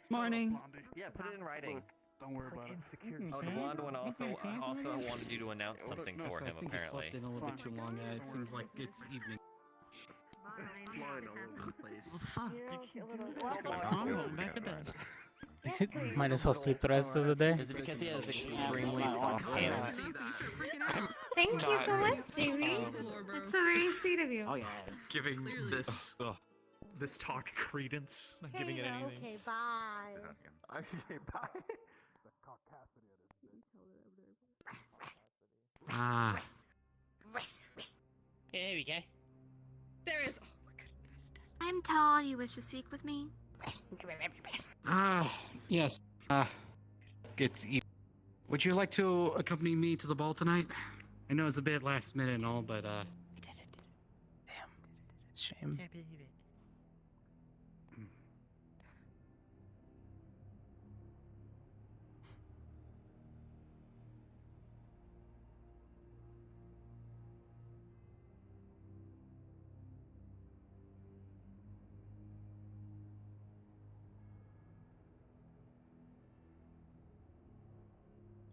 Morning. Yeah, put it in writing. Don't worry about it. Oh, the blonde one also wanted you to announce something No, for sir, him, I think you apparently. slept in a little bit too long. It seems like it's evening. Flying all over the place. Fuck. What's going I'm on? going back to bed. Might as well sleep the rest of the day. Is it because he has extremely soft hands? Thank you so much, Jamie. That's so very sweet of you. Oh yeah. Giving this talk credence, not giving it anything. Okay, bye. Okay, bye. Ah. There we go. There is. Oh my goodness. I'm told you wish to speak with me. Yes. It's evening. Would you like to accompany me to the ball tonight? I know it's a bit last minute and all, but Damn. Shame.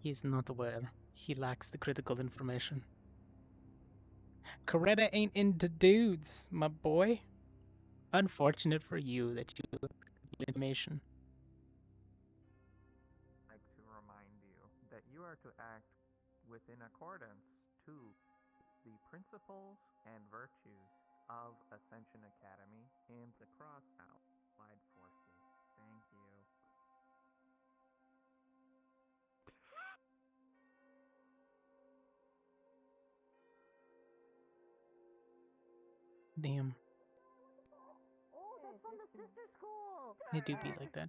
He's not aware. He lacks the critical information. Coretta ain't into dudes, my boy. Unfortunate for you that you lack the information. I'd like to remind you that you are to act within accordance to the principles and virtues of Ascension Academy and the cross-out Allied Forces. Thank you. Damn. Oh, that's from the sister school. They do be like that.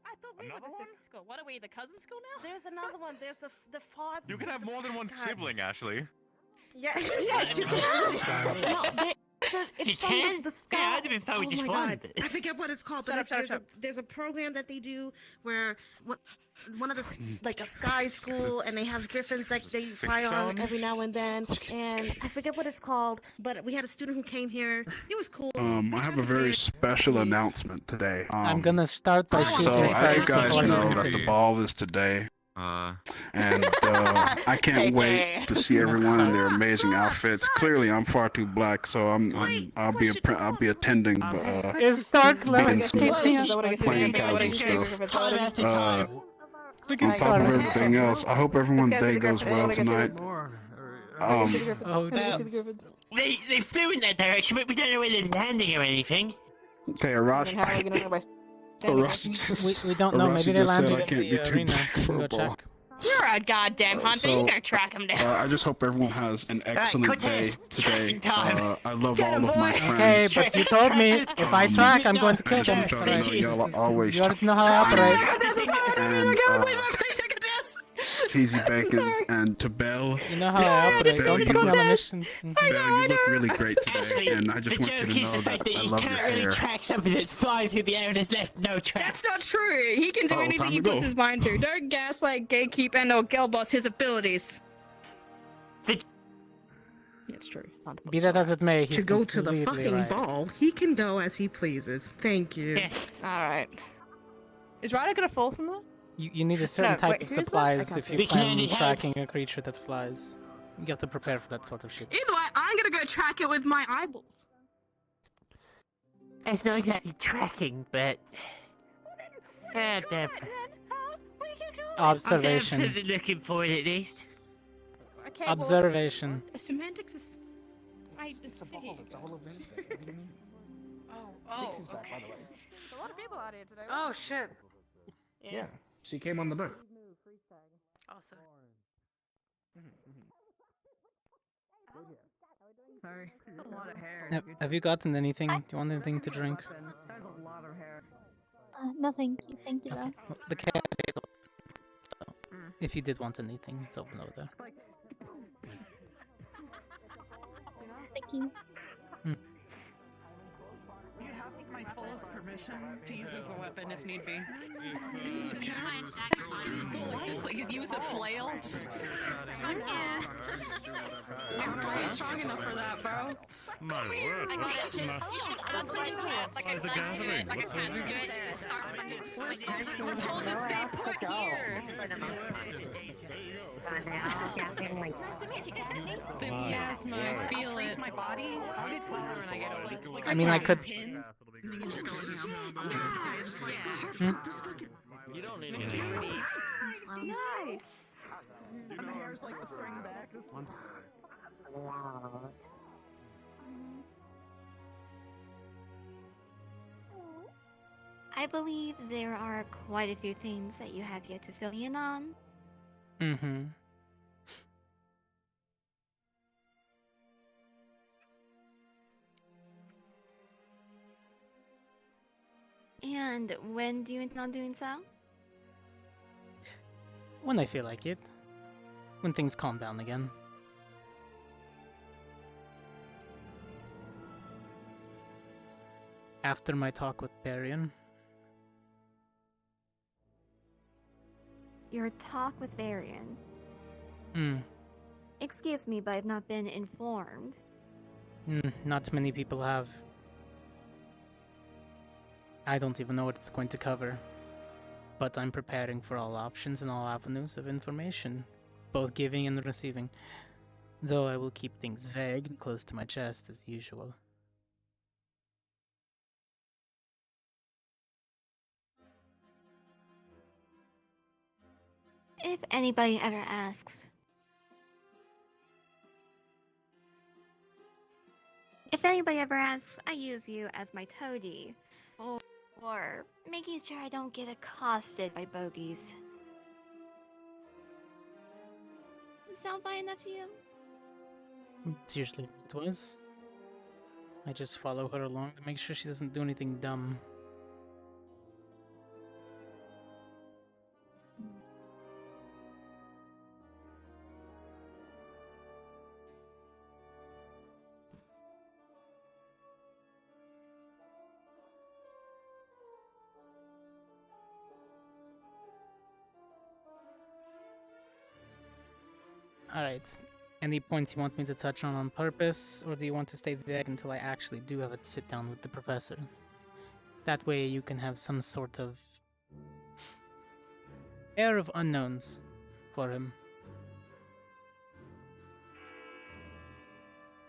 I thought we were the sister school. What are we, the cousin school now? There's another one. There's the father. You can have more than one sibling, Ashley. Yeah, yes, you can. No, it's from the Sky. Yeah, I didn't thought we just wanted it. I forget what it's called, but there's a program that they do where one of the like a Sky school, and they have griffins that they fly on every now and then, and I forget what it's called. But we had a student who came here. It was cool. I have a very special announcement today. I'm gonna start by shooting So as first you guys before you know that continue. the ball is today. And I can't wait to see everyone in their amazing outfits. Clearly, I'm far too black, so I'll be attending, but Is Stark being some levitating? playing casual stuff. Time after time. Look On at top of Stark. everything else, I hope everyone's day goes well tonight. Oh, They flew in that direction, but we don't know where they're landing or anything. Okay, Ross. we don't know. Maybe they just said landed I in can't be the too arena. big for Go a ball. check. You're a goddamn hunter. so, You gotta track him down. I just hope everyone has an excellent day Cortez, today. tracking time. I love all of my Okay, friends. but you told me if I track, I'm going to kill them. Y'all know y'all are always You already know how I operate. and Cheesy Bacons and to Belle. You know how I operate. Belle, Don't you put me on a look, mission. Belle, you look really great today, Actually, and I just the want you joke to is know the fact that that I you love your can't really hair. track something that's flying through the air and there's left no track. That's not true. He can do Oh, anything time he to puts go. his mind to. Don't gaslight, gatekeep, and or girlboss his abilities. It's true. Be that as it may, he's To go to the completely fucking right. ball, he can go as he pleases. Thank you. Yeah. Alright. Is Ryder gonna fall from there? You need a certain No, type wait, of who's that? supplies I if can't you see. We plan can't on have- tracking a creature that flies. You have to prepare for that sort of shit. Either way, I'm gonna go track it with my eyeballs. It's not exactly tracking, but... Yeah, damn. Observation. I'm definitely looking for it at least. Okay, Observation. Well, semantics is... It's a ball. It's all of it. What do you mean? Oh, okay. There's a lot of people out here today. Oh shit. Yeah. She came on the boat. Awesome. Sorry. That's a lot of hair. Have you gotten anything? Do you want anything to drink? That's a lot of hair. No, thank you. Thank you, though. Well, the cafe is open. So, if you did want anything, it's open over there. Thank you. My my fullest permission to use as a weapon if need be. Go like this, like use a flail. I'm probably strong enough for that, bro. My word. I got it. Just, you should open it like Why is the gathering? What's let's do this? it. Start from We're told to stay put here. So now gathering like. Nice to meet you. Good to see you. The Why? miasma, I feel freeze it. my body. I'll get taller when I get older. Like, I mean, I could. pin. You don't need anything. Nice. And the hair's like the string back. I believe there are quite a few things that you have yet to fill me in on. Mm-hmm. And when do you intend on doing so? When I feel like it. When things calm down again. After my talk with Darian. Your talk with Varian. Hmm. Excuse me, but I've not been informed. Not many people have. I don't even know what it's going to cover. But I'm preparing for all options and all avenues of information, both giving and receiving. Though I will keep things vague and close to my chest as usual. If anybody ever asks. If anybody ever asks, I use you as my toady. Or making sure I don't get accosted by bogeys. Sound fine enough to you? It's usually what it was. I just follow her along to make sure she doesn't do anything dumb. Alright. Any points you want me to touch on purpose, or do you want to stay vague until I actually do have a sit down with the professor? That way you can have some sort of air of unknowns for him.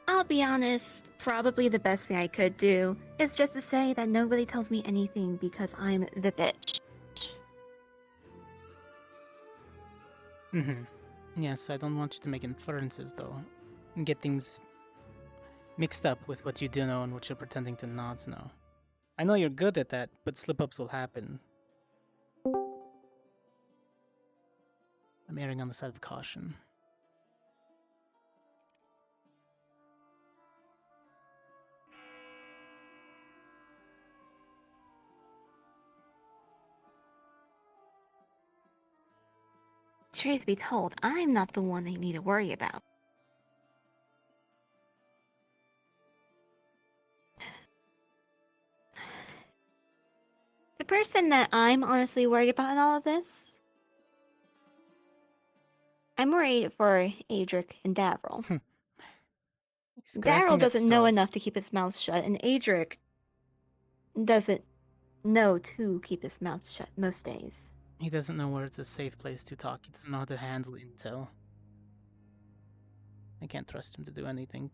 I'll be honest, probably the best thing I could do is just to say that nobody tells me anything because I'm the bitch. Mm-hmm. Yes, I don't want you to make inferences, though, and get things mixed up with what you do know and what you're pretending to not know. I know you're good at that, but slip-ups will happen. I'm erring on the side of caution. Truth be told, I'm not the one they need to worry about. The person that I'm honestly worried about in all of this, I'm worried for Adric and Davril. Daryl doesn't know enough to keep his mouth shut, and Adric doesn't know to keep his mouth shut most days. He doesn't know where it's a safe place to talk. He doesn't know how to handle intel. I can't trust him to do anything.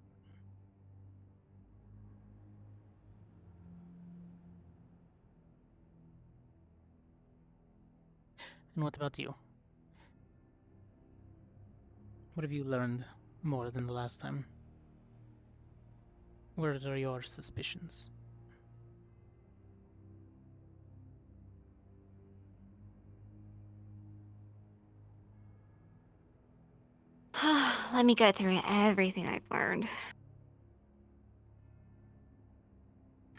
And what about you? What have you learned more than the last time? Where are your suspicions? Let me go through everything I've learned.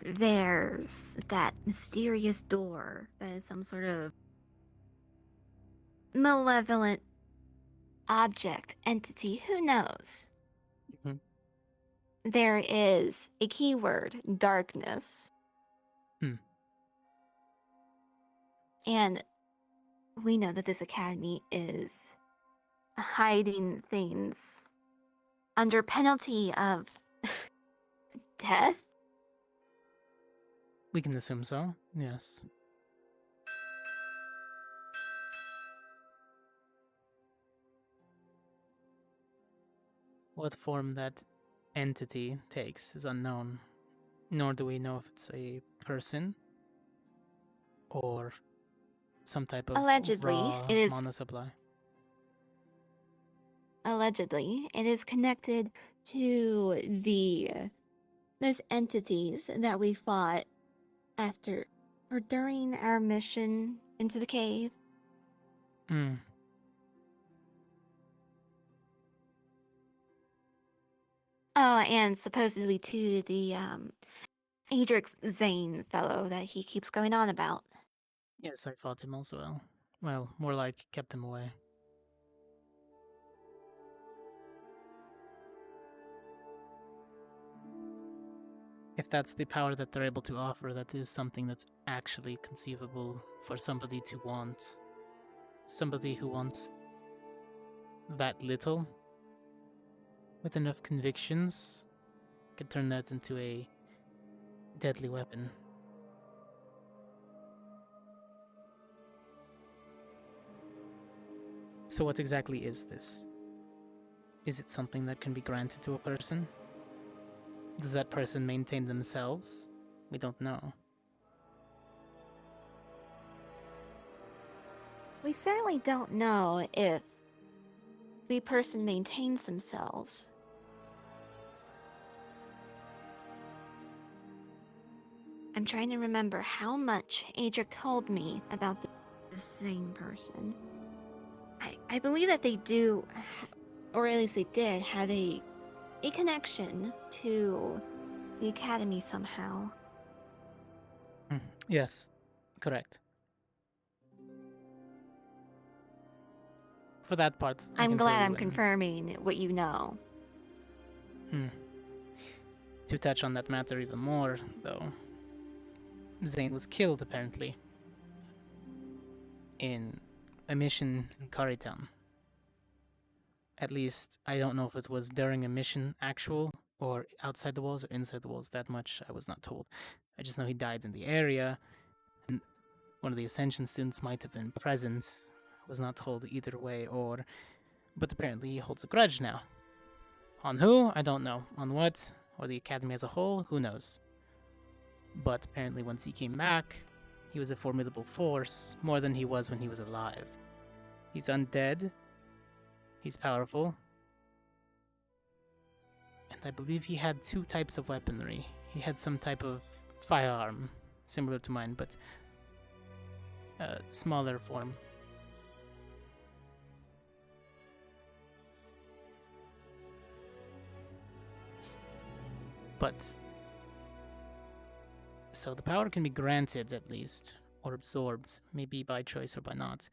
There's that mysterious door that is some sort of malevolent object, entity, who knows? Mhm. There is a keyword, darkness. And we know that this academy is hiding things under penalty of death. We can assume so, yes. What form that entity takes is unknown, nor do we know if it's a person or some type of Allegedly, raw it is. mana supply. Allegedly, it is connected to those entities that we fought after or during our mission into the cave. Hmm. Oh, and supposedly to the Adrix Zane fellow that he keeps going on about. Yes, I fought him also well. Well, more like kept him away. If that's the power that they're able to offer, that is something that's actually conceivable for somebody to want. Somebody who wants that little, with enough convictions, could turn that into a deadly weapon. So what exactly is this? Is it something that can be granted to a person? Does that person maintain themselves? We don't know. We certainly don't know if the person maintains themselves. I'm trying to remember how much Adric told me about the same person. I believe that they do, or at least they did, have a connection to the academy somehow. Yes, correct. For that part, I'm glad I'm in. confirming what you know. To touch on that matter even more, though, Zane was killed, apparently, in a mission in Currytown. At least, I don't know if it was during a mission actual, or outside the walls, or inside the walls. That much I was not told. I just know he died in the area, and one of the Ascension students might have been present. Was not told either way, but apparently he holds a grudge now. On who? I don't know. On what? Or the Academy as a whole? Who knows? But apparently once he came back, he was a formidable force, more than he was when he was alive. He's undead. He's powerful. And I believe he had 2 types of weaponry. He had some type of firearm, similar to mine, but a smaller form. But so the power can be granted, at least, or absorbed, maybe by choice or by not.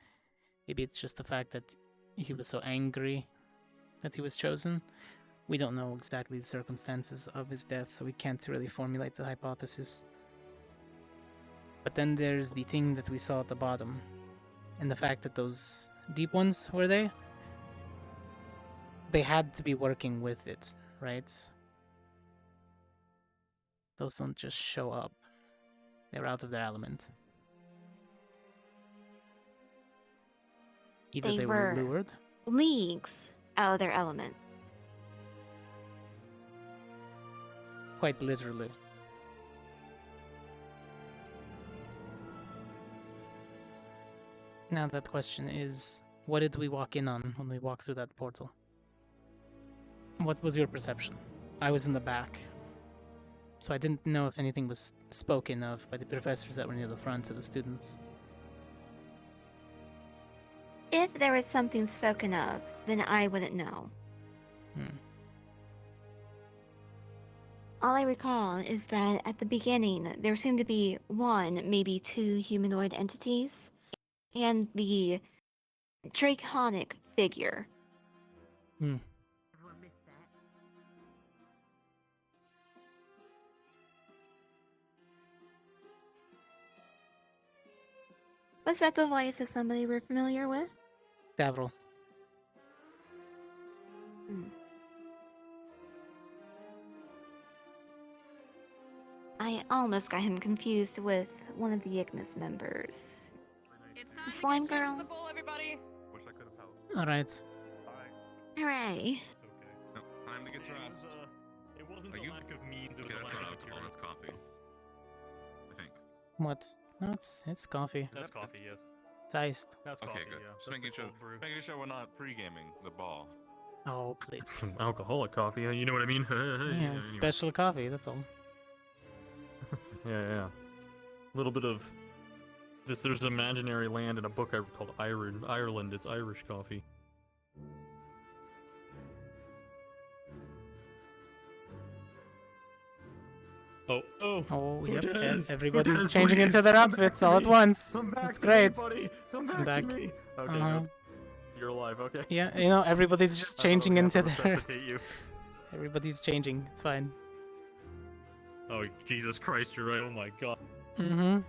Maybe it's just the fact that he was so angry that he was chosen. We don't know exactly the circumstances of his death, so we can't really formulate the hypothesis. But then there's the thing that we saw at the bottom, and the fact that those deep ones, were they? They had to be working with it, right? Those don't just show up. They're out of their element. Either they were lured. Leagues out of their element. Quite literally. Now that question is, what did we walk in on when we walked through that portal? What was your perception? I was in the back, so I didn't know if anything was spoken of by the professors that were near the front of the students. If there was something spoken of, then I wouldn't know. All I recall is that at the beginning, there seemed to be 1, maybe 2 humanoid entities, and the draconic figure. Was that the voice of somebody we're familiar with? Several. I almost got him confused with one of the Ignis members. The slime girl. Wish I could have helped. Alright. Hooray. No, time to get dressed. It wasn't Are a you- lack of means, it was Okay, a that's lack not of alcohol, material. that's coffee. I think. What? No, it's coffee. That's coffee, yes. It's iced. That's Okay, coffee, good. yeah. Just That's making the sure, cold brew. making sure we're not pre-gaming the ball. Oh, please. Some alcoholic coffee, you know what I mean? Yeah, Anyway. special coffee, that's all. Yeah. A little bit of this. There's an imaginary land in a book I read called Ireland. It's Irish coffee. Oh, yep. Cortez! Everybody's Cortez, changing into please, their come back outfits to all at me. once. Come back It's to great. Me, buddy. Come I'm back back. to me. Okay, Uh-huh. good. You're alive. Okay. Yeah, you know, everybody's just changing I into thought I was their. gonna have to resuscitate you. Everybody's changing. It's fine. Oh Jesus Christ! You're right. Oh my God. Mm-hmm.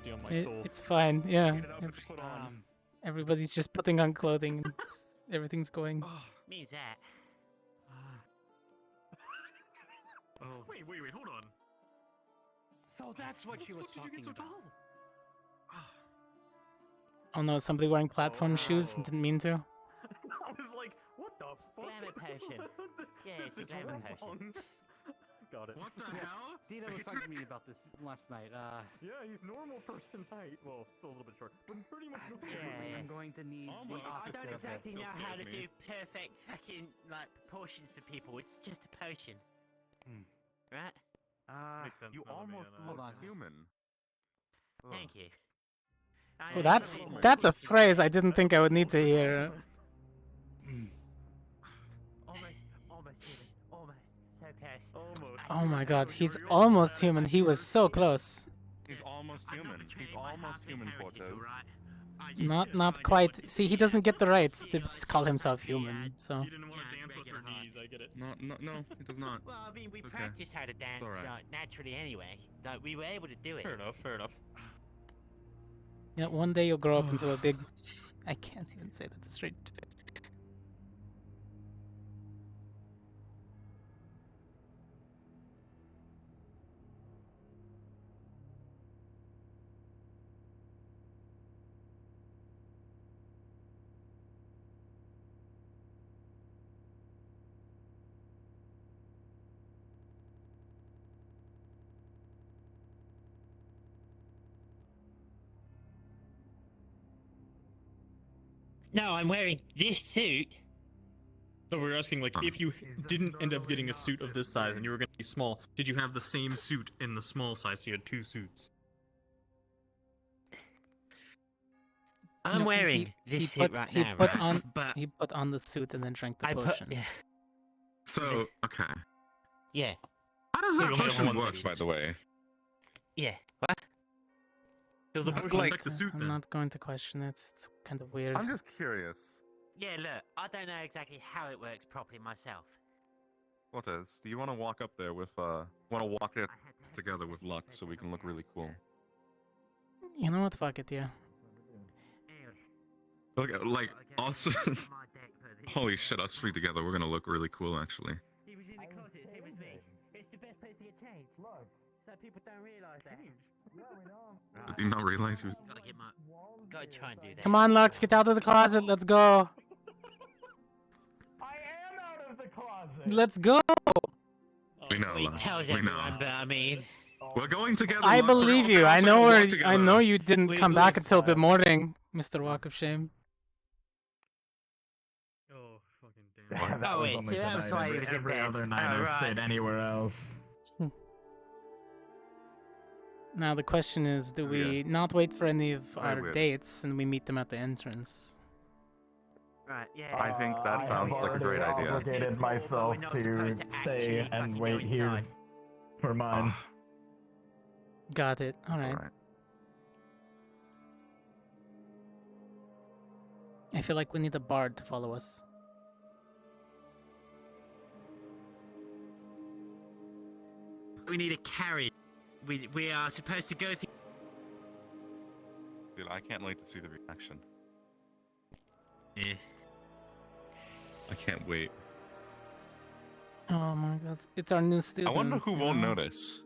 Damn my soul. It's fine. Yeah. Get it up and put on. Everybody's just putting on clothing. And everything's going. Means that. Oh. Wait, hold on. So that's what she was talking about. Oh no, somebody wearing platform shoes and didn't mean to. I was like, what the fuck? Glamour potion. Yeah, it's a This is glamour wrong. potion. Got it. What the hell? Dina was talking to me about this last night. Yeah, he's normal person height. Well, still a little bit short, but pretty much normal. Yeah. I'm going to need the I opposite don't of this. exactly know how to scares me. do perfect fucking like proportions for people. It's just a potion, right? Makes sense You now to me, almost and, look Hold on. human. Thank you. I Well, know that's it's that's a ridiculous. phrase I didn't think I would need to hear. Almost human. Almost. So close. Almost. Oh my God, he's almost human. He was so close. He's almost human. He's almost human, Cortez. Not quite. See, he doesn't get the rights to call himself human. So You didn't want to dance with her knees. I get it. No, he does not. Well, I mean, we Okay. practiced how to dance Alright. naturally anyway. Like, we were able to do it. Fair enough. Fair enough. yeah, one day you'll grow up into a big. I can't even say that straight. No, I'm wearing this suit. No, we were asking like if you didn't end up getting a suit of this size and you were going to be small, did you have the same suit in the small size? So you had two suits. I'm No, wearing he this suit put, right he now, put right? on But he put on the suit and then drank the I put, potion. yeah. So, okay. Yeah. How does So that you only have potion one work, suit. by the way? Yeah. What? Does the Not potion going affect the to- suit I'm then? not going to question it. It's kind of weird. I'm just curious. Yeah, look, I don't know exactly how it works properly myself. Cortez, do you want to walk up there with, want to walk it together with Luck so we can look really cool? You know what? Fuck it, yeah. Look, like, also... Holy shit, us three together, we're gonna look really cool, actually. He was in the closet, same as me. It's the best place to get changed. Look. So people don't realise that. Did you not realize he was... Gotta try and do that. Come on, Lux, get out of the closet. Let's go. I am out of the closet. Let's go. We know, He Lux, tells we everyone, know. but I mean... We're going together, I Lux, we're believe all you. I gonna know walk where. I together. know you didn't We- come we- back until the morning, Mr. Walk of Shame. Oh, fucking damn. That Oh, was wait, only so that was tonight. why he was in Every bed. other Oh, night I've right. stayed anywhere else. Now the question is, do we not wait for any of Very our weird. dates and we meet them at the entrance? Right, yeah. I think that sounds like a great I've idea. obligated myself We're not to supposed to stay actually and fucking wait go here inside. for mine. Got it. All right. Alright. I feel like we need a bard to follow us. We need a carriage. We are supposed to go through... Dude, I can't wait to see the reaction. I can't wait. Oh my god, it's our new I student. wonder who won't notice.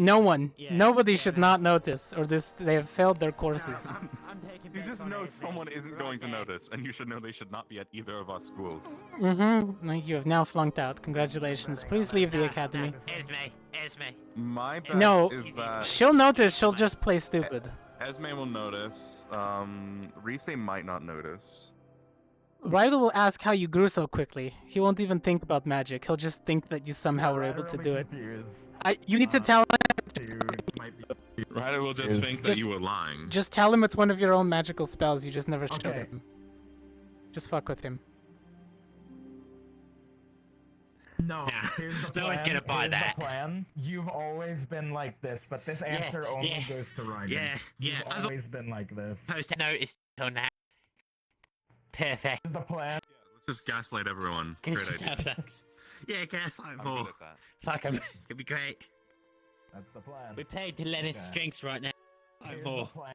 No one. Yeah, Nobody yeah, should no. not notice, or they have failed their courses. I'm taking You bets just on know it. someone isn't Right going to there. notice, and you should know they should not be at either of our schools. Mm-hmm. You have now flunked out. Congratulations. Please leave the academy. Esme, Esme. My bet No, is that she'll notice. She'll just play stupid. Esme will notice. Rise might not notice. Ryder will ask how you grew so quickly. He won't even think about magic. He'll just think that you somehow were able to do it. You need to tell him. Ryder will just think that you were lying. Just tell him it's one of your own magical spells. You just never showed Okay. him. Just fuck with him. No, here's the plan. No one's gonna buy Here's that. The plan. You've always been like this, but this answer only goes to Ryder. Yeah. You've always been like this. Post notice till now. Perfect. Here's the plan. Let's just gaslight everyone. Good Great idea. stuff, thanks. Yeah, gaslight I'm more. good at that. Fuck him. It'd be great. That's the plan. We paid to let his Okay. strengths right now. Here's More. the plan.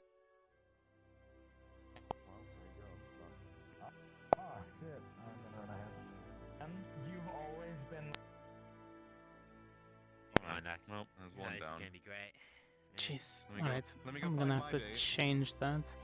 Oh shit! I don't know what I have. And you've always been. Oh, nice. Well, there's one Nice, down. It's gonna be great. Jeez. Let me go- Alright, let me go I'm find gonna my have to date. change that.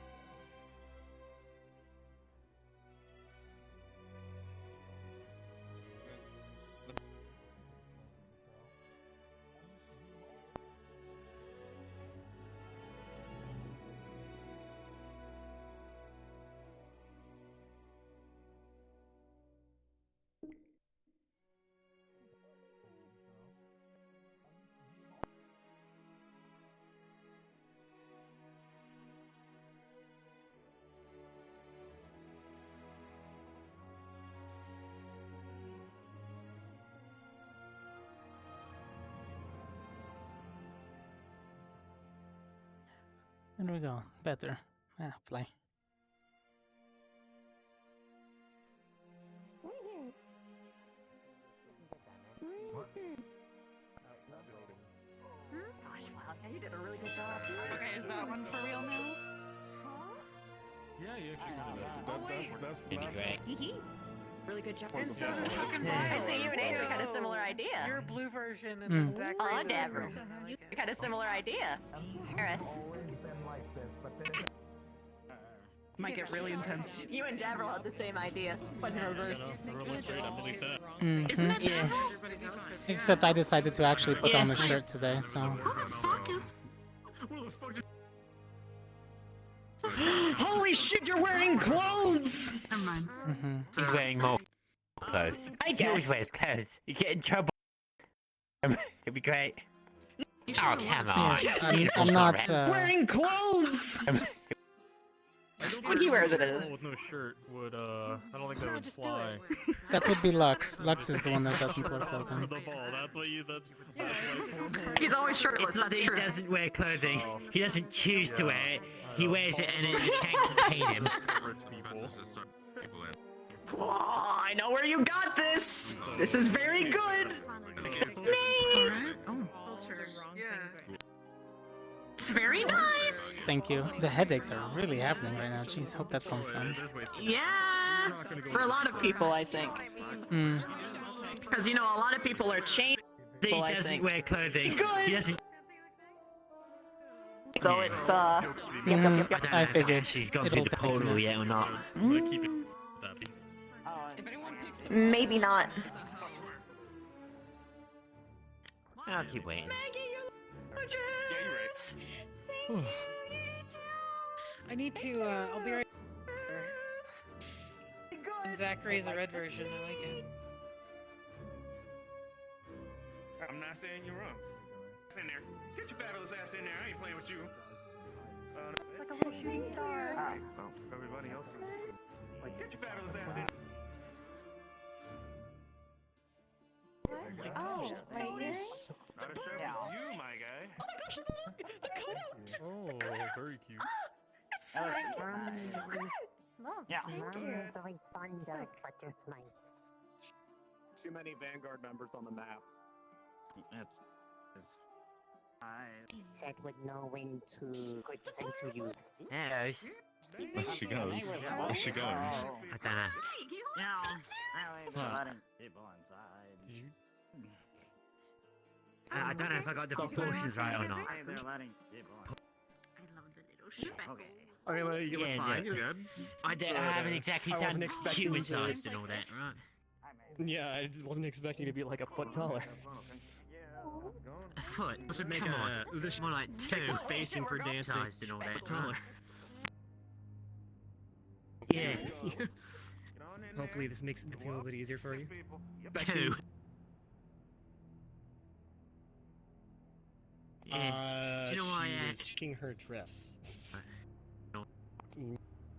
There we go. Better. Ah, fly. Gosh, wow, yeah, you did a really good job. Okay, is that one for real now? Yeah, you actually Oh, wait. that's It'd be great. Really good job. And And so so did did fucking Yeah. I see you and Ace had a similar idea. Your blue version and Mm. Zach Oh, Razor's Deborah. version. I like it. You had a similar idea. Eris. Always been like this, but this. Might get really intense. You and Deborah had the same idea, but in reverse. Mhm. Isn't that Yeah. everybody's outfits? Except I decided to actually put on a shirt today, so. Who the fuck is? Where the fuck Holy shit, you're wearing clothes! Never mind. Mhm. He's wearing more clothes. He always wears clothes. You get in trouble. It'd be great. You Oh, should've come lost. on. Yes, you I'm not. wearing clothes! When he wears it is. with no shirt would I don't think that would just do fly. That would be Lux. Lux is the one that doesn't wear For clothing. the ball, that's what you that's He's always shirtless, It's not that that's he true. doesn't wear clothing. He doesn't choose to wear it. He wears it and it just can't contain him. rich people? Just start people in. Whoa, I know where you got this. This is very good. Alright. Oh. It's very nice. Thank you. The headaches are really happening right now. Jeez, hope that calms down. Yeah. For a lot of people, I think. Mm. Because, you know, a lot of people are chained. He I doesn't think. wear clothing. Good. He doesn't. So it's, Mm, I figured She's gone it'll through the take a portal minute. yet or not. keep it happy. maybe not. I'll keep waiting. I need to, I'll be right Zach Ray's a red version, I like it. I'm not saying you're wrong. It's in there. Get your fabulous ass in there. I ain't playing with you. It's like a little shooting star. Well, everybody else is. Like, get your fabulous ass in. Oh, right here? Not as sharp as you, my guy. Oh, very cute. Yeah. Mom is always fond of butterflies. Too many Vanguard members on the map. That's. set would know when to good thing to use. Yes. Where she goes. Where's she going? I don't know. They're letting people inside. I don't know if I got the proportions right or not. They're letting people in. I love the little speckle. Okay. I mean, like, you look Yeah, fine. yeah. You're good. I haven't exactly I wasn't done expecting human to- sized and all that, right? Yeah, I wasn't expecting to be like a foot taller. A foot? This should make Come a- on. this should more like check two. the spacing for dancing. Sized and all that, Taller. Yeah. Hopefully this makes it a little bit easier for you. Two. Yeah. Do you know why She's checking her dress.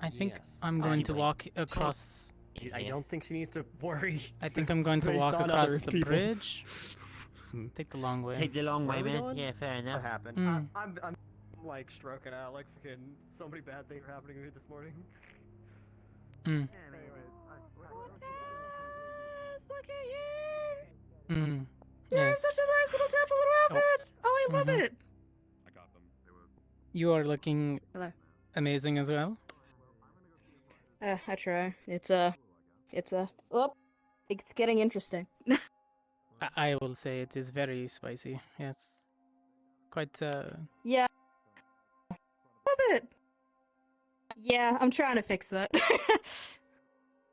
I think Yes. I'm going to Anyway. walk across. I don't think she needs to worry. I think I'm going to based walk on across other the people. bridge. Take the long way. Take the long way, Where are we man. going? Yeah, fair enough. What happened? Mm. I'm like stroking out like fucking so many bad things are happening to me this morning. Mm. Look at you! Mm. You're Yes. such a nice little temple little outfit! Oh, I love Mhm. it! I got them. They were... You are looking amazing as well. I try. It's getting interesting. I will say it is very spicy. Yes. Quite, Yeah. Love it! Yeah, I'm trying to fix that.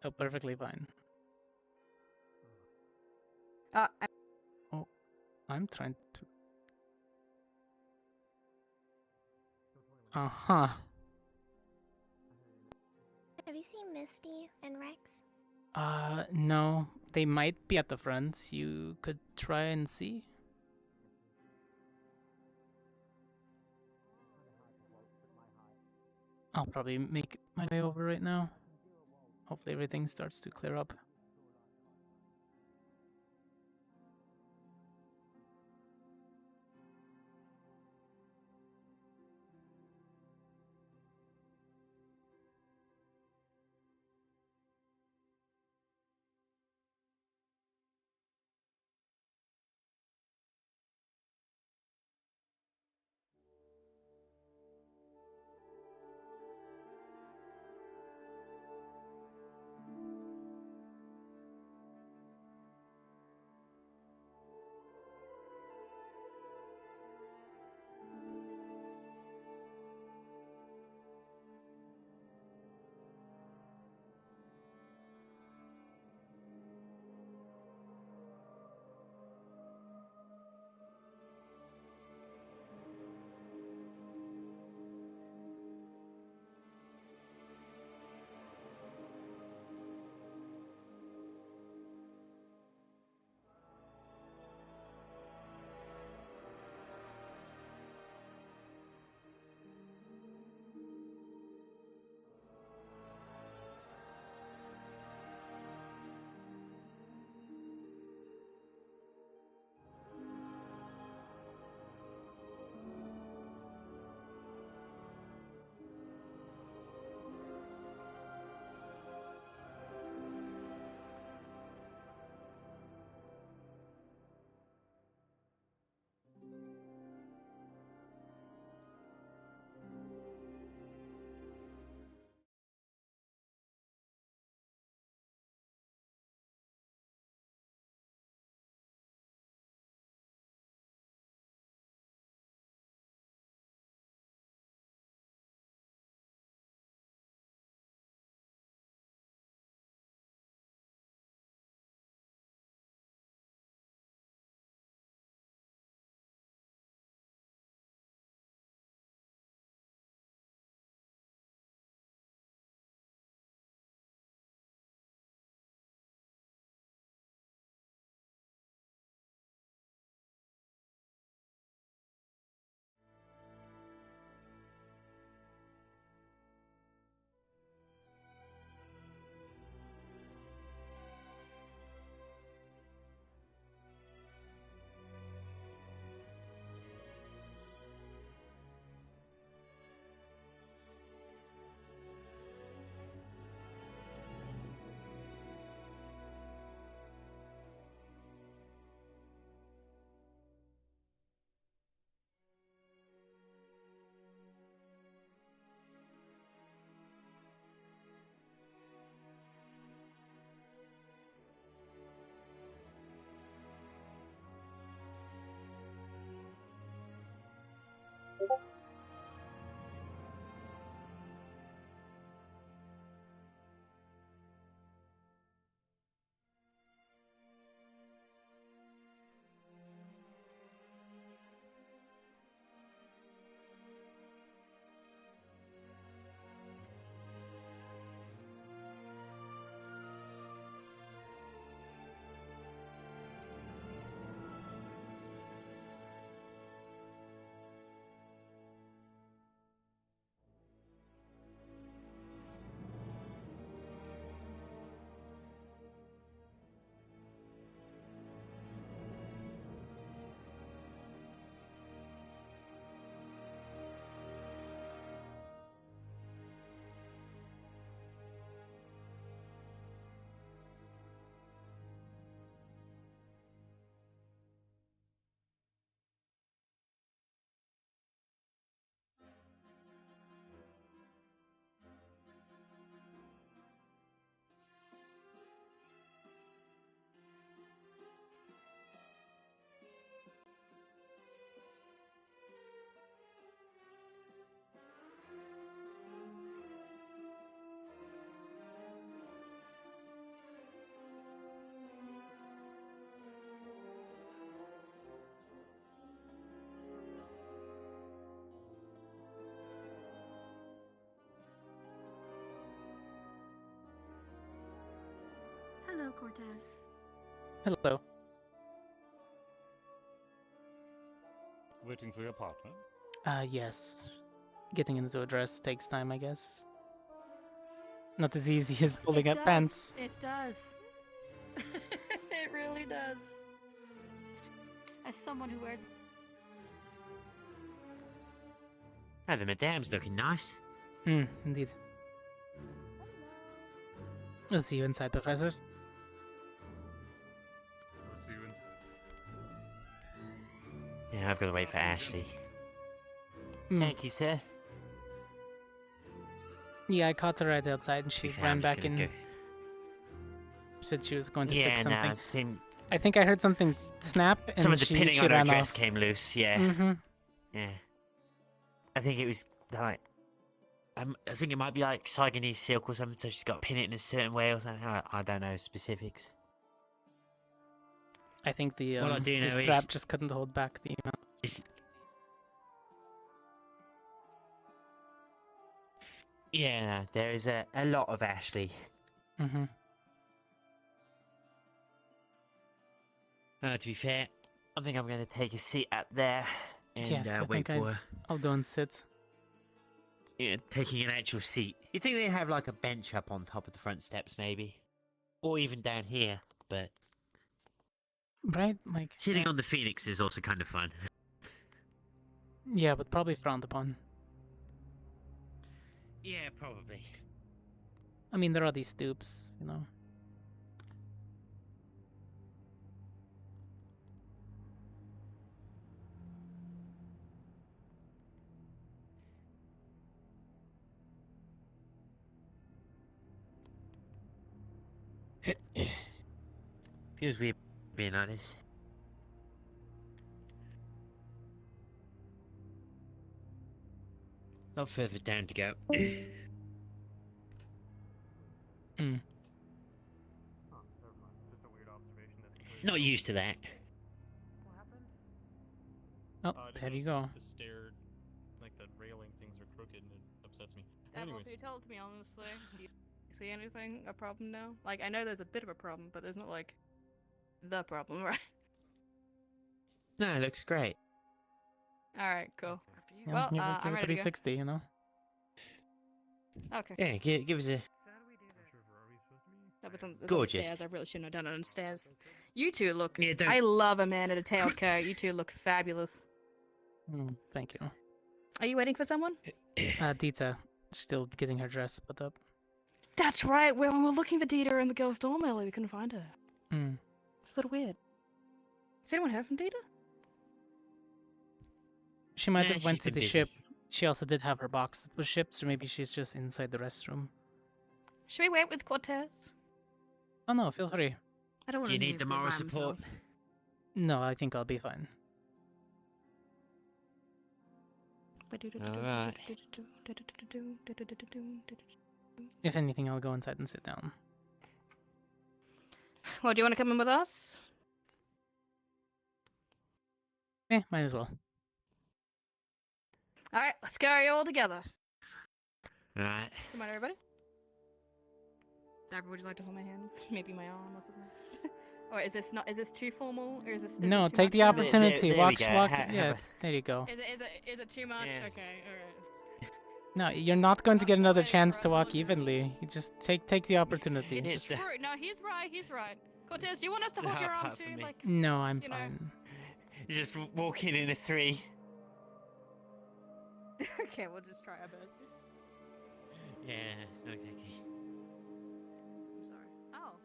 oh, perfectly fine. I'm trying to. Uh-huh. Have you seen Misty and Rex? No. They might be at the front. You could try and see. I'll probably make my way over right now. Hopefully everything starts to clear up. Cortez. Hello. Waiting for your partner? Yes. Getting into a dress takes time, I guess. Not as easy as pulling up pants. It does. It really does. As someone who wears. Oh, the madame's looking nice. Indeed. I'll see you inside, professors. I'll see you inside. Yeah, I've got to wait for Ashley. Thank you, sir. Yeah, I caught her right outside and she Okay, ran I'm just back gonna in. go. Said she was going to Yeah, fix no, something. it seemed I think I heard something snap and some of the pinning she on her ran dress off. came loose. Yeah. Mm-hmm. Yeah. I think it was like. I think it might be like Sigonese silk or something, so she's got to pin it in a certain way or something. I don't know specifics. I think the What I do the know strap is- just couldn't hold back the Yeah, no, there is a lot of Ashley. Mm-hmm. To be fair, I think I'm going to take a seat out there and Yes, I wait think for her. I'll go and sit. Yeah, taking an actual seat. You think they have like a bench up on top of the front steps, maybe? Or even down here, but... Right? Like Sitting on the Phoenix is also kind of fun. yeah, but probably frowned upon. Yeah, probably. I mean, there are these stoops, you know. Feels weird being honest. Not further down to go. Not used to that. Oh, there you go. The stair, like the railing things are crooked and it upsets me. Apple, Anyways. can you tell it to me honestly? Do you see anything a problem now? Like, I know there's a bit of a problem, but there's not like the problem, right? No, it looks great. All right, cool. Yeah, Well, give it I'm ready to go. 360, you know. Okay. Yeah, give us a... No, but it's Gorgeous. on stairs. I really shouldn't have done it on stairs. You two look. Yeah, don't- I love a man in a tailcoat. You two look fabulous. Thank you. Are you waiting for someone? Dita, still getting her dress put up. That's right. When we were looking for Dita in the girls' dorm earlier, we couldn't find her. It's a little weird. Has anyone heard from Dita? She might Nah, have went she's to been the busy. ship. She also did have her box that was shipped, so maybe she's just inside the restroom. Should we wait with Cortez? Oh no, feel free. I don't want Do you to need the moral support? No, I think I'll be fine. Alright. If anything, I'll go inside and sit down. Well, do you want to come in with us? Might as well. All right, let's go all together. Alright. Come on, everybody. Dabber, would you like to hold my hand? Maybe my arm or something. Or is this not? Is this too formal? Or is this? No, this too take the much? opportunity. there we Walk, go. walk. Ha- Yeah, have there you go. Is it too much? Yeah. Okay, all right. No, you're not going to get another chance to walk evenly. You just take the opportunity. It's Just- true. No, he's right. He's right. Cortez, do you want us to hold No, your arm apart from too? me. Like, No, I'm you know. fine. You just walk in a 3. Okay, we'll just try our best. Yeah, it's not exactly. I'm sorry. Oh.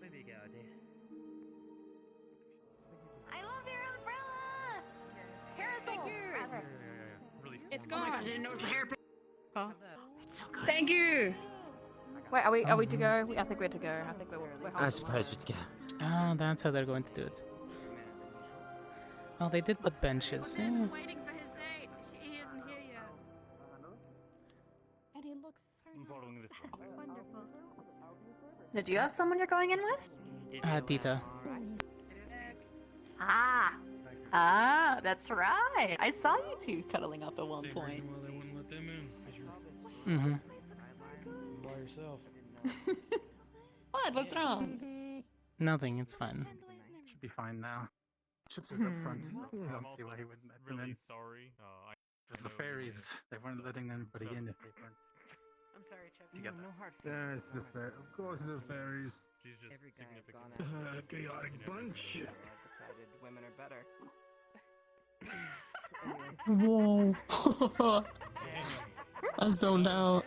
Maybe you go, dear. I love your umbrella! Parasol! It's Oh gone. my gosh, I didn't notice the hairpin. Oh. It's so good. Thank you. Wait, are we to go? I think we're to go. I think we're I suppose we'd go. Oh, that's how they're going to do it. Oh, they did put benches. Cortez Yeah. is waiting for his date. He isn't here yet. And he looks so nice. Wonderful. Did you have someone you're going in with? Dita. Ah, that's right. I saw you two cuddling up at one point. Well, they wouldn't let them in. 'Cause you're Mm-hmm. by yourself. What? What's wrong? Nothing, it's fine. Should be fine now. Chips is up front, so I don't see why he wouldn't let them in. Sorry. Because the fairies, they weren't letting anybody in if they weren't I'm sorry, Chuck. together. No hard Yeah, it's the fair. Of course, the fairies. She's just Every guy I've gone significant. Chaotic bunch. Decided women are better. Whoa. I zoned out.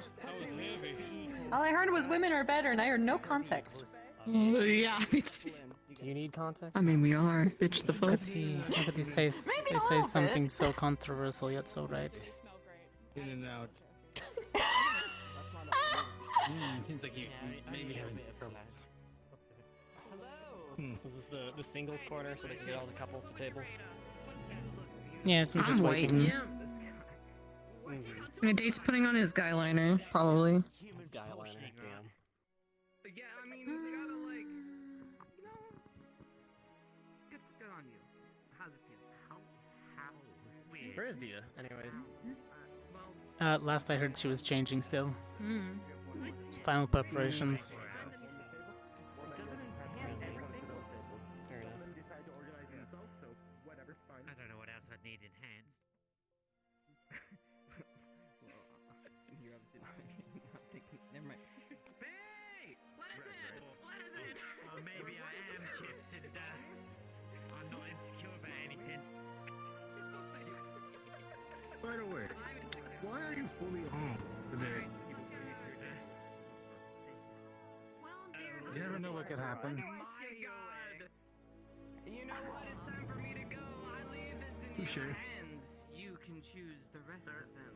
All I heard was women are better, and I heard no context. Yeah. Do you need context? I mean, we are. Bitch the fuck. But he says, they say something so controversial yet so right. In and out. Seems like you may be having some troubles. Is this the singles corner so they can get all the couples to tables? Yes, I'm just waiting. Date's putting on his guy liner, probably. This guy liner, damn. Yeah, I mean, you gotta like, good on you. How's it feel? How weird. Where is Dia, anyways? Last I heard she was changing still. Final preparations. Fair enough. I don't know what else I'd need enhanced. You're obviously not thinking. Never mind. Hey! What is it? What is it? Well, maybe I am Chips, and I'm not insecure about anything. By the way, why are you fully armed today? You never know what could happen. You know what? It's time for me to go. I leave this in Touche. your hands. You can choose the rest of them.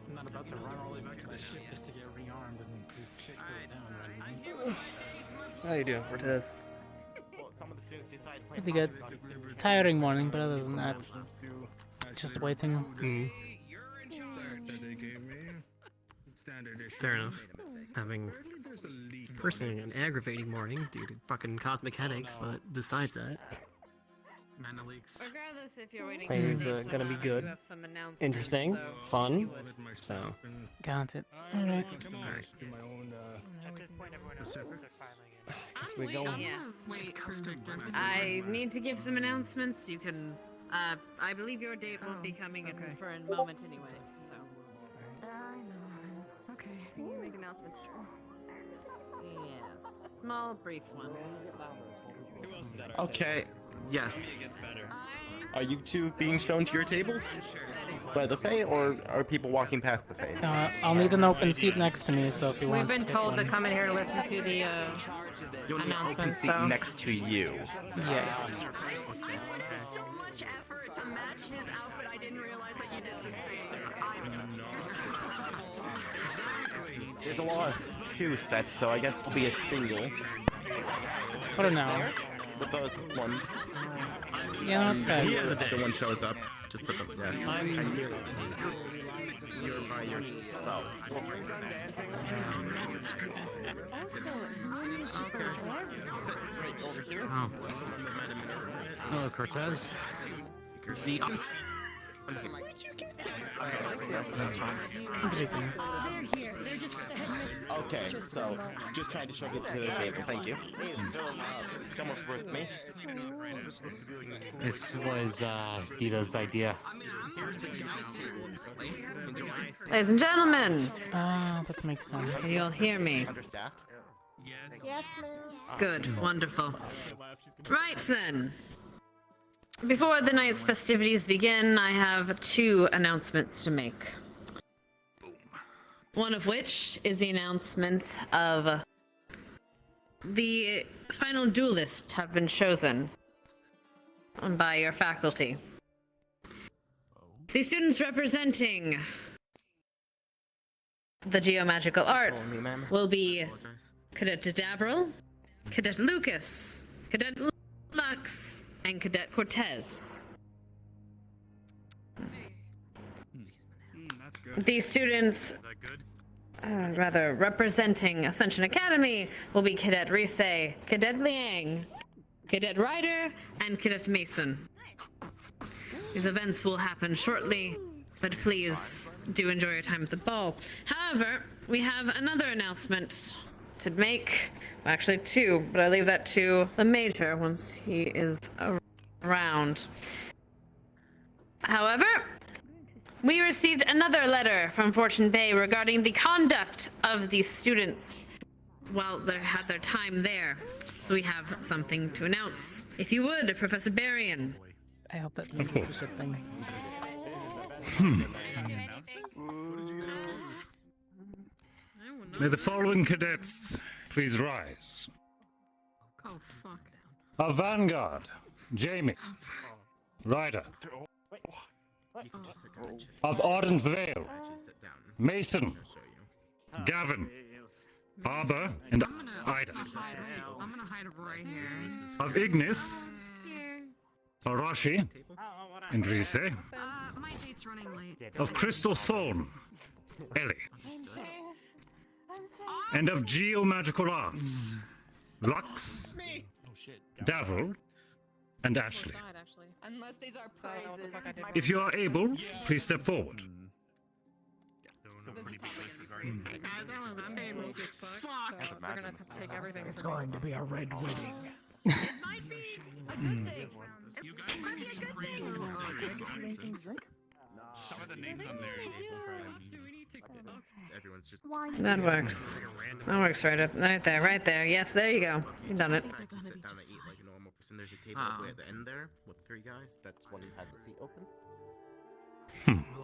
I'm not about to run all the way back to the ship just to get rearmed and shit goes down, right? So how you doing, Cortez? Pretty good. Tiring morning, but other than that, just waiting. That they gave me. Standard issue. Fair enough. Having personally an aggravating morning due to fucking cosmic headaches, but besides that, Mana leaks. Regardless if you're waiting things for are gonna be you good, have some announcements, interesting, so fun. So, Got it. Alright. Do my own Pacific. as we go. Yes. I need to give some announcements. You can. I believe your date won't be coming in for a moment anyway. So. I know. Okay, you make announcements. Yes. Small, brief ones. Okay, yes. Are you two being shown to your tables by the Fae, or are people walking past the Fae? I'll need an open seat next to me, so if you We've want been to told to come in here to listen to the You'll need an open announcements. seat So. next to you. Yes. I put so much effort to match his outfit, I didn't realize that you did the same. There's a lot of two sets, so I guess it'll be a single. For now. With those ones. Yeah, not fair. The one shows up. Just put them. Yes. And you're by yourself. Over here. Oh. Hello, Cortez. The Greetings. Okay, so just trying to show it to the table. Thank you. Come up with me. This was Dita's idea. Ladies and gentlemen, Ah, that makes sense. you'll hear me. Understaffed? Yes, ma'am. Good, wonderful. Right then. Before the night's festivities begin, I have 2 announcements to make. One of which is the announcement of the final duelists have been chosen by your faculty. The students representing the geomagical arts will be Cadet Davril, Cadet Lucas, Cadet Lux, and Cadet Cortez. These students, representing Ascension Academy, will be Cadet Rise, Cadet Liang, Cadet Ryder, and Cadet Mason. These events will happen shortly, but please do enjoy your time at the ball. However, we have another announcement to make. Well, actually two, but I leave that to the Major once he is around. However, we received another letter from Fortune Bay regarding the conduct of these students while they had their time there. So we have something to announce. If you would, Professor Barian. I hope that means it's a good thing. May the following cadets please rise. Oh, fuck. Of Vanguard, Jamie. Ryder. Of Ardent Vale, Mason. Gavin. Barber and Ida. I'm gonna hide right here. Of Ignis, Arashi and Rise. My date's running late. Of Crystal Thorn, Ellie. And of Geomagical Arts, Lux, Davil, and Ashley. Unless these are prizes. If you are able, please step forward. Guys, I'm on the table. Fuck! They're gonna take everything. It's going to be a red wedding. It might be a good thing. You guys might be some crazy Some of the names on there. Everyone's just. That works. That works right there, right there. Yes, there you go. You've done it. Sit down and eat like a normal person. There's a table way at the end there with 3 guys. That's one who has a seat open.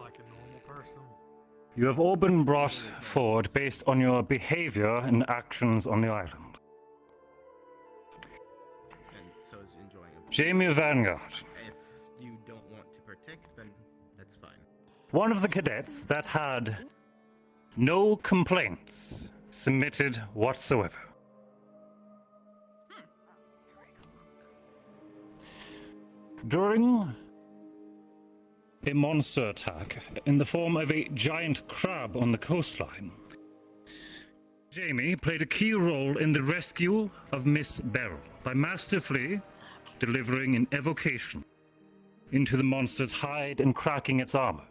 Like a normal person. You have all been brought forward based on your behavior and actions on the island. And so is enjoying it. Jamie Vanguard. If you don't want to partake, then that's fine. One of the cadets that had no complaints submitted whatsoever. During a monster attack in the form of a giant crab on the coastline, Jamie played a key role in the rescue of Miss Beryl by masterfully delivering an evocation into the monster's hide and cracking its armor,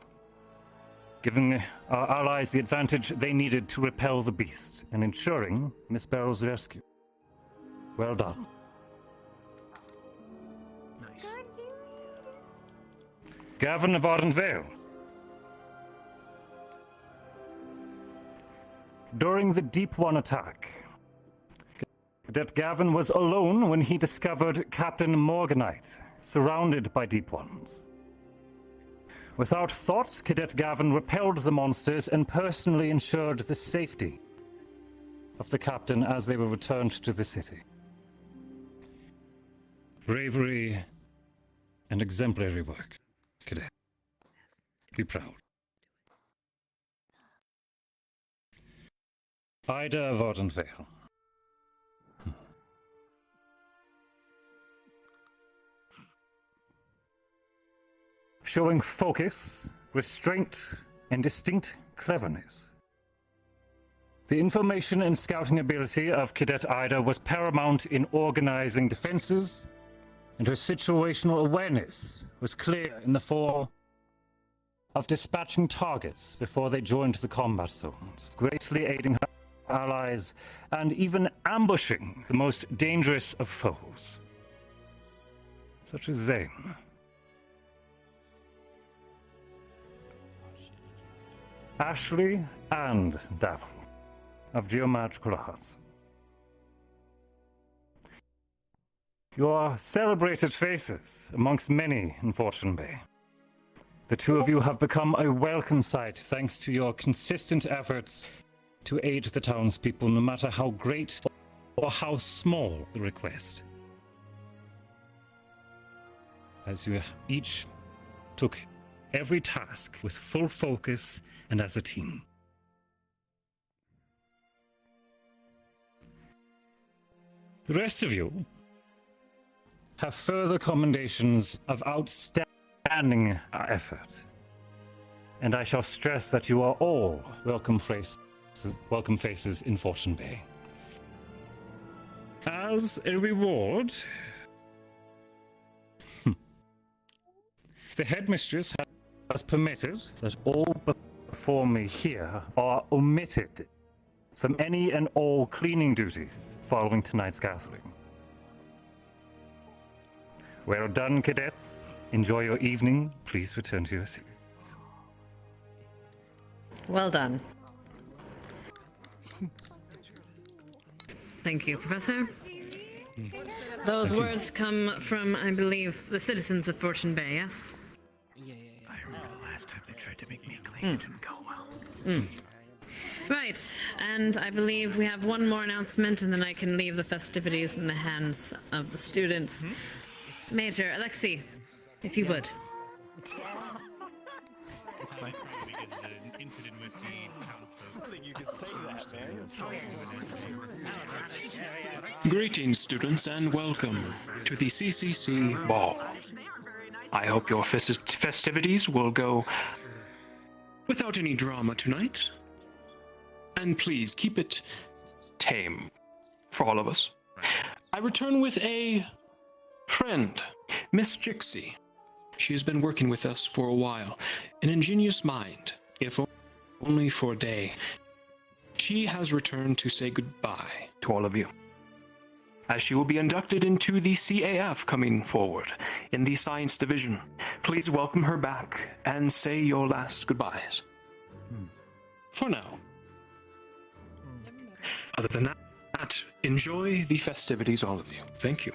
giving our allies the advantage they needed to repel the beast and ensuring Miss Beryl's rescue. Well done. Gavin of Ardent Vale. During the Deep One attack, Cadet Gavin was alone when he discovered Captain Morganite, surrounded by Deep Ones. Without thought, Cadet Gavin repelled the monsters and personally ensured the safety of the captain as they were returned to the city. Bravery and exemplary work, Cadet. Be proud. Ida of Ardent Vale. Showing focus, restraint, and distinct cleverness. The information and scouting ability of Cadet Ida was paramount in organizing defenses, and her situational awareness was clear in the form of dispatching targets before they joined the combat zones, greatly aiding her allies and even ambushing the most dangerous of foes, such as Zane. Ashley and Davil of Geomagical Arts. Your celebrated faces amongst many in Fortune Bay. The two of you have become a welcome sight thanks to your consistent efforts to aid the townspeople, no matter how great or how small the request. As you each took every task with full focus and as a team. The rest of you have further commendations of outstanding effort, and I shall stress that you are all welcome faces in Fortune Bay. As a reward, The headmistress has permitted that all before me here are omitted from any and all cleaning duties following tonight's gathering. Well done, cadets. Enjoy your evening. Please return to your seats. Well done. Thank you, Professor. Those words come from, I believe, the citizens of Fortune Bay, yes? I remember the last time they tried to make me clean. It didn't go well. Right, and I believe we have one more announcement, and then I can leave the festivities in the hands of the students. Major Alexi, if you would. Greetings, students, and welcome to the CCC Ball. I hope your festivities will go without any drama tonight. And please keep it tame for all of us. I return with a friend, Miss Jixie. She has been working with us for a while. An ingenious mind, if only for a day. She has returned to say goodbye to all of you, as she will be inducted into the CAF coming forward in the Science Division. Please welcome her back and say your last goodbyes. For now. Other than that, enjoy the festivities, all of you. Thank you.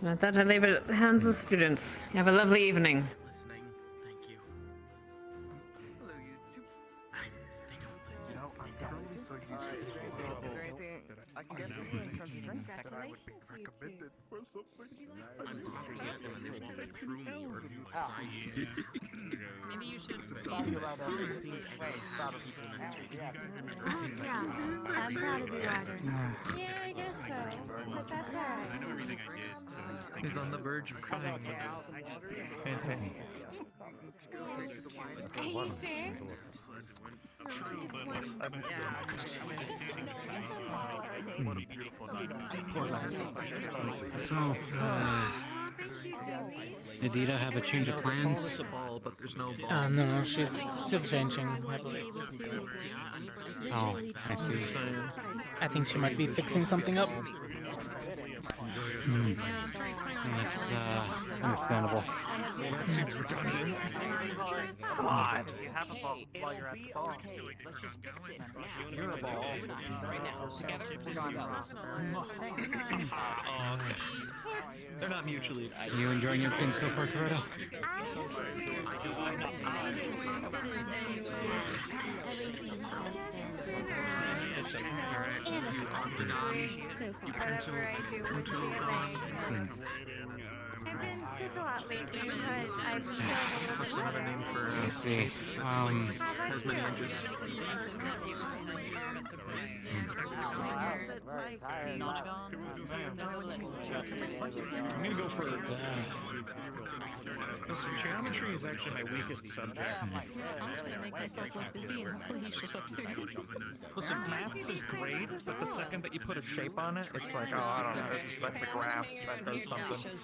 With that, I leave it at the hands of the students. Have a lovely evening. Recommended for something. Maybe you should. I'm proud of you, Ryder. Yeah, I guess so. But that's alright. I know everything I did. He's on the verge of crying. Are you sure? So, did Ida have a change of plans? But there's no ball. No, she's still changing, I believe. Oh, I see. I think she might be fixing something up. That's understandable. That seems redundant. Come on, if you have a ball while you're at the ball, let's just fix it. You're a ball. Right now, They're not mutually exclusive. You enjoying everything so far, Coretta? I've been sick a lot lately, but I feel a little bit Another name for I see. has many edges. I'm gonna go for listen, geometry is actually my weakest subject. I'm just gonna make myself look busy and hopefully he shows up soon. Listen, maths is great, but the second that you put a shape on it, it's like, oh, I don't know, that's a graph that does something.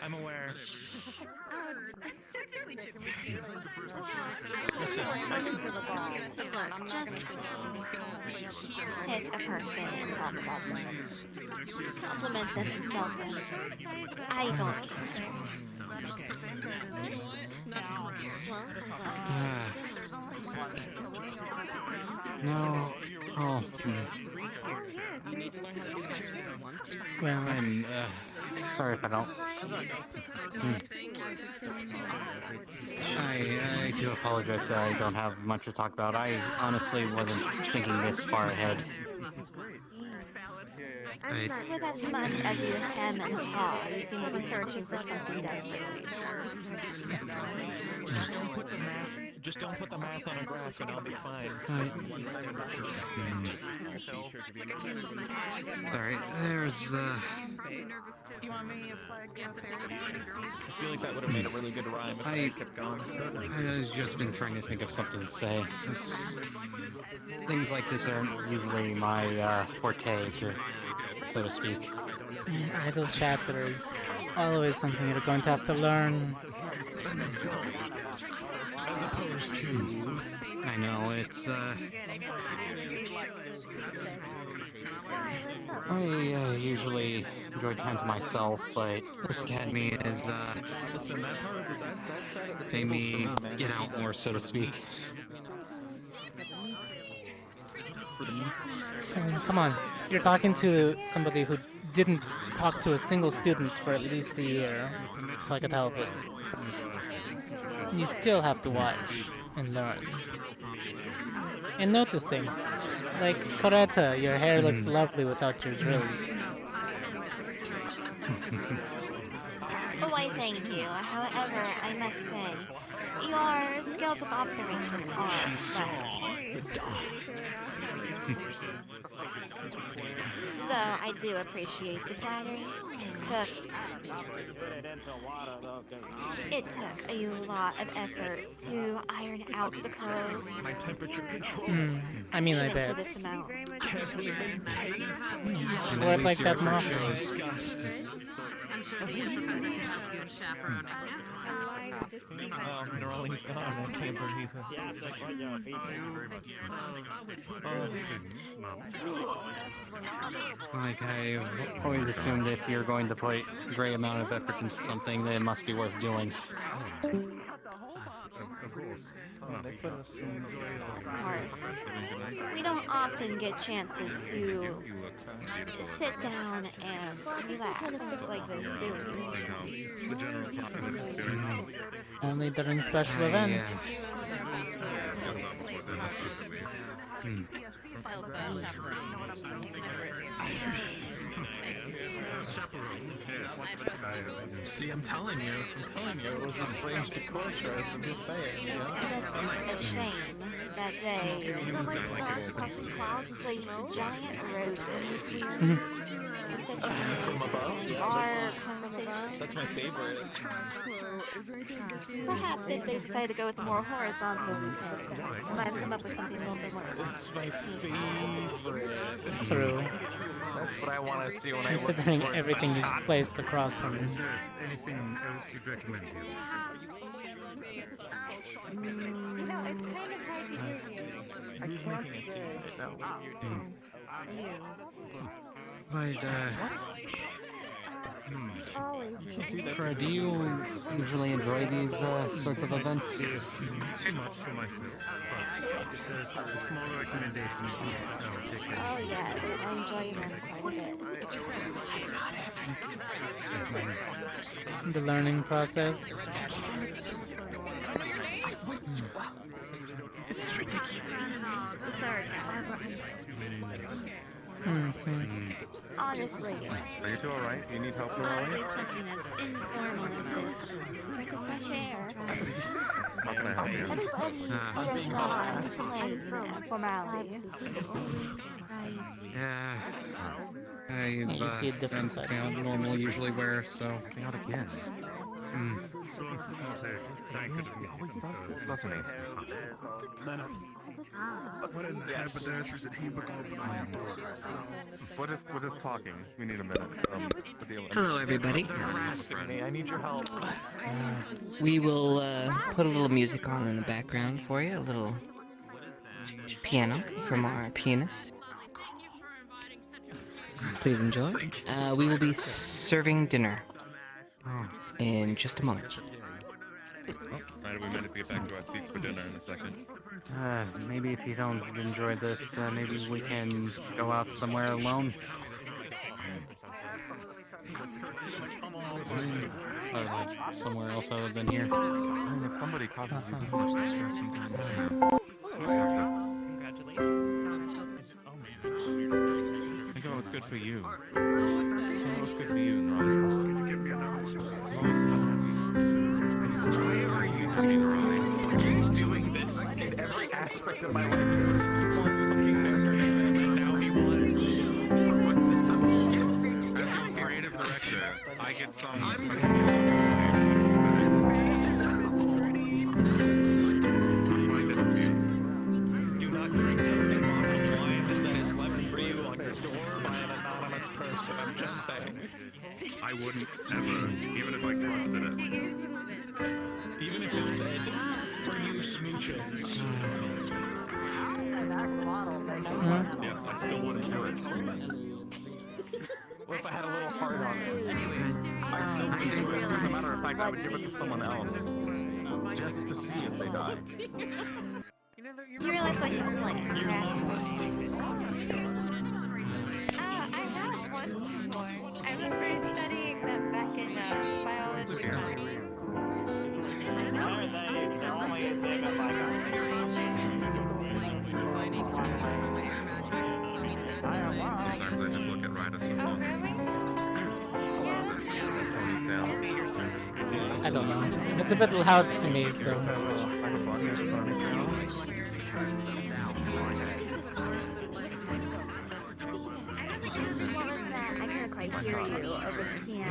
I'm aware. Just pick a person and talk about them. Compliment them and sell them. I don't No. Oh. Well, I'm sorry if I don't. I do apologize that I don't have much to talk about. I honestly wasn't thinking this far ahead. With as much as you hem and haw, you seem to be searching for something desperately. Just don't put the math on a graph and I'll be fine. Sorry, there's I feel like that would have made a really good rhyme if I kept going. I've just been trying to think of something to say. Things like this aren't usually my forte, so to speak. Idle chatter is always something you're going to have to learn. As opposed to... I know, it's, I usually enjoy time to myself, but this academy is, made me get out more, so to speak. I mean, come on. You're talking to somebody who didn't talk to a single student for at least a year, if I could help it. You still have to watch and learn. And notice things. Like, Coretta, your hair looks lovely without your drills. Oh, I thank you. However, I must say, your skills of observation are better. Though I do appreciate the flattery, it took a lot of effort to iron out the curls. My temperature control. I mean, I bet. Wear it like that more often. I'm sure the professor can help you in chaperoning. Neraling's gone. I can't believe Like, I've always assumed if you're going to put a great amount of effort into something, then it must be worth doing. Of course. We don't often get chances to sit down and relax like this, do we? Only during special events. See, I'm telling you, it was a strange to Cortez, I'm just saying. It's a shame that they placed giant roses. From above? Our conversation. That's my favorite. Perhaps if they decide to go with a more horizontal bouquet, we might come up with something a little bit more. It's my favorite. True. That's what I want to see when Considering I look for everything is placed across from him. Anything else you'd recommend here? It's kind of hard to hear you. Who's making a scene right now? But, Fred, do you usually enjoy these sorts of events? Too much for myself, but there's a small recommendation. Oh yes, I enjoy them quite a bit. The learning process. Honestly. Are you two alright? Do you need help, Honestly, Nerali? something as informal as this. Breath of fresh air. How can I help you? Everybody's just on plays and formalities. Yeah. I've, You see a different side. I don't normally usually wear, so... Not again. Always does this, doesn't he? What in the haberdashers at What is talking? We need a minute. Hello, everybody. I need your help. We will put a little music on in the background for you, a little piano from our pianist. Please enjoy. We will be serving dinner in just a moment. Alright, we managed to get back to our seats for dinner in a second. Maybe if you don't enjoy this, maybe we can go out somewhere alone. Like somewhere else other than here. I mean, if somebody causes you this much distress, sometimes think about what's good for you. What's good for you, Ronnie? Give me another Fucking doing this in every aspect of my life. He wants fucking this, and now he wants this up. As your creative director, I get some. Do not drink the bottle of wine that is left for you on your door by an anonymous person. I'm just saying. I wouldn't ever, even if I trusted it. Even if it said, for you smooches. Yes, I still wouldn't do it. What if I had a little heart on it? I still wouldn't do it. As a matter of fact, I would give it to someone else. Just to see if they died. You realize what he's playing, I have one before. I remember studying them back in biology class. Sometimes I just look at Ryder so long. I don't know. It's a bit loud to me, so. I can't quite hear you over the piano.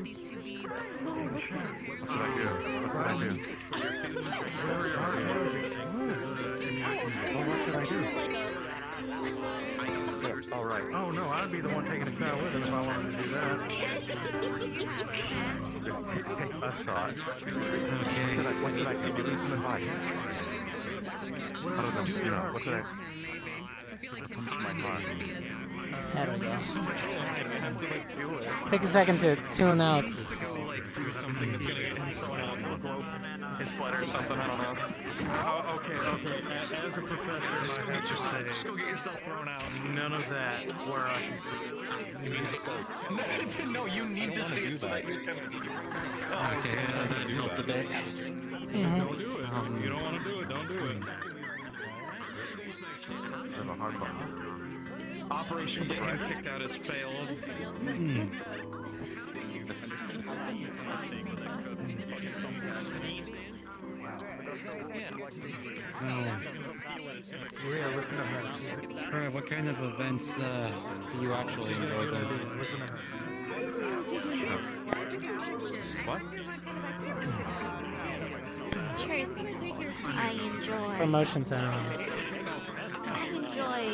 These two beads. What should I do? What should I do? What should I do? All right. Oh no, I'd be the one taking a shot with him if I wanted to do that. Take a shot. Okay. What should I say? Give me some advice. I don't know. You know, what should I... So I feel like him Comes to my mind. There we go. So much time, I have to like do it. Take a second to tune out. Like do something that's gonna get him thrown out or blow his butt or something. I don't know. Oh, okay. As a professor, just go get yourself thrown out. None of that. Where I can see. No, you need to see it so that you can. Okay, that helped a bit. Don't do it. You don't want to do it. Don't do it. Have a hard one. Operation Get Him Kicked Out has failed. Yeah, listen to her. Alright, what kind of events do you actually enjoy then? Listen to her. What? Truth be told, I enjoy. Promotion sounds. I enjoy.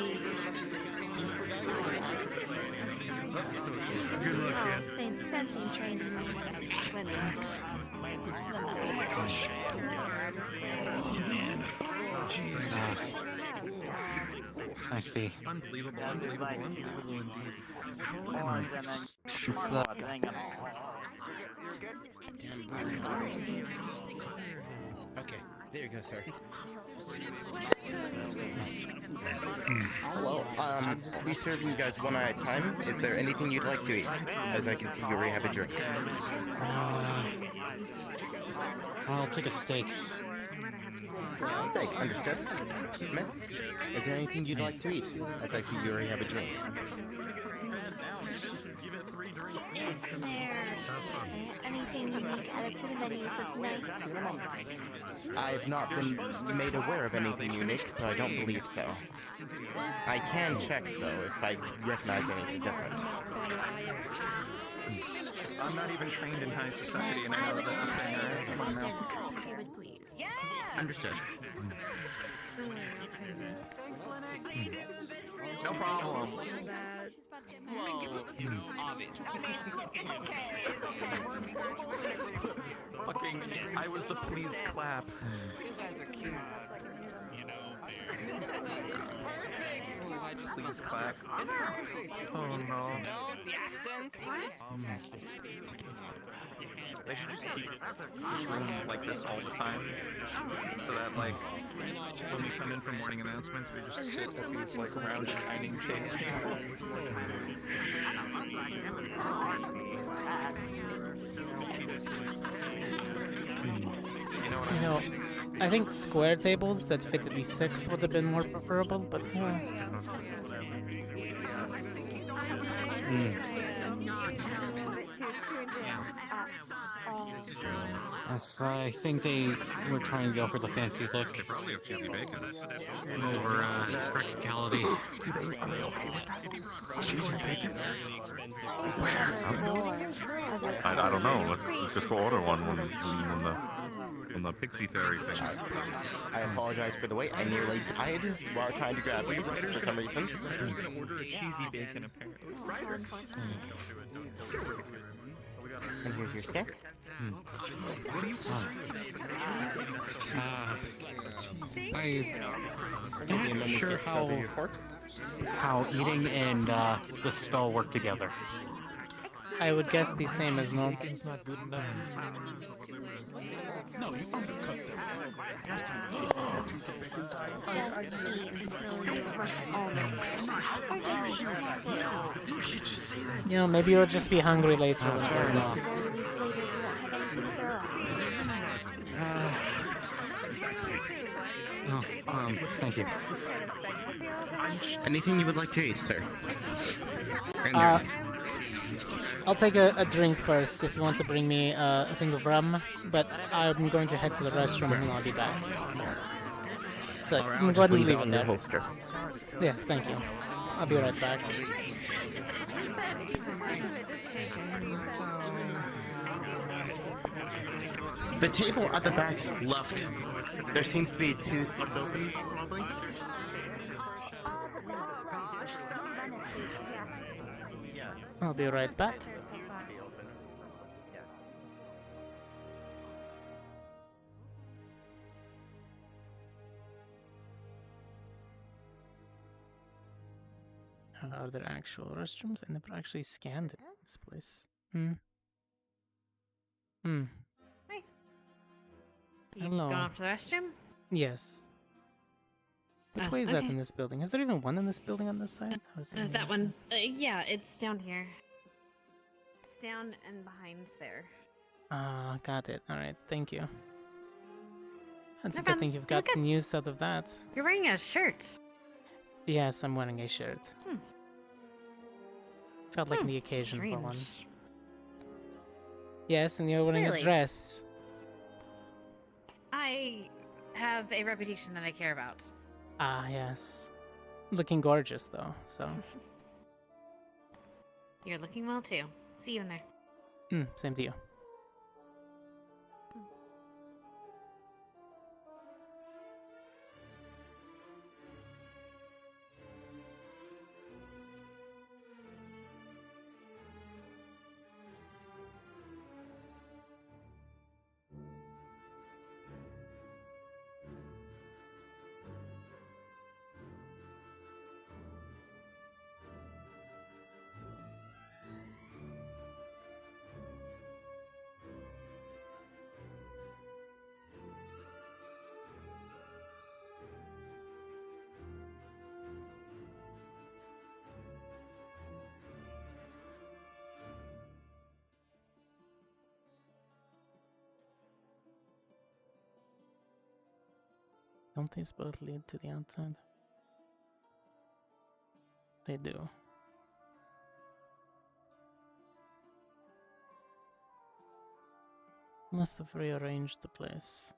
Good luck, kid. Fencing training with women. I see. Unbelievable indeed. Okay, there you go, sir. Hello. We serving you guys one at a time. Is there anything you'd like to eat? As I can see, you already have a drink. I'll take a steak. Steak, understood. Miss, is there anything you'd like to eat? As I see, you already have a drink. Is there anything unique added to the menu for tonight? I have not been made aware of anything unique, so I don't believe so. I can check, though, if I recognize anything different. I'm not even trained in high society, and I know that that's a thing, right? Come on now. If you would please. Understood. No problem. Fucking, I was the please clap. You guys are cute. You know, Please clap. Oh no. They should just keep this room like this all the time, so that like when we come in for morning announcements, we just sit at these like round dining chairs. You know, I think square tables that fit at least 6 would have been more preferable, but Yes, I think they were trying to go for the fancy look. They probably have cheesy bacons. Over practicality. Are they okay with that? Cheesy bacons? I don't know. Let's just go order one when the pixie fairy thing. I apologize for the wait. I nearly died while trying to grab these for some reason. Ryder's gonna order a cheesy bacon apparently. Ryder. And here's your stick. What are you I'm not sure how eating and the spell work together. I would guess the same as normal. Not good enough. No, you undercut them. Last time you did cheesy bacons, You know, maybe you'll just be hungry later when it wears off. Thank you. Anything you would like to eat, sir? I'll take a drink first if you want to bring me a thing of rum, but I'm going to head to the restroom and I'll be back. So you can go ahead and leave it there. Holster. Yes, thank you. I'll be right back. The table at the back left. There seems to be 2 seats open, probably. I'll be right back. Are there actual restrooms? I never actually scanned this place. Hi. You Hello. going up to the restroom? Yes. Which way is that in this building? Is there even one in this building on this side? Or is it That one. Yeah, it's down here. It's down and behind there. Ah, got it. Alright, thank you. That's No a good problem. thing you've You're gotten use out of that. You're wearing a shirt. Yes, I'm wearing a shirt. Felt like the occasion for one. Yes, and you're wearing Really? a dress. I have a reputation that I care about. Ah, yes. Looking gorgeous, though, so. You're looking well too. See you in there. Same to you. Don't these both lead to the outside? They do. Must have rearranged the place.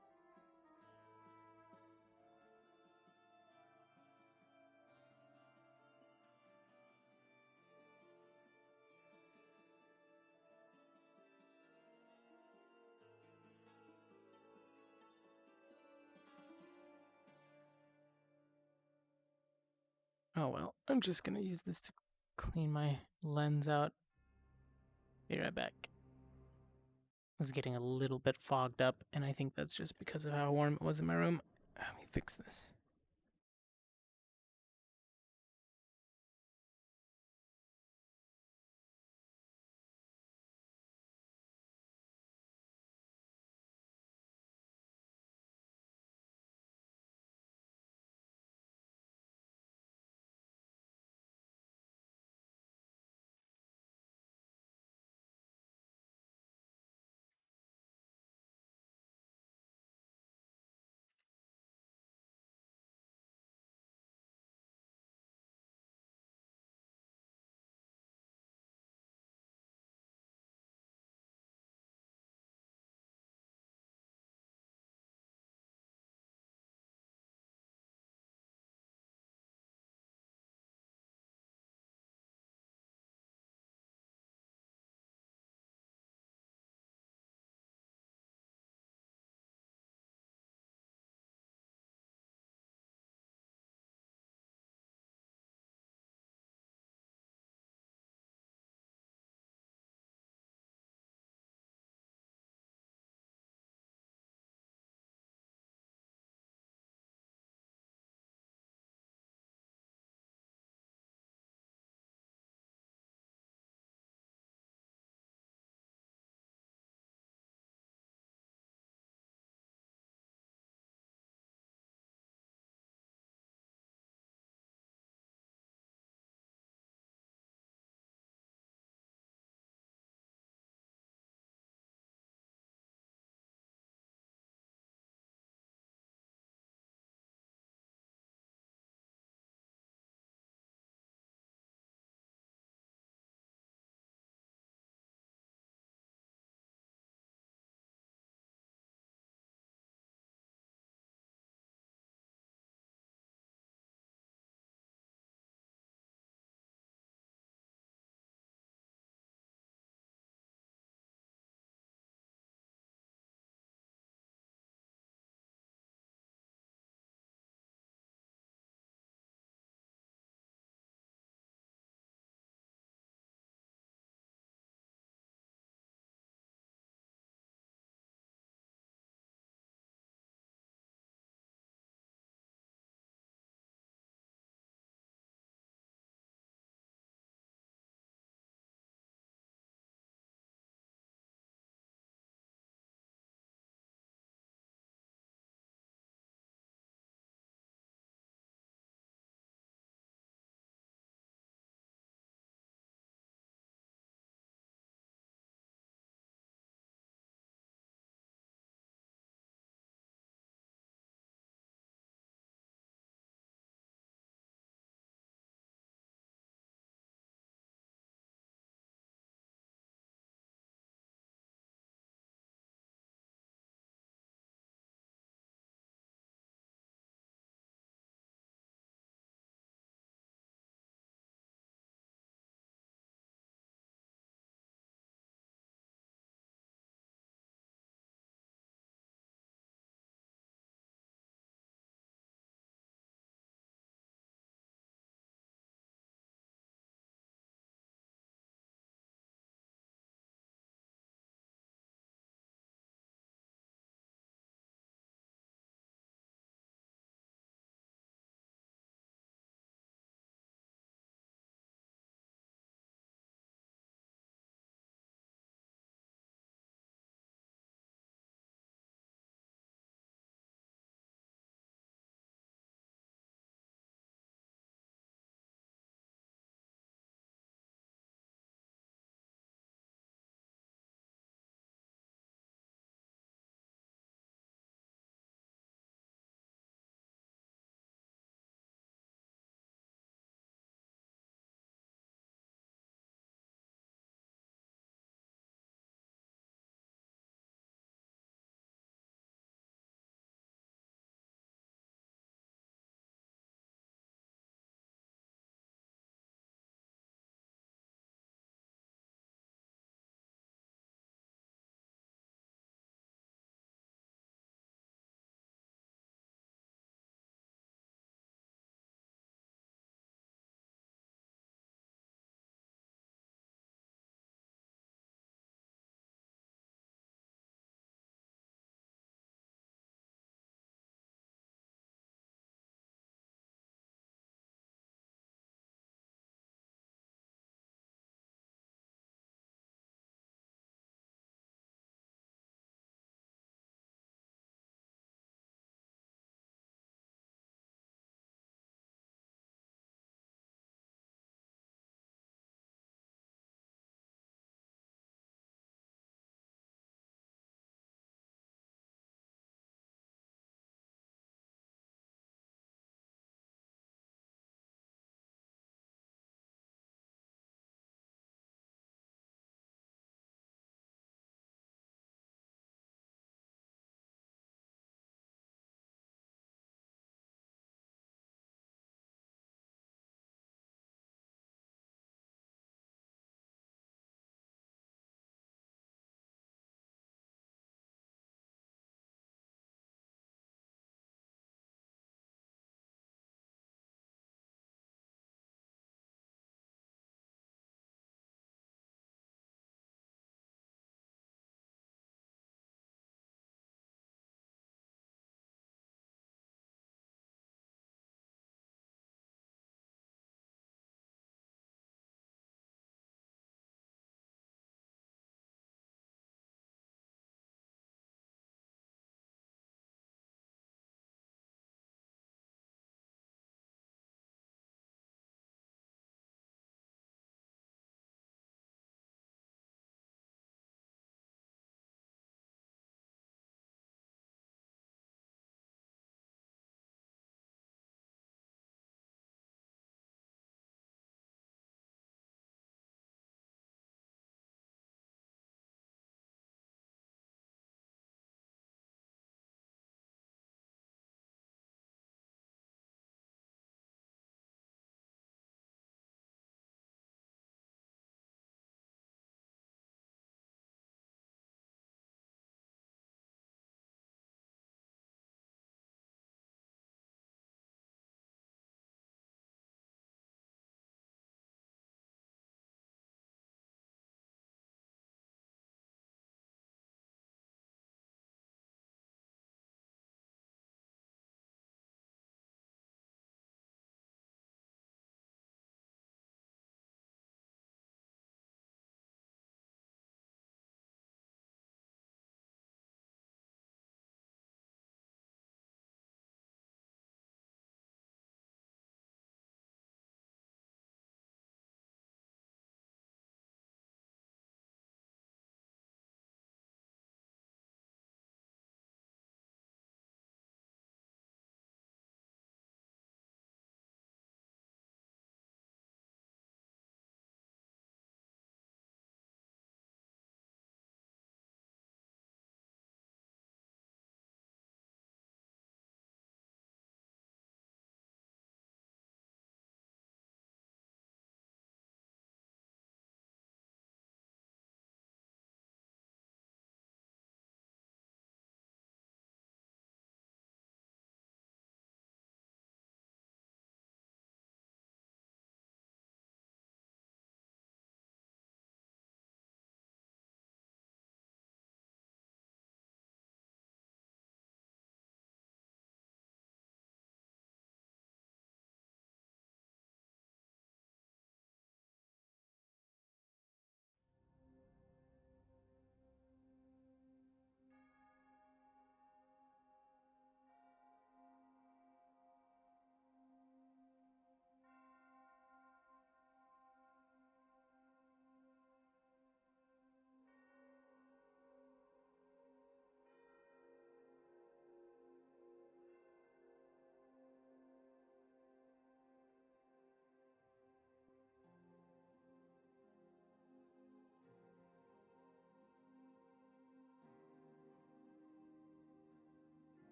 Oh well, I'm just gonna use this to clean my lens out. Be right back. It's getting a little bit fogged up, and I think that's just because of how warm it was in my room. Let me fix this.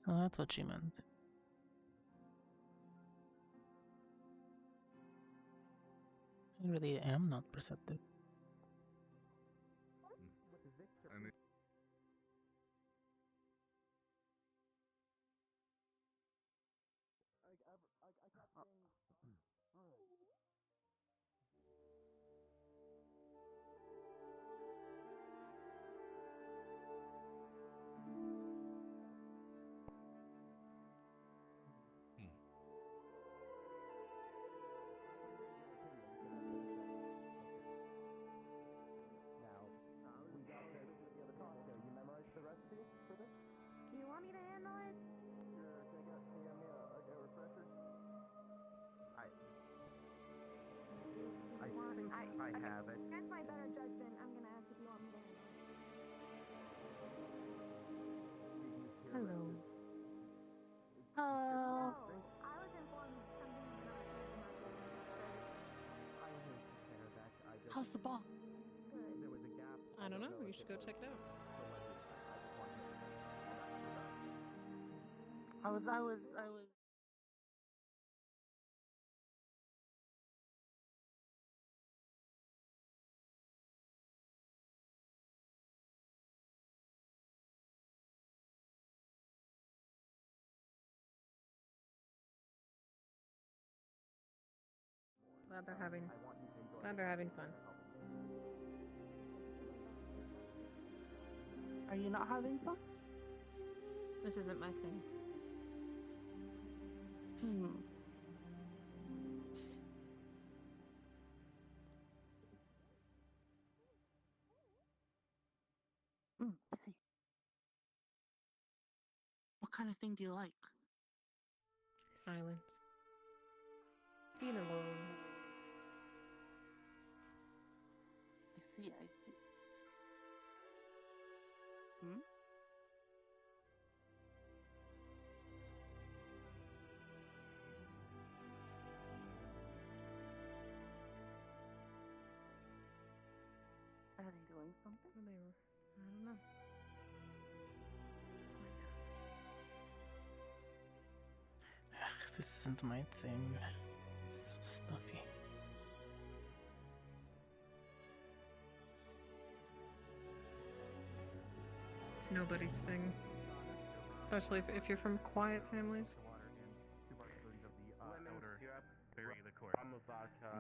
So that's what she meant. I really am not perceptive. Do you want me to handle it? I have it. Against my better judgment, I'm gonna ask if you want me to handle it. Hello. Oh. I was informed something How's the ball? I don't know. You should go check it out. I was. Glad they're having fun. Are you not having fun? This isn't my thing. I see. What kind of thing do you like? Silence. Being alone. I see. Are they doing something? I don't know. This isn't my thing. This is stuffy. It's nobody's thing. Especially if you're from quiet families. Bury the corpse.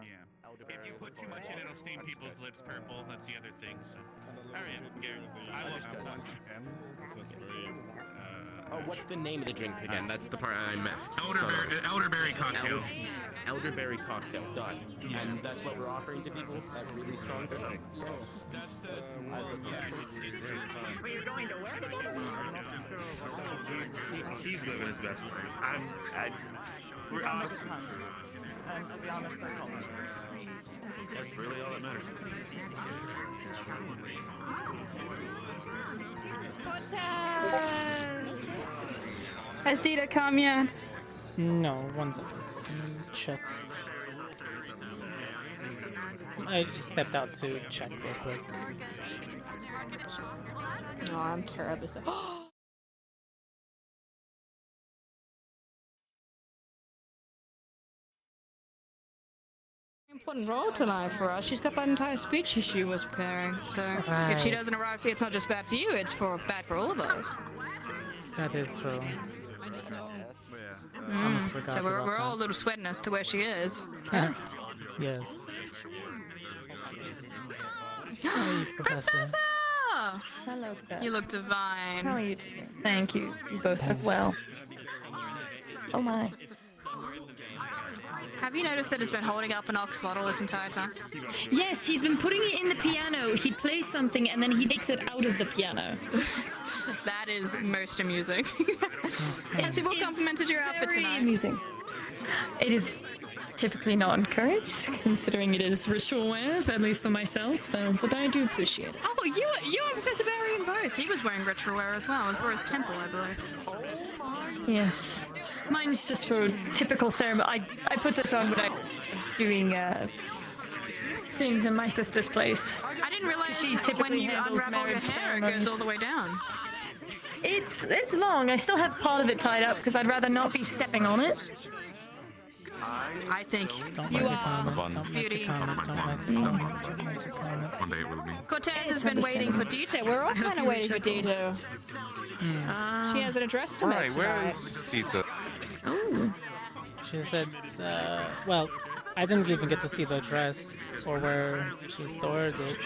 Yeah. If you put too much in, it'll stain people's lips purple. That's the other thing. So, all right, Gary. I love that. Oh, what's the name of the drink again? That's the part I missed. Elderberry cocktail. Elderberry cocktail. Done. And that's what we're offering to people. That really strong drink. That's But you're going to where together? He's living his best life. And to be honest, that's all. That's really all that matters. Cortez! Has Dita come yet? No, 1 second. Let me check. I just stepped out to check real quick. No, I'm terrible. Important role tonight for us. She's got that entire speech she was preparing. So if she doesn't arrive here, it's not just bad for you; it's bad for all of us. That is true. Mm. Forgot So we're about all a little sweating as to where she is. Yes. Hey, Professor. Hello, You look divine. How are you today? Thank you. You both look well. Oh my. Have you noticed that he's been holding up an oxalotl this entire time? Yes, he's been putting it in the piano. He plays something and then he takes it out of the piano. That is most amusing. Yes, people complimented your outfit Very tonight. amusing. It is typically not encouraged, considering it is ritual wear, at least for myself. So, but I do appreciate it. Oh, you and Professor Barry and both. He was wearing ritual wear as well, for his temple, I believe. Yes. Mine's just for typical ceremony. I put this on when I'm doing things in my sister's place. I didn't realize She when typically you handles unravel your marriage hair, it goes all the way down. It's long. I still have part of it tied up because I'd rather not be stepping on it. I think Don't you make a are comment. Don't make a beauty. comment. Don't make a comment. Don't make a comment. One day it will be. Cortez has It's been waiting for Dito. We're all kind of waiting for Dito. She has an address to make Right, where tonight. is Tita? She said, well, I didn't even get to see the address or where she stored it.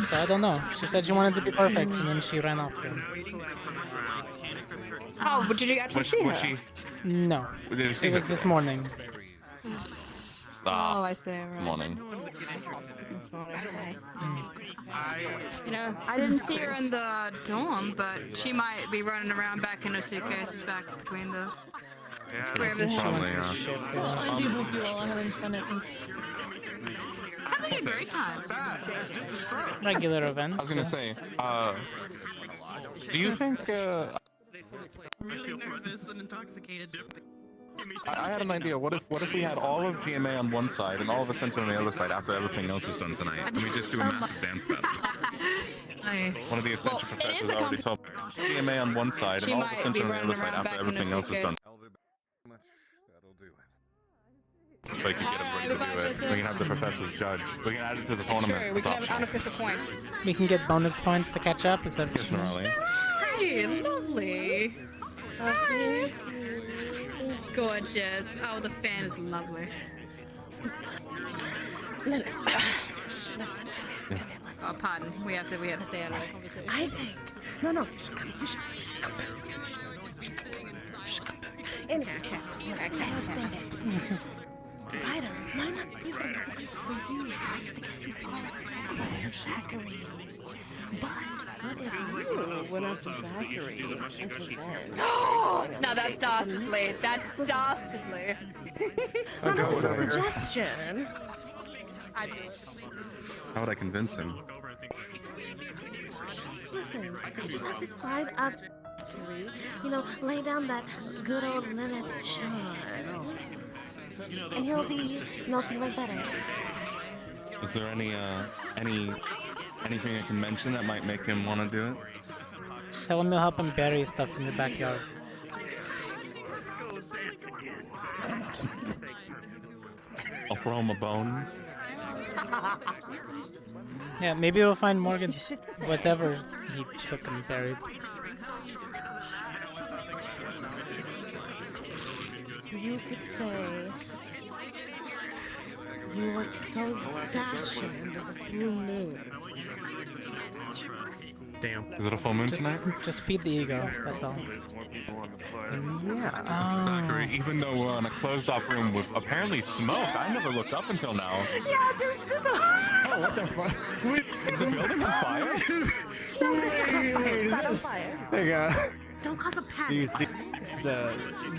So I don't know. She said she wanted to be perfect, and then she ran off again. Oh, but did you actually see her? No. Did you see It was her? this morning. Stop. Oh, I see. This Right. morning. This morning. Okay. You know, I didn't see her in the dorm, but she might be running around back in her suitcases back between the. Wherever She went Probably, to yeah. ship with us. I do hope you all are having fun at least. Having a great time. Regular I events. was gonna say, do you think, Really nervous and intoxicated. I had an idea. What if we had all of GMA on one side and all of Ascension on the other side after everything else is done tonight? And we just do a massive dance battle. One of the Ascension professors already told me. GMA on one side She and all of might Ascension be on the running other side around after back in her everything else is done. That'll do it. Like, get everybody to do it. We can have the professors judge. We can add it to the tournament. Sure, we It's can have an optional. unofficial point. We can get bonus points to catch up. Is that Yes, Marley. Hey, lovely. Gorgeous. Oh, the fan is lovely. Oh, pardon. We have to stay out of the conversation. I think. No. You should come. Anyway, Ryder might not be for you because he's always talking about Zachary. But what if you went after Zachary as revenge? No, that's dastardly. That's dastardly. Well, this is a suggestion. I do it. How would I convince him? Listen, you just have to side up, Zachary. You know, lay down that good old Lilith charm. And he'll be melting like butter. Is there anything I can mention that might make him want to do it? Tell him to help him bury stuff in the backyard. Let's go dance again. I'll throw him a bone. Yeah, maybe we'll find Morgan's whatever he took and buried. You could say you look so dashing under the full moon. Damn. Is it a full moon tonight? Just feed the ego, that's all. Yeah. Zachary, even though we're in a closed-off room with apparently smoke, I never looked up until now. Yeah, there's Oh, what the fuck? Is the building on fire? It's not on fire. There you go. Don't cause a panic.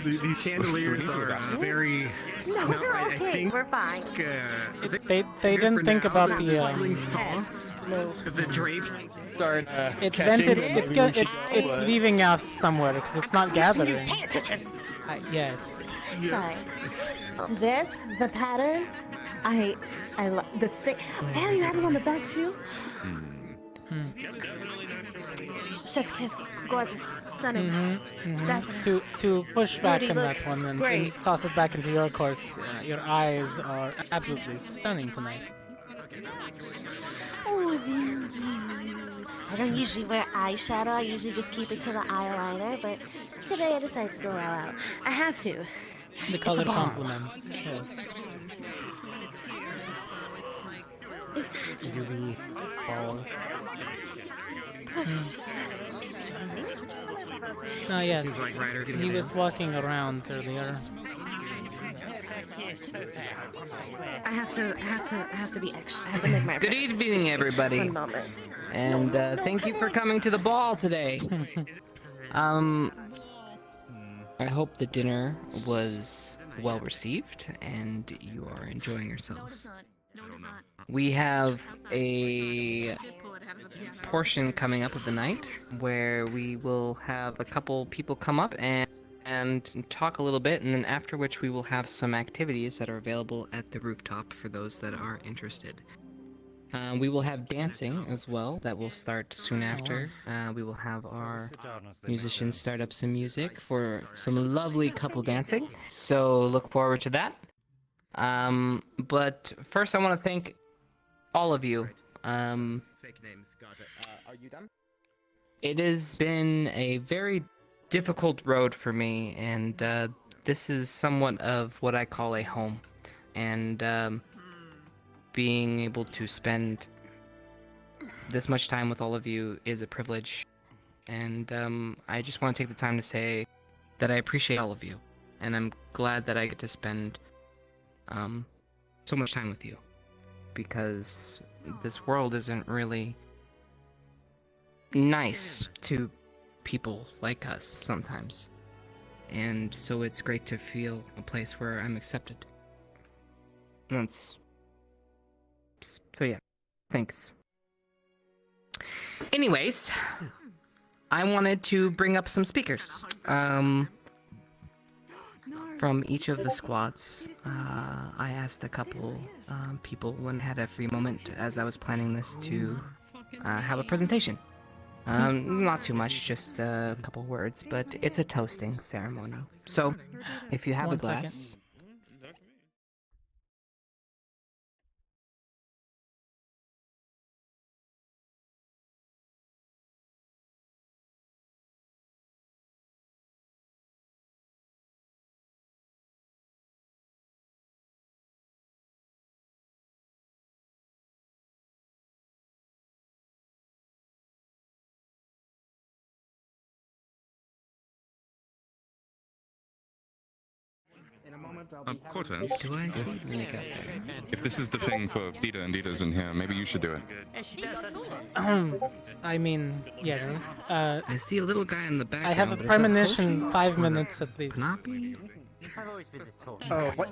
These chandeliers are very. No, we're I okay. think, We're fine. They didn't think about the The drapes start. it's catching vented. and It's leaving us somewhere because it's not gathering. Pay attention. Yes. Sorry. This, the pattern, I love the stick. And you have it on the back too. Chef's kiss, gorgeous, stunning. That's To push back Beauty on look. that one and Great. toss it back into your courts. Your eyes are absolutely stunning tonight. Oh, I don't usually wear eyeshadow. I usually just keep it to the eyeliner, but today I decided to go all out. I have to. The color compliments. Yes. balls. Oh yes, he was walking around earlier. I have to be extra. I have to make my Good evening, everybody. One moment. And thank you for coming to the ball today. I hope the dinner was well received and you are enjoying yourselves. We have a portion coming up of the night where we will have a couple people come up and talk a little bit, and then after which we will have some activities that are available at the rooftop for those that are interested. We will have dancing as well. That will start soon after. We will have our musicians start up some music for some lovely couple dancing. So look forward to that. But first, I want to thank all of you. Fake names, got it. Are you done? It has been a very difficult road for me, and this is somewhat of what I call a home. And being able to spend this much time with all of you is a privilege. And I just want to take the time to say that I appreciate all of you. And I'm glad that I get to spend so much time with you. Because this world isn't really nice to people like us sometimes. And so it's great to feel a place where I'm accepted. So yeah, thanks. Anyways, I wanted to bring up some speakers. From each of the squads, I asked a couple people when I had a free moment as I was planning this to have a presentation. Not too much, just a couple words, but it's a toasting ceremony. So, if you have a glass... Cortez. Do I see Nick out there? If this is the thing for Dita and Dita's in here, maybe you should do it. I mean, yes. I see a little guy in the background. I have a premonition 5 minutes at least. Oh, what?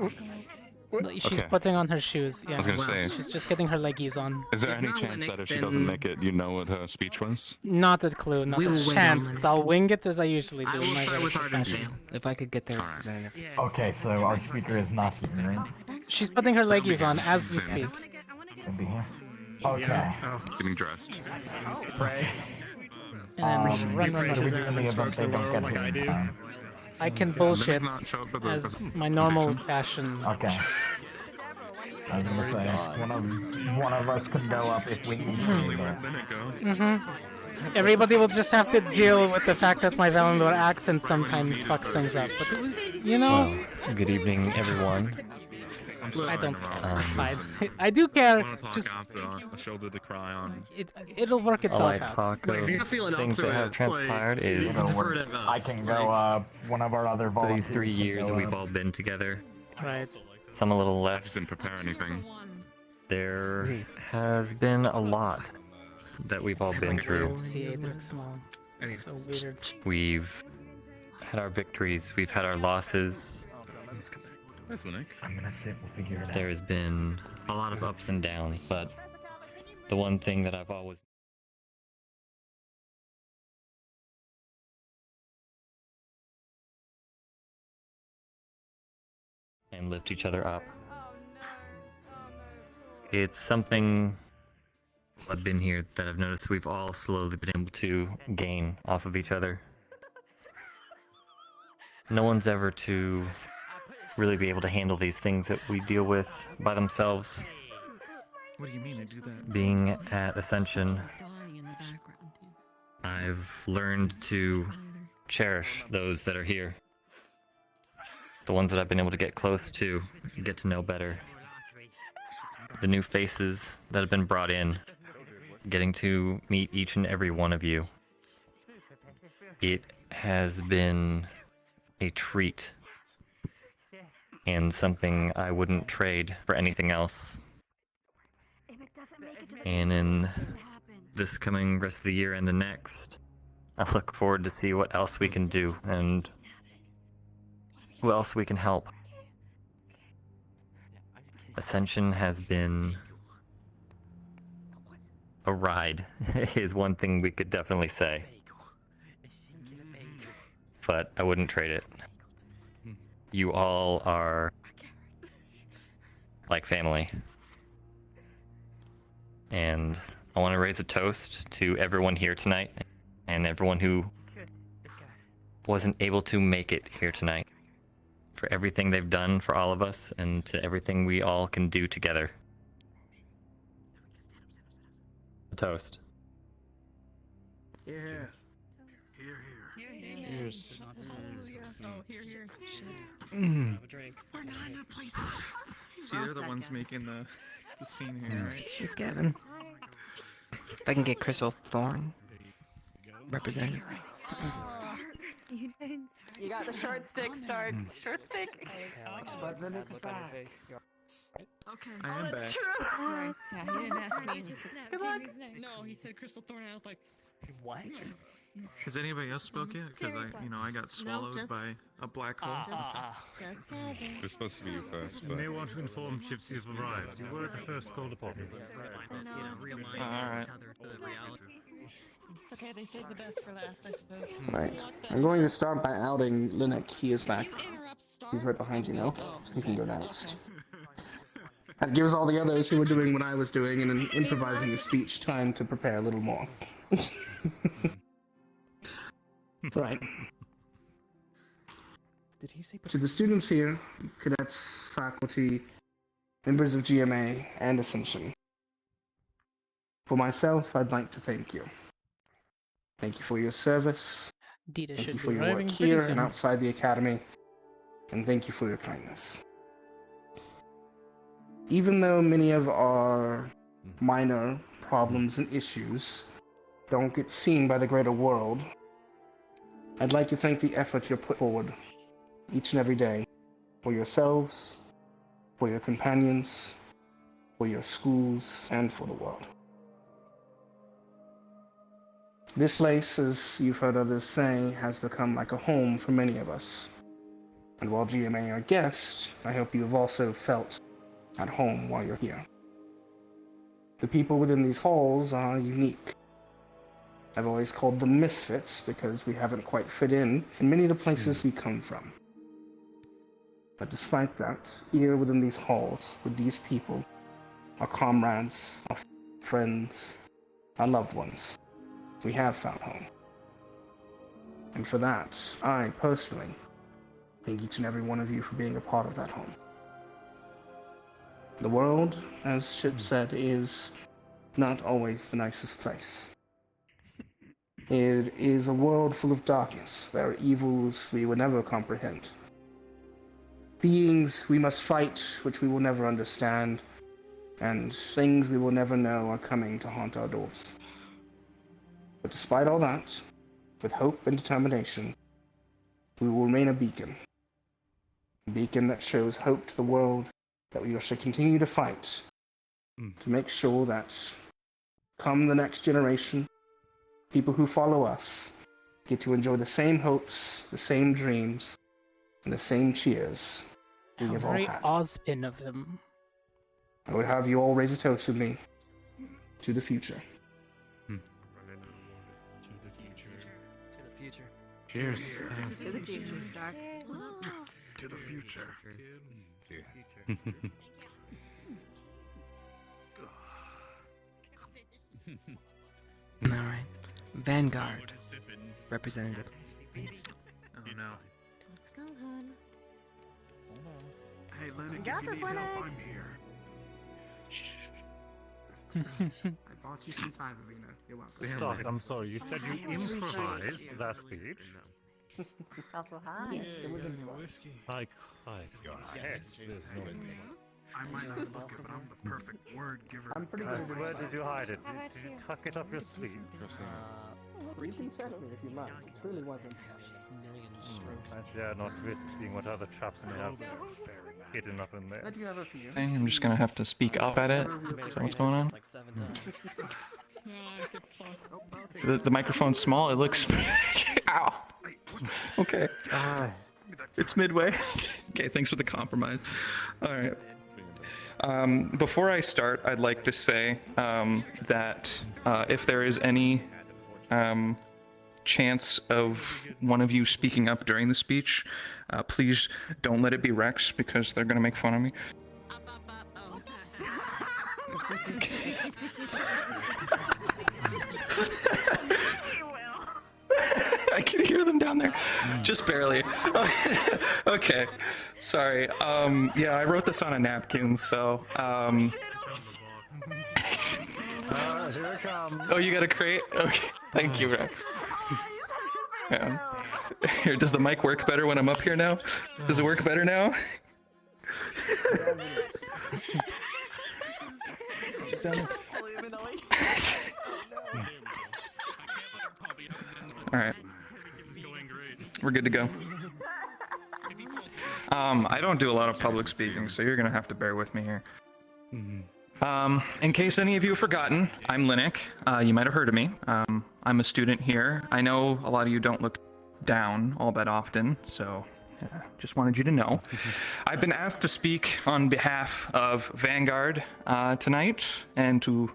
She's Okay. putting on her shoes. Yeah, I was gonna say. she's just getting her leggies on. Is there any chance that if she doesn't make it, you know what her speech was? Not a clue, not We a will wait chance, on but I'll wing it as I usually do. I will in my start very with Arden professional- If I could get their representative. Okay, so our speaker is not here, right? She's putting her leggies on as we speak. Gonna be here? Okay. Getting dressed. Pray. And then run. What do we do in the event they don't get here in time? I can bullshit not show up for the- as my normal fashion. Okay. I was gonna say, one of us can go up if we need to. Everybody will just have to deal with the fact that my Valandor accent sometimes fucks things up. But, you know, Good evening, everyone. I don't care. It's fine. I do care. Just a shoulder to cry on. it'll work All itself I out. talk of things that have transpired is I can go one of our other for volunteers. these 3 can years go that we've up. all been together. Right. Some a little less. Didn't prepare anything. There has been a lot that we've all been through. See Adric small. It's so weird. We've had our victories, we've had our losses. I'm gonna sit, we'll figure it out. There's been a lot of ups and downs, but the one thing that I've always and lift each other up. It's something I've been here that I've noticed we've all slowly been able to gain off of each other. No one's ever to really be able to handle these things that we deal with by themselves. What do you mean I do that? Being at Ascension, I've learned to cherish those that are here. The ones that I've been able to get close to, get to know better. The new faces that have been brought in, getting to meet each and every one of you. It has been a treat and something I wouldn't trade for anything else. And in this coming rest of the year and the next, I look forward to see what else we can do and who else we can help. Ascension has been a ride, is one thing we could definitely say. But I wouldn't trade it. You all are like family. And I want to raise a toast to everyone here tonight and everyone who wasn't able to make it here tonight, for everything they've done for all of us and to everything we all can do together. A toast. Yeah. Here's. Oh, here. Mm. We're not in a place. See, they're the ones making the scene here, right? It's Gavin. If I can get Crystal Thorn represented. You got the short stick, Stark. Short stick. But then it's back. Okay. I am back. Right. Yeah, he didn't ask me. Good luck. No, he said Crystal Thorn, and I was like, what? Has anybody else spoke yet? Because I got swallowed just- by a black hole. Just Gavin. We're supposed to be you first, You but... may want to inform ships you've arrived. You were the first called upon. Alright. It's okay, they saved the best for last, I suppose. Right. I'm going to start by outing Linux. He is back. He's right behind you now. So he can go next. That gives all the others who were doing what I was doing and then improvising a speech time to prepare a little more. Right. Did he say? To the students here, cadets, faculty, members of GMA, and Ascension. For myself, I'd like to thank you. Thank you for your service. Dita Thank you should for be your work arriving pretty here soon. and outside the academy. And thank you for your kindness. Even though many of our minor problems and issues don't get seen by the greater world, I'd like to thank the effort you put forward each and every day for yourselves, for your companions, for your schools, and for the world. This place, as you've heard others say, has become like a home for many of us. And while GMA are guests, I hope you have also felt at home while you're here. The people within these halls are unique. I've always called them misfits because we haven't quite fit in many of the places we come from. But despite that, here within these halls, with these people, our comrades, our friends, our loved ones, we have found home. And for that, I personally thank each and every one of you for being a part of that home. The world, as Chip said, is not always the nicest place. It is a world full of darkness. There are evils we will never comprehend. Beings we must fight, which we will never understand, and things we will never know are coming to haunt our doors. But despite all that, with hope and determination, we will remain a beacon. A beacon that shows hope to the world, that we should continue to fight to make sure that come the next generation, people who follow us get to enjoy the same hopes, the same dreams, and the same cheers we How have all very had. Ozpin of him. I would have you all raise a toast with me to the future. Cheers. To the future, Stark. To the future. Alright. Vanguard. Representative. Oh no. Let's go, hon. Hey, Lennox, Got if you this, need help, Lennox. I'm here. I bought you some time, Avina. You're welcome. Stop it, I'm sorry. You said you improvised that speech. Also, hi. Yes, it was improvised. I quite got it. There's no... I might not look it, but I'm the perfect word giver. I'm pretty Where good at did you hide it? Did you tuck it up your sleeve? You can check me if you like. It truly wasn't. I dare not risk seeing what other traps may have hidden up in there. I do have a few. I'm just gonna have to speak up at it. Is that what's going on? The microphone's small. It looks. Ow. Okay. It's midway. Okay. Thanks for the compromise. All right. Before I start, I'd like to say that if there is any chance of one of you speaking up during the speech, please don't let it be Rex because they're gonna make fun of me. I can hear them down there, just barely. Okay, sorry. Yeah, I wrote this on a napkin, so. Here it comes. Oh, you got a crate? Okay, thank you, Rex. Yeah. Here, does the mic work better when I'm up here now? Does it work better now? All right. We're good to go. I don't do a lot of public speaking, so you're gonna have to bear with me here. In case any of you have forgotten, I'm Linux. You might have heard of me. I'm a student here. I know a lot of you don't look down all that often, so just wanted you to know. I've been asked to speak on behalf of Vanguard tonight, and to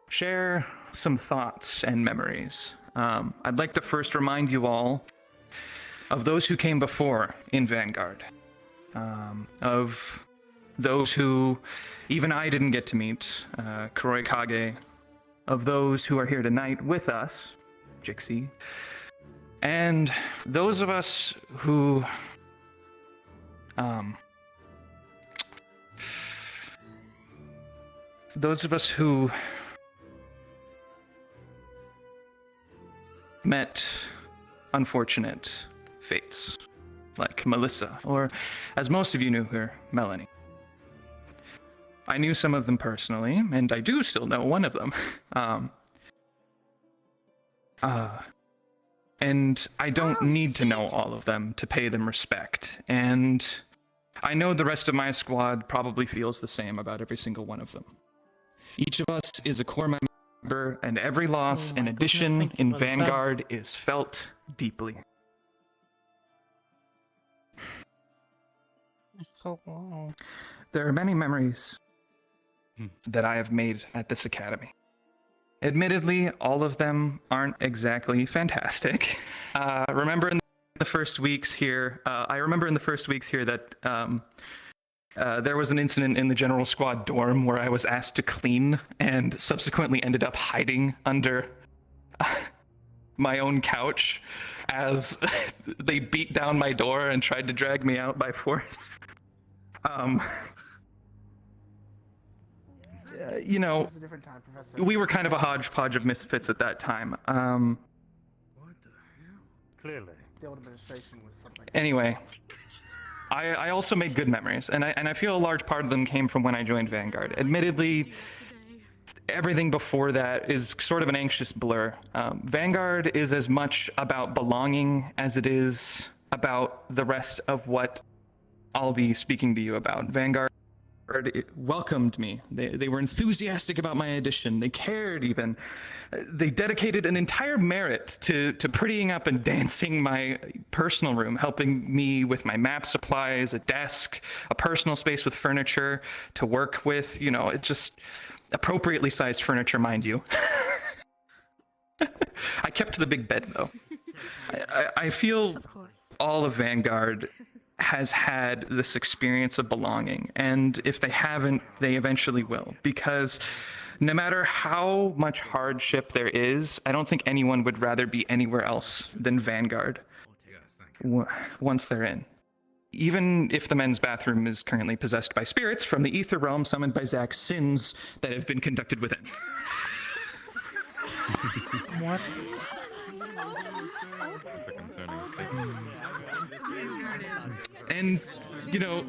share some thoughts and memories. I'd like to first remind you all of those who came before in Vanguard, of those who even I didn't get to meet, Kuroi Kage, of those who are here tonight with us, Jixie, and those of us who met unfortunate fates, like Melissa, or as most of you knew her, Melanie. I knew some of them personally, and I do still know one of them. And I don't need to know all of them to pay them respect, and I know the rest of my squad probably feels the same about every single one of them. Each of us is a core member, and every loss and addition in Vanguard is felt deeply. So long. There are many memories that I have made at this academy. Admittedly, all of them aren't exactly fantastic. Remember in the first weeks here, I remember in the first weeks here that there was an incident in the General Squad dorm where I was asked to clean and subsequently ended up hiding under my own couch as they beat down my door and tried to drag me out by force. You know, we were kind of a hodgepodge of misfits at that time. Clearly. Anyway, I also made good memories, and I feel a large part of them came from when I joined Vanguard. Admittedly, everything before that is sort of an anxious blur. Vanguard is as much about belonging as it is about the rest of what I'll be speaking to you about. Vanguard welcomed me. They were enthusiastic about my addition. They cared even. They dedicated an entire merit to prettying up and dancing my personal room, helping me with my map supplies, a desk, a personal space with furniture to work with. You know, it's just appropriately sized furniture, mind you. I kept the big bed, though. I feel all of Vanguard has had this experience of belonging, and if they haven't, they eventually will, because no matter how much hardship there is, I don't think anyone would rather be anywhere else than Vanguard once they're in. Even if the men's bathroom is currently possessed by spirits from the ether realm summoned by Zach's sins that have been conducted within. What? That's a concerning statement. And, you know,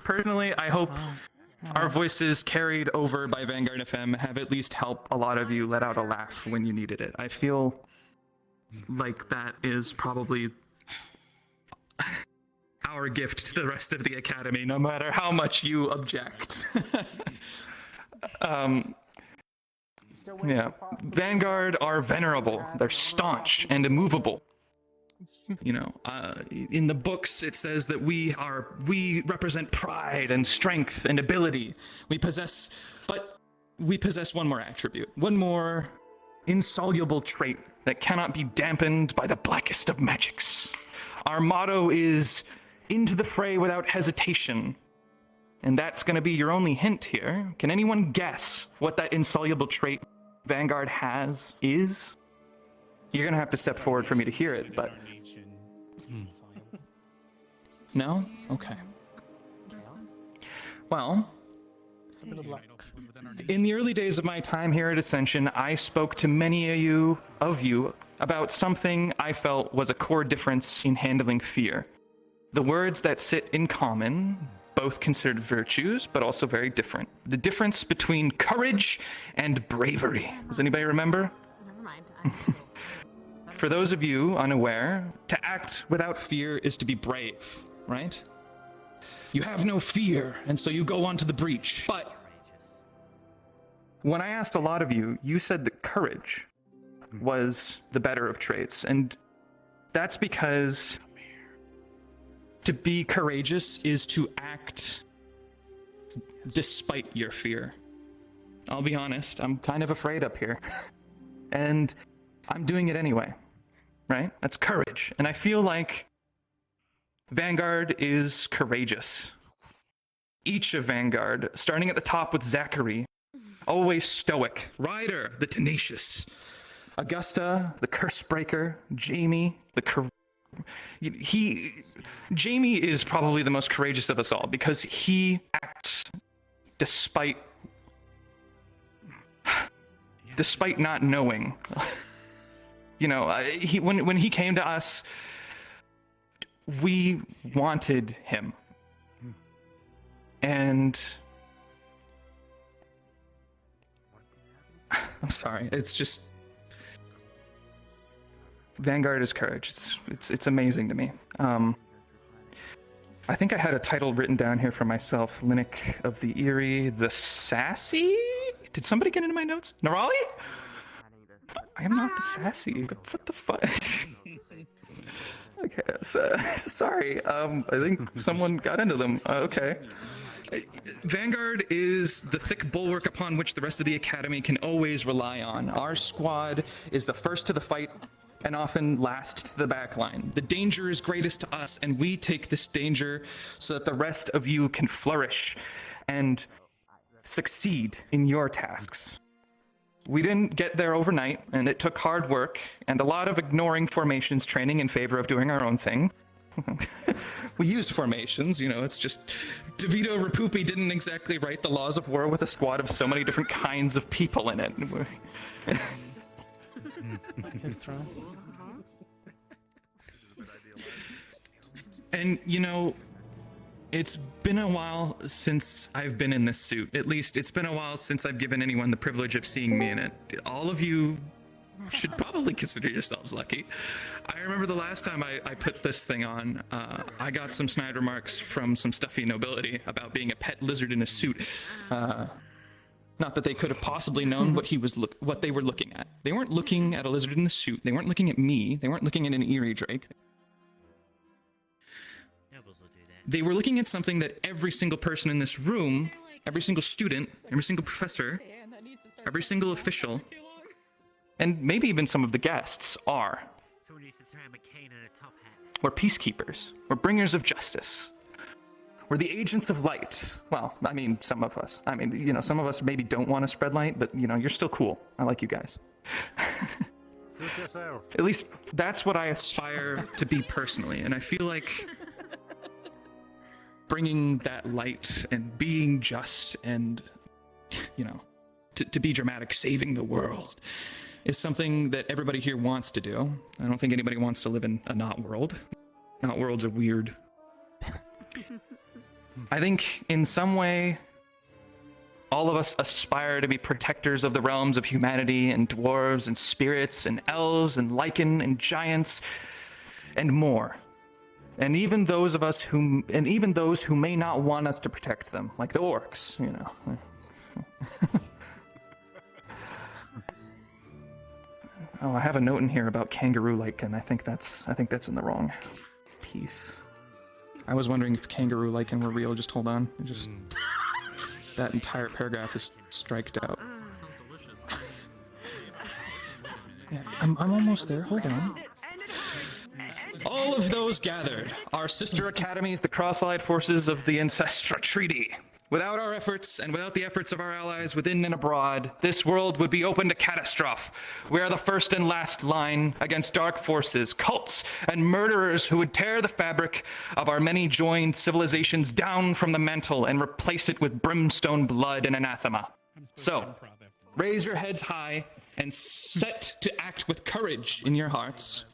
personally, I hope our voices carried over by Vanguard FM have at least helped a lot of you let out a laugh when you needed it. I feel like that is probably our gift to the rest of the Academy, no matter how much you object. Yeah, Vanguard are venerable, they're staunch and immovable. You know, in the books it says that we represent pride and strength and ability. We possess one more attribute, one more insoluble trait that cannot be dampened by the blackest of magics. Our motto is into the fray without hesitation. And that's going to be your only hint here. Can anyone guess what that insoluble trait Vanguard is? You're going to have to step forward for me to hear it, but... No? Okay. Well, in the early days of my time here at Ascension, I spoke to many of you about something I felt was a core difference in handling fear. The words that sit in common, both considered virtues, but also very different. The difference between courage and bravery. Does anybody remember? Never mind. For those of you unaware, to act without fear is to be brave, right? You have no fear, and so you go onto the breach. But when I asked a lot of you, you said that courage was the better of traits, and that's because to be courageous is to act despite your fear. I'll be honest, I'm kind of afraid up here. And I'm doing it anyway, right? That's courage. And I feel like Vanguard is courageous. Each of Vanguard, starting at the top with Zachary, always stoic. Ryder, the tenacious. Augusta, the curse breaker. Jamie, the Jamie is probably the most courageous of us all because he acts despite not knowing. You know, when he came to us, we wanted him. And I'm sorry, it's just Vanguard is courage. It's amazing to me. I think I had a title written down here for myself. Linux of the Eerie, the Sassy? Did somebody get into my notes? Nerali? I am not the Sassy. What the fuck? Okay, so, sorry. I think someone got into them. Okay. Vanguard is the thick bulwark upon which the rest of the Academy can always rely on. Our squad is the first to the fight and often last to the back line. The danger is greatest to us, and we take this danger so that the rest of you can flourish and succeed in your tasks. We didn't get there overnight, and it took hard work and a lot of ignoring formations training in favor of doing our own thing. We used formations, you know, it's just DeVito Rapupi didn't exactly write the laws of war with a squad of so many different kinds of people in it. That's his throne. And, you know, it's been a while since I've been in this suit. At least it's been a while since I've given anyone the privilege of seeing me in it. All of you should probably consider yourselves lucky. I remember the last time I put this thing on, I got some snide remarks from some stuffy nobility about being a pet lizard in a suit. Not that they could have possibly known what they were looking at. They weren't looking at a lizard in a suit. They weren't looking at me. They weren't looking at an eerie drake. They were looking at something that every single person in this room, every single student, every single professor, every single official, and maybe even some of the guests are. We're peacekeepers. We're bringers of justice. We're the agents of light. Well, I mean, some of us. I mean, you know, some of us maybe don't want to spread light, but, you know, you're still cool. I like you guys. At least that's what I aspire to be personally, and I feel like bringing that light and being just and, you know, to be dramatic, saving the world, is something that everybody here wants to do. I don't think anybody wants to live in a not world. Not worlds are weird. I think in some way, all of us aspire to be protectors of the realms of humanity and dwarves and spirits and elves and lichen and giants and more. And even those who may not want us to protect them, like the orcs, you know. Oh, I have a note in here about kangaroo lichen. I think that's in the wrong piece. I was wondering if kangaroo lichen were real. Just hold on. That entire paragraph is striked out. Yeah, I'm almost there. Hold on. all of those gathered, our sister academies, the cross-allied forces of the Ancestra Treaty. Without our efforts, and without the efforts of our allies within and abroad, this world would be open to catastrophe. We are the first and last line against dark forces, cults, and murderers who would tear the fabric of our many joined civilizations down from the mantle and replace it with brimstone blood and anathema. So, raise your heads high and set to act with courage in your hearts.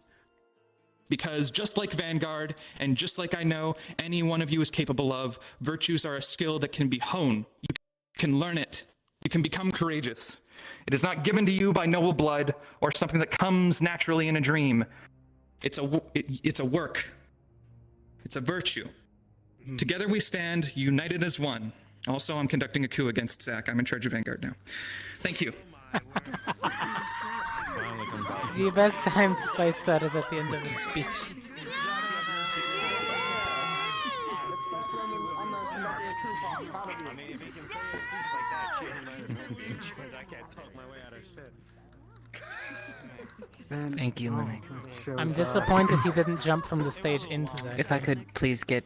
Because just like Vanguard, and just like I know any one of you is capable of, virtues are a skill that can be honed. You can learn it. You can become courageous. It is not given to you by noble blood or something that comes naturally in a dream. It's a work. It's a virtue. Together we stand, united as one. Also, I'm conducting a coup against Zach. I'm in charge of Vanguard now. Thank you. The best time to play stud is at the end of the speech. Thank you, Linux. I'm disappointed he didn't jump from the stage into that. If I could please get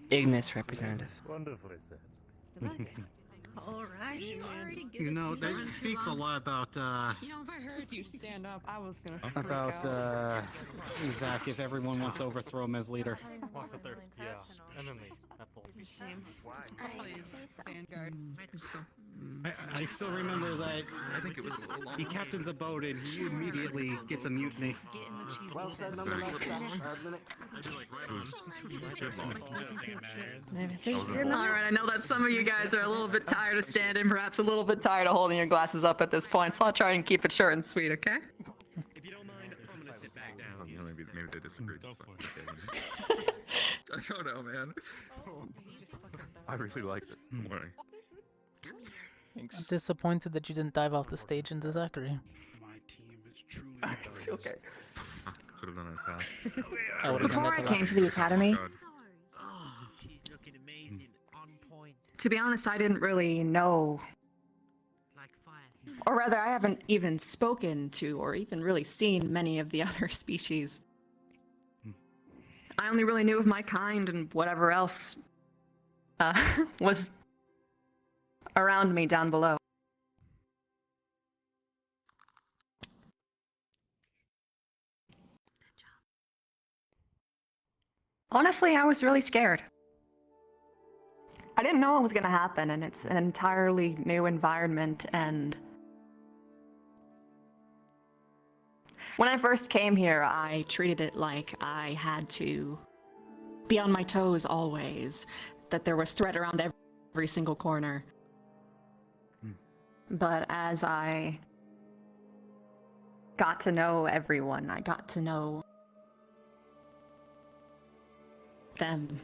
Ignis representative. Wonderfully said. Alright. You know, that speaks a lot about, You know, if I heard you stand up, I was gonna about, Zach, if everyone wants to overthrow him as leader. Yeah, and then me. That's the I still remember that. I think it was a little long. He captains a boat and he immediately gets a mutiny. Well said, Alright, I know that some of you guys are a little bit tired of standing, perhaps a little bit tired of holding your glasses up at this point, so I'll try and keep it short and sweet, okay? If you don't mind, I'm gonna sit back down. You know, maybe they disagree. I don't know, man. I really liked it. Don't worry. I'm disappointed that you didn't dive off the stage into Zachary. It's okay. Could have done a task. I would've done Before that I to came Lex. to the academy, to be honest, I didn't really know, or rather, I haven't even spoken to or even really seen many of the other species. I only really knew of my kind and whatever else was around me down below. Honestly, I was really scared. I didn't know what was going to happen, and it's an entirely new environment, and when I first came here, I treated it like I had to be on my toes always, that there was threat around every single corner. But as I got to know everyone, I got to know them,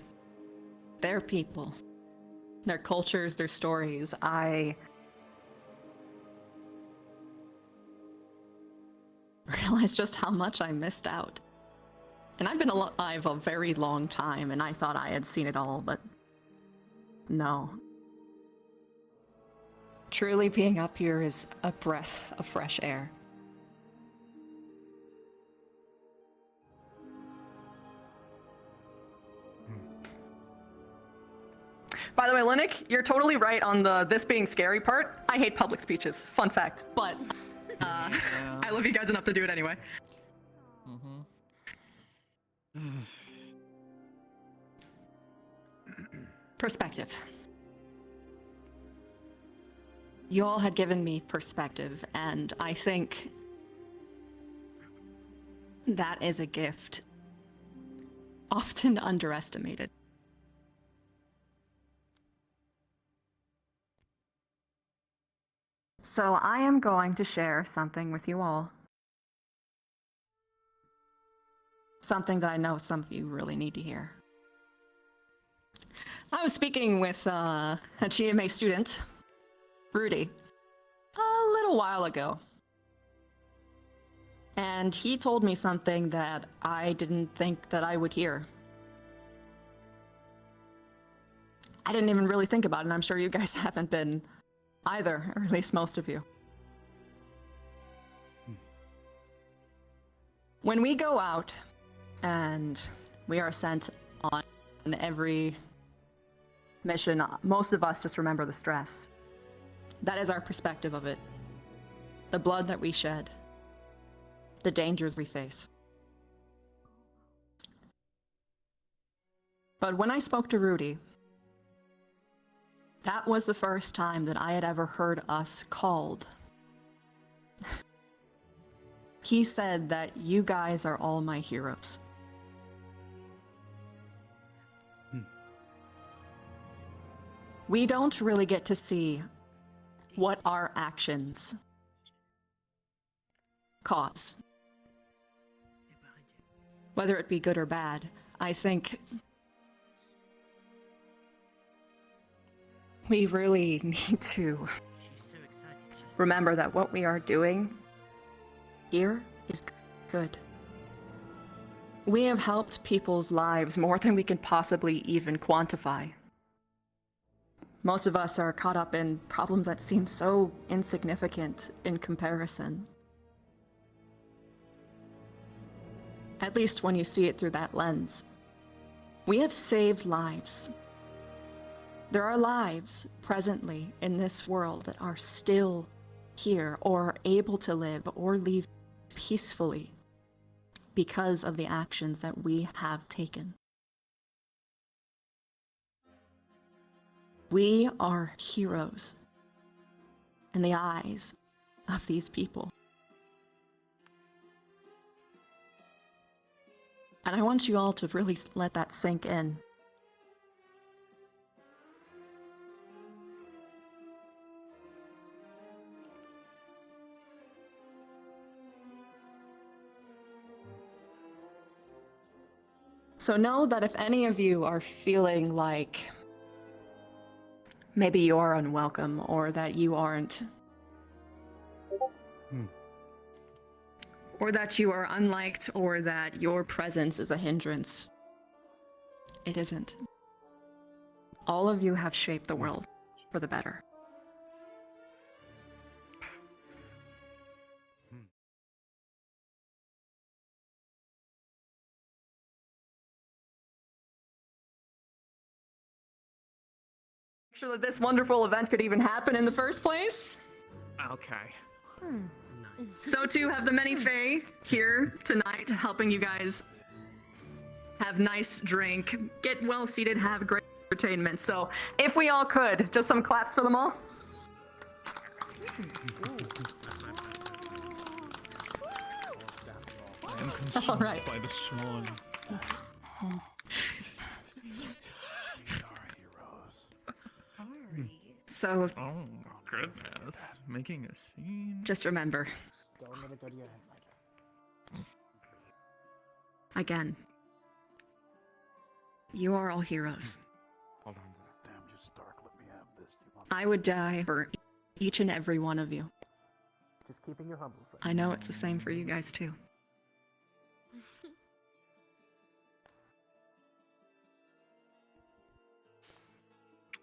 their people, their cultures, their stories. I realized just how much I missed out. And I've been alive a very long time, and I thought I had seen it all, but no. Truly being up here is a breath of fresh air. By the way, Linux, you're totally right on the this being scary part. I hate public speeches. Fun fact. But I love you guys enough to do it anyway. Perspective. You all had given me perspective, and I think that is a gift often underestimated. So I am going to share something with you all. Something that I know some of you really need to hear. I was speaking with a GMA student, Rudy, a little while ago. And he told me something that I didn't think that I would hear. I didn't even really think about it, and I'm sure you guys haven't been either, or at least most of you. When we go out and we are sent on every mission. Most of us just remember the stress. That is our perspective of it. The blood that we shed, the dangers we face. But when I spoke to Rudy, that was the first time that I had ever heard us called. He said that you guys are all my heroes. We don't really get to see what our actions cause. Whether it be good or bad, I think we really need to remember that what we are doing here is good. We have helped people's lives more than we can possibly even quantify. Most of us are caught up in problems that seem so insignificant in comparison. At least when you see it through that lens. We have saved lives. There are lives presently in this world that are still here or able to live or leave peacefully because of the actions that we have taken. We are heroes in the eyes of these people. And I want you all to really let that sink in. So know that if any of you are feeling like maybe you're unwelcome or that you aren't, or that you are unliked or that your presence is a hindrance, it isn't. All of you have shaped the world for the better. Sure that this wonderful event could even happen in the first place. Okay. So too have the many Fae here tonight, helping you guys have nice drink, get well seated, have great entertainment. So if we all could, just some claps for them all. I am consumed All right. by the swan. So Oh, goodness. Making a scene. just remember, Don't let it go to your head, my dear. again, you are all heroes. Hold on to that. Damn you, Stark. Let me have this. I would die for each and every one of you. Just keeping you humble. Friend. I know it's the same for you guys too.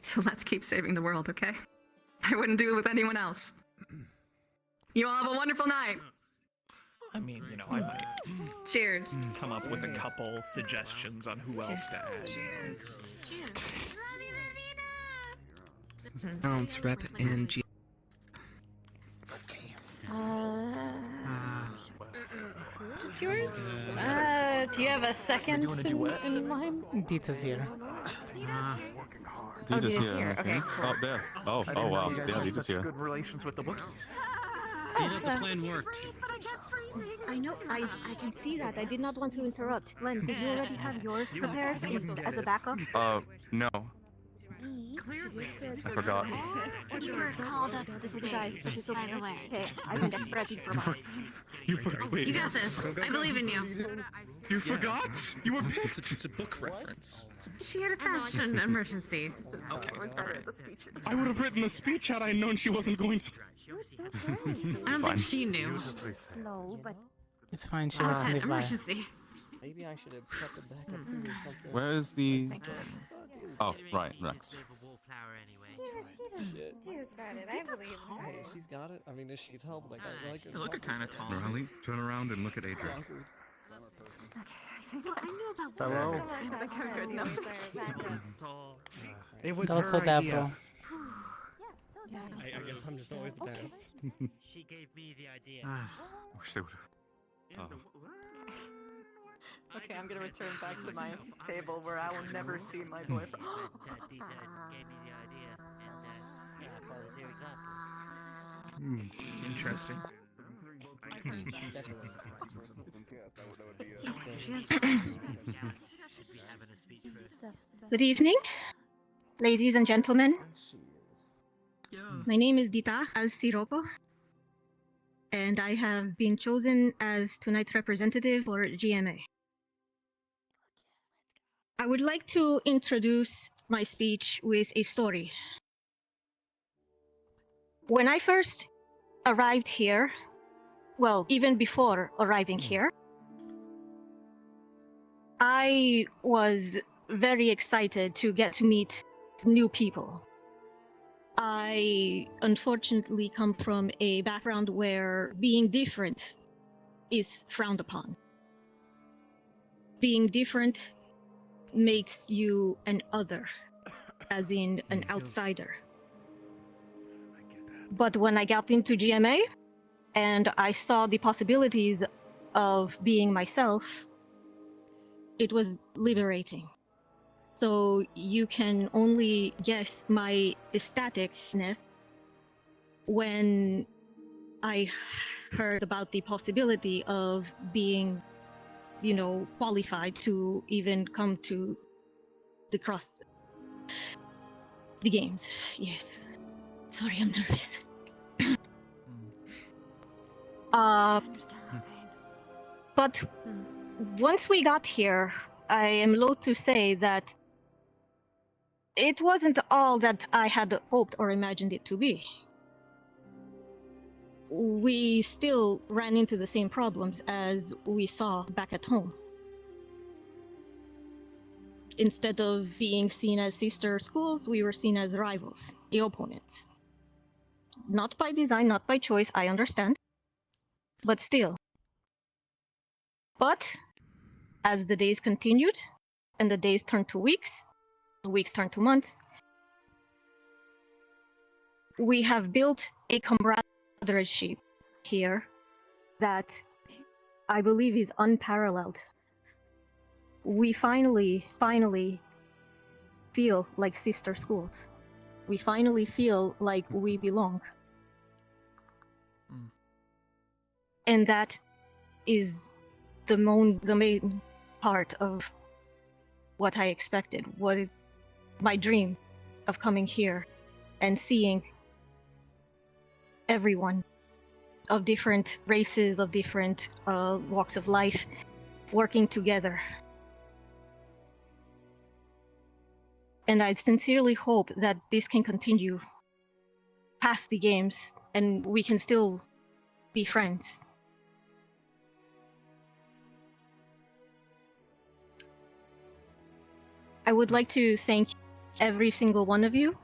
So let's keep saving the world, okay? I wouldn't do it with anyone else. You all have a wonderful night. I mean, you know, I might Cheers. come up with a couple suggestions on who else to add. Cheers. Cheers. Balance rep and G. Did yours? Do you have a second in line? Dita's here. Dita's Dita's here. here. Okay, cool. Oh, there. Oh, I oh didn't wow. know you guys Yeah, had Dita's such here. good relations with the Wookiees. Dita, the plan worked. I know, I can see that. I did not want to interrupt. Glenn, did you already have yours prepared as a backup? No. Clearly. I forgot. You were called up to the stage, by the way. Okay, I think that's ready for us. You forgot. Wait. You got this. I believe in you. You forgot? You were picked. It's a book reference. She had a fashion emergency. Okay. I would have written the speech had I known she wasn't going to. I don't think she knew. Slow, but It's fine, she Oh, wants to an live life. emergency. Maybe I should have prepped it back up too or something. Where is the? Oh, right, Rex. Shit. Hey, she's got it. I mean, if she's helped, like I like her. You look kind of tall. Riley, turn around and look at Adrian. Hello? I think I'm good enough. It was Also her that, idea. bro. I guess I'm just always the bad. She gave me the idea. Wish they would've. Okay, I'm gonna return back to my table where I will never see my boyfriend. Interesting. Good evening, ladies and gentlemen. My name is Dita Al-Siroko, and I have been chosen as tonight's representative for GMA. I would like to introduce my speech with a story. When I first arrived here, well, even before arriving here, I was very excited to get to meet new people. I unfortunately come from a background where being different is frowned upon. Being different makes you an other, as in an outsider. But when I got into GMA and I saw the possibilities of being myself, it was liberating. So you can only guess my ecstaticness when I heard about the possibility of being, qualified to even come to the games. Yes. Sorry, I'm nervous. But once we got here, I am loath to say that it wasn't all that I had hoped or imagined it to be. We still ran into the same problems as we saw back at home. Instead of being seen as sister schools, we were seen as rivals, the opponents. Not by design, not by choice, I understand, but still. But as the days continued, and the days turned to weeks, the weeks turned to months, we have built a camaraderie here that I believe is unparalleled. We finally feel like sister schools. We finally feel like we belong. And that is the main part of what I expected, my dream of coming here and seeing everyone of different races, of different walks of life, working together. And I sincerely hope that this can continue past the games and we can still be friends. I would like to thank every single one of you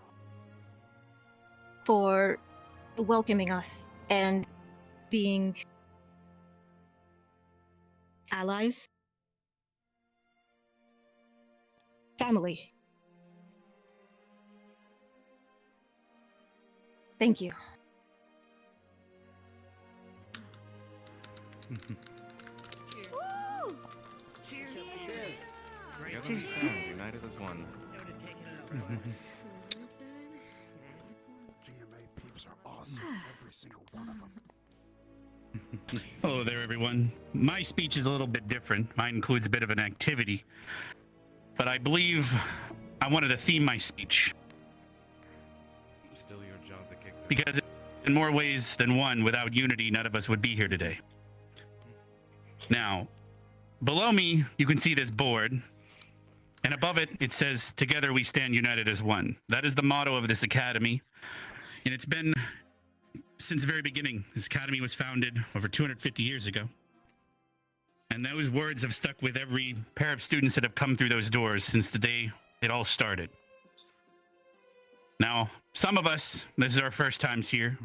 for welcoming us and being allies, family. Thank you. Cheers. Cheers. Cheers. United as one. GMA peeps are awesome, every single one of them. Hello there, everyone. My speech is a little bit different. Mine includes a bit of an activity. But I believe I wanted to theme my speech. Still your job to kick the Because in more ways than one, without unity, none of us would be here today. Now, below me, you can see this board. And above it, it says, "Together we stand united as one." That is the motto of this academy. And it's been since the very beginning. This academy was founded over 250 years ago. And those words have stuck with every pair of students that have come through those doors since the day it all started. Now, some of us, this is our first times here.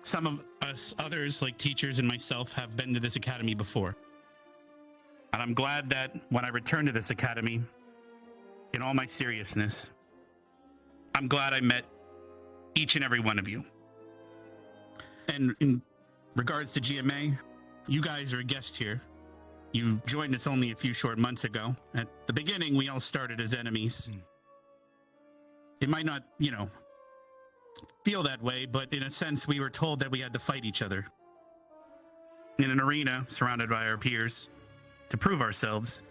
Some of us others, like teachers and myself, have been to this academy before. And I'm glad that when I return to this academy, in all my seriousness, I'm glad I met each and every one of you. And in regards to GMA, you guys are a guest here. You joined us only a few short months ago. At the beginning, we all started as enemies. It might not, feel that way, but in a sense, we were told that we had to fight each other in an arena surrounded by our peers to prove ourselves.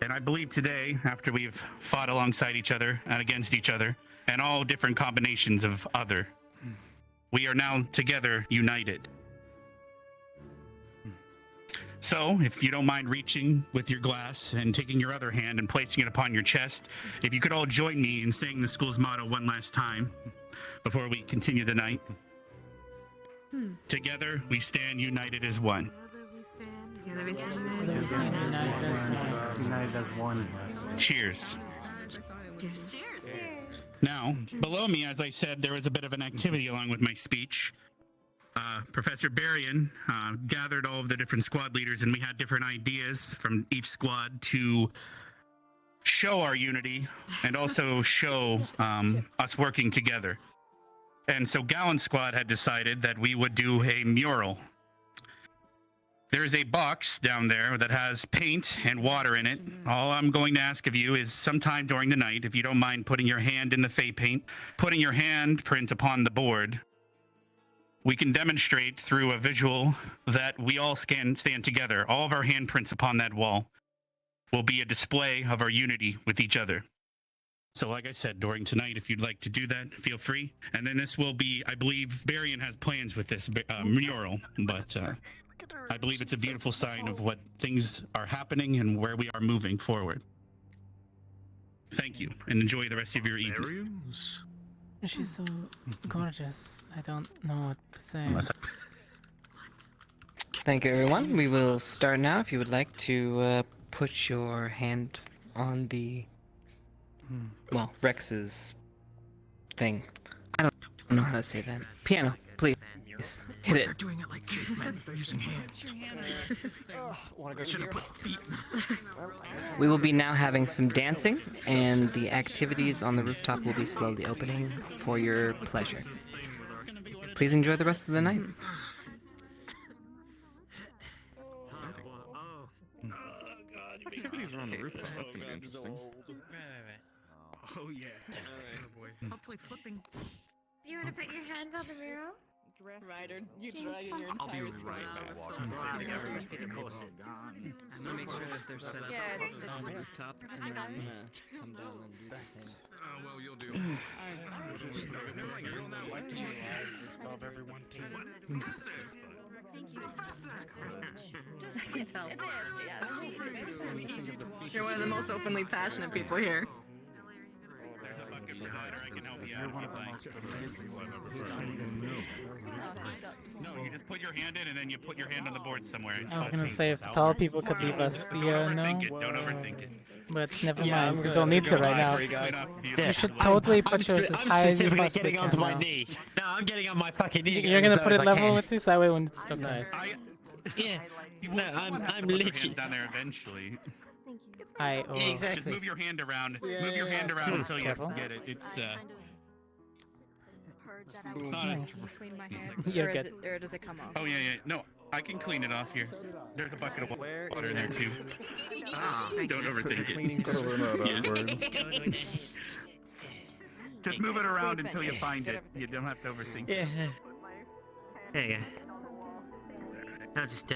And I believe today, after we've fought alongside each other and against each other, and all different combinations of other, we are now together united. So, if you don't mind reaching with your glass and taking your other hand and placing it upon your chest, if you could all join me in saying the school's motto one last time before we continue the night. Together, we stand united as one. Together we stand United as one. Cheers. Cheers. Now, below me, as I said, there was a bit of an activity along with my speech. Professor Berrien gathered all of the different squad leaders, and we had different ideas from each squad to show our unity and also show us working together. And so Gallon Squad had decided that we would do a mural. There's a box down there that has paint and water in it. All I'm going to ask of you is sometime during the night, if you don't mind putting your hand in the Fey paint, putting your handprint upon the board, we can demonstrate through a visual that we all stand together. All of our handprints upon that wall will be a display of our unity with each other. So like I said, during tonight, if you'd like to do that, feel free. And then this will be, I believe, Berrien has plans with this mural, but I believe it's a beautiful sign of what things are happening and where we are moving forward. Thank you, and enjoy the rest of your evening. She's so gorgeous. I don't know what to say. Thank you, everyone. We will start now. If you would like to put your hand on the, well, Rex's thing. I don't know how to say that. Piano, please. Hit it. They're doing it like cavemen. They're using hands. Should have put feet. We will be now having some dancing, and the activities on the rooftop will be slowly opening for your pleasure. Please enjoy the rest of the night. Activities are on the rooftop. That's gonna be interesting. Oh yeah. Hopefully flipping. You want to put your hand on the mural? Ryder, you dragging your I'll be entire right back. squad. Walking together. I'm gonna make sure that they're set up on the rooftop, and then I'm gonna come down and do that thing. Oh, well, you'll do. Of everyone team. You're one of the most openly passionate people here. You're one of the most amazing No, you just put your hand in and then you put your hand on the board somewhere. I was gonna say if the tall people could leave us the no, Don't overthink it. but never mind. We don't need to right now. You should totally put yours as high as you possibly can. No, I'm getting on my fucking knee. You're gonna put it level with this, that way when it's okay. Yeah. No, I'm literally down there eventually. Exactly. Just move your hand around. Move your hand around until you get it. It's not Nice. as... You're good. Or does it come off? Oh yeah. No, I can clean it off here. There's a bucket of water in there too. Don't overthink it. Just move it around until you find it. You don't have to overthink it. There you go. I'll just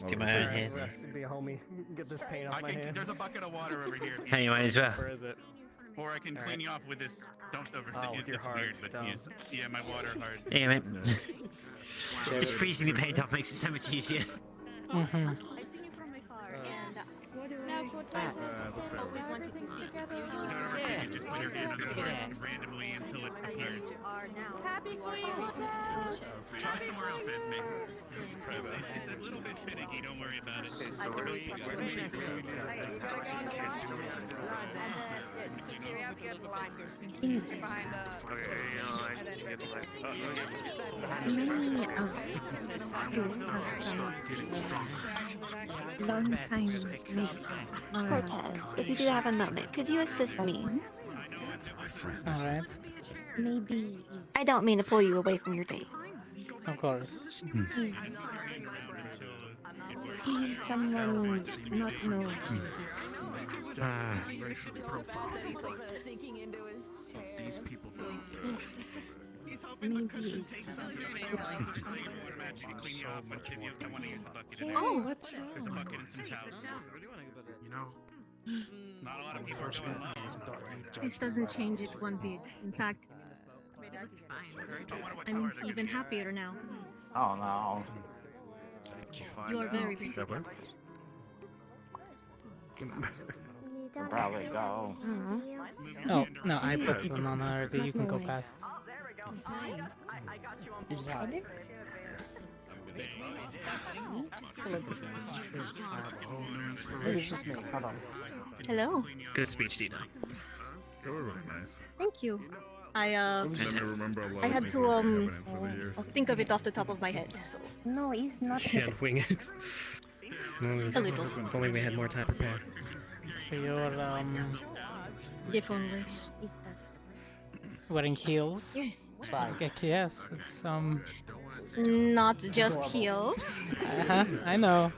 get my own hands. Be a homie. Get this paint off my hand. There's a bucket of water over here. Hey, you might as well. Where is it? Or I can clean you off with this. Don't overthink it. you're It's hard. weird, but yeah, my water hard. Yeah, man. Just freezing the paint off makes it so much easier. Mm-hmm. Just put your hand on the board randomly until it appears. Happy for you, Cortez! Try somewhere else, Esme. It's a little bit finicky. Don't worry about it. You gotta go on the line, and then you have to get the line here. Behind the... Many of Long time. Cortez, if you do have a moment, could you assist me? Alright, Maybe I don't mean to pull you away from your date. of course. see someone not know. Racial profile. These people don't. Maybe it's So much more. Oh, what's wrong? There's a bucket and some towels. You know, Not a lot of when we people first are met, going I thought you judged This me doesn't by change my it one bit. In fact, Oh, I'm even happier now. Oh no. You are very busy. Can probably go. Oh, no, I put one on already. You can go past. Hello. Good speech, Dina. You were really nice. Thank you. I Let me remember a lot I of had things to that have been happening through the years. think of it off the top of my head. So. No, he's not. She had wing it. A little. If only we had more time prepared. So you're If only. wearing heels. Yes. Okay, yes, it's Not just heels. I know.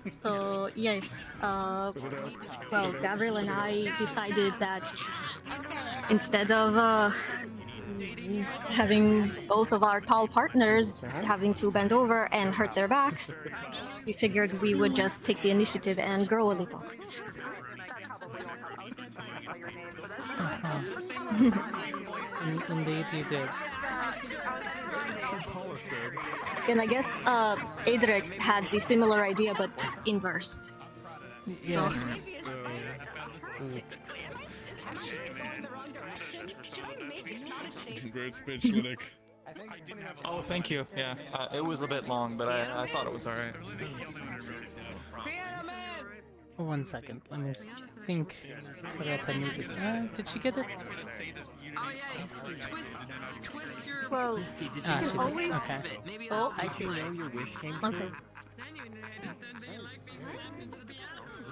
So yes, well, Gabriel and I decided that instead of having both of our tall partners having to bend over and hurt their backs, we figured we would just take the initiative and grow a little. Indeed, you did. And I guess Adric had the similar idea, but inversed. Yes. Great speech, Linux. Oh, thank you. Yeah, it was a bit long, but I thought it was alright. 1 second. Let me think. Correct. Did she get it? Twist your. Well, Misty, did Ah, you she did. always? Okay. Maybe Oh, I did you see. know your wish came Okay. true?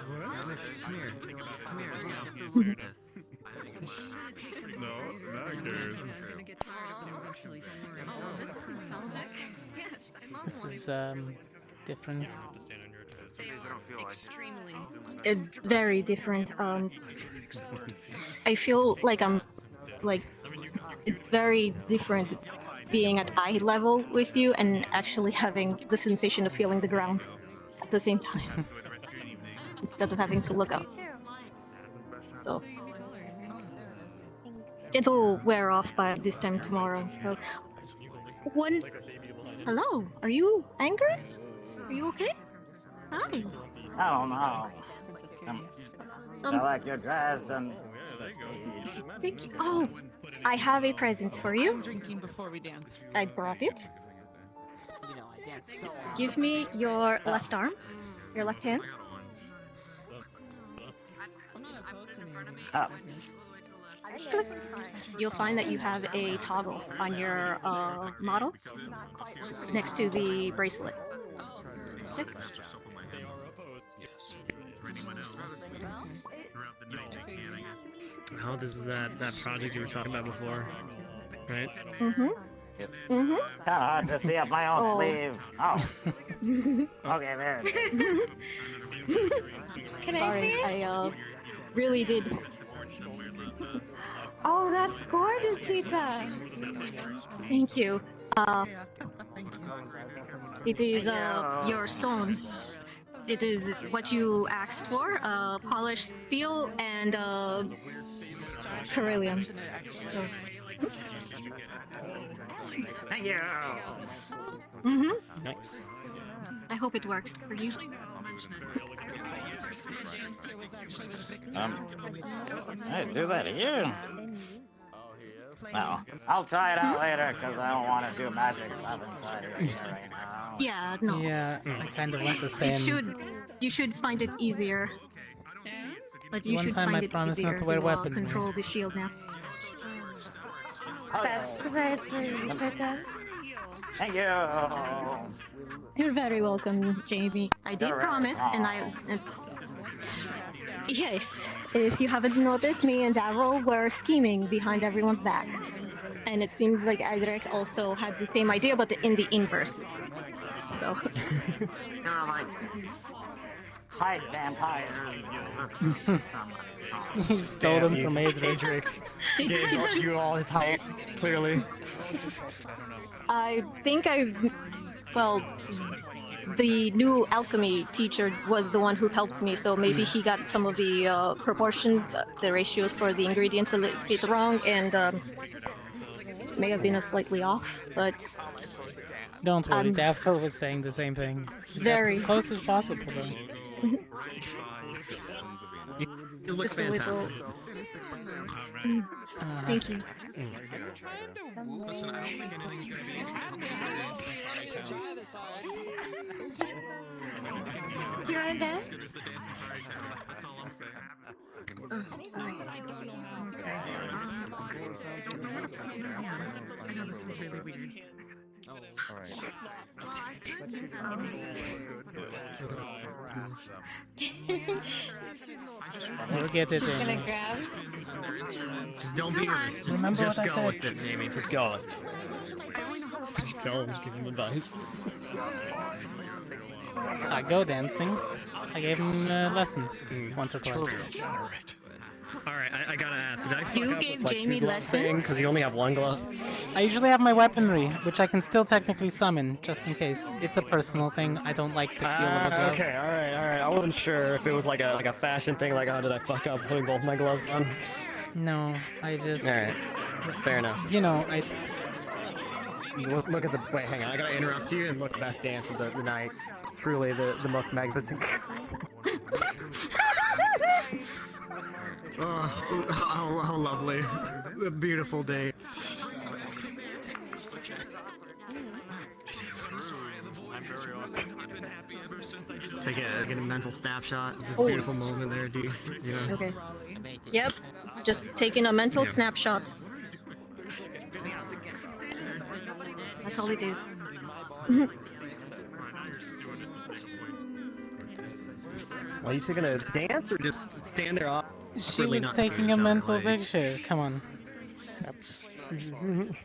Come here. Come here. No, not yours. This is different. Extremely. It's very different. I feel like I'm, like, it's very different being at eye level with you and actually having the sensation of feeling the ground at the same time instead of having to look up. So it'll wear off by this time tomorrow. So one. Hello, are you angry? Are you okay? Hi. I don't know. I like your dress and the speech. Thank you. Oh, I have a present for you. I'm drinking before we dance. I brought it. You know, I dance so Give me your left arm, your left hand. Up. You'll find that you have a toggle on your model next to the bracelet. Yes. Oh, this is that project you were talking about before, right? Mm-hmm. Mm-hmm. Kinda hard to see up my own Oh. sleeve. Oh. Okay, there it is. Can I Sorry, see it? I really did. Oh, that's gorgeous, Tita. Thank you. It is your stone. It is what you asked for, polished steel and beryllium. So. Thank you. Mm-hmm. Nice. I hope it works for you. Hey, do that here? No. I'll try it out later, because I don't want to do magic stuff inside of here right now. Yeah, no. Yeah, I kind of went the same. You should find it easier. But you One should time find I it promised easier not to wear to weaponry. control the shield now. That's right for you, Cortez. Thank you. You're very welcome, Jamie. I did promise, and yes, if you haven't noticed, me and Daryl were scheming behind everyone's back. And it seems like Edric also had the same idea, but in the inverse. So. like hide vampires. He stole them from Adric. Gave you all his height, clearly. I think well, the new alchemy teacher was the one who helped me, so maybe he got some of the proportions, the ratios for the ingredients a little bit wrong, and may have been a slightly off, but... Don't worry, Daphne was saying the same thing. Very. As close as possible, though. You look fantastic. Thank you. Listen, I don't think anything's gonna be as Do you want to dance? There's the dancing fairy tale. That's all I'm saying. I know this one's really weird. Alright. We'll get it in. Just don't be nervous. Just Remember just what I go said. with it, Jamie. Just go. Don't give him advice. I go dancing. I gave him lessons once or twice. Alright, I gotta ask. Did I You gave Jamie lessons? Because you only have one glove. I usually have my weaponry, which I can still technically summon, just in case. It's a personal thing. I don't like the feel of a glove. Okay, alright. I wasn't sure if it was like a fashion thing, like, oh, did I fuck up putting both my gloves on? No, I just... Alright, fair enough. You know, I... Look at the... Wait, hang on, I gotta interrupt you and look at the best dance of the night. Truly the most magnificent... Oh, how lovely. The beautiful day. Take a mental snapshot of this Oh. beautiful moment there, do you know? Okay. Yep. Just taking a mental snapshot. That's all we do. Are you taking a dance or just stand there off? She was taking a mental picture. Come on.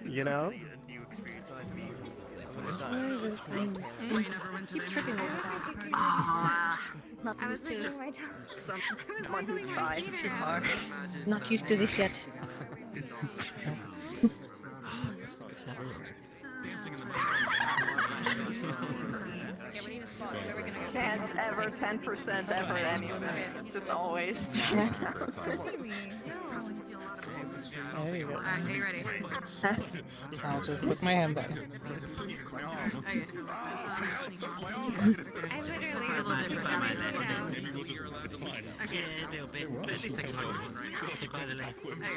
You know? Not I was used to missing my Someone who tries too hard. Not used to this yet. Can't ever 10% ever anything. It's just always. There you go. Alright, are you ready? I'll just put my hand back.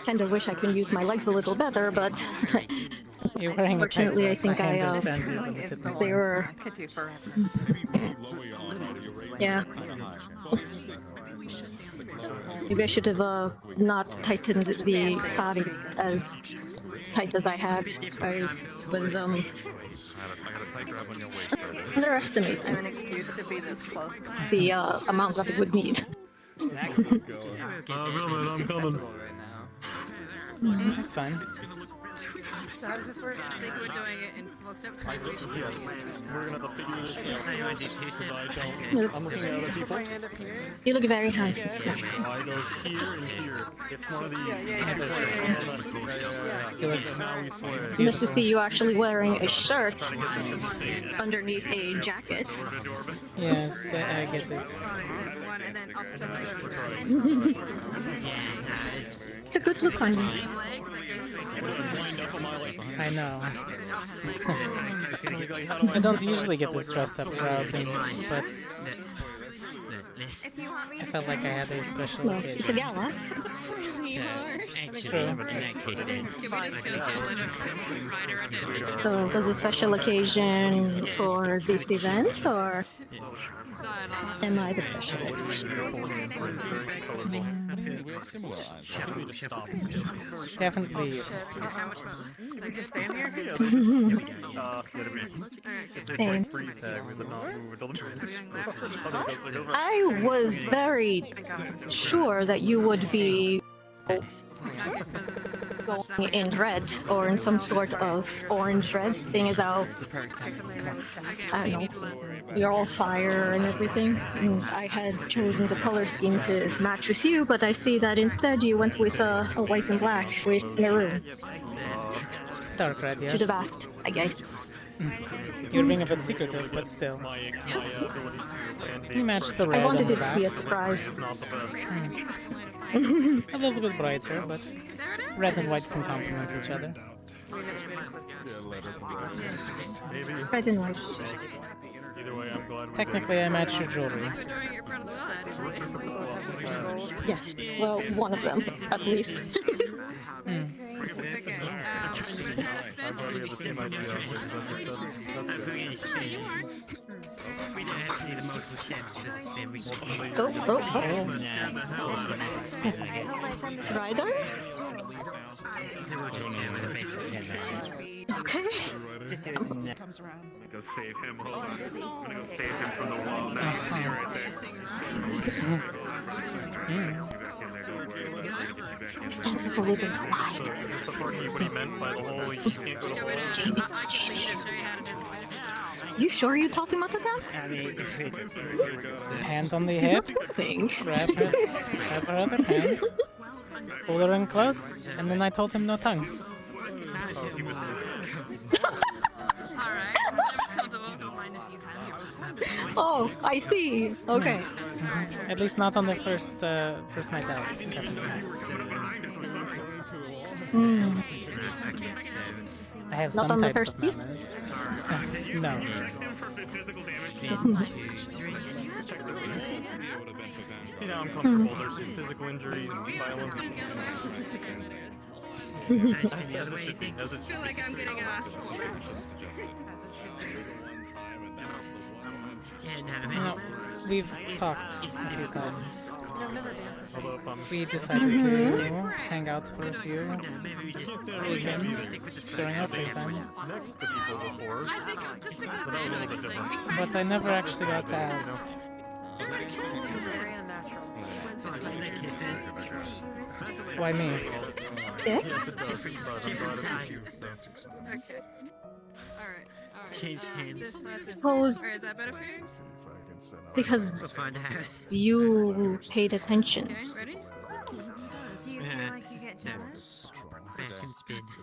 Kinda wish I could use my legs a little better, but You're wearing a tight unfortunately I dress. think I understand you a little bit. they were yeah. Maybe I should have not tightened the sari as tight as I had. I was underestimating An excuse to be this close. the amount that it would need. I'm coming. That's fine. So how does this work? I think we're doing it in full steps. Maybe we should do it. We're gonna have to figure this out. I'm looking at other people. You look very handsome. I go here and here. It's one of these. Nice to see you actually wearing a shirt underneath a jacket. Yes, I get it. One and then opposite leg. It's a good look on you. Same leg that goes I know. I don't usually get this dressed up for outings, but I felt like I had a special No, occasion. it's a gala. True. Can we just go to rider and dancing? So was it a special occasion for this event or? am I the specialist? Definitely you. We just stand here? Same. Freeze tag with the I was very sure that you would be going in red or in some sort of orange red, seeing as how I don't know, you're all fire and everything. And I had chosen the color scheme to match with you, but I see that instead you went with a white and black with maroon. Dark red, yes. To the back, I guess. You're being a bit secretive, but still. You matched the red I wanted on the it to back. be a surprise. A little bit brighter, but red and white can complement each other. Red and white. Technically, I match your jewelry. Yes, well, one of them, at least. Ryder? Okay. Comes around. I'm gonna go save him. Hold on. I'm gonna go save him from the wall. Now you see right there. Extensive living life. What he meant by the whole, you just can't go to You sure you're talking about the dance? Hand on the hip. Grab her other hand. Pull her in close, and then I told him no tongue. Oh, I see. Okay. Nice. At least not on the first night out. I have Not some on the types first of piece? manners. No. You know, I'm comfortable. There's some physical injuries, violence. I feel like I'm getting No, we've talked a few times. We decided to hang out for a few weekends during our free time. But I never actually got to ask. Why me? Yeah. Change hands. Suppose Or is that better for you? because you paid attention. Okay, ready?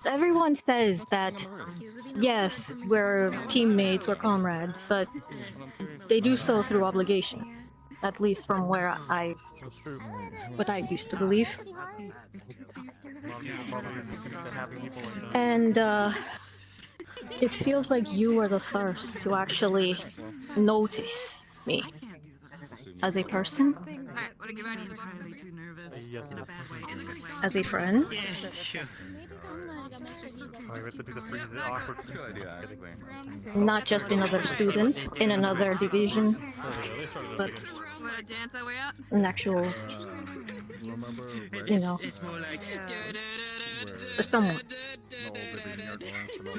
Everyone says that, yes, we're teammates, we're comrades, but they do so through obligation. At least from what I used to believe. And it feels like you were the first to actually notice me as a person, as a friend. Not just another student in another division, but an actual, you know, someone.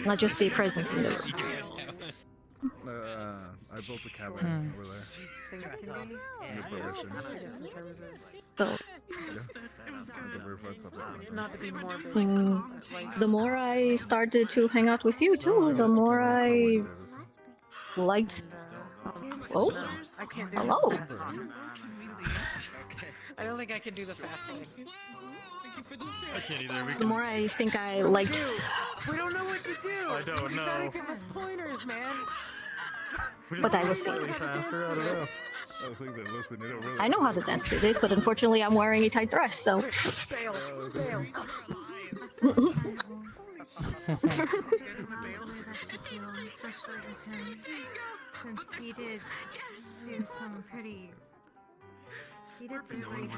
Not just a presence in the room. I built a cabin over there. So, the more I started to hang out with you too, the more I liked. Oh, hello. I don't think I can do the fast thing. I can't either. The more I think I liked. We don't know what to do. I don't You know. gotta give us pointers, man. But I was Slightly faster. I don't know. I know how to dance to this, but unfortunately I'm wearing a tight dress, so. Fail. Fail. Since he did do some pretty. He did some pretty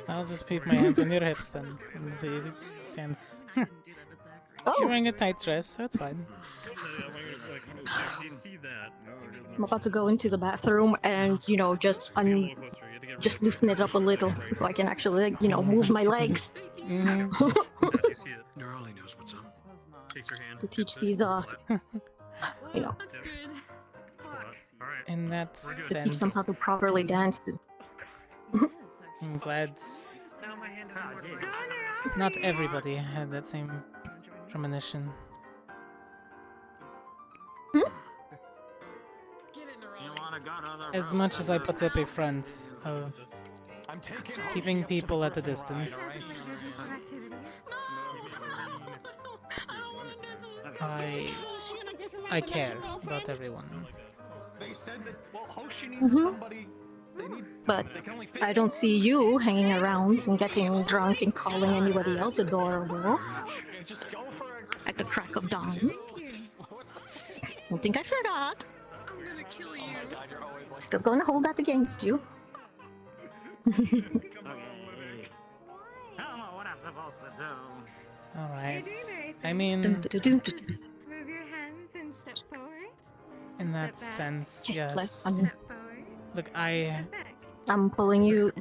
I'll just put my hands on your hips then and see you dance. You're wearing a tight dress, so it's fine. You see that? I'm about to go into the bathroom and, you know, just loosen it up a little so I can actually, like, you know, move my legs. You see it. Nerali knows what's up. Takes your hand. To teach these, you know, That's good. In that to teach them sense, how to properly dance. I'm glad not everybody had that same premonition. As much as I put up a front of keeping people at a distance, I care about everyone. They said that, well, Hoshi needs somebody. But I don't see you hanging around and getting drunk and calling anybody else adorable at the crack of dawn. Don't think I forgot. I'm gonna kill you. Still gonna hold that against you. I don't know what I'm supposed to do. Alright. I mean, Move your hands and step forward. in that sense, yes. Step forward. Look, I'm pulling you,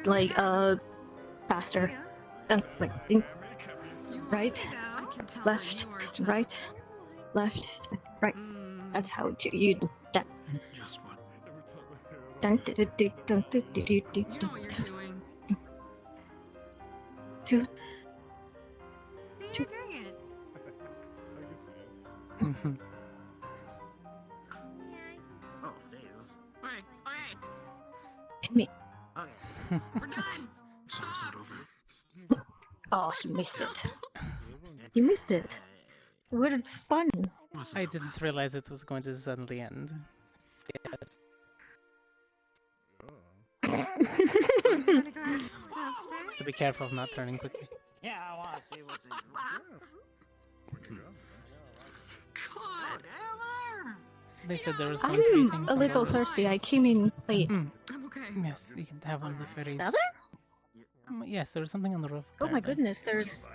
like, faster. Like, right, left, right, left, right. That's how you do that. Yes, what? You know what you're doing. Two. See, you're doing it. Oh, Jesus. Alright, alright. Hit me. Okay. We're done. So it's not over. Oh, you missed it. You missed it. Would have spun. I didn't realize it was going to suddenly end. Yes. To be careful of not turning quickly. Yeah, I want to see what they. God. They said there was I'm going to be things a on little the roof. thirsty. I came in late. I'm okay. Yes, you can have one of the ferries. Are there? Yes, there was something on the roof. Oh my apparently. goodness, there's...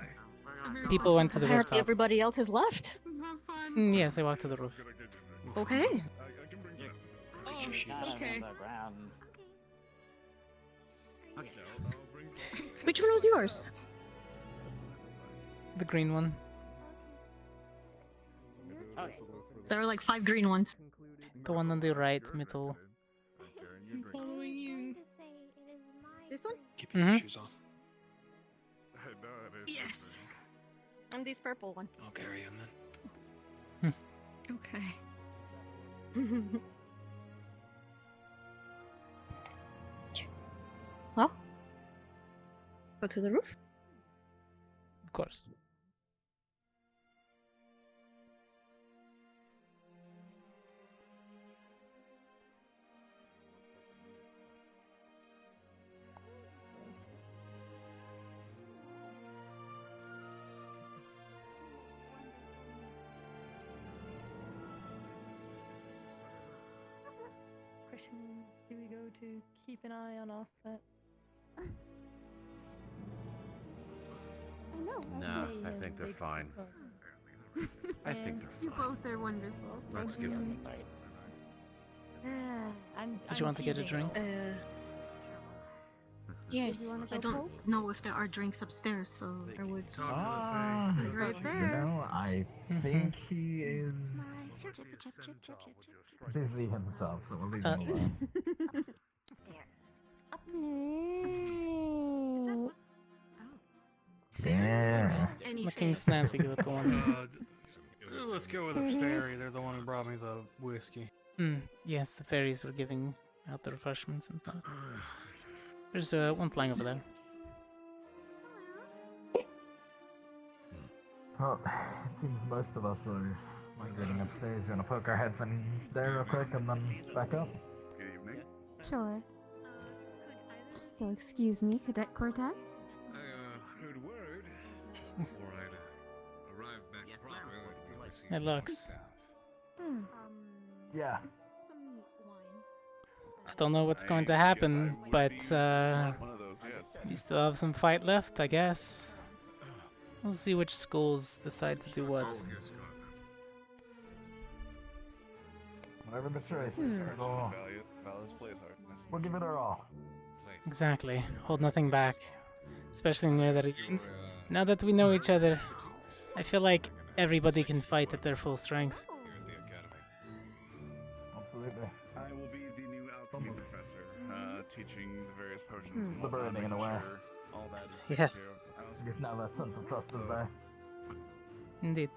People went to the Apparently rooftop. everybody else has left. Have fun. Yes, they walked to the roof. Okay. Okay. Which one was yours? The green one. There are like 5 green ones. The one on the right middle. I'm following you. This one? Keep your shoes off. Yes. And this purple one. I'll carry him then. Okay. Well, go to the roof. Of course. Question, do we go to keep an eye on Offset? No, I think they're fine. I think they're You fine. both are wonderful. Let's give them a night. Did you want to get a drink? Yes, you wanna I go don't post? know if there are drinks upstairs, so I would... He's right You there. know, I think he is busy himself, so we'll leave him alone. Yeah. Looking snazzy, the little one. Let's go with the fairy. They're the one who brought me the whiskey. Yes, the fairies were giving out the refreshments and stuff. There's one flying over there. Well, it seems most of us are migrating upstairs. You want to poke our heads in there real quick and then back up? Sure. You'll excuse me, Cadet Cortez? Heard word before I'd arrived back properly. It looks. Yeah. Don't know what's going to happen, but we still have some fight left, I guess. We'll see which schools decide to do what. Whatever the choice, we'll give it our all. Exactly. Hold nothing back. Especially now that we know each other, I feel like everybody can fight at their full strength. Absolutely. I will be the new alchemy professor, teaching the various potions. The burning in a way. All that is Yeah. taken care of. I guess now that sense of trust is there. Indeed.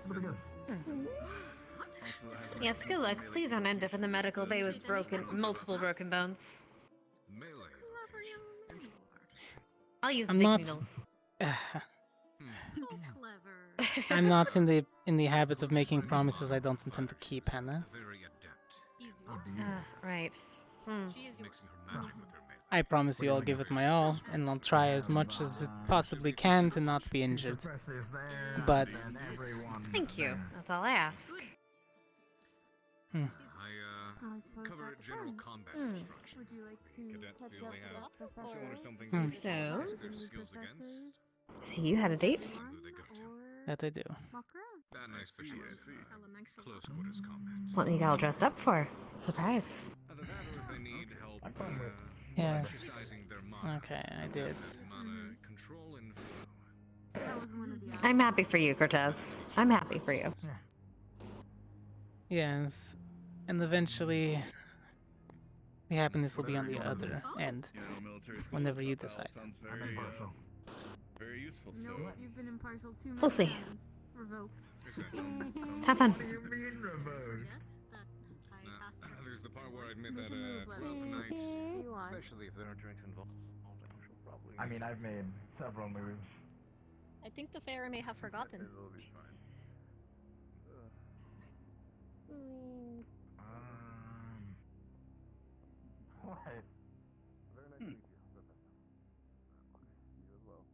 Pretty good. Yes, good luck. Please don't end up in the medical bay with multiple broken bones. I'll use the I'm big not. needles. I'm not in the habit of making promises I don't intend to keep, Hannah. Right. I promise you I'll give it my all, and I'll try as much as it possibly can to not be injured. But Thank you. That's all I ask. Cover general combat instruction. Would you like to Cadets catch feel up they have with Professor? someone or something Hmm. to So? test their skills against. So you had a date? Who they go to. that I do. That I specialize in close quarters combat. What you got all dressed up for? Surprise. Either that or if they need help Yes. exercising their mana. Okay, I did. Mana control and flow. I'm happy for you, Cortez. I'm happy for you. Yes. And eventually, the happiness will be on the other end. Whenever you decide. Sounds very useful. You know So what? You've been impartial too many We'll see. times. Revoked. Have fun. There's the part where I admit that tonight, especially if there are drinks involved, I mean, I've made several moves. I think the Pharaoh may have forgotten. it'll be fine. What? Very nice to meet you, Professor. You as well.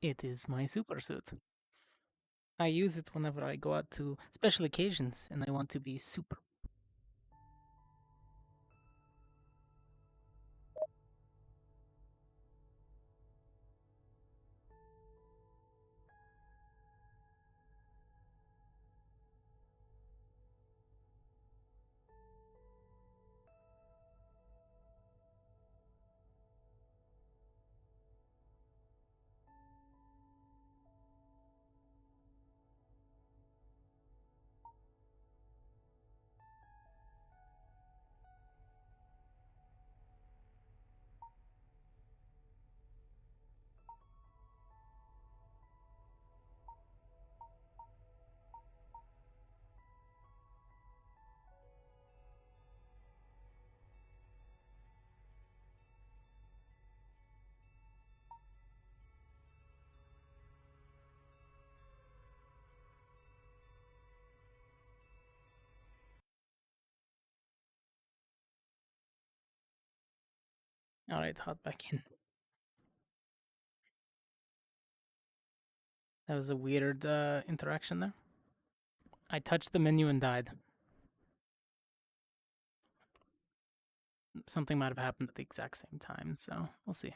It is my super suit. I use it whenever I go out to special occasions and I want to be super. Alright, hop back in. That was a weird interaction there. I touched the menu and died. Something might have happened at the exact same time, so we'll see.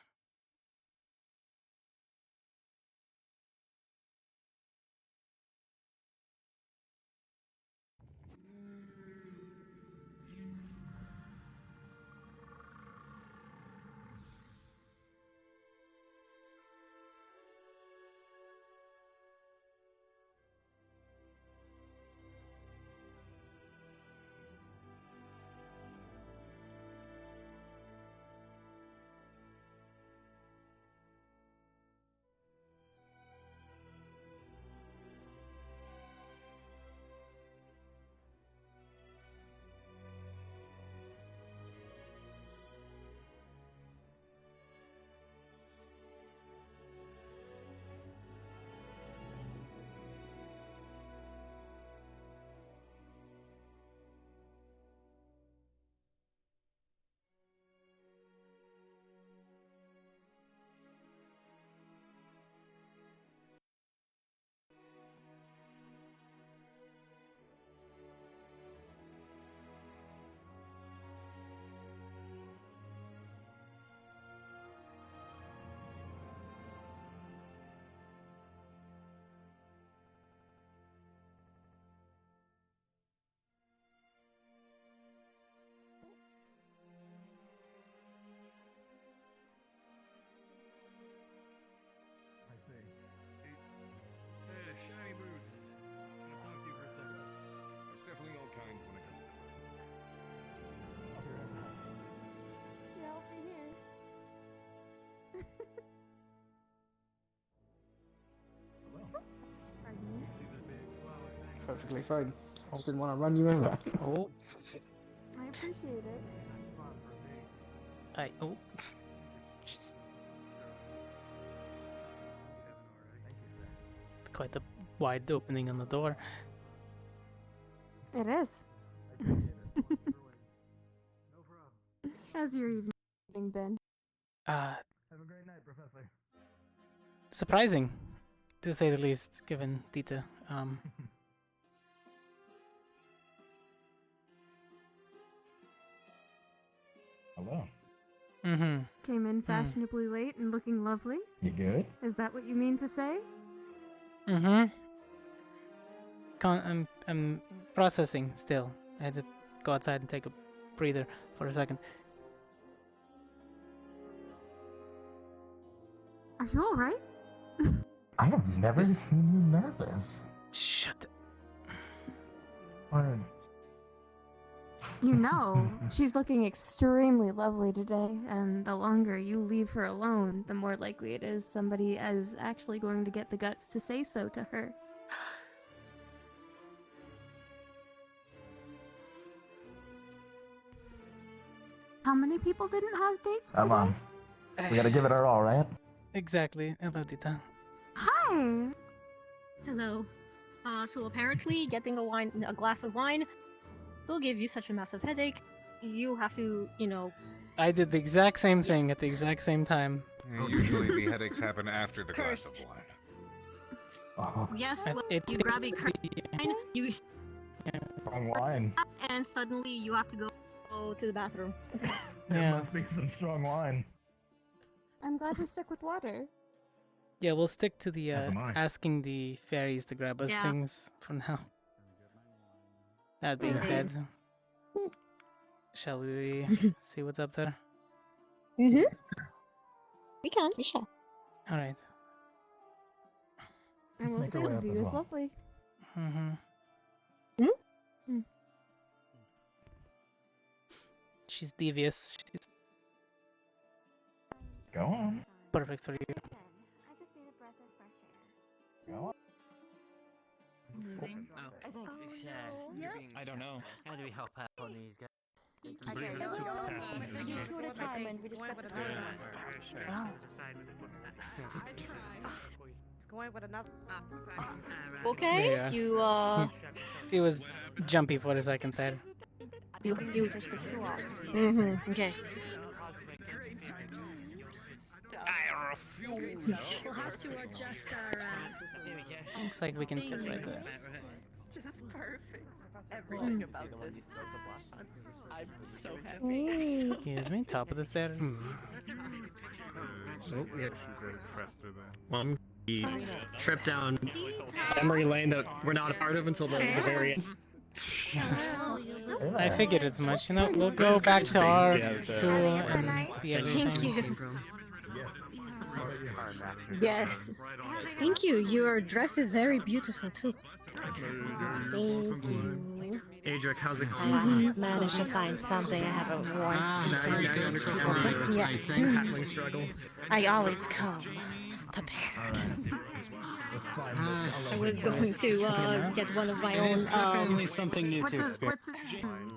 Hey, shiny boots. I'm gonna talk to you for a second. There's definitely all kinds when it comes to Yeah, I'll be here. Pardon me? Perfectly fine. I just didn't want to run you over. Oh. I appreciate it. Oh. Jeez. It's quite the wide opening on the door. It is. How's your evening been? Have a great night, Professor. Surprising, to say the least, given Dita. Hello. Came in fashionably late and looking lovely? You good? Is that what you mean to say? I'm processing still. I had to go outside and take a breather for a second. Are you alright? I have never seen you nervous. Shut What? You know, she's looking extremely lovely today, and the longer you leave her alone, the more likely it is somebody is actually going to get the guts to say so to her. How many people didn't have dates Come today? on. We gotta give it our all, right? Exactly. Hello, Dita. Hi! Hello. So apparently getting a glass of wine will give you such a massive headache. you have to, you know. I did the exact same thing at the exact same time. Usually the headaches happen after the glass Cursed. of wine. Yes, well, you grab a wine, you Wrong wine. and suddenly you have to go to the bathroom. There must be some strong wine. I'm glad we stuck with water. Yeah, we'll stick to the As am I. asking the fairies to grab us Yeah. things for now. That being said, shall we see what's up there? We can. We shall. All right. And we'll make see. our way The up view as is well. lovely. She's devious. She's Go on. perfect for you. Go on. I don't know. How do we help out on these guys? Okay, Bring so us we to do passes. two at a time, and we just got the third one. It's going with another. Okay. Yeah. You It was jumpy for a second there. You. Okay. I refuse. We'll have to adjust our. Looks like we can fit right there. Just perfect. Everything about this. I'm so happy. Excuse me, top of the stairs. Oh, yeah. Faster than. Well, the trip down memory lane that we're not a part of until the very end. I figured as much. You know, we'll go back to our school and see everything. Yes. Thank you. Your dress is very beautiful too. Thank you. Adric, how's it I going? managed to find something I haven't worn. Now you understand Listen, yeah. halfling struggle. I always come prepared. Let's find this. I was going to get one of my own Definitely something new to experience.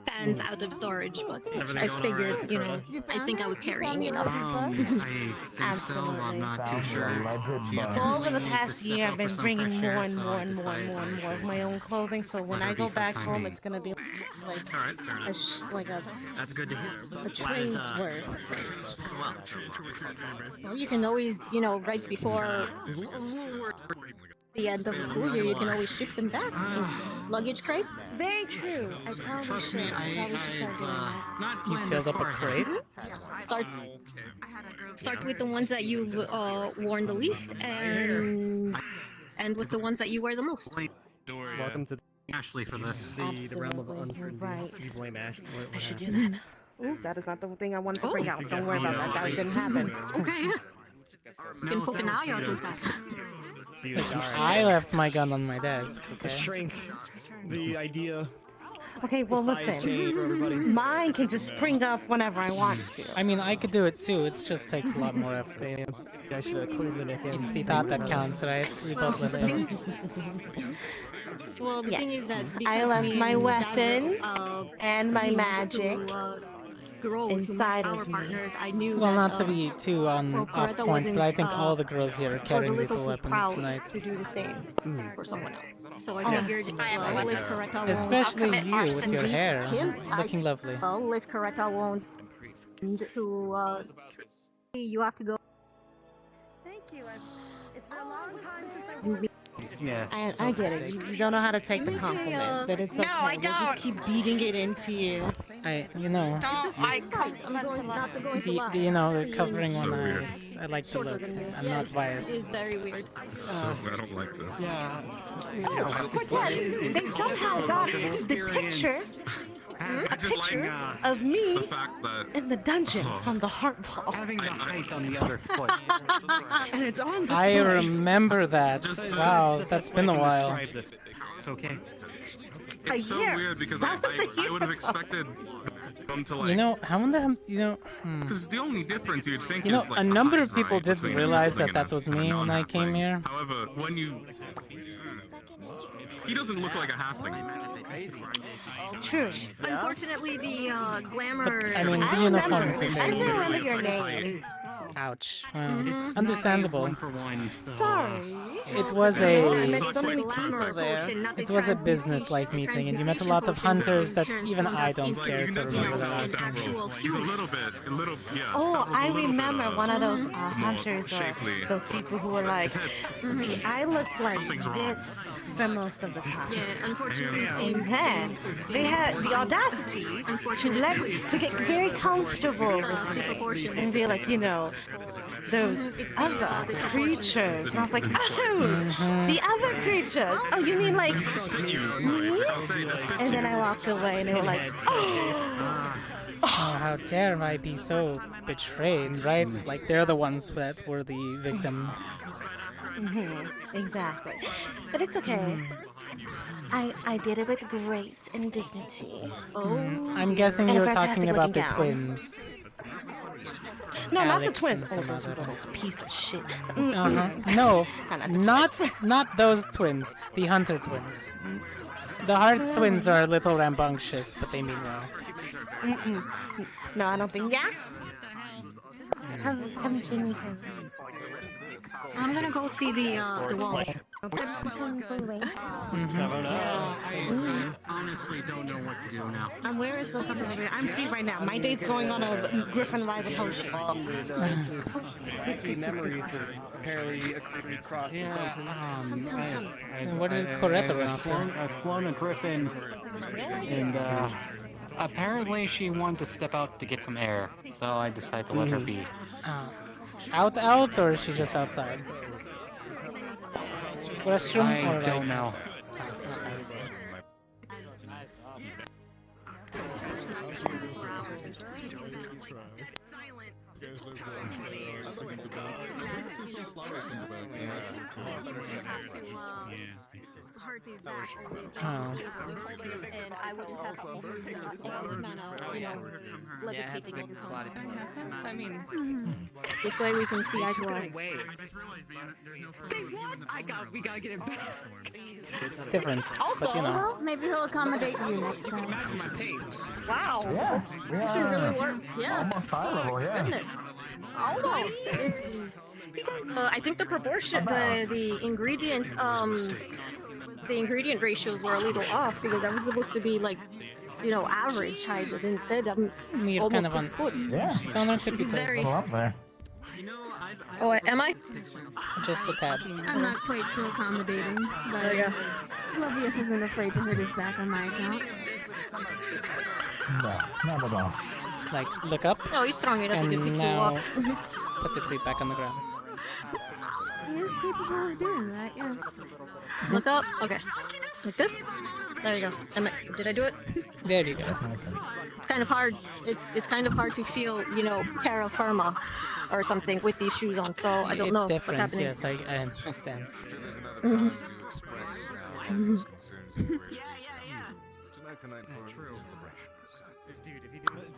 fans out of storage, but everything I going figured, alright, you know, I think I was carrying enough. I think so. I'm not too sure. Well, over the past year, I've been bringing more and more and more and more and more of my own clothing. So when I go back home, it's gonna be like Alright, fair enough. like a That's good to hear. the train's worth. Well, you can always, you know, right before the end of the school year, you can always ship them back in luggage crate. Very true. I probably Trust me, should. I probably should start doing that. not You planned filled this up a far crate? Start with the ones that you've worn the least, and with the ones that you wear the most. Welcome to Ashley for this. the realm of Absolutely, uncertainty. you're right. You blame Ashley. I should do that. Ooh, that is not the thing I wanted to bring out. Don't worry about that. That didn't happen. Okay. Been poking an eye out with that. I left my gun on my desk, okay? Shrink. The idea. Okay, well Size change for everybody. listen. Mine can just spring up whenever I want to. I mean, I could do it too. It just takes a lot more effort. I should have cleared the neck in. It's the thought that counts, right? We both lived it. Well, the thing is that I because left me my and weapons Dagger, and my we wanted magic to, grow inside to our of me. partners. I knew Well, that, not to be too off Coretta point, but I wasn't, think all the girls here are was a carrying little lethal too weapons proud tonight. to do the same for someone else. So I Oh, figured, well, if Coretta won't Especially commit you arson with your to hair, him, looking lovely. well, if Coretta won't, to you have to go. Thank you. It's been a long time since I Yes. I get it. You don't know how to take the compliments, but it's okay. No, I We'll just don't. keep beating it into you. You know, Don't like compliments a lot. you know, the covering So one eye, weird. I like the look. I'm not It's biased. very weird. So I don't like this. Oh, Cortez, they somehow got the picture, a picture of me The fact that in the dungeon from the heart ball. Having the height on the other foot. And it's on display. I remember that. Wow, that's been a while. Describe this. Okay. it's so year. weird because That was a I year would have ago. expected them to like. You know, I wonder, Because the only difference you'd think You know, is like a the number height, of people right, did between realize halfling that that and was a me when I came non-halfling. here. However, when you, he doesn't look like a halfling. True. Unfortunately, the glamour. I mean, the I uniform remember. is I okay. remember your name. Ouch. Well, understandable. Sorry. It was a business-like meeting, and you met a lot of hunters that even I don't care to remember their last names. He's a little, yeah. Oh, I remember one of those hunters, shapely. those people who were like, see, I looked like this for most of the time. Yeah, unfortunately, And then they had the audacity to get very comfortable with me and be like, you know, those other creatures. And I was like, oh, the other creatures. Oh, you mean like me? And then I walked away and they were like, oh. Oh, how dare I be so betrayed, right? Like, they're the ones that were the victim. Exactly. But it's okay. I did it with grace and dignity. I'm guessing you were talking about the twins. No, Alex not the twins. and Oh, some those other- little piece of shit. No, not those twins. The Hunter twins. The Hearts twins are a little rambunctious, but they mean well. No, I don't think. Yeah. Something. I'm gonna go see the walls. I honestly don't know what to do now. And where is the fucking? I'm free right now. My date's going on a Griffin ride with Hoshi. Sticky memories that apparently cross What did Coretta run after? I've flown a Griffin, and apparently she wanted to step out to get some air, so I decided to let her be. Out, or is she just outside? Restroom I or don't like know. outside? Hearty's back always Oh. and I wouldn't have people who's X's mana, you know, levitating all the time. I mean, This way we can see eye to eye. we gotta get it back. It's different, Also, but you know. Well, maybe he'll accommodate you next time. Wow. Yeah, This should really work. Yeah. Almost high level, yeah. Goodness. Almost. It's, I think the proportion, the ingredient, the ingredient ratios were a little off because I was supposed to be like, you know, average height, but instead I'm You're almost kind of 6 foot. Yeah. Someone should be This is very- close. Up there. Oh, am I? Just a tad. I'm not quite so accommodating, but Lovius isn't afraid to hurt his back on my account. No, not at all. Like, look up, No, he's strong enough to and pick you now up. put your feet back on the ground. He is capable of doing that, yes. Look up. Okay. Like this? There you go. Did I do it? There you go. It's kind of hard. It's kind of hard to feel, you know, terra firma or something with these shoes on. So I don't It's know different, what's happening. yes, I understand. Tonight's a night for true. Dude, if you do it,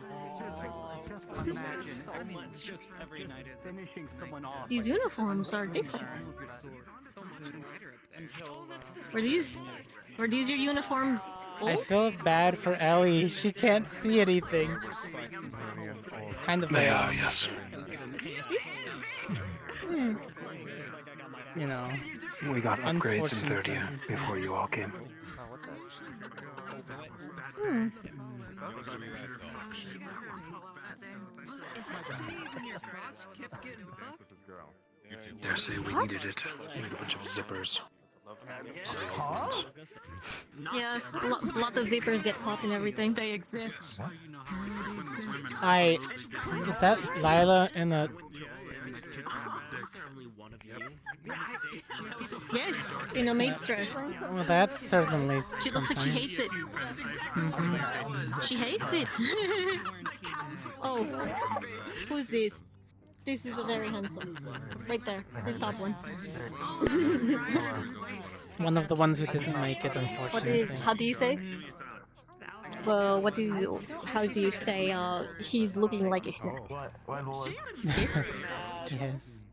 just imagine every night is finishing someone off. These uniforms are different. Were these your uniforms I old? feel bad for Ellie. She can't see anything. Kind of They like, are, yes. you know. We got upgrades in unfortunate 30 before you all came. Dare say we needed it. We had a bunch of zippers. Yes, a lot of zippers get caught in everything. They exist. Is that Lila in a... Yes, in a maid's dress. Well, that's certainly She looks like she hates it. She hates it. Oh, who's this? This is a very handsome. Right there, this top one. One of the ones who didn't make it, unfortunately. How do you say? Well, how do you say, he's looking like a snack? Yes? Yes.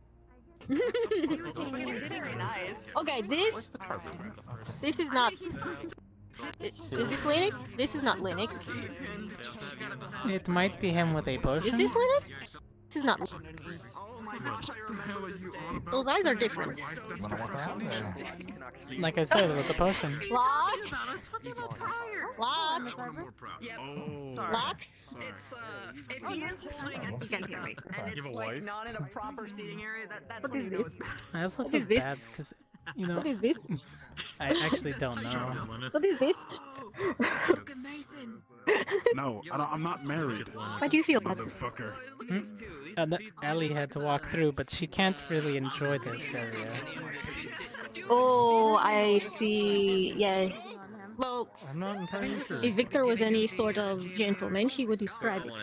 Okay, this is not... Is this Linux? This is not Linux. It might be him with a Is potion. this Linux? This is not. Those eyes are different. Like I said, with the potion. Locks? Locks? Locks? It's if he is holding a TV and it's like not in a proper seating area, that's What when is he knows. this? I also What feel is this? bad because, you know, What is this? I actually don't know. What is this? No, I'm not married. Why do you feel bad? Motherfucker. Ellie had to walk through, but she can't really enjoy this area. Oh, I see. Yes. Well, I'm not entirely sure. if Victor was any sort of gentleman, he would describe it.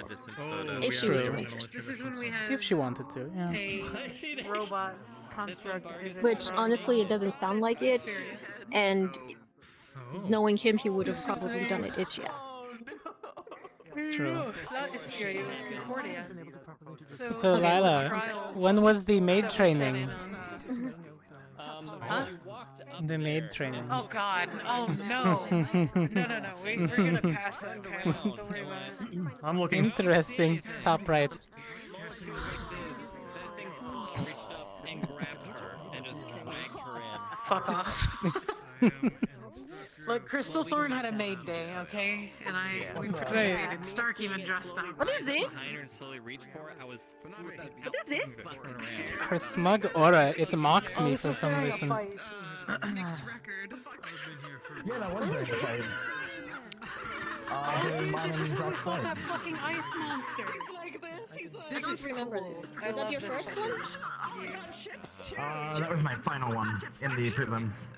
If she was so interested. This is when we have If she wanted to, yeah. a Robot construct. Which, honestly, it doesn't sound like it. And knowing him, he would have probably done it itchy ass. True. Not Hysteria, it was Concordia. So, Lila, when was the maid training? Huh? The maid training. Oh god. Oh no. No. We're gonna pass that panel. Don't worry about it. I'm looking. Interesting. Top right. Fuck off. Look, Crystal Thorn had a maid day, okay? And we participated. Stark even dressed up. What is this? What is this? Her smug aura, it mocks me for some reason. Yeah, that was during the fight. During mine and Zach's fight. That fucking ice monster. I don't remember this. Was that your first one? That was my final one in the prelims.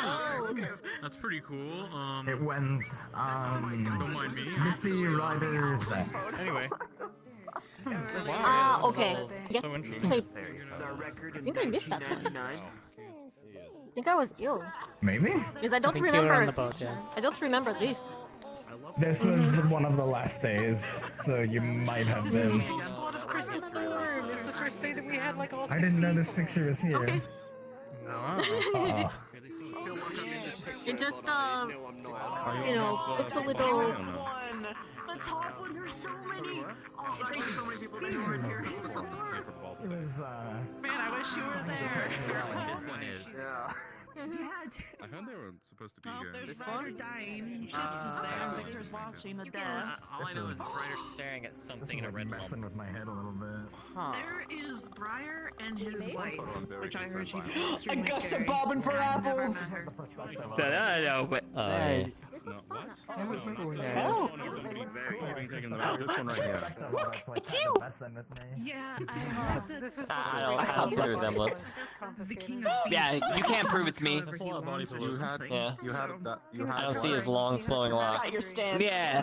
Oh, okay. That's pretty cool. It went, Don't mind me. Misty Rider Zach. Anyway. Ah, okay. Yeah. So interesting. So, I think I missed that one. I think I was ill. Maybe? Because I I don't think you were on remember. the boat, yes. I don't remember this. This was one of the last days, so you might have been. Squad of Crystal Thorn. It's the first day that we had like all I didn't know this picture was here. Okay. Uh-oh. It just, you know, looks a little. The top one, there's so many. Oh, there's so many people that are here. It was, Man, I wish you were there. This one is. Yeah. I heard they were supposed to be here. There's Ryder dying. Chips is there. Victor's watching the death. All I know is Ryder staring at something in a red messing with my head a little bit. There is Briar and his wife, which I heard she's extremely Augusta scary. bobbing for I've never apples. met her. No, but. Hey. No, what? Oh. This one right here. It's you! Yeah, this is I don't see the resemblance. the king of Yeah, you can't prove it's me. You had, Yeah. you had I don't see his long flowing locks. Yeah.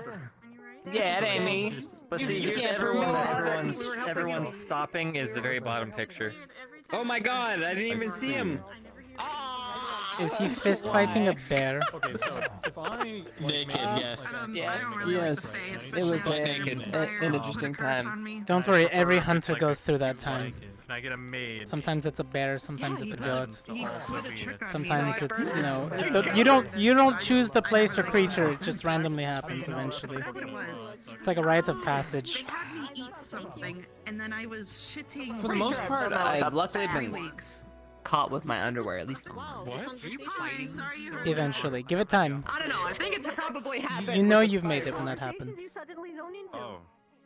Yeah, it ain't me. But see, here's everyone's stopping is the very bottom picture. Oh my god, I didn't even see him. Is he fist fighting a bear? Okay, so if I Naked, yes. Yes. It was an interesting time. Don't worry, every hunter goes through that time. Can I get a maid? Sometimes it's a bear, sometimes it's a goat. He put a trick on Sometimes me. it's, you know, you don't choose the place or creature, it just randomly happens eventually. I forgot what it was. It's like a rite of passage. They had me eat something, and then I was shitting. For the most part, I've luckily for been 3 weeks. caught with my underwear at least. I'm sorry you heard Eventually. Give it time. I don't know. I think it's probably happened. You know you've made it when that happens. Oh.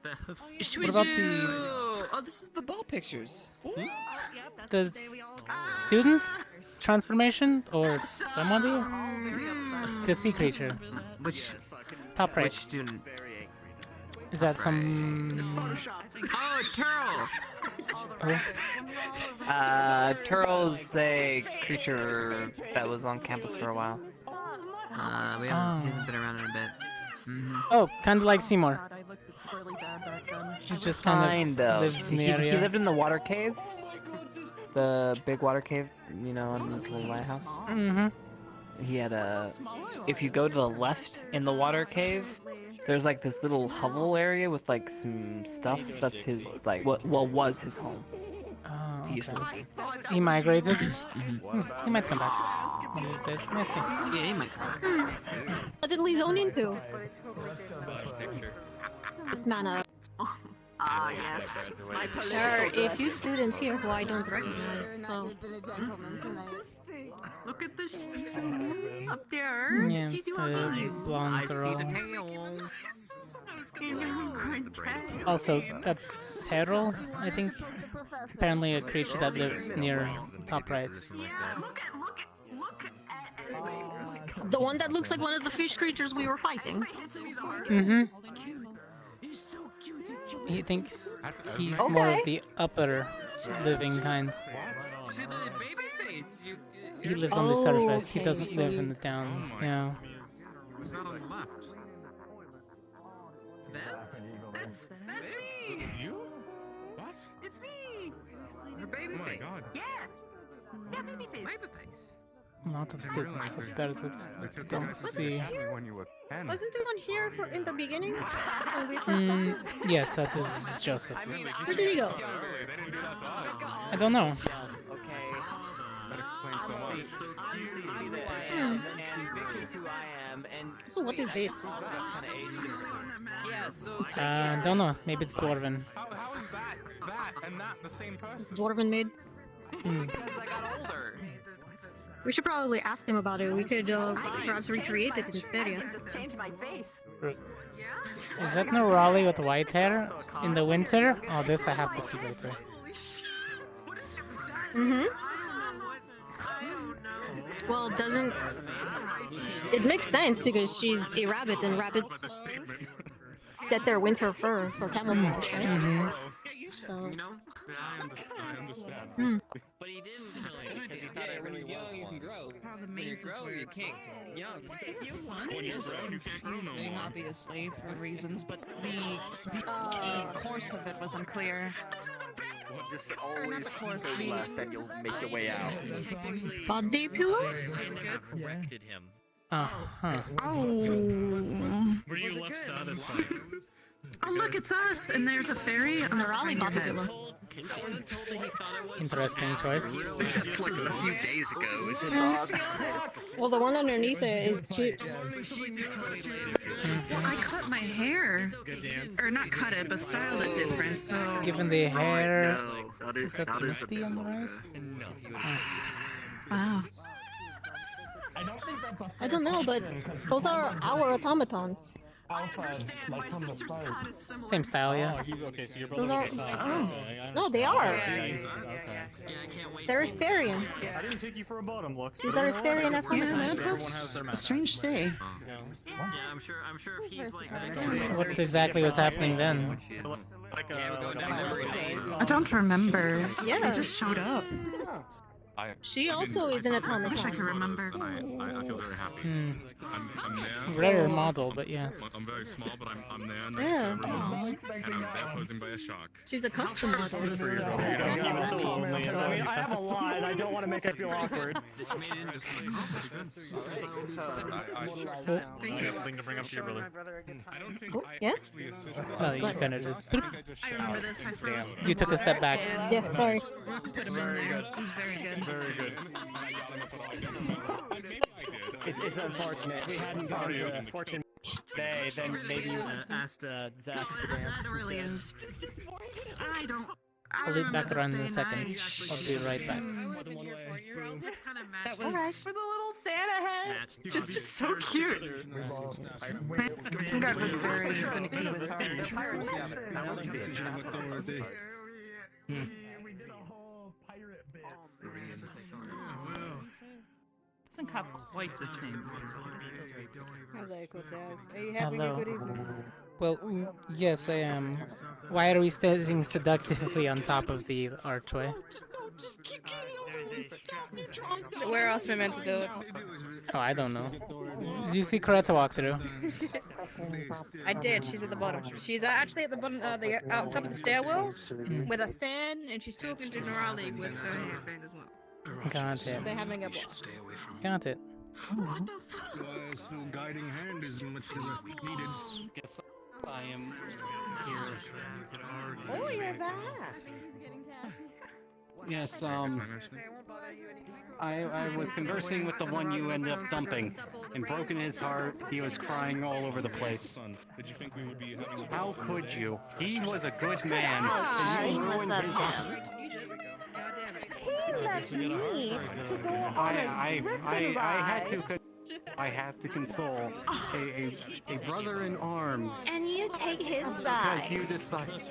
What about the Oh, this is the ball pictures. students transformation or somebody? The sea creature. Which Top right. Which student? Is that some? Oh, Turles. Oh. Turles a creature that was on campus for a while. He hasn't been around in a bit. Oh, kind of like Seymour. He just kind of lives in the area. He lived in the water cave. The big water cave, you know, in the little lighthouse. Mm-hmm. He had a. If you go to the left in the water cave, there's like this little hovel area with like some stuff. That's his like what was his home. Oh, He used to live okay. there. He migrated. He might come back. One of these days. Let's see. Yeah, he might come back. What did Lee zone into? This mana. Ah, yes. My There are a few students here who I don't recognize, so. Look at this up there. Yeah, She's doing the nice. blonde I see the girl. tail. She's doing great. Also, that's Terrell, I think. Apparently a creature that lives near top right. The one that looks like one of the fish creatures we were fighting. Mm-hmm. He thinks he's more of the upper living kind. He lives on the surface. He doesn't live in the down. Yeah. Who's that on the left? That's me. You? What? It's me. Your baby face. Oh my god. Yeah. Yeah, baby face. Lots of students up there that don't see. Wasn't the one here in the beginning? When we first got here? Yes, that is Joseph. Where did he go? I don't know. That explains so much. So what is this? Don't know. Maybe it's Dwarven. How is that and that the same person? It's Dwarven made. We should probably ask him about it. We could perhaps recreate it in Speria. Is that no Raleigh with white hair in the winter? Oh, this I have to see later. Mm-hmm. Well, doesn't... It makes sense because she's a rabbit and rabbits get their winter fur for camouflage, right? Mm-hmm. So... I understand. But he didn't tell him because he thought when you're young you can grow. When you grow you can't. Young. When you're grown, you can't grow no Confusing, more. obviously, for reasons, but the course of it was unclear. Just Not always the course, turn the... left and you'll make your way out. Body pillows? Corrected him. Uh-huh. Oh. Were you left satisfied? Oh, look, it's us, and there's a fairy on the Raleigh body pillow. Interesting choice. That's like a few days ago, is it not? Well, the one underneath it is Chips. Well, I cut my hair. Or not cut it, but styled it different, so... Given the hair... No, Is that Misty on the right? No, he was. Wow. I don't know, but those are our automatons. Same style, yeah. Okay, so you're Those are... Oh. No, they are. Okay. They're Asterian. I didn't take you for a bottom, Lux. These are Asterian automatons. That was a strange day. Yeah, I'm sure if he's like... What exactly was happening then? I don't remember. Yeah. They just showed up. She also is an I wish I could automaton. remember. I feel very happy. I'm there. Rare model, but yes. I'm very small, but I'm there next Yeah. to everyone else, and I'm there posing by a shark. She's a custom model. He was so lonely. I mean, I have a lot, and I don't want to make it feel awkward. Thing to bring up to your brother. I don't think I Yes? actually assisted. Oh, you kind of just... I remember this. I froze. You took a step back. Yeah, sorry. Put him in there. It was very good. Very good. It's unfortunate. We hadn't gone to Fortune Day, then maybe you asked Zach to dance. That really is. I don't. I'll be back around in a second. I'll be right back. That was for the little Santa head. It's just so cute. That was very finicky with doesn't have quite the same. Hello, Cortez. Are you having a good evening? Well, yes, I am. Why are we standing seductively on top of the archway? Where else am I meant to do it? Oh, I don't know. Did you see Coretta walk through? I did. She's at the bottom. She's actually at the bottom, out top of the stairwell with a fan, and she's talking to Norali with her hairband as well. Got it. They're having a ball. Got it. What the fuck? So guiding hand is much needed. Guess I am here. Oh, you're back. Yes, I was conversing with the one you ended up dumping, and broken his heart, he was crying all over the place. Did you think we would be having a How could you? He was a good man, Ah, and he you was ruined his upset. He left me to go on a griffin ride. I had to console a brother in arms. And you take his Because side. you decided.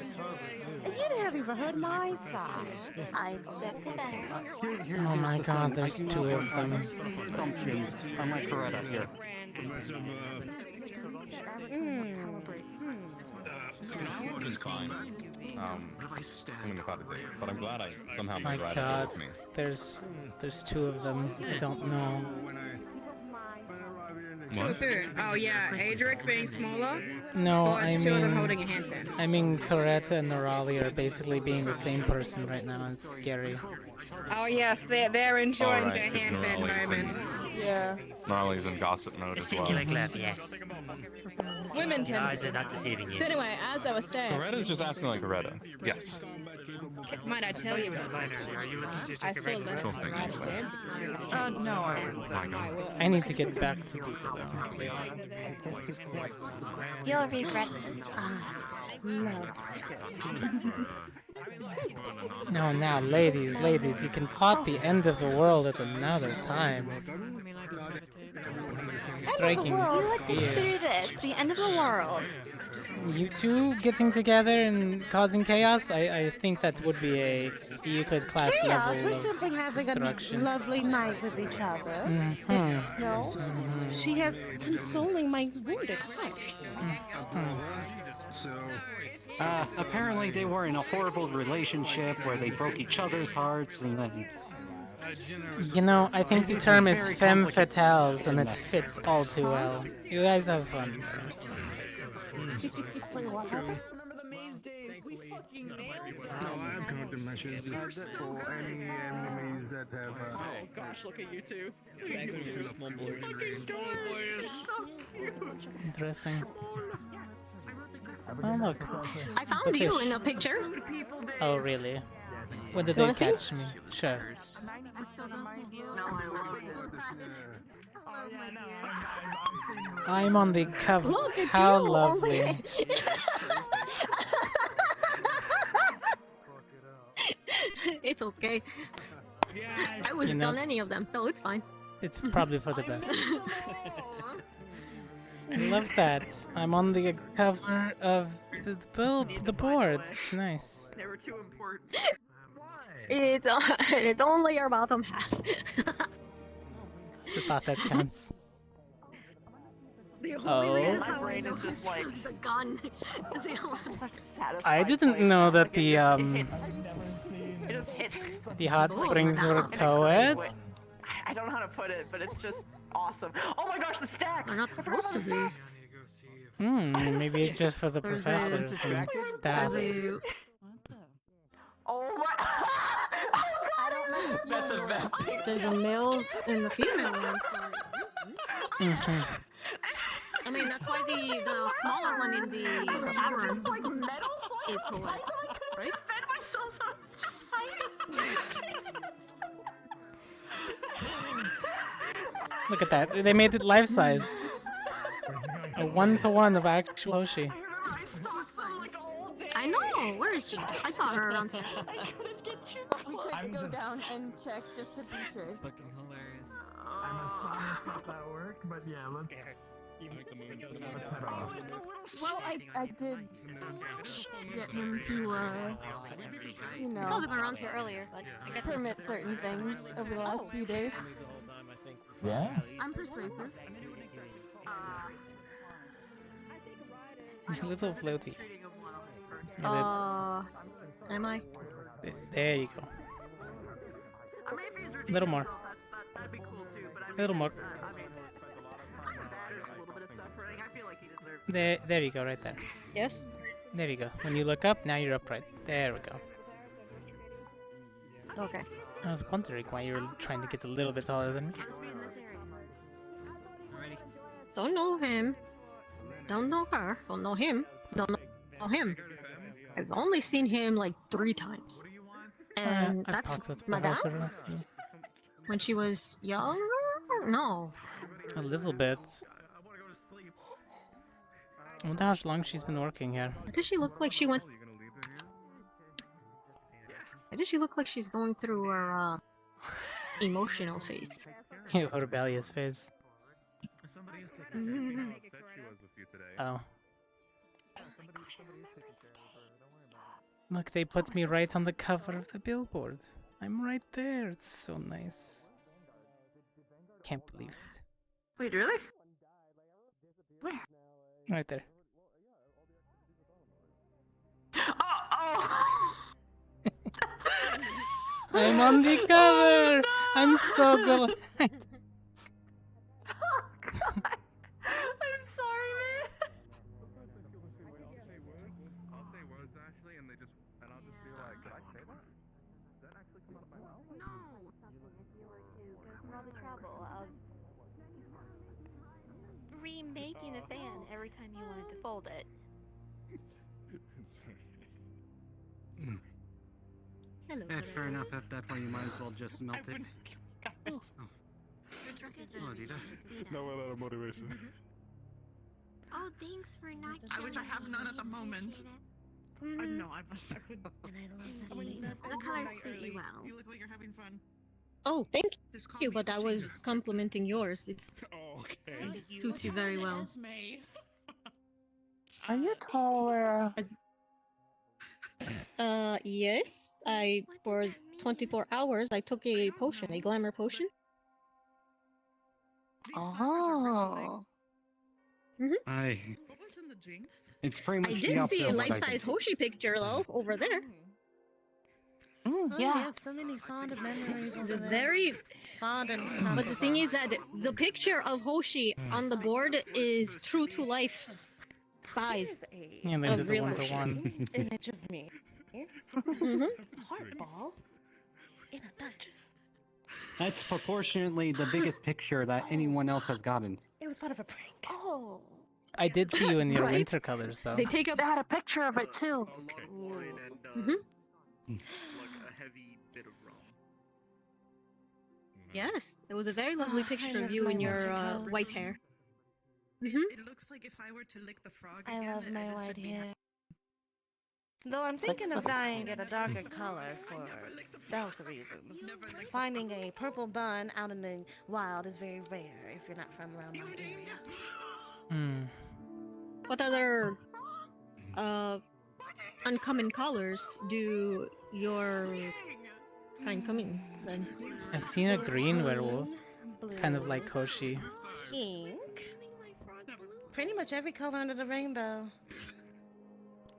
You haven't even heard my side. I expected that. Oh my god, there's two of them. Assumptions, unlike Coretta here. It's fine. I'm in the cloud today, but I'm glad I somehow My made Rada god, with me. there's two of them. I don't know. Two of who? Oh yeah, Adric being smaller. No, or I two of them mean, holding a handpan. I mean, Coretta and Norali are basically being the same person right now. It's scary. Oh yes, they're enjoying Alright, their handpan Norali's in- moment. Yeah. Gnarly's in gossip mode as well. Singular glove, yes. Women Your tend eyes are not deceiving you. So anyway, as I was saying, Coretta's just asking like Coretta. Yes. might I tell you about something? I saw Leonard Sure and thing. Rada dancing. Oh no, I was. My God. I need to get back to detail. You'll regret this. I love No, now, ladies, you can plot the end of the world at another time. Striking You would fear. consider this the end of the world. You two getting together and causing chaos? I think that would be a Euclid class Chaos, level we're of simply having destruction. a lovely night with each other. Mhm. No, she has consoling my wounded heart. Apparently they were in a horrible relationship where they broke each other's hearts and then... You know, I think the term is Very femme complicated. fatales, and it fits all too well. You guys have fun. Wait, what happened? No, I have countermeasures for any enemies that have. Oh gosh, look at you two. Interesting. Oh look. I found The you fish. in a picture. Oh really? When did You they wanna see? catch me? Sure. I'm on the cover. Look at How you. lovely. It's okay. I was You know- done any of them, so it's fine. It's probably for the best. I love that. I'm on the cover of the board. It's nice. They were too important. It's only your bottom half. It's the thought that counts. The only Oh. reason My how I brain know is just this like- is the gun. It's the only- I didn't know that the It just hits. the hot springs were co-ed. I don't know how to put it, but it's just awesome. Oh my gosh, the stacks! We're not I forgot supposed about to the be. stacks. Maybe it's just for the There's professors and staff. Oh my! That's a bad thing. There's the males and the female ones. I mean, that's why the smaller one in the tavern Just like metal, so I is couldn't co-ed, fight them. I couldn't right? defend myself, so I was just fighting. Look at that. They made it life size. A 1-to-1 of actual Hoshi. I know. Where is she? I saw her around here. We could go down and check just to be sure. Fucking hilarious. I'm astonished that that worked, but yeah, let's head off. Well, I did get him to, you I saw them know, around here earlier, but I guess permit certain things over the last few days. Yeah? I'm persuasive. A little floaty. Am I? There you go. A little more. That'd be cool too, but I mean, A little more. I mean, there's a little bit of suffering. I feel like he deserves it. There you go, right there. Yes. There you go. When you look up, now you're upright. There we go. Okay. I was wondering why you were trying to get a little bit taller than me. Don't know him. Don't know her. Don't know him. Don't know him. I've only seen him like 3 times. And I've that's talked with Madame? Professor a few. When she was young? No. A little bit. I wonder how long she's been working here. Does she look like she went... Why does she look like she's going through her, emotional phase? Her rebellious phase. Oh. Look, they put me right on the cover of the billboard. I'm right there. It's so nice. Can't believe it. Wait, really? Where? Right there. Oh! I'm on the cover! I'm so glad. I'm sorry, man. I'll say words actually, and I'll just be like, could I say that? Does that actually come out of my mouth? No. If you were to go through all the trouble of remaking the fan every time you wanted to fold it. Hello. Fair enough. At that point, you might as well just melt it. Oh, Dita. No other motivation. Oh, thanks for not I wish I have none at the moment. No, I could. The colors suit you well. You look like you're having fun. Oh, thank you, but I was complimenting yours. It's okay. It suits you very well. Are you taller? Yes. For 24 hours, I took a potion, a glamour potion. Oh. What was in the jinx? It's pretty much I the did opposite see a of what I life-size did. Hoshi picture, though, over there. Oh, yeah. so many fond memories. It's very fond and. But the thing is that the picture of Hoshi on the board is true to life size. Yeah, they did the one-to-one. Image of me. Mhm. Heartball in a dungeon. That's proportionately the biggest picture that anyone else has gotten. It was part of a prank. Oh. I did see you in your Right? winter colors, though. They take up. They had a picture of it too. Mhm. Like a heavy bit of rum. Yes, it was a very lovely picture of just you in love your winter white hair. It looks like if I were to lick the frog I again, love my this white would be hair. Though I'm thinking of dyeing it a darker color for stealth reasons. Finding a purple bun out in the wild is very rare if you're not from around my area. What other uncommon colors do your kind come in then? I've seen a green werewolf, kind of like Hoshi. Pink. Pretty much every color under the rainbow.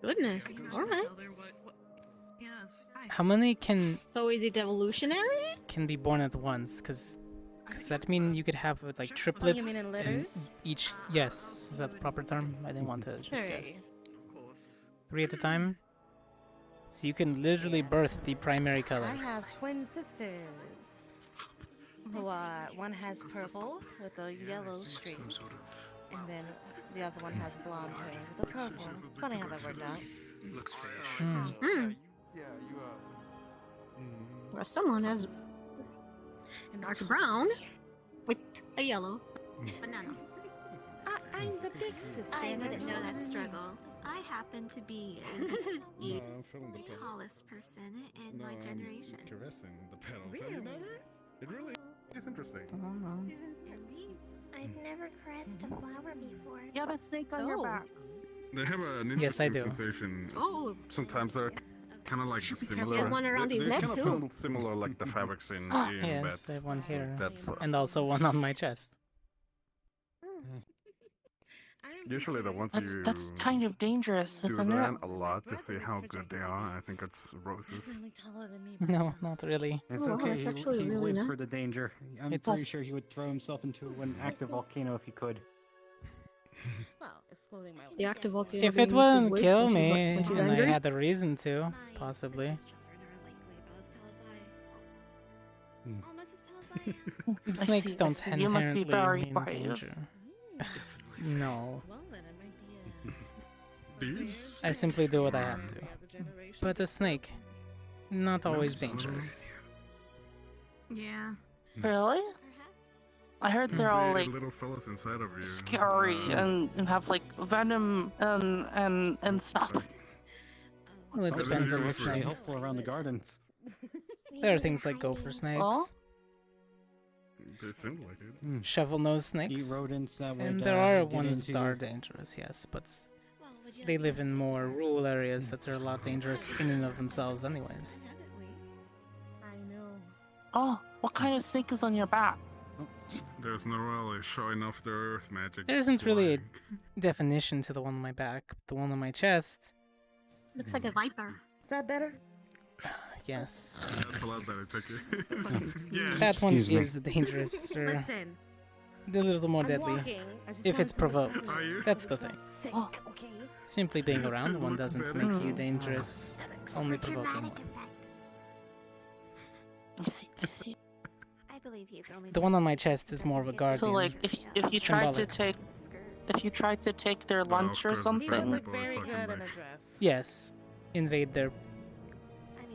Goodness. Alright. How many can So is it evolutionary? be born at once? Cause that mean you could have like triplets mean in litters? each. Yes, is that the proper term? I didn't want to just Three. guess. 3 at a time. So you can literally birth the primary I colors. have twin sisters. Who are, one has purple with a yellow streak, and then the other one has blonde hair with a purple. Funny how that worked out. Looks fish. Or someone has dark brown with a yellow banana. I'm the big sister. I wouldn't know that struggle. I happen to be the tallest person in my generation. Caressing the petals. Really? It really is interesting. Indeed. I've never caressed a flower before. You have a snake on your back. They have an Yes, I interesting do. sensation. Oh. Sometimes they're kind of like similar. He has one around his they neck, kind of too. feel similar like the fabrics in Yes, beds. I have one here, That's and also one on my chest. usually the ones That's kind of dangerous, do isn't that it? a lot to see how good they are. I think it's roses. No, not really. It's Oh, okay. that's He actually really lives nice. for the danger. I'm It's- pretty sure he would throw himself into an active volcano if he could. Well, excluding my. The active volcano. If being it used as wouldn't waves kill when she's, me, when she's and I angry. had a reason to, possibly. Snakes see, I don't see. You must be inherently very mean brave. danger. No. Well, then it might be These? I simply do what I have to. But a snake, not always dangerous. Yeah. Really? I heard they're all like little fellas inside of you. scary and have like venom and stuff. Well, it depends on the Stay snake. hopeful around the gardens. There are things like gopher snakes, They seem like it. shovel-nosed snakes, Eat rodents that would, and there are get ones into- that are dangerous, yes, but they live in more rural areas that are a lot dangerous in and of themselves anyways. I know. Oh, what kind of snake is on your back? There's no really showing off their earth magic. There isn't really a definition to the one on my back. The one on my chest, Looks like a viper. Is that better? Yeah, yes. that's a lot better. Take it. Yeah. That one Excuse me. is dangerous, or Listen, a little more I'm deadly. walking. I just If wanted it's to look provoked. at you. That's the thing. Sick, okay? Simply being around one doesn't make you dangerous, only provoking one. I see. I believe he's only The one on my chest is more of a guardian. So like, if you tried to take their lunch or He would something. look very good in a dress. Yes, invade their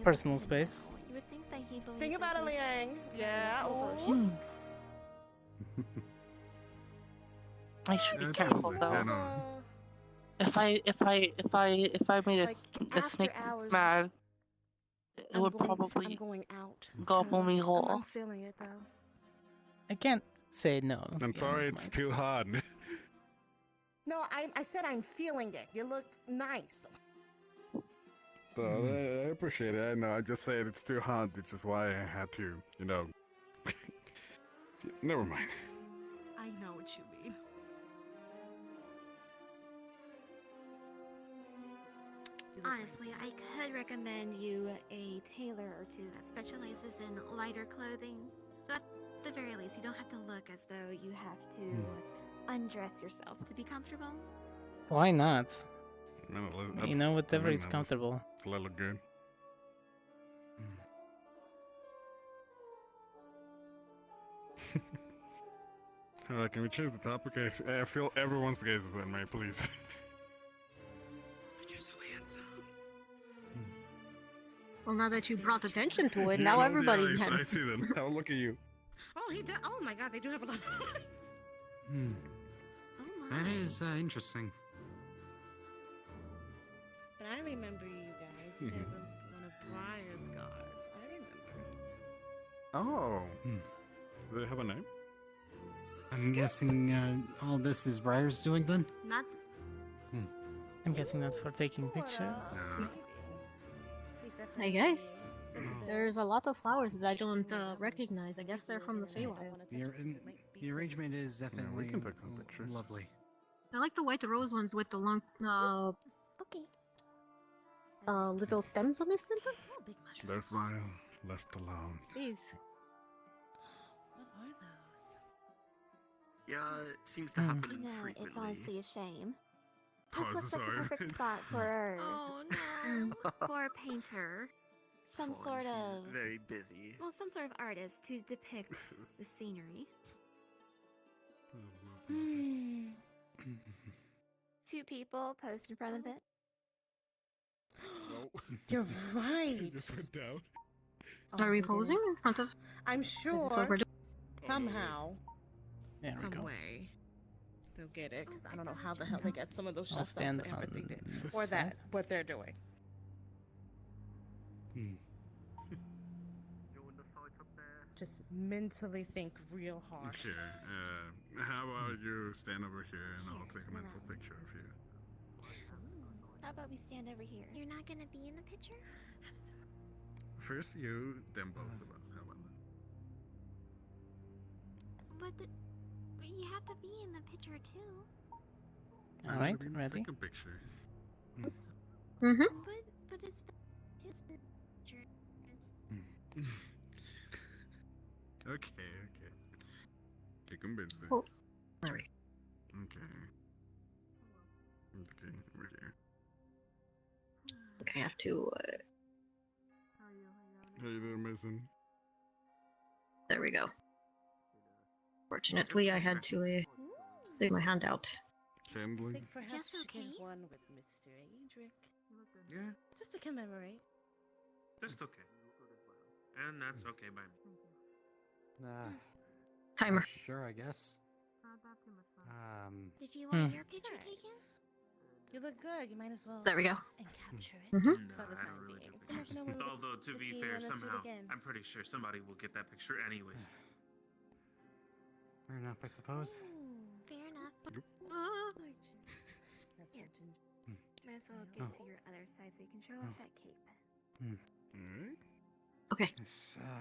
personal space. You would think that he believes Think about it, Liang. Yeah. Oh. I should be Yeah, careful yeah, though. no. If I made a after snake hours, mad, it I'm would going to- probably I'm going out. gobble me I'm whole. feeling it though. I can't say no. I'm sorry, it's too hard. No, I said I'm feeling it. You look nice. So, I appreciate it. I know. I'm just saying it's too hard, which is why I had to, you know. Never mind. I know what you mean. Honestly, I could recommend you a tailor or two that specializes in lighter clothing. So at the very least, you don't have to look as though you have to undress yourself to be comfortable. Why not? Man, You know, whatever I is mean, comfortable. It's a little good. Alright, can we change the topic? I feel everyone's gaze is on me, please. But you're so handsome. Well, now that you brought attention to it, You now know, everybody yeah, can. I see them. I'll look at you. Oh, he did. Oh my God, they do have a lot of eyes. Hmm. Oh That is interesting. But I remember you guys. You guys are one of Briar's guards. I remember. Oh. Do they have a name? I'm guessing all this is Briar's doing then? Not. I'm guessing that's for taking pictures. I guess. There's a lot of flowers that I don't recognize. I guess they're from the Feywild. The arrangement is definitely can take some pictures. lovely. I like the white rose ones with the long, Okay. little stems on the center. Their smile left alone. These. What are those? Yeah, it seems to happen No, infrequently. it's honestly a shame. This Oh, looks like sorry. the perfect spot for Oh no. for a painter, some Fine, sort she's of very busy. well, some sort of artist to depict the scenery. Two people posed in front of it. You're right. Just went down. Are we posing in front of? I'm sure That's what we're doing. somehow, There we some go. way, they'll get it. Because I don't know how the hell they got some of those I'll shots stand off on everything did, this or side. that what they're doing. Just mentally think real hard. Okay, how about you stand over here and I'll take a mental picture of you. How about we stand over here? You're not gonna be in the picture? First you, then both of us. How about that? But you have to be in the picture too. All right, Maybe the ready? Second picture. Mm-hmm. But it's his picture. Okay. You're convincing. Oh, there we Okay, over here. Okay, I have to. How you doing, Mason? There we go. Fortunately, I had to stick my hand out. Candling? Perhaps Just you can okay? one with Mr. Adric. Yeah. Just to commemorate. That's okay. And that's okay by me. Timer. Sure, I guess. Did you want your picture Thanks. taken? You look good. You might as well. There we go. And capture it Mhm. No, for the I time don't really being. do You never pictures. know when we Although, to get be see you fair, in the suit somehow, again. I'm pretty sure somebody will get that picture anyways. Fair enough, I suppose. Fair enough. That's for Ginger. Might as well get to your other side so you can show off that cape. Alright. Okay.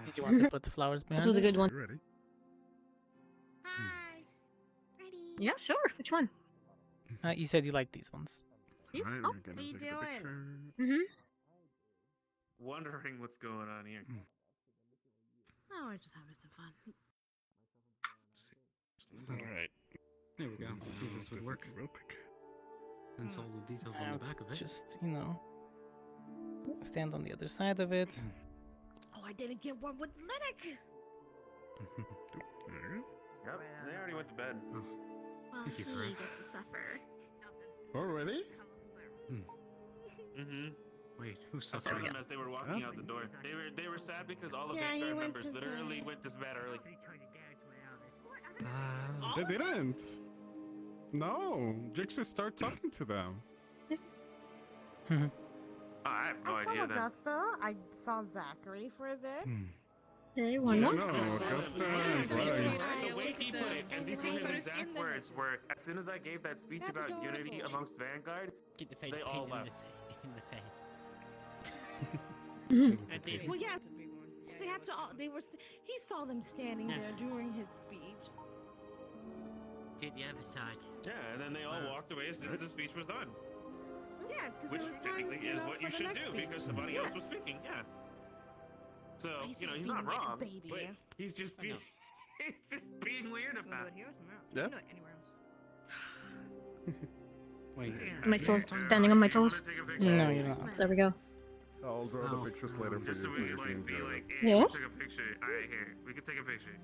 Did you want to put the flowers behind That was a good us? one. Ready? Hi. Ready? Yeah, sure. Which one? You said you liked these ones. These? Alright, Oh. we're gonna What are you take a doing? picture. Mhm. Wondering what's going on here. Oh, we're just having some fun. Alright. There we go. I think this would work. Real quick. And all the details on the back of it. Just, stand on the other side of it. Oh, I didn't get one with Linux. Yep, they already went to bed. Well, Thank you, he Corinne. gets to suffer. Already? Mm-hmm. Wait, who I saw suffered? them as they were walking out the door. They were sad because all of Yeah, he their went members to literally bed. went to bed early. They didn't. No, Jix just start talking to them. Oh, I have no I saw idea then. Augusta. I saw Zachary for a bit. Hey, why not? No, Augusta and Brian. The way he put it, and these were his exact words, were as soon as I gave that speech about unity amongst Vanguard, they all left. Well, yeah. They had to. They were. He saw them standing there during his speech. To the other side. Yeah, and then they all walked away as soon as the speech was done. Yeah, because Which it was time. technically is what you for the should next do speech. because somebody else was Yes. speaking. Yeah. So He's he's just not being like a wrong, baby, but yeah. he's just being he's just being weird about it. Here or somewhere else? Yeah. You can do it anywhere else. Wait. Am I still standing on my toes? No, you're not. There we go. I'll draw the pictures later for Just so you. we you could can like be enjoy like, it. hey, Yes? we took a picture. All right, here we can take a picture.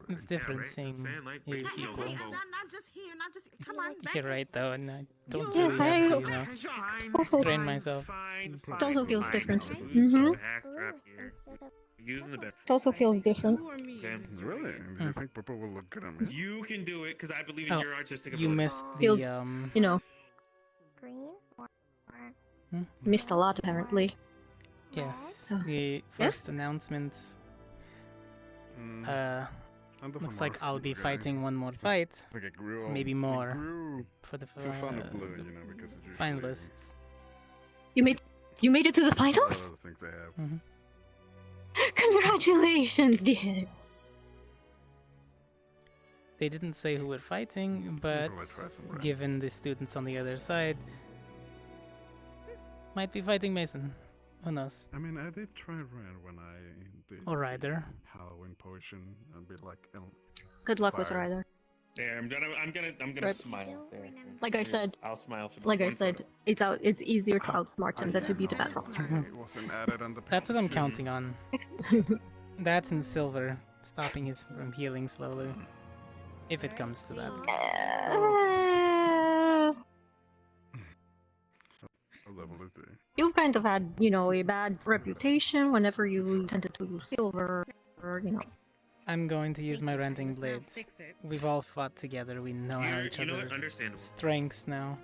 It's different right? seeing Saying, like, eight ratio people. is Not just here. Not just. Come on. back You're up. right, though, and I don't Yes, really have to, Also- strain myself. It also feels different. Mhm. Mhm. Using the back. It also feels different. Okay. Really? Do you think Purple will look good on me? You can do it because I believe in Oh, your artistic you ability. missed the, Feels, Green or missed a lot apparently. Yes, the first announcements. Looks like I'll be fighting one more fight, Like it grew maybe more, too for the fond of blue, you know, because it's usually finalists. You made it to the a lot finals? of the things they have. Mhm. Congratulations, dear. They didn't say who we're fighting, but given the students on the other side, might be fighting Mason. Who knows? I mean, I did try Ryan when I did Or Ryder. Halloween potion and be like, Good luck with fire. Ryder. There, I'm gonna Right. smile. There. Like I said, I'll smile for this like I one said, it's easier to outsmart him than to beat a battle. It wasn't added on the That's what I'm counting on. That's in silver, stopping his from healing slowly. If it comes to that. You've kind of had, a bad reputation whenever you tended to use silver, or. I'm going to use my rending blades. We've all fought together. We know how each You know what? other's Understandable. strengths now.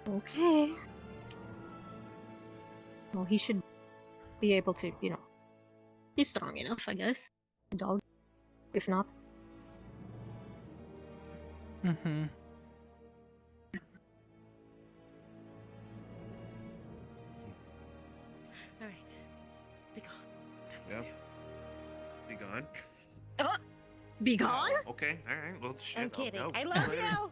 Okay. Well, he should be able to, he's strong enough, I guess. Dog. If not. Mm-hmm. All right. Be gone. Yep. Be gone. Be gone? Okay. All right. Well, shit. I'm kidding. I'll go. I love you.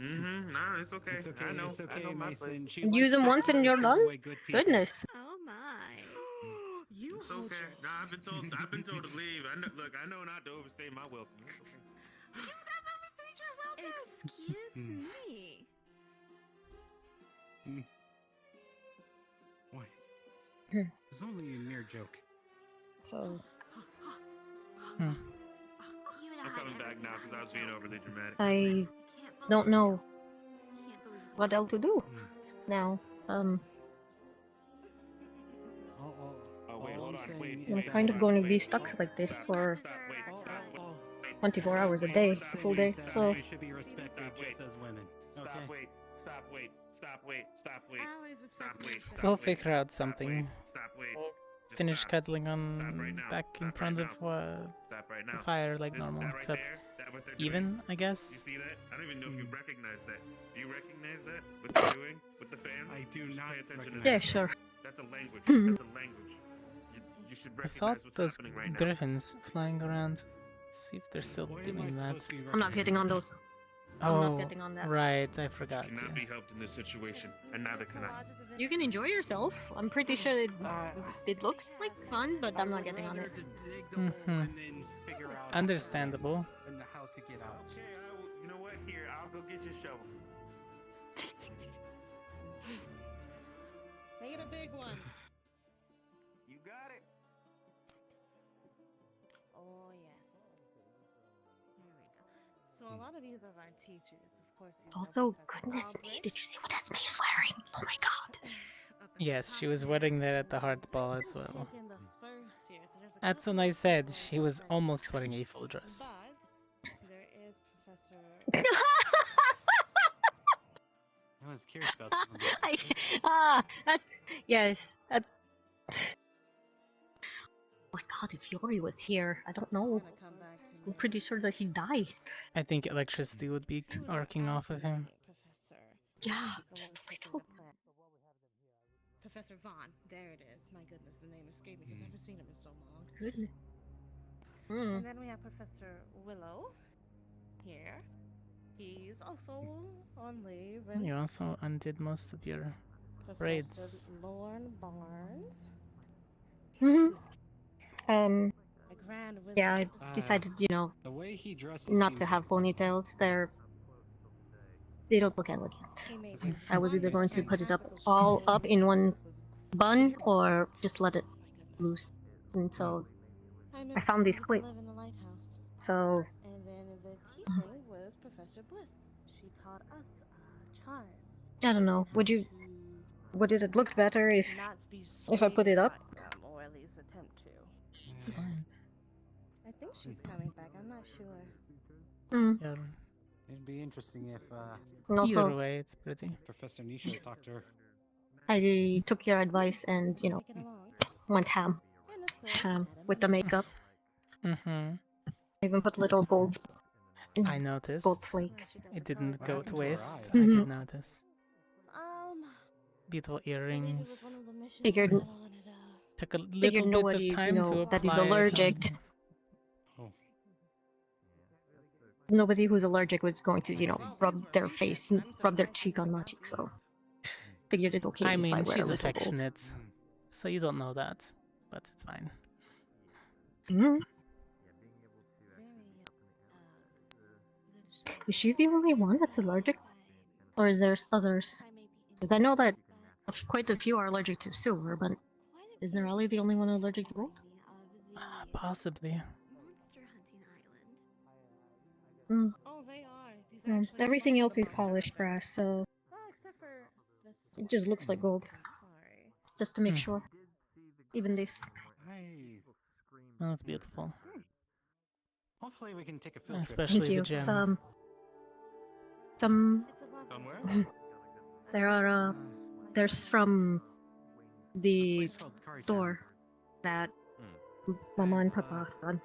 Mm-hmm. Nah, it's okay. It's okay, I know. it's okay, I know my Mason. place. She Use them once and you're done? Goodness. Oh my. You It's okay. Nah, I've been told. I've been told to leave. I know, look, I know not to overstay my welcome. It's okay. Excuse me. Why? It's only a mere joke. So. You and I'm coming back now because I was being overly dramatic. I don't know what else to do now. Oh, wait, hold on. Wait, I'm wait, kind of hold going on. to be Wait, stuck like this stop, for stop, wait, stop, wait, 24 stop, hours a wait, day, stop, a full wait, day. stop, So wait, should be respected stop, wait, just as women. stop, Okay. wait, stop, wait, stop, wait, stop, wait, stop, wait, stop, We'll wait, figure out stop, something. wait, stop, wait. Just Finish stop. cuddling Stop on right now. back in Stop front right of now. Stop right the now. fire like This, normal, that right except there, that what they're even, doing. I You guess. see that? I don't even know if you recognize that. Do you recognize that? What they're doing with the fans? I do not pay attention to yeah, that. sure. That's a language. Hmm. That's a language. You should I saw recognize what's those happening right now. griffins flying around. Let's see if they're still doing that. I'm not getting on those. I'm not Oh, getting on that. right, I forgot. Cannot Yeah. be helped in this situation, and neither can I. You can enjoy yourself. I'm pretty sure it looks like fun, but I'm not getting on it. Understandable. And how to get out. Okay, you know what? Here, I'll go get your shovel. Make it a big one. You got it. Oh yes. Here we go. So a lot of these are our teachers, of course. You know Also, Professor goodness Aubrey. me, did you see what Esme is wearing? Oh my god. Yes, she was wearing that at the hardball as well. In the first year, so there's a That's when I said she was almost wearing a full dress. but there is Professor. I was curious about something. That's yes, that's. Oh my god, if Yori was here, I don't know. I'm pretty sure that he'd die. I think electricity would be arcing off of him. Yeah, just a little. Professor Vaughn. There it is. My goodness, the name escaped me because I haven't seen him in so long. Goodness. And then we have Professor Willow here. He's also on leave. And You also undid most of your raids. Professor Lauren Barnes. A grand yeah, I wizard. decided, you know, The way he dresses not to seems have ponytails. They don't look elegant. I was either going to put it up all up in one bun or just let it loose. And so I found these clips. Live in the lighthouse. So And then the tiefling was Professor Bliss. She taught us charms. I don't know. Would it look better if I put it up? Or at least attempt to. It's fine. I think she's coming back. I'm not sure. Yeah. It'd be interesting if And also- Either way, it's pretty. Professor Nisha talked to her. I took your advice and, you know, went ham with the makeup. Mm-hmm. I even put little gold. I noticed. Gold flakes. It didn't go to waste. I Mhm. did notice. Beautiful earrings. Figured Took a figured little bit nobody, of time you to know, apply that is it allergic. on- Nobody who's allergic was going to, you know, rub their face, rub their cheek on my cheek. So figured it's okay I if mean, I wear she's a little gold. affectionate, so you don't know that, but it's fine. Is she the only one that's allergic? Or is there others? Because I know that quite a few are allergic to silver, but is Nerali the only one allergic to gold? Possibly. Mm. Oh, they are. These are Well, actually everything else is monster polished brass, so Well, except for the it just looks like gold. Sorry. Just to make sure. Even this. Oh, that's beautiful. Hopefully we can take a field trip. Especially Thank you. the gem. Some Somewhere? there are there's from the store that Mama and Papa run.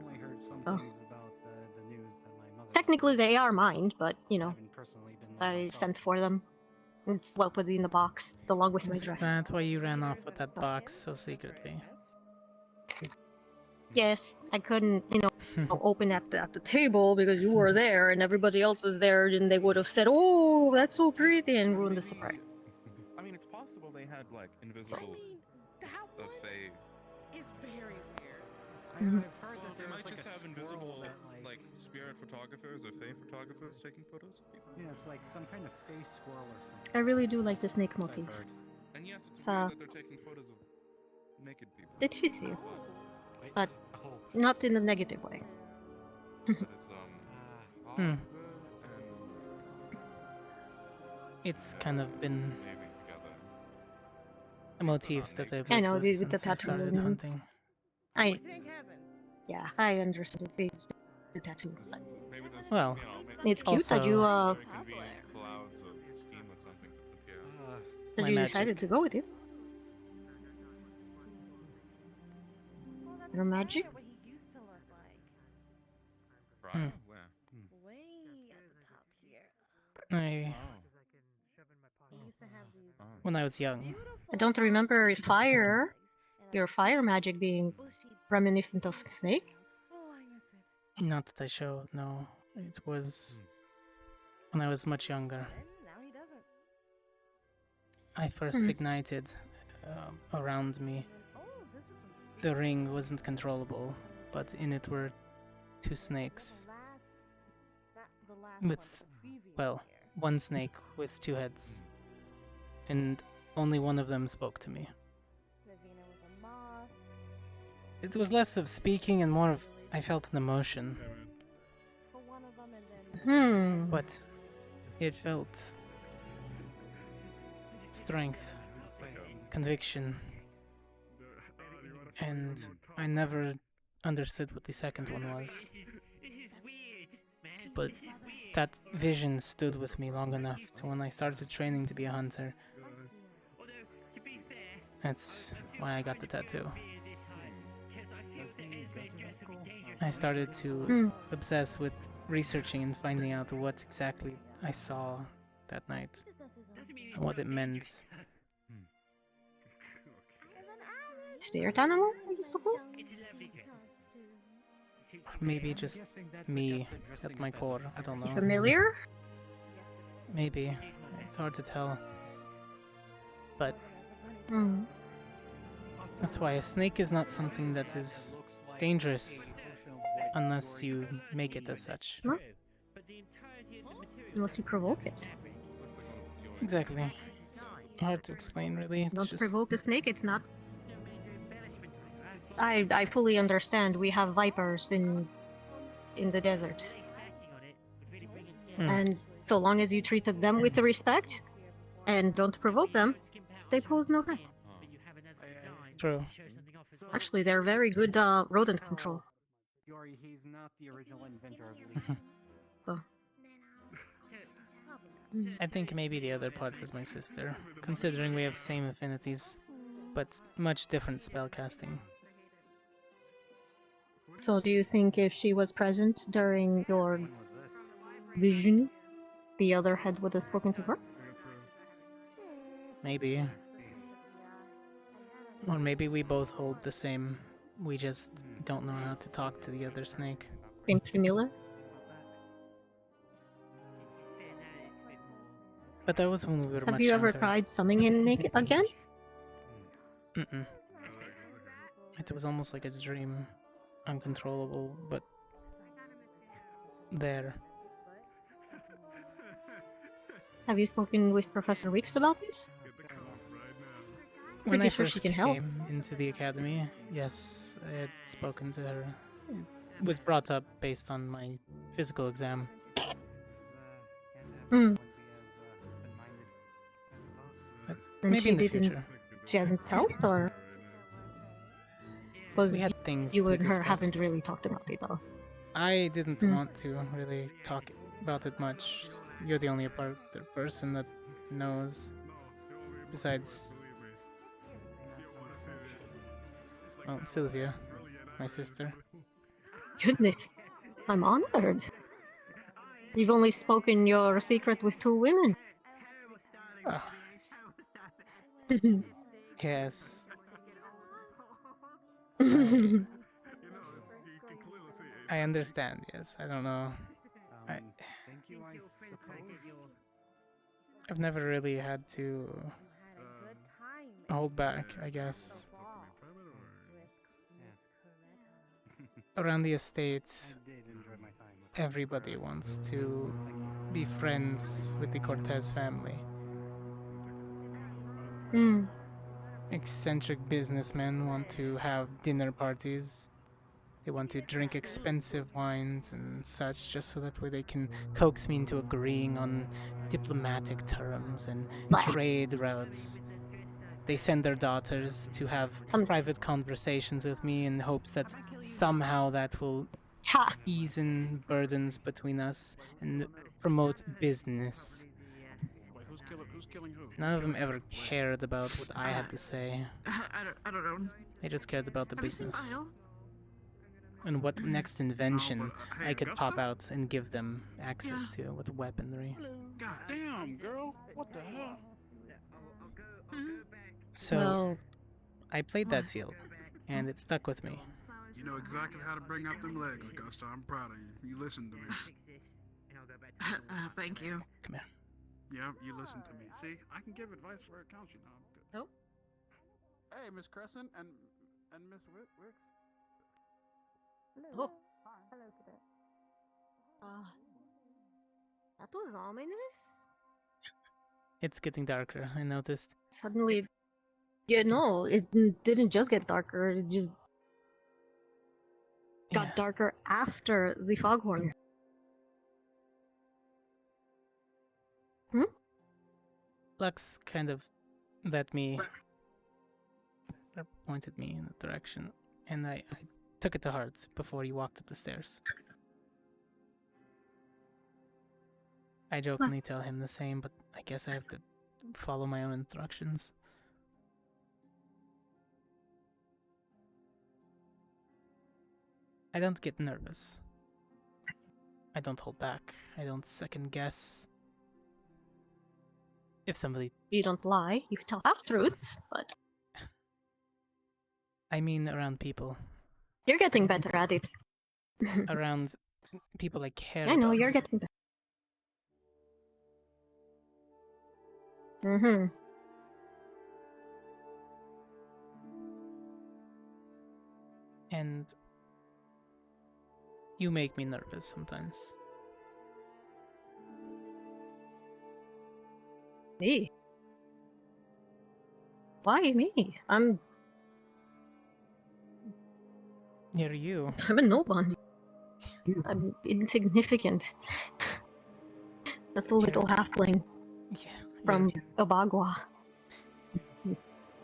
Only heard some Oh. things about the news that my mother. Technically they are mine, but you know, Haven't personally been there I myself. sent for them. It's well put in the box along with my Is dress. that why you ran off with that box so secretly? Yes, I couldn't, you know, open at the table because you were there and everybody else was there, and they would have said, "Oh, that's so pretty," and ruined the surprise. I mean, it's possible they had like invisible fae. It's very weird. Mhm. I've heard that They there was might like just a have squirrel invisible that like spirit photographers or fae photographers taking photos of people. Yeah, it's like some kind of face squirrel or something. I really do like the snake That's what I've motif. heard. And yes, it's So- weird that they're taking photos of naked people. It fits you, but Oh. not in a negative way. But it's Hmm. it's kind of been a motif that I've I lived know with with the since I tattoo. started hunting. Yeah, I understand the tattoo. Well, It's cute that you Clouds of steam or something to put here. that My you magic. decided to go with it. Your magic? Hmm. Where? Way at the top here. I, when I was young, I don't remember your fire magic being reminiscent of snake. not that I showed, no. It was when I was much younger. I first ignited around me. The ring wasn't controllable, but in it were 2 snakes. With, well, 1 snake with 2 heads. And only one of them spoke to me. It was less of speaking and more of I felt an emotion. But it felt strength, conviction, and I never understood what the second one was. But that vision stood with me long enough to when I started training to be a hunter. That's why I got the tattoo. I started to obsess with researching and finding out what exactly I saw that night and what it meant. Spirit animal, I suppose? Or maybe just me at my core, I don't know. Familiar? Maybe. It's hard to tell. But that's why a snake is not something that is dangerous unless you make it as such. Huh? Unless you provoke it. Exactly. It's hard to explain, really. It's Don't just provoke a snake, it's not. I fully understand. We have vipers in the desert. And so long as you treated them with respect and don't provoke them, they pose no threat. True. Actually, they're very good rodent control. He's not the original inventor of Oh. I think maybe the other part is my sister, considering we have same affinities, but much different spellcasting. So do you think if she was present during your vision, the other head would have spoken to her? Maybe. Or maybe we both hold the same. We just don't know how to talk to the other snake. Seems familiar. But that was when we were much Have you ever younger. tried summoning it again? Mm-mm. It was almost like a dream. Uncontrollable, but there. Have you spoken with Professor Weeks about this? When I Pretty sure first she can help. came into the academy, yes, I had spoken to her. It was brought up based on my physical exam. Hmm. But And maybe she in the didn't. future. She hasn't helped, or because We had things you that we and her haven't discussed. really talked about it though. I didn't want to really talk about it much. You're the only other person that knows. Besides, well, Sylvia, my sister. Goodness, I'm honored. You've only spoken your secret with 2 women. Oh. Yes. I understand, yes. I don't know. I've never really had to hold back, I guess. Around the estates, everybody wants to be friends with the Cortez family. Eccentric businessmen want to have dinner parties. They want to drink expensive wines and such, just so that way they can coax me into agreeing on diplomatic terms and trade routes. They send their daughters to have private conversations with me in hopes that somehow that will ease in burdens between us and promote business. Who's killing who? None of them ever cared about what I had to say. I don't know. They just cared about the Have you seen business. Bile? And what next invention hey, I could Augusta? pop out and give them access to with weaponry. God damn, girl. What the hell? So, Well, I played that field, and it stuck with me. You know exactly how to bring out them legs, Augusta. I'm proud of you. You listened to me. Thank you. Come here. Yeah, you listened to me. See, I can give advice where it counts, you know. Nope. Hey, Miss Crescent and Miss Wicks. Oh. Hello, Cadet. That was ominous. It's getting darker, I noticed. Suddenly, yeah, no, it didn't just get darker. It just got darker after the foghorn. Lux kind of pointed me in the direction, and I took it to heart before he walked up the stairs. I jokingly tell him the same, but I guess I have to follow my own instructions. I don't get nervous. I don't hold back. I don't second guess. If somebody... You don't lie. You tell half-truths, but... I mean around people. You're getting better at it. Around people I care I know, about. you're getting better. Mm-hmm. And you make me nervous sometimes. Me? Why me? I'm you. I'm a nobody. I'm insignificant. That's the little halfling from Abagua.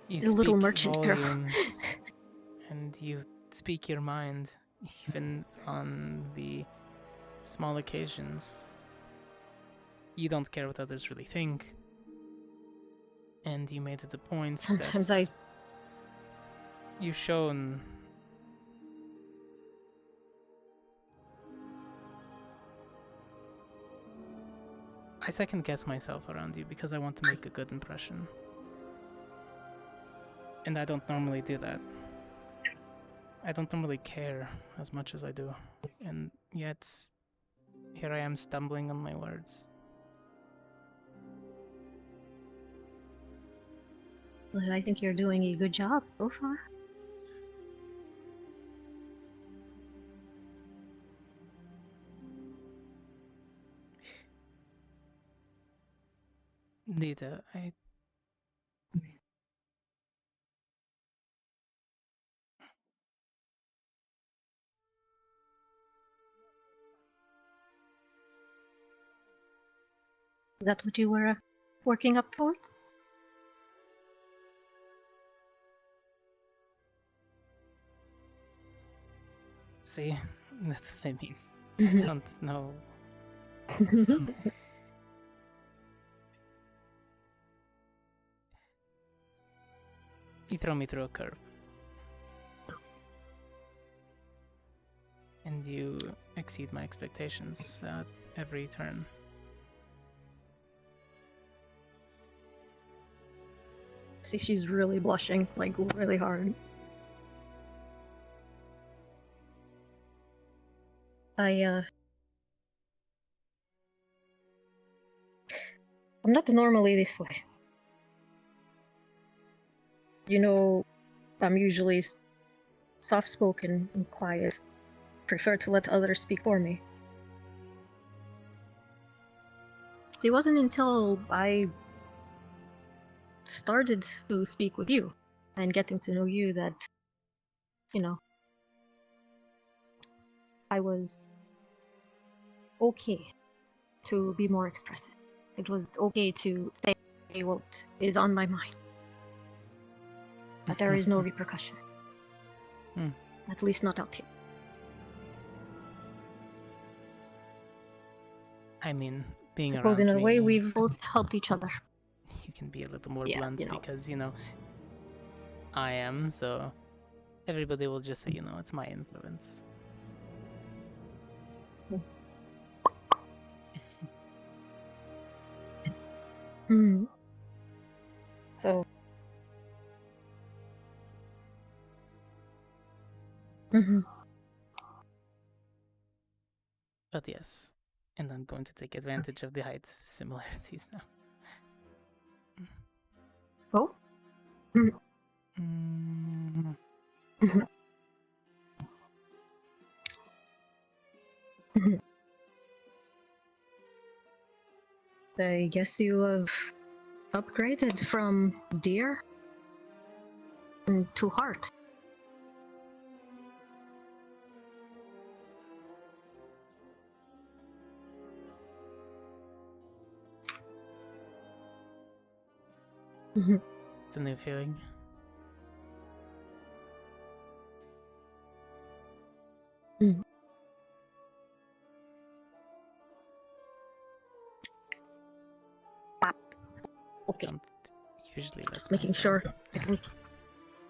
You The little speak merchant girl. volumes, and you speak your mind, even on the small occasions. You don't care what others really think. And you made it a point Sometimes that you've shown I second guess myself around you because I want to make a good impression. And I don't normally do that. I don't normally care as much as I do. And yet, here I am stumbling on my words. Well, I think you're doing a good job so far. Nita, I... Is that what you were working up towards? See, that's what I mean. I don't know. You throw me through a curve. And you exceed my expectations at every turn. See, she's really blushing, like really hard. I'm not normally this way. You know, I'm usually soft-spoken and quiet. Prefer to let others speak for me. It wasn't until I started to speak with you and getting to know you that, you know, I was okay to be more expressive. It was okay to say what is on my mind. But there is no repercussion. At least not out here. I mean, being Suppose around in a me, way we've both helped each other. you can be a little more Yeah, blunt you know. because, you know, I am, so everybody will just say, you know, it's my influence. So. But yes, and I'm going to take advantage of the height similarities now. Oh? I guess you have upgraded from deer to heart. It's a new feeling. Okay. Don't usually let Just making myself- sure.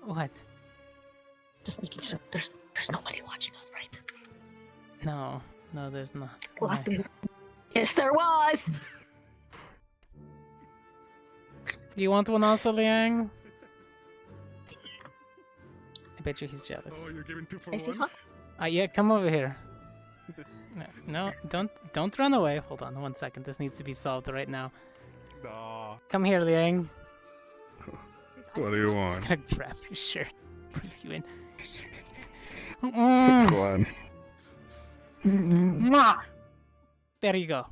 What? Just making sure. There's nobody watching us, right? No, there's not. Last Why? thing. Yes, there was. Do you want one also, Liang? I bet you he's jealous. Oh, you're giving 2 for Is he 1? hot? Yeah, come over here. No, don't run away. Hold on 1 second. This needs to be solved right now. Nah. Come here, Liang. What do you I'm want? just gonna grab your shirt, push you in. Go on. There you go.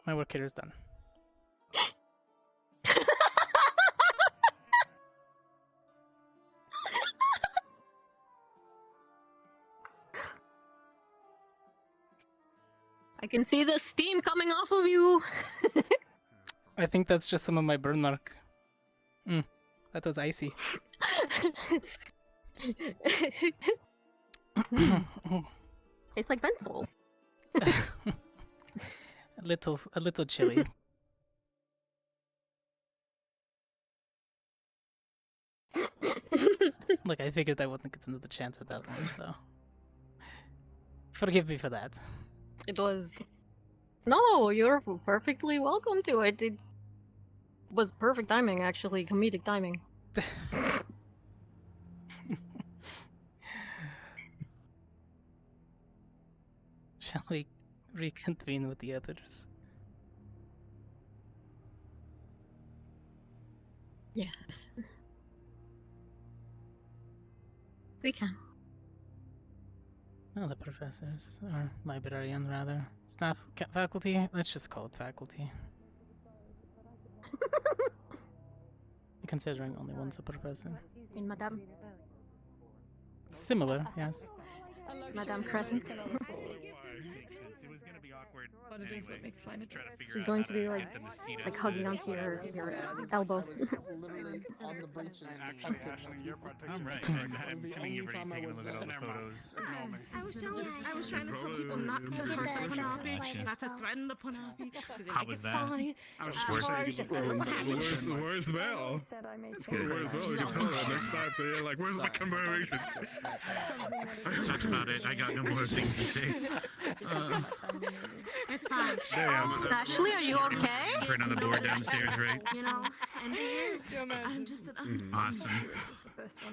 My work here is done. I can see the steam coming off of you. I think that's just some of my burn mark. That was icy. Tastes like menthol. A little chilly. Look, I figured I wouldn't get another chance at that one, so forgive me for that. It was. No, you're perfectly welcome to it. It was perfect timing, actually, comedic timing. Shall we reconvene with the others? Yes. We can. Oh, the professors, or librarian rather. Staff, faculty? Let's just call it faculty. Considering only one's a professor. In Madame. Similar, yes. Madame Crescent. But it is what makes fun of She's going to be like hugging onto your elbow. Actually, Ashley, you're I'm right. I'm assuming you've already taken a look at all the photos. I was trying to tell people not to hurt the Panapi, not to threaten the Panapi. How was that? Fine. I was just Where's Mel? It's good. Where's Mel? You can tell her next time. So you're like, where's my commemoration? That's about it. I got no more things to say. It's fine. Damn. Ashley, are you okay? Print on the board downstairs, right? You know, and I'm just Awesome.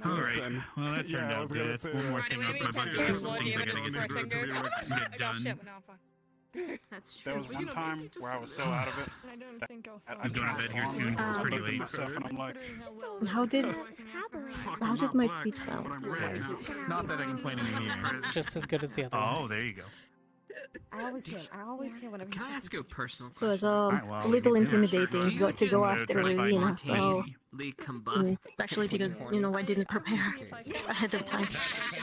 All right. Well, that turned out good. That's one more thing off my bucket list of things I gotta get done. That's true. There was one time where I was so out of it. I'm going to bed here soon 'cause it's pretty late. And I'm like, How did my speech sound? Not that I complain in here. Just as good as the other Oh, ones. there you go. I always hear him. I always hear whenever Can I ask you a personal So question? it's a little intimidating to go after Rina. So, especially because I didn't prepare ahead of time.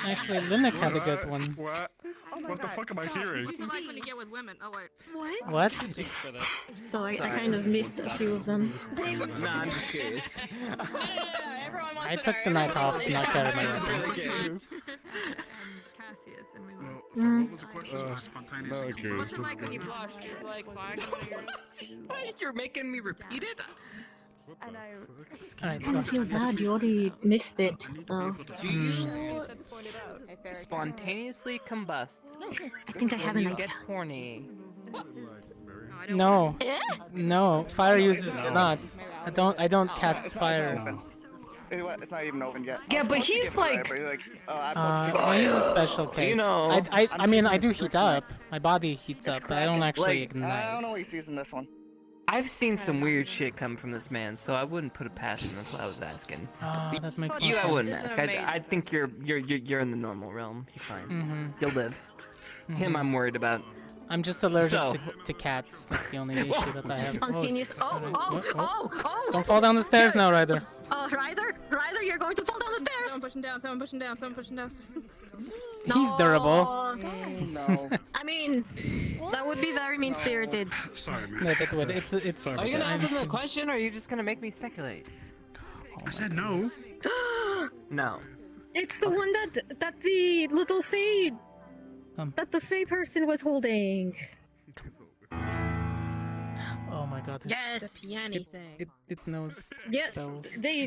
Actually, Linux had a good one. What? What the fuck am I hearing? What's it like when you get with women? Oh wait. What? So I kind of missed a few of them. Nah, I'm just curious. I took the night off to not carry my weapons. Cassius and we went. So what was the question? Spontaneous. What's it like when you blushed? It's like fire coming out of your... You're making me repeat it? And I... I don't feel bad, you already missed it. Oh. Do you spontaneously combust? I think I have when an you idea. get horny. No. No, fire users do not. I don't cast fire. It's not even open yet. Yeah, but he's like... He's a special case. You know... I mean, I do heat up. My body heats up, but I don't actually ignite. I don't know what he sees in this one. I've seen some weird shit come from this man, so I wouldn't put it past him. That's what I was asking. That makes you. more I wouldn't sense. ask. I think you're in the normal realm. You're fine. Mhm. You'll live. Him, I'm worried about. I'm just allergic to cats. That's the only issue that I have. Spontaneous. Oh! Don't fall down the stairs now, Ryder. Ryder, you're going to fall down the stairs. Someone pushing down, someone pushing down, someone pushing down. He's durable. No. I mean, that would be very mean-spirited. Sorry, man. No, that would. It's. Are you gonna ask him the question, or are you just gonna make me speculate? I said no. No. It's the one that the little Fae that the Fae person was holding. Oh my god. Yes. The piano thing. It knows spells. They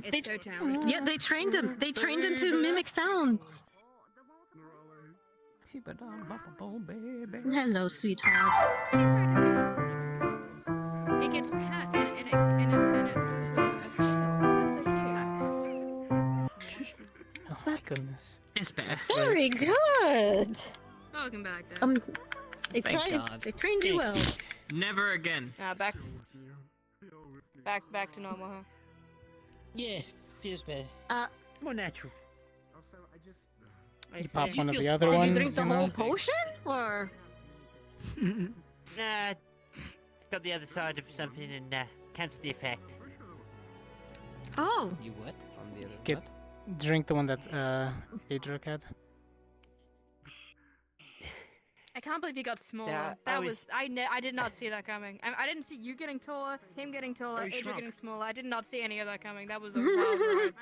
trained him. They trained him to mimic sounds. Hello, sweetheart. It gets pat and it's chill. It's so cute. Oh my goodness. It's bad. Very good. Welcome back, Dad. They Thank tried. God. They trained you well. Never again. Back to normal, huh? Yeah, feels better. More natural. You pop one of the other ones. Did you drink the whole potion, or? Nah, got the other side of something and cancelled the effect. Oh. You what? On the other Get drink the one that Adric had. I can't believe he got smaller. Yeah, I did not see that coming. I didn't see you getting taller, him getting taller, Adric getting smaller. I did not see any of that coming. That was a wild ride.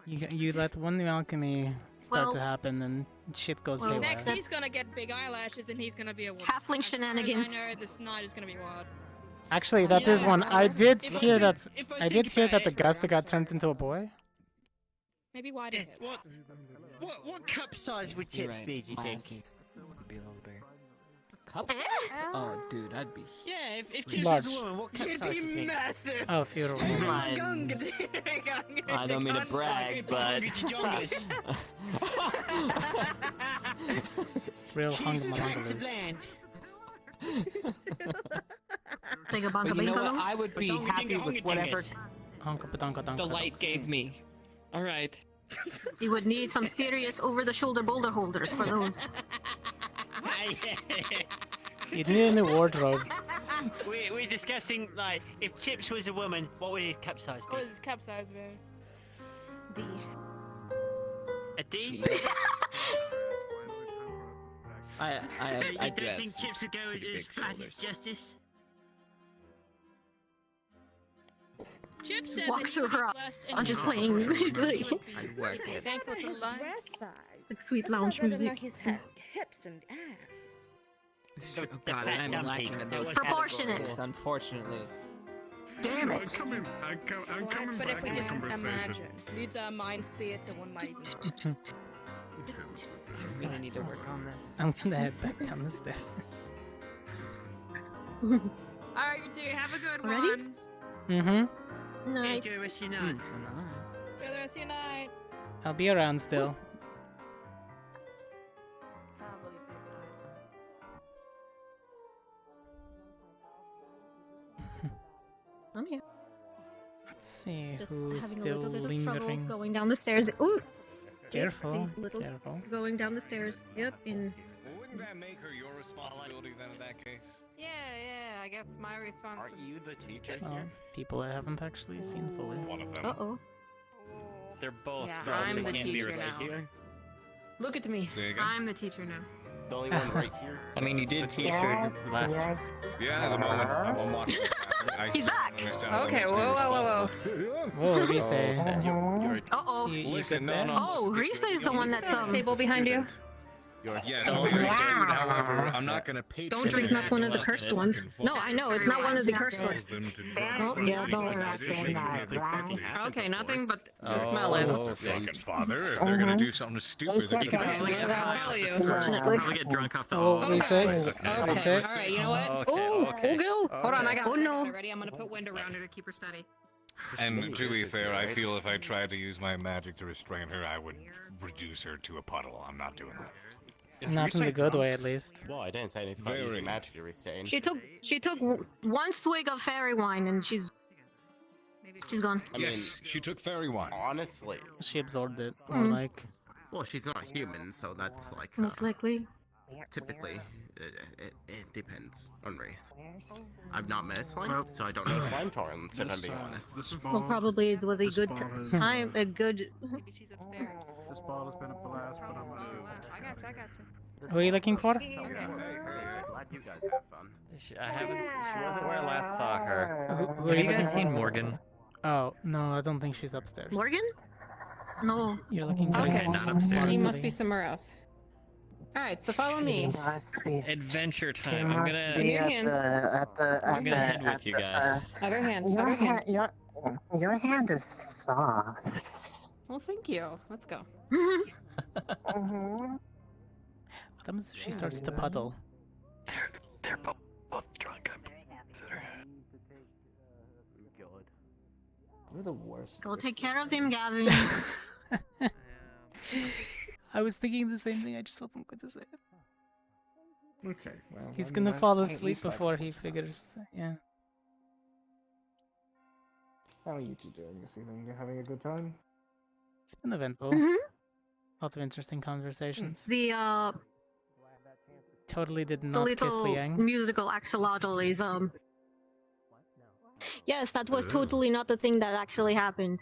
You let one alchemy start to happen and shit goes haywire. Next, he's gonna get big eyelashes and he's gonna be a woman. Halfling shenanigans. I know this night is gonna be wild. Actually, that is one. I did hear that. I did hear that Augusta got turned into a boy. Maybe why did it? What cup size would chips be, do you think? Cup? Oh, dude, I'd be. Yeah, if chips Large. is a woman, what cup size do you think? Massive. Oh, if you're a woman. I don't mean to brag, but. Real hungamalungalus. But you know what? I would be happy with whatever the light gave me. All right. You would need some serious over-the-shoulder boulder holders for those. You'd need a new wardrobe. We're discussing, like, if Chips was a woman, what would his cup size be? What was his cup size, man? D. A D? I don't guess. think Chips would go as flat as Justice? Chip said Walks that he her would up. be blessed I'm and just he playing would be I'd work it. thankful to His life. breast size. like sweet That's lounge not whether or music. not he's hips and ass. Oh god, I'm lacking in those Proportionate. categories, unfortunately. Damn I'm it! coming But if back we to the just conversation. imagine, needs our minds theater one might even. I really need to work on this. I'm gonna head back down the stairs. Alright, you two, have a good Ready? one. Mm-hmm. Nice. Enjoy the rest of your night. Enjoy the rest of your night. I'll be around still. I'm here. Let's see Just who's having a still little bit of trouble lingering. going down the stairs. Ooh! Careful, See, little careful. going down the stairs. Yep, in Wouldn't that make her your responsibility then in that case? Yeah, I guess my responsibility. Aren't you the teacher Oh, here? people I haven't actually seen fully. One of them. Uh-oh. They're both. Yeah, the I'm only the can't be teacher right now. here. Look at me. Say again? I'm the teacher now. The only one right here. I mean, you did teach her last. Yeah, the moment I'm watching this happen, I He's still back. don't understand how Okay, that makes me whoa. responsible. Whoa, what do you say? Uh-oh. You Listen, good there? no. Oh, Risa is the one that Table behind you. Yes, very good. However, I'm not gonna pay. Don't drink not one of the cursed ones. No, I know, it's not one of the cursed ones. Oh, yeah, don't. Okay, nothing but the smell is. Fucking father, if they're gonna do something stupid, they can I'll tell you. Probably get drunk off the. Oh, what do you say? Okay, alright, you know what? Okay. Hold on, I got Oh, no. it. Ready? I'm gonna put wind around her to keep her steady. And to be fair, I feel if I tried to use my magic to restrain her, I would reduce her to a puddle. I'm not doing that. Not in the good way, at least. Well, I didn't say anything about using magic to restrain. She took one swig of fairy wine and she's gone. I mean, she took fairy wine. Honestly. She absorbed it, more like. Well, she's not human, so that's like. Most likely. Typically, it depends on race. I've not met a slime, so I don't know slime tolerance, if I'm being honest. Well, probably it was a good time, a good. Maybe she's upstairs. This ball has been a blast, but I'm gonna go back. I got you. Who are you looking for? Glad you guys have fun. I haven't. She wasn't where I last saw her. Who are Have you you guys looking seen for? Morgan? Oh, no, I don't think she's upstairs. Morgan? No. You're looking for Okay, not upstairs. She must be somewhere else. Alright, so follow me. Adventure time. I'm gonna. Give me your hand. I'm gonna head with you guys. Other hand. Other hand. Your hand is soft. Well, thank you. Let's go. What happens if she starts to puddle? They're both drunk. I'm considering. You're the worst. Go take care of them, Gavin. I was thinking the same thing, I just wasn't going to say it. Okay, well. He's gonna fall asleep before he figures. Yeah. How are you two doing this evening? You having a good time? It's been eventful. Lots of interesting conversations. The Totally did the not kiss little Liang. musical axolotl is Yes, that was totally not the thing that actually happened.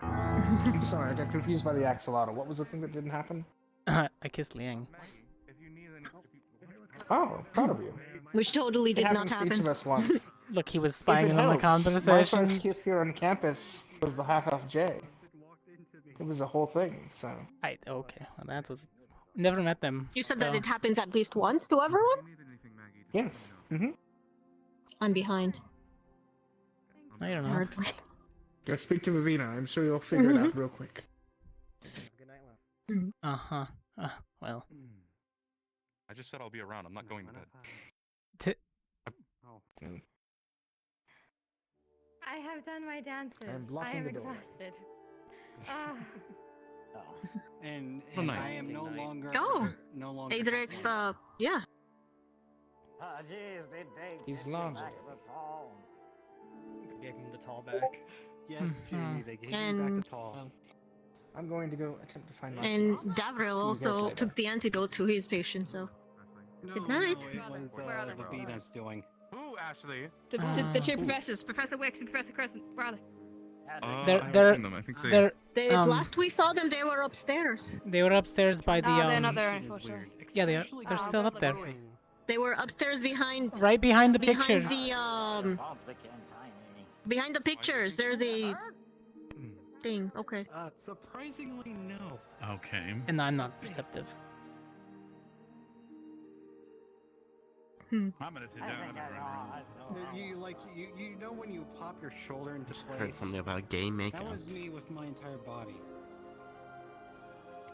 I'm sorry, I got confused by the axolotl. What was the thing that didn't happen? I kissed Liang. Oh, proud of you. Which totally did not happens to each of happen. us once. Look, he was spying in on the My conversation. first kiss here on campus was the half-elf J. It was a whole thing, so. Okay, well, that was. Never met them. You said that so- it happens at least once to everyone? Yes. Mm-hmm. I'm behind. No, you're not. Hardly. Go speak to Vivina. I'm sure you'll figure it out real quick. Uh-huh. Well. I just said I'll be around. I'm not going to bed. I have done my dances. I'm I blocking am the door. exhausted. Ah. And Oh, nice. I am no longer. Oh! No longer. Adrix, yeah. He's larger. Gave him the tall back. Yes, Jamie, they gave me back And the tall. I'm going to go attempt to find my. and Davril See you guys also later. took the antidote to his patient, so good night. No, it was Vivina's doing. Who, Ashley? The two professors, Professor Wicks and Professor Crescent. Where are they? They're. They're. They, last we saw them, they were upstairs. They were upstairs by the. They're not there, unfortunately. Yeah, they are. They're still up there. They were upstairs behind. Right behind the behind pictures. The behind the pictures. There's a thing. Okay. Surprisingly, no. Okay. And I'm not receptive. I'm gonna sit down. You know when you pop your shoulder into Heard place. something about gay That was makeouts. me with my entire body.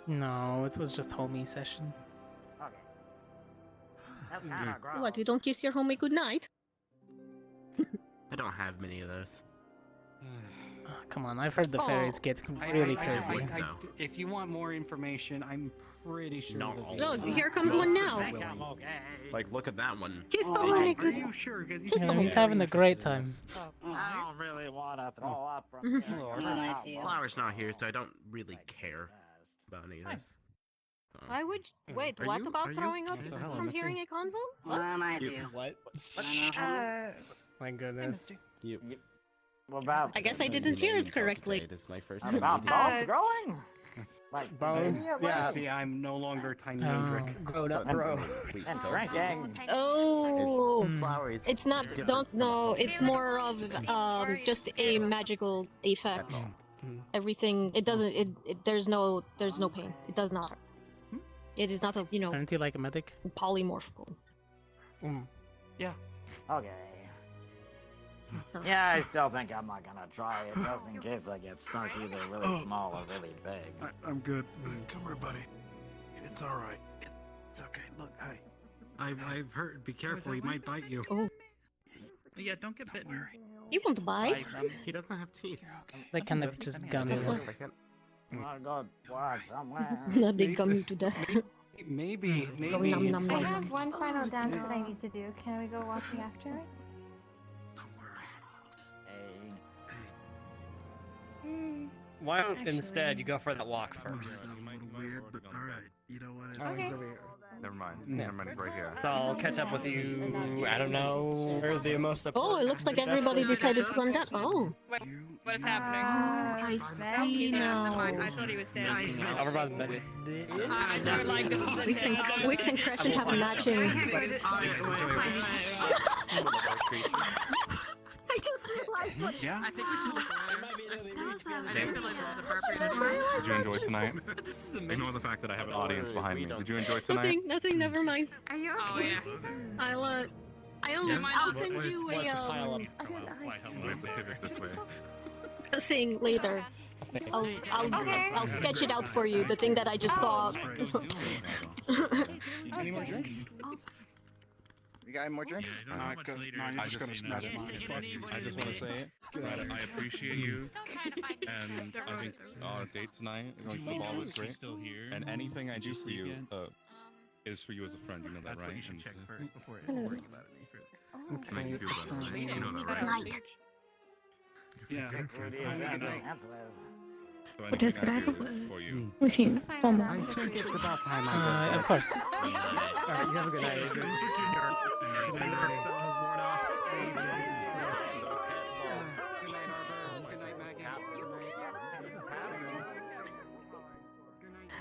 No, it was just homie session. What? You don't kiss your homie goodnight? I don't have many of those. Come on, I've heard the Oh, fairies get really crazy. If you want more information, I'm pretty sure. No. that Look, here comes one now. Like, look at that one. Kiss the homie Are good. you sure? Because Yeah, he's having a great time. I don't really want to throw up from Mhm. Flower's not here, so I don't really care about any of this. Why would wait? Are What you- about are you- throwing up So hello, from Missy. hearing a convo? What? I do. What? My goodness. You. What about? I guess I didn't hear it correctly. This is my first What time about meeting bones you. growing? Like Bones? Yeah. See, I'm no longer tiny Oh. Hendrick. Grown up, bro. And shrinking. Oh, Flowers. it's not. Don't know. It's more of just a magical effect. Everything. It doesn't. There's no pain. It does not hurt. It is not a Aren't you like a medic? polymorphical. Yeah. Okay. Yeah, I still think I'm not gonna try it just in case I get stuck either really small or really big. I'm good. Come here, buddy. It's all right. It's okay. Look, hey. I've heard. Be careful, he might bite you. Oh, Yeah, don't get bitten. you want bite? He doesn't have teeth. They kind of just gun you. I got work somewhere. Not they gum you to death. Maybe Nom, nom, it's I like have one final dance that I need to do. Can we go walking afterwards? Why don't instead you go for that walk first? Weird, but all right. You know what? Okay. Never mind. Never mind. It's right here. So I'll catch up with you. I don't know. Where's the most? Oh, it looks like everybody decided to come down. Oh, What is happening? I see now. I thought he was dead. Everybody's better. I don't like this. Wix and Crescent have matching. I just realized what. Yeah. I think we should look I don't feel like this is appropriate. Did you enjoy tonight? Ignore the fact that I have an audience behind me. Did you enjoy tonight? Nothing. Never mind. Are you Oh okay? yeah. I'll send you Where's the pivot this way? a thing later. I'll sketch it out for you. The thing that I just saw. Any more drinks? You got any more drinks? Yeah, I don't know how much later. No, you're I just just gonna want snatch mine. I just want to say that I appreciate you, and I think our date tonight, going to the ball was great. Still here. And anything I do for you is for you as a friend. You know that, That's what you right? should check first before Hello. worrying about it any further. And I do feel that, right? You know that, right? Yeah. So Cortez, anything could I I do is for you. With you. One more. I think it's about time I go. Of course. Alright, you have a good night, Adrian. Your cigar spell has worn off.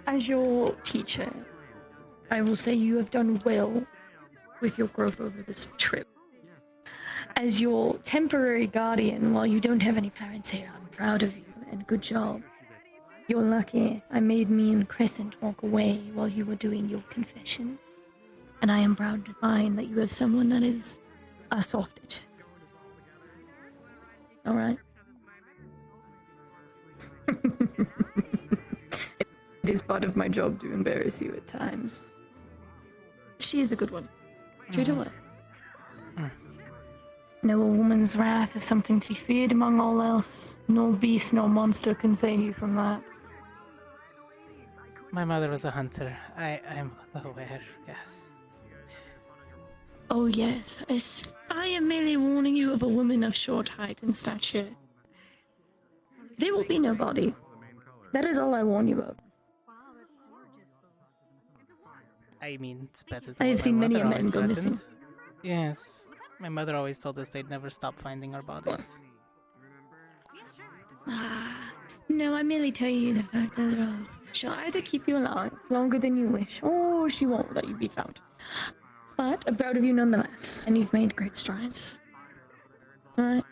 As your teacher, I will say you have done well with your growth over this trip. As your temporary guardian, while you don't have any parents here, I'm proud of you and good job. You're lucky I made me and Crescent walk away while you were doing your confession. And I am proud to find that you have someone that is a softish. Alright? It is part of my job to embarrass you at times. She is a good one. Treat her well. No, a woman's wrath is something to be feared among all else. No beast, no monster can save you from that. My mother was a hunter. I'm aware, yes. Oh yes, I am merely warning you of a woman of short height and stature. There will be no body. That is all I warn you of. I mean, it's better than I have what seen my many mother a man always go missing. threatened. Yes. My mother always told us they'd never stop finding our bodies. No, I merely tell you the fact that she'll either keep you alive longer than you wish, or she won't let you be found. But I'm proud of you nonetheless, and you've made great strides. Alright?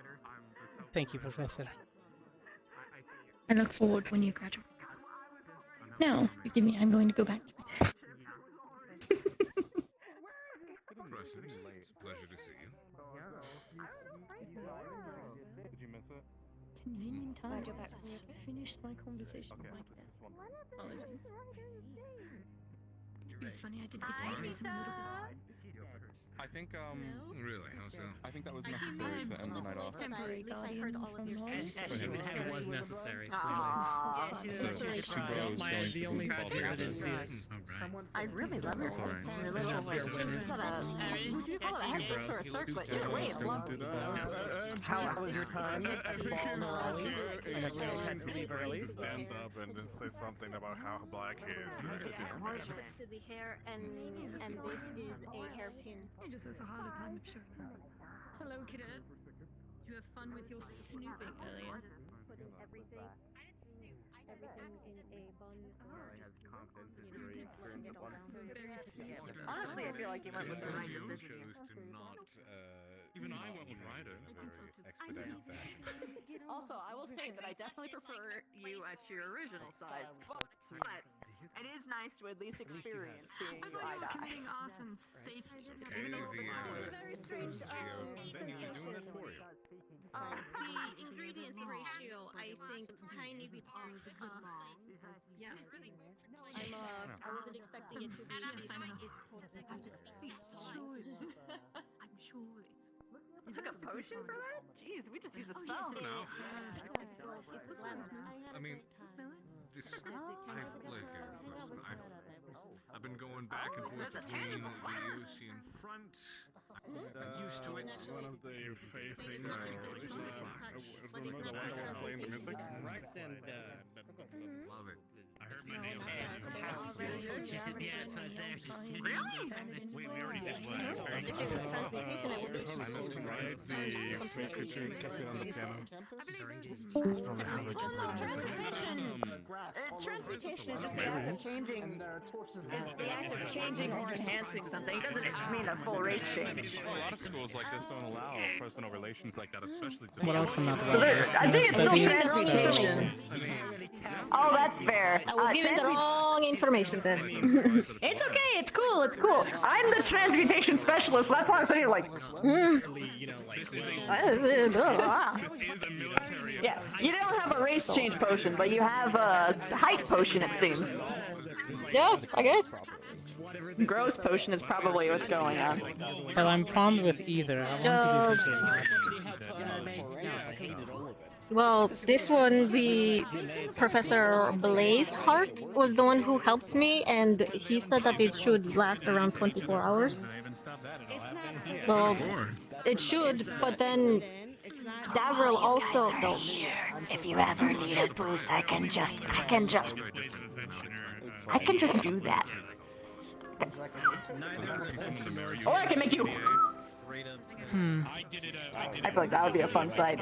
Thank you, Professor. I look forward when you graduate. Now, forgive me, I'm going to go back to bed. It's a pleasure to see you. Did you miss it? Convenient time to just finish my conversation like that. Apologies. It's funny, I did get to raise him a little bit. I think Really? How so? I think that was necessary to end the night off. Temporary guardian from Lost. It was necessary. So two bros going The to only the bad ball thing I together. didn't see it. I really love it. It's alright. Would you call it a headpiece or a circlet? Either way, it's lovely. How was your time at the ball in Raleigh? And you had to leave early, so... Stand up and then say something about how black he is. To the hair, and this is a hairpin. It just has a harder time of showing up. Hello, cadet. Did you have fun with your snooping earlier? Putting everything in a bun. Honestly, I feel like you went with the right decision. Even I went with Ryder. Also, I will say that I definitely prefer you at your original size, but it is nice to at least experience seeing I you thought eye you were to eye. committing arson safely. Very strange sensation. The ingredients ratio, I think, tiny bit off. Yeah. I wasn't expecting it to be this potent. I'm sure it's... You took a potion for that? Jeez, we just used a spell. I mean, this. I've been going back and forth between the OC in front. I'm used to it. One of the faith things. Love it. I heard my name. Yeah, so I was there just sitting. Really? Wait, we already did what? If it was transmutation, I would do Right, the faith that you kept it on the piano. Transmutation is just the act of changing. Is the act of changing or enhancing something. It doesn't mean a full race change. A lot of schools like this don't allow personal relations like that, especially to What else am I So about? there, I think it's still transmutation. Oh, that's fair. I was given the wrong information then. It's okay. It's cool. It's cool. I'm the transmutation specialist. That's why I'm sitting here like. Yeah, you don't have a race change potion, but you have a height potion, it seems. Yeah, I guess. Growth potion is probably what's going on. Well, I'm fond with either. How long do these usually last? Well, this one, the Professor Blaze Hart was the one who helped me, and he said that it should last around 24 hours. Well, it should, but then Davril also. No. If you ever need a boost, I can just do that. Or I can make you. I feel like that would be a fun sight.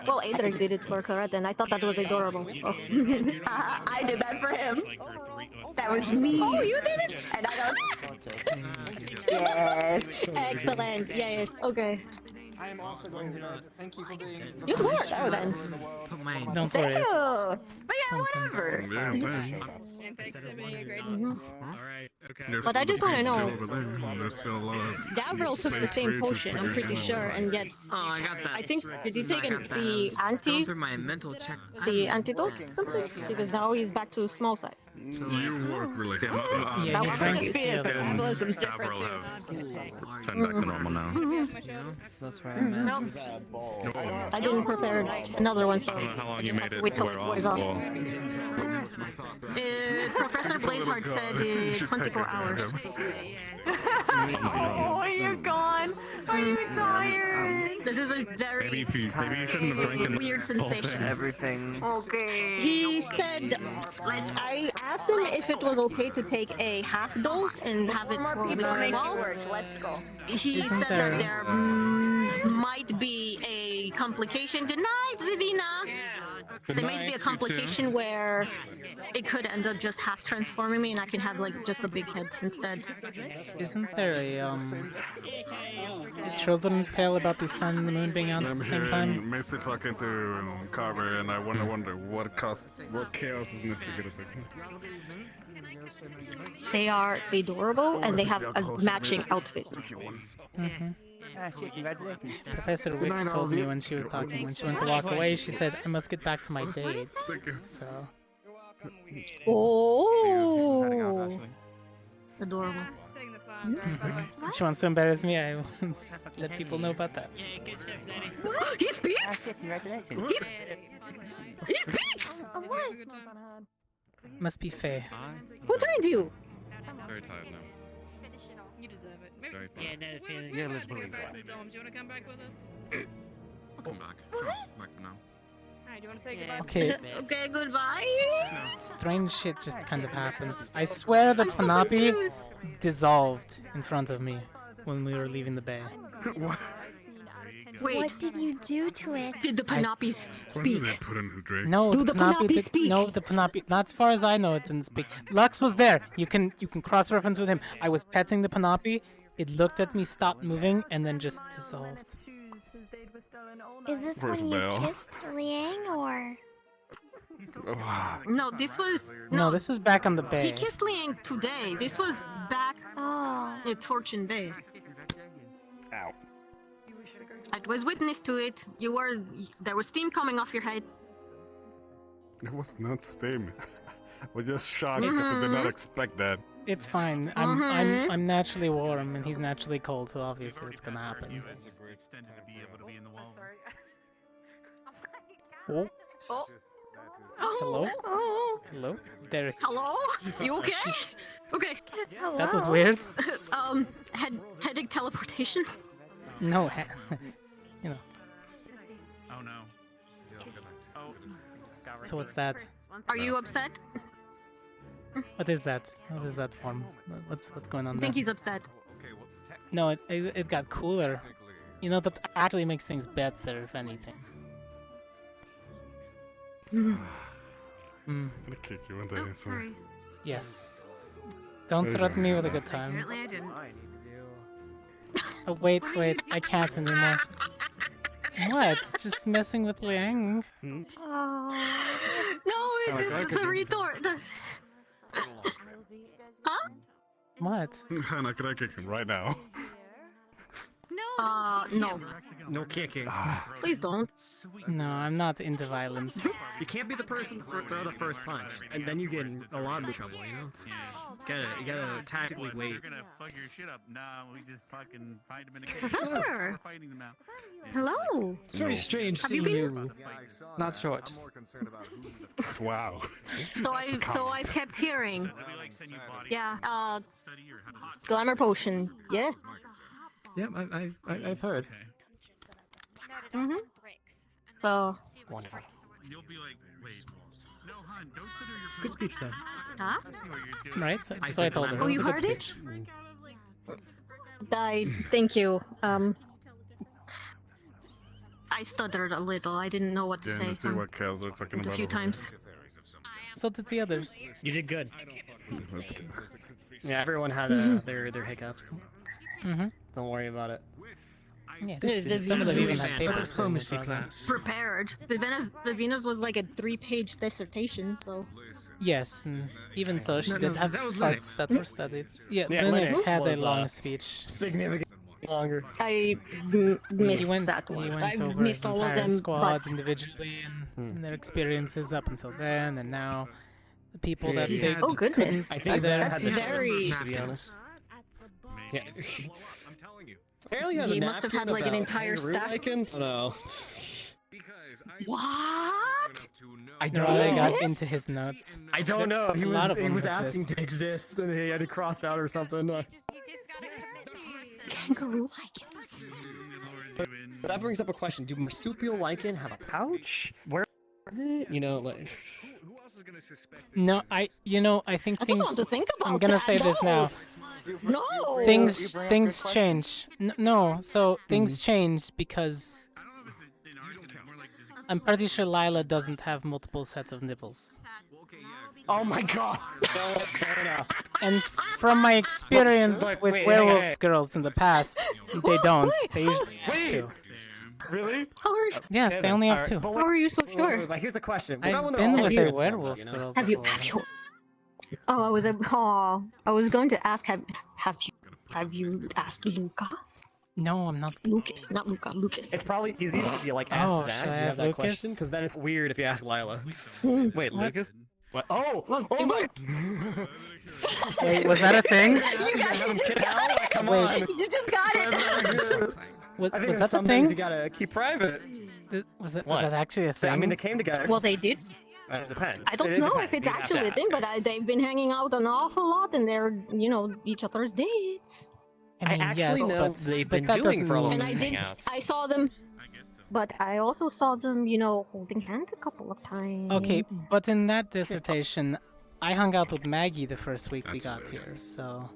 Well, Adric did it for Karat, and I thought that was adorable. Oh. I did that for him. That was me. Oh, you did it? And I go. Yes. Excellent. Yes. Okay. I am also going to bed. Thank you for being. You can work. Oh, then. Don't Thank worry. you. But yeah, whatever. But I just want to know. There's still a lot of Davril took the same potion, I'm pretty sure, and yet. Oh, I got that. I think. Did he take the anti? Through my mental check. The antidote? Something? Because now he's back to small size. So you work really hard. Yeah, you drank it. Metabolism's different Davril too. have turned back to normal now. That's where I'm at. I didn't prepare another one, so I don't know how long you made it wait till wear it off. wears off. Well, Professor Blazehart said 24 hours. Oh, you're gone. Are you tired? This is a very maybe you shouldn't have drank weird sensation. Everything. Okay. He said, I asked him if it was okay to take a half dose and have it for different walls. Let's go. He said that there might be a complication. Good night, Vivina. There might be a complication where it could end up just half transforming me and I can have like just a big head instead. Isn't there a children's tale about the sun and the moon being out at the same time? Misty talking to Carver, and I wonder what chaos is Misty gonna take. They are adorable and they have a matching outfit. Professor Wicks told me when she was talking, when she went to walk away, she said, I must get back to my date. So. Oh, adorable. She wants to embarrass me, I won't let people know about that. He speaks! He speaks! Must be fair. Who trained you? Very tired now. You deserve it. Maybe, Very Yeah, no, we feeling. were Yeah, about let's to go believe back that. to the dorms. You want to come back with us? I'll come back. Sure, back for now. Alright, do you want to say goodbye? Okay. Okay, goodbye. Strange shit just kind of happens. I swear the Panapi dissolved in front of me when we were leaving the bay. What? Wait. What did you do to it? Did the Panapis speak? Put in the drinks. No, Do the Panapi speak? No, the Panapi. Not as far as I know, it didn't speak. Lux was there. You can cross-reference with him. I was petting the Panapi. It looked at me, stopped moving, and then just dissolved. Is this Where's when you Belle? kissed Liang, or? No, this was No, this was back on the He bay. kissed Liang today. This was back at Fortune Bay. Ow. I was witness to it. There was steam coming off your head. It was not steam. We're just shocked because I did not expect that. It's fine. I'm naturally warm and he's naturally cold, so obviously it's gonna happen. Oh. Hello? Hello? There. Hello? You okay? Okay. That was weird. Headache teleportation. No, you know. Oh no. Oh. So what's that? Are you upset? What is that? What is that form? What's going on I there? think he's upset. No, it got cooler. You know, that actually makes things better, if anything. I'm gonna kick you in the ass. Sorry. Yes. Don't threaten me with a good time. Apparently I didn't. Oh, wait, I can't anymore. What? It's just messing with Liang. No, it's just the retort. Huh? What? Hannah, can I kick him right now? No. No kicking. Please don't. No, I'm not into violence. You can't be the person to throw the first punch, and then you get in a lot of trouble, you know? You gotta tactically wait. You're gonna fuck your shit up. Nah, we just fucking find him in the cage. Professor! We're fighting them now. Hello! It's very strange Have you seeing been- you. Not short. Wow. So I kept hearing. Yeah, glamour potion. Yeah. Yeah, I've heard. Mhm. So. Wonderful. You'll be like, wait. No, hon, don't sit your Good speech then. Huh? Right? So I told her. Oh, It was you a good heard it? speech. Thank you. I stuttered a little. I didn't know what to Didn't say. see what cows are talking A about. few over times. So did the others. You did good. there. That's good. Yeah, everyone had their hiccups. Mm-hmm. Don't worry about it. Yeah. The Some of them even had Fantastic. papers. in Diplomacy it, class. Prepared. The Venus was like a 3-page dissertation, so. Yes, and even so, she No, did no, have that was parts Linux. that were studied. Yeah, Yeah, Linux Linux had a was, long speech. Significantly longer. I He missed went, that he one. went I over missed his all of entire them, squad but individually and their experiences up until then, and now the people that they Oh, goodness. couldn't I be think there. That's very. To be honest. Yeah. I'm telling you. Apparently has He a must have napkin had, like, an about entire kangaroo stack. lichens? Oh, no. What? I They don't really know. got into his notes. I don't know. He A lot was, of he them was asking exist. to exist, and he had to cross out or something. Kangaroo But that brings up a question: do marsupial lichen have a pouch? Where is it? You know, like. No, I think I don't things. want to think about I'm gonna that, say this now. No. Things change. No, so things change because I'm pretty sure Lila doesn't have multiple sets of nipples. Oh my god! Fair enough. And from my experience But with wait, werewolf hey. girls in the past, they don't. They usually have Wait. two. Really? How are, Yes, they only have two. But how are you so sure? But here's the question. What about I've when they're been all with a humans, werewolf you know? girl Have you? before. Oh, I was going to ask. Have you asked Luca? No, I'm not. Lucas, not Luca. Lucas. It's probably easier if you like Oh, ask Zach should I if you have ask that question, Lucas? because then it's weird if you ask Lila. Wait, What? Lucas? What? Oh! Well, Oh my! Wait, was that a thing? You just got it. Come Wait. on! You just got it. Was I think that there's the some thing? things you gotta keep private. Was What? that actually a thing? I mean, they came together. Well, they did. It depends. I don't know if it's actually a thing, but they've been hanging out an awful lot, and they're, each other's dates. I mean, actually know they've been that doing doesn't for a long mean... And I saw them, but I also saw them, holding hands a couple of times. Okay, but in that dissertation, I hung out with Maggie the first week we got here, so...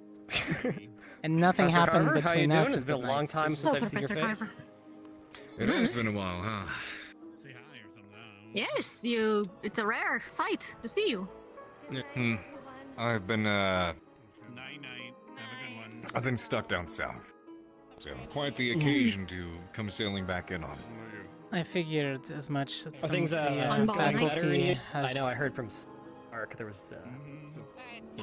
And nothing Professor happened Carver, between how you us. doing? It's been a long time since I've seen your face. It has been a while, huh? Yes, it's a rare sight to see you. I've been I've been stuck down south. So quite the occasion to come sailing back in on. I figured as much. That some Things of the faculty has... I know I heard from Ark there was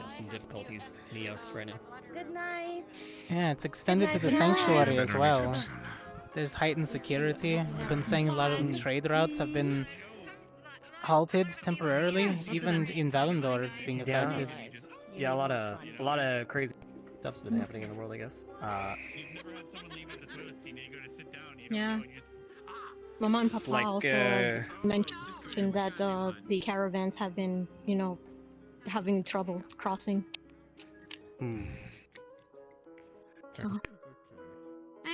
some difficulties in EOS right now. Good night. Yeah, it's extended to the sanctuary as well. There's heightened security. I've been saying a lot of the trade routes have been halted temporarily. Even in Valendor, it's being affected. Yeah, a lot of crazy stuff's been happening in the world, I guess. Yeah. Mama and Papa also mentioned that the caravans have been, having trouble crossing. So.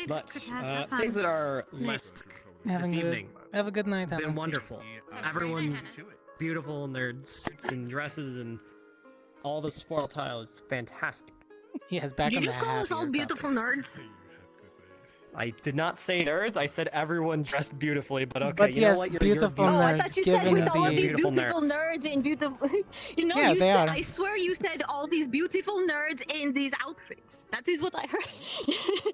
But things that are less this evening. Have a good night, Been wonderful. Everyone's beautiful in their suits and dresses and all the spoil tile is fantastic. Yes, back Did on you the just call us all beautiful nerds? I did not say nerds. I said everyone dressed beautifully. But okay, but you yes, know what? beautiful nerds. Oh, I thought you said with all these beautiful beautiful nerds and beautiful. Yeah, they are. I swear you said all these beautiful nerds in these outfits. That is what I heard.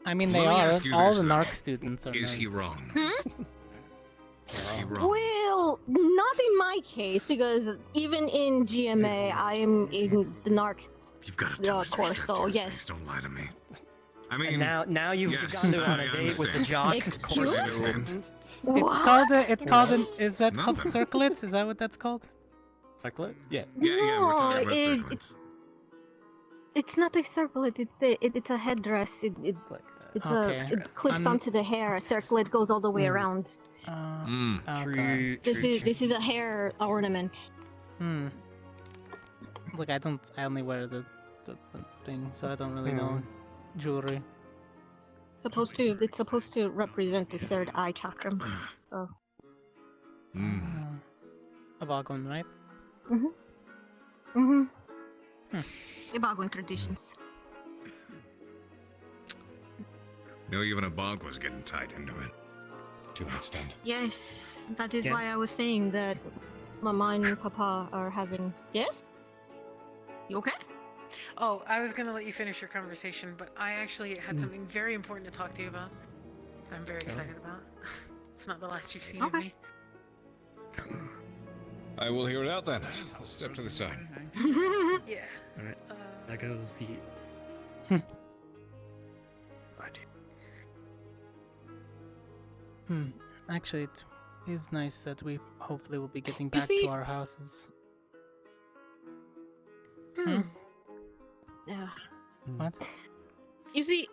I mean, they are. All the narc students are. Is nerds. he wrong? Is he wrong? Well, not in my case, because even in GMA, I am in the narc course, so yes. Don't lie to me. I mean, and now you've gone to on a date with the jock. Excuse? It's called is that called circlet? Is that what that's called? Circlet? Yeah. Yeah, we're talking about circlets. It's not a circlet. It's a headdress. It clips onto the hair. A circlet goes all the way around. Okay. This is a hair ornament. Look, I only wear the thing, so I don't really know jewelry. It's supposed to represent the third eye chakra. So. Abagon, right? Abagon traditions. No, even a bog was getting tied into it. To an extent. Yes, that is why I was saying that Mama and Papa are having. Yes? You okay? Oh, I was gonna let you finish your conversation, but I actually had something very important to talk to you about. That I'm very excited about. It's not the last you've seen of me. I will hear it out then. I'll step to the side. Yeah. Alright. There goes the. Actually, it is nice that we hopefully will be getting back to our houses. Yeah. What? You see,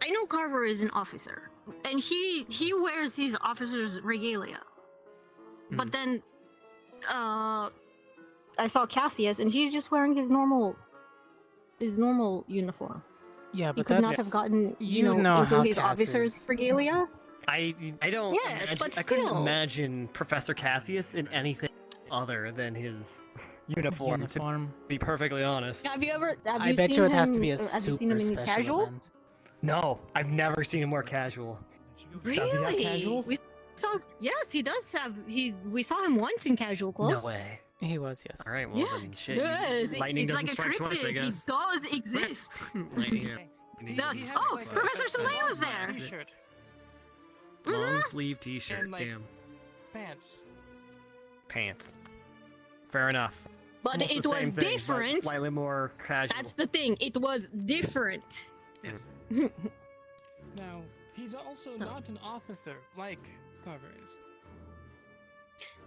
I know Carver is an officer, and he wears his officer's regalia. But then, I saw Cassius, and he's just wearing his normal uniform. Yeah, but he could not have gotten into his officer's regalia. I don't. Yes, but I couldn't still. imagine Professor Cassius in anything other than his uniform. To be perfectly honest. Have you ever? Have I you bet seen you it him, has to be a have you seen super him in his special casual? event. No, I've never seen him more casual. Really? Does he have casuals? We saw. Yes, he does have. We saw him once in casual clothes. No way. He was, yes. All right, well then shit. Yes, Lightning it's doesn't like strike a twice, I cryptid. guess. He does exist. Lightning. Professor Soleil was there. Long sleeve T-shirt. Damn. Pants. Fair enough. But Almost it the was same thing, but different. slightly more casual. That's the thing. It was different. Yes. Now, he's also not an officer like Carver is.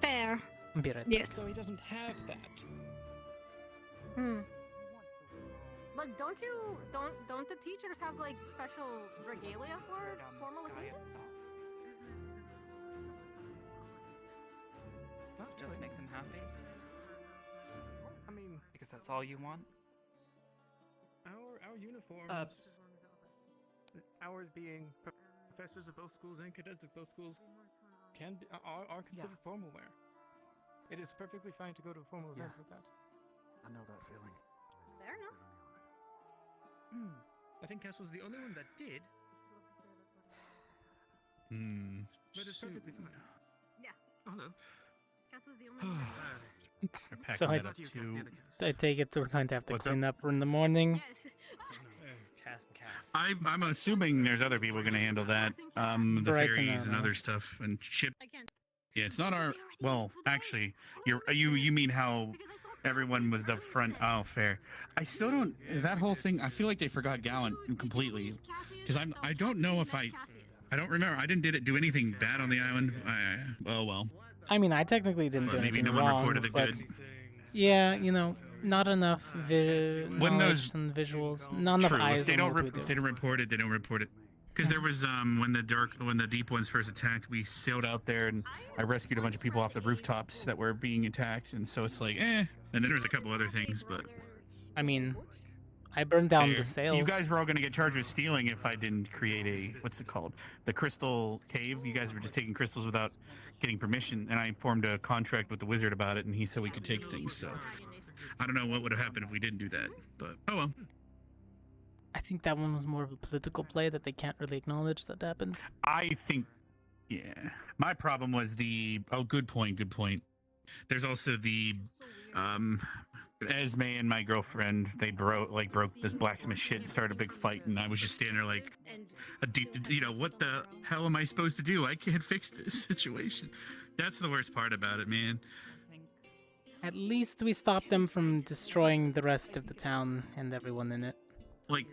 Fair. Be right. Yes. So he doesn't have that. But don't the teachers have like special regalia for formal occasions? Just make them happy. I mean, Because that's all you want? our uniforms. Ours being professors of both schools and cadets of both schools are considered formal wear. It is perfectly fine to go to a formal event with that. I know that feeling. Fair enough. I think Cass was the only one that did, but it's perfectly fine. Yeah. Hello. Cass was the only one. So I take it we're going to have to What's clean up in the morning. I'm assuming there's other people going to handle that. The Right, fairies and no. other stuff and ship. Yeah, it's not our. Well, actually, you mean how everyone was up front? Oh, fair. I still don't. That whole thing. I feel like they forgot Gallant completely, because I don't know if I don't remember. I didn't do anything bad on the island. Oh well. I mean, I technically didn't do Maybe anything no one wrong, reported the but good. yeah, you know, not enough knowledge and visuals, not enough True. eyes If they on don't, what we if they don't report it, they don't report it. Because there was when the deep ones first attacked, we sailed out there and I rescued a bunch of people off the rooftops that were being attacked, and so it's like, And then there was a couple other things, but I mean, I burned down Fair. the sails. You guys were all going to get charged with stealing if I didn't create a what's it called, the crystal cave. You guys were just taking crystals without getting permission, and I formed a contract with the wizard about it, and he said we could take things. So I don't know what would have happened if we didn't do that, but oh well. I think that one was more of a political play that they can't really acknowledge that happened. I think, yeah. My problem was good point. There's also the, Esme and my girlfriend, they broke the blacksmith shit and started a big fight, and I was just standing there like, what the hell am I supposed to do? I can't fix this situation. That's the worst part about it, man. At least we stopped them from destroying the rest of the town and everyone in it. Like,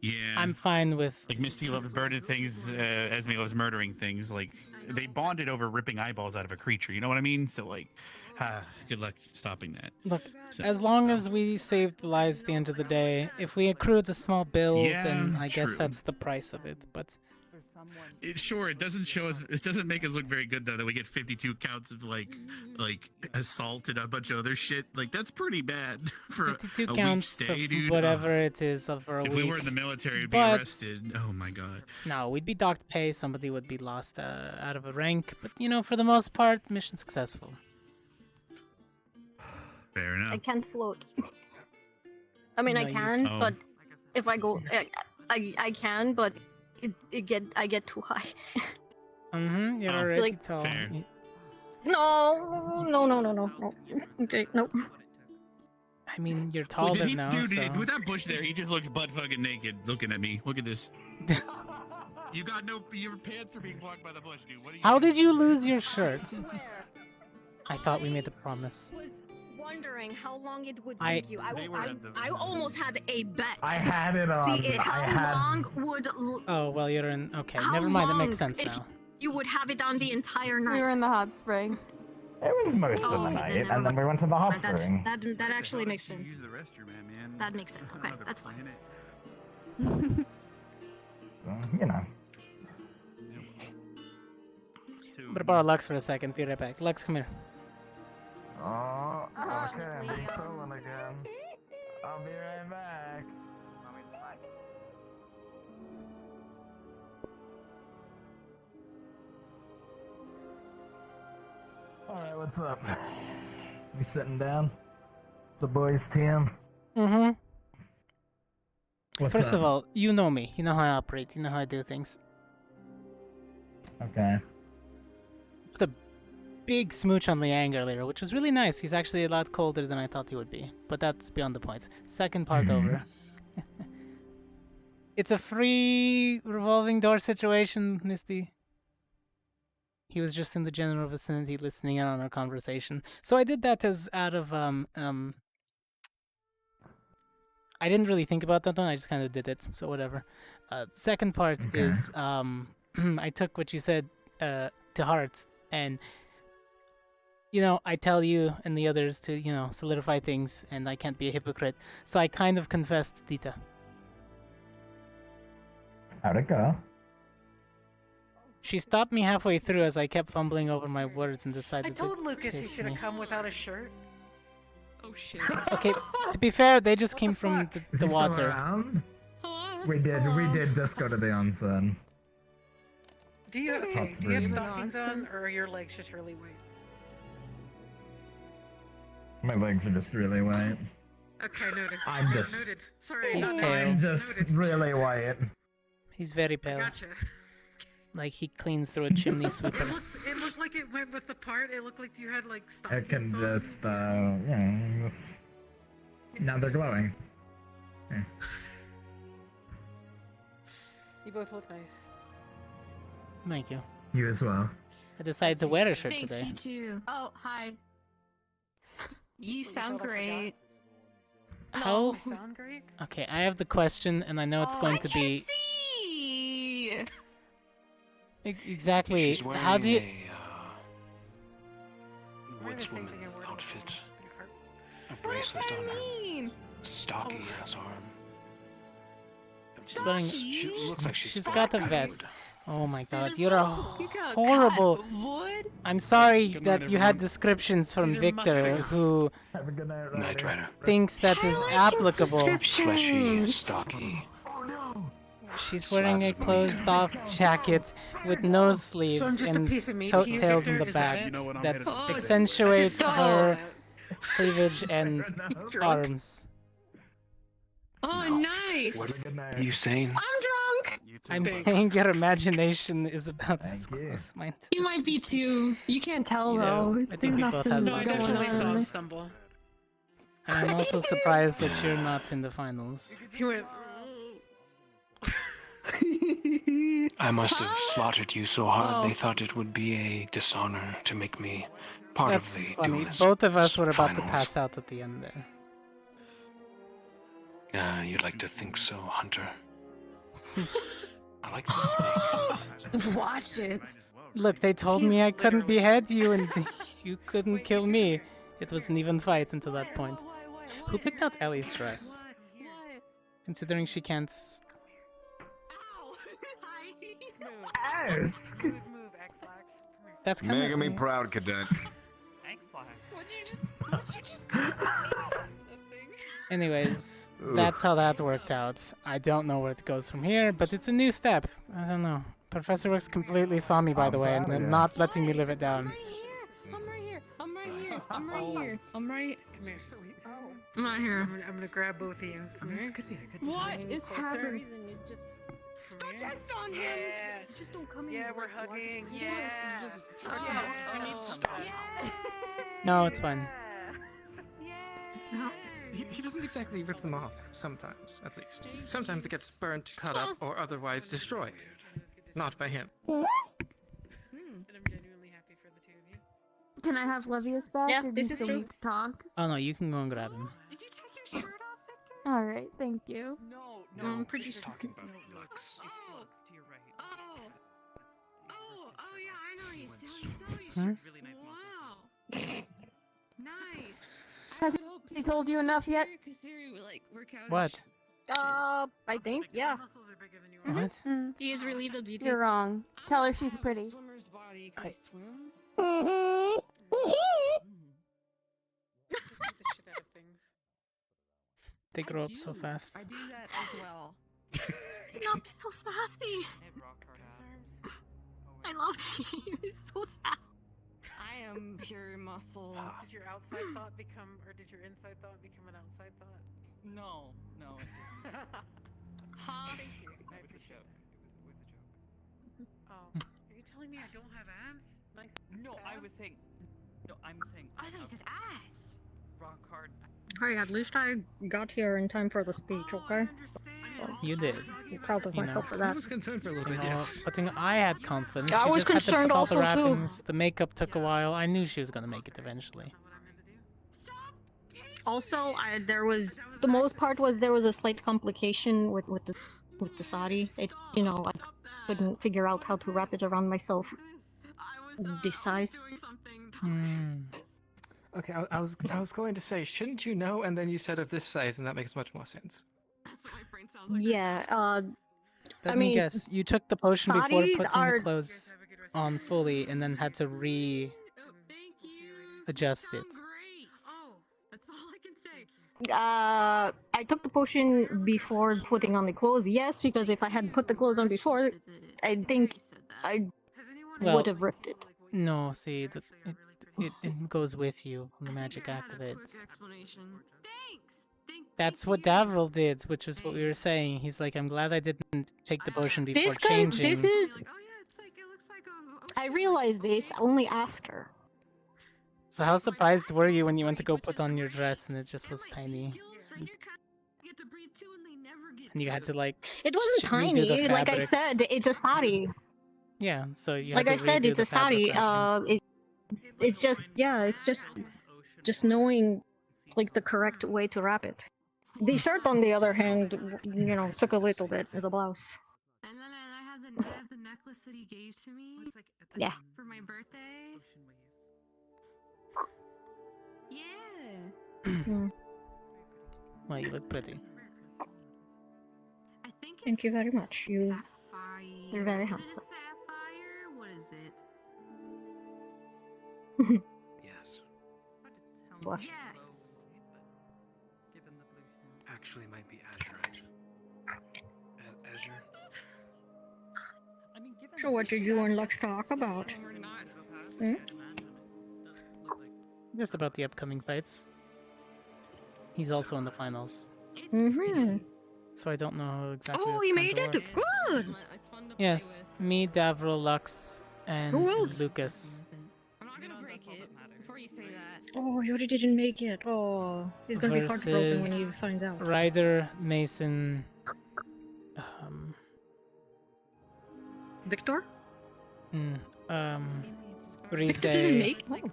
yeah. I'm fine with... Like, Misty loves burning things, Esme loves murdering things. Like, they bonded over ripping eyeballs out of a creature, you know what I mean? So, like, good luck stopping that. Look, So- as long as we saved lives at the end of the day, if we accrued a small bill, Yeah, then I guess true. that's the price of it, but... It doesn't show us. It doesn't make us look very good though that we get 52 counts of like assault and a bunch of other shit. Like that's pretty bad for a 52 week counts stay, of dude. whatever it is for a If week. we were in the military, we'd be But- arrested. Oh my god. No, we'd be docked pay, somebody would be lost out of a rank, but for the most part, mission successful. Fair enough. I can't float. I mean, I No, you can, Oh. but if I go, I can, but I get too high. You're Oh. already Like- tall. Fair. No. Okay, no. I mean, you're Wait, taller did he, now, dude, so... with that bush there, he just looks butt fucking naked looking at me. Look at this. You got your pants are being blocked by the bush, dude. What are you How doing? did you lose your shirt? I thought we made a promise. Was wondering how long it would I- take you. They I almost had a bet. I had it on. See, how long would Oh, well, you're in... Okay, How never mind, that makes long sense if now. you would have it on the entire night? We were in the hot spring. It was most of the Oh, then night, never and then we went to the hot That's, spring. that actually makes sense. Use the restroom, man. That makes sense. Okay, that's fine. You know. I'm gonna borrow Lux for a second, be right back. Lux, come here. Oh, okay, I'm being stolen again. I'll be right back. Alright, what's up? We sitting down? The boys' team? Mm-hmm. What's First up? of all, you know me. You know how I operate. You know how I do things. Okay. Put a big smooch on Liang earlier, which was really nice. He's actually a lot colder than I thought he would be. But that's beyond the point. Second part over. It's a free revolving door situation, Misty. He was just in the general vicinity listening in on our conversation. So I did that as out of, I didn't really think about that one, I just kind of did it, so whatever. Second part is, I took what you said to heart, and, I tell you and the others to, solidify things, and I can't be a hypocrite. So I kind of confessed to Tita. How'd it go? She stopped me halfway through as I kept fumbling over my words and I decided told to Lucas he kiss should me. have come without a shirt. Oh shit. Okay, to be fair, they just came from the Is he still water. around? We did just go to the onsen. Do you Hot do you have springs. stockings on, or are your legs just really white? My legs are just really white. Okay, noted. I'm just- noted. Sorry, He's not pale. noticed. I'm just really white. He's very pale. Gotcha. Like he cleans through a chimney sweeper. It looked like it went with the part. It looked like you had like I stockings can on. just, just... Now they're glowing. Yeah. You both look nice. Thank you. You as well. I decided to wear a shirt Thanks, today. you too. Oh, hi. You sound great. How? I sound great? Okay, I have the question, and I know it's going to be See. exactly. She's wearing How do you? a woodswoman outfit. A bracelet on her stocky ass arm. She's wearing. She looks like She's got a vest. Oh my god, you're a You got horrible. cut wood? I'm sorry Good that night, you had everyone. descriptions from These are Victor, muskets. who Have a good night, Knight Ryder. Rider. thinks that is applicable. Fleshy, stocky. Oh no! She's wearing a Slabs of meat. closed-off jacket with no So I'm sleeves just a and piece of meat to you, coattails in Victor? the Is that back it? You know what I'm that headed to. accentuates I just her saw cleavage and Drunk? arms. Oh, No. nice. Have a good night. Are you sane? I'm drunk. You too. I'm Thanks. saying your imagination is about as Thank you. close mine to You might be too. You can't tell You though. know, I think There's we both nothing had No, I What's going definitely saw him on. stumble. And I'm also surprised that you're not in the finals. He went. I must have slaughtered you so hard Oh. they thought it would be a dishonor to make me part That's of the funny. duelist Both of us were about to finals. pass out at the end there. You'd like to think so, Hunter. I like the snake. Watch it. Look, they told me I couldn't behead you and you couldn't kill me. It was an even fight until that point. Who picked out Ellie's dress? Considering she can't. Ask! Smooth move, X-Lax. Come here. That's kind Making me of. proud, cadet. Anyways, that's how that worked out. I don't know where it goes from here, but it's a new step. I don't know. Professor X completely saw me, by the way, and then not letting me live it down. I'm right here. I'm right here. I'm right here. I'm right. Come here. I'm right here. I'm gonna grab both of you. Come here. What is happening? Don't test on him. Yeah. Just don't come in. Yeah, with, we're like, large hugging. things. Yeah. Just- No, it's fine. No, he doesn't exactly rip them off, sometimes, at least. Sometimes it gets burnt, cut up, or otherwise destroyed. Not by him. And I'm genuinely happy for the two of you. Can I have Levius back? Yeah, or do this you is still true. need to talk? Oh no, you can go and grab him. Did you take your shirt off, Victor? All right, thank you. No, I'm pretty she's sure. talking about Lux. Oh. to your right. Oh, yeah, I know you silly. Hmm? Really nice Wow. Nice. Has he told you enough yet? What? I think, yeah. Muscles are bigger than you are. What? Mm, He is relieved of duty. you're wrong. Tell her she's pretty. Swimmer's body. Can I- I swim? The shit out of things. They grow up so fast. I do that as well. Not be so sassy. I love him. He's so sassy. I am pure muscle. Did your outside thought become, or did your inside thought become an outside thought? No. Huh? Thank you. I appreciate it. Oh, are you telling me I don't have abs? Nice. No, I abs? was saying. No, I'm saying. I thought you said ass. Rock hard. Hey, at least I got here in time for the speech, Oh, I okay? understand. You did. I'm proud of You know. myself for I that. was concerned for a little You bit, know, yes. but I had confidence. I She was just had to concerned put all the also, too. wrappings. The makeup took a while. I knew she was gonna make it eventually. Also, there was the most part was there was a slight complication with the sari. It, I couldn't figure out how to wrap it around myself. This size. Hmm. Okay, I was going to say, shouldn't you know? And then you said of this size, and that makes much more sense. That's what my brain sounds like. Yeah. Let I me mean, guess. You took the potion before saris putting are- the clothes on fully, and then had to Thank you. adjust it. Great. Oh, that's all I I took the potion before putting on the clothes. Yes, because if I had put the clothes on before, I think I would have ripped it. No, see, it goes with you when the magic activates. That's what Davril did, which is what we were saying. He's like, I'm glad I didn't take the potion before changing. This is. I realized this only after. So how surprised were you when you went to go put on your dress and it just was tiny? And you had to like. It wasn't redo the tiny. Like I fabrics. said, it's a sari. Yeah, so you Like had I to said, redo it's the a sari. fabric wrapping. It's just it's just knowing like the correct way to wrap it. The shirt, on the other hand, you know, took a little bit. The blouse. And then I have the necklace that he gave to me. Yeah. For my birthday. Yeah. Well, you look pretty. I think it's Thank you very much. You're very Is it a handsome. sapphire? What is it? Yes. Blush. Yes. Actually, might be azurite. Azure. So what did you and Lux talk about? Hmm? Just about the upcoming fights. He's also in the finals. Mm-hmm. So I don't know exactly. Oh, what's you going made to it! work. Good! Yes, me, Davril, Lux, and Who else? Lucas. I'm not gonna break it before you say that. Oh, Yuri didn't make it. Oh, he's gonna be heartbroken when he Versus finds out. Ryder, Mason, Victor? Rise, Victor didn't make. Oh.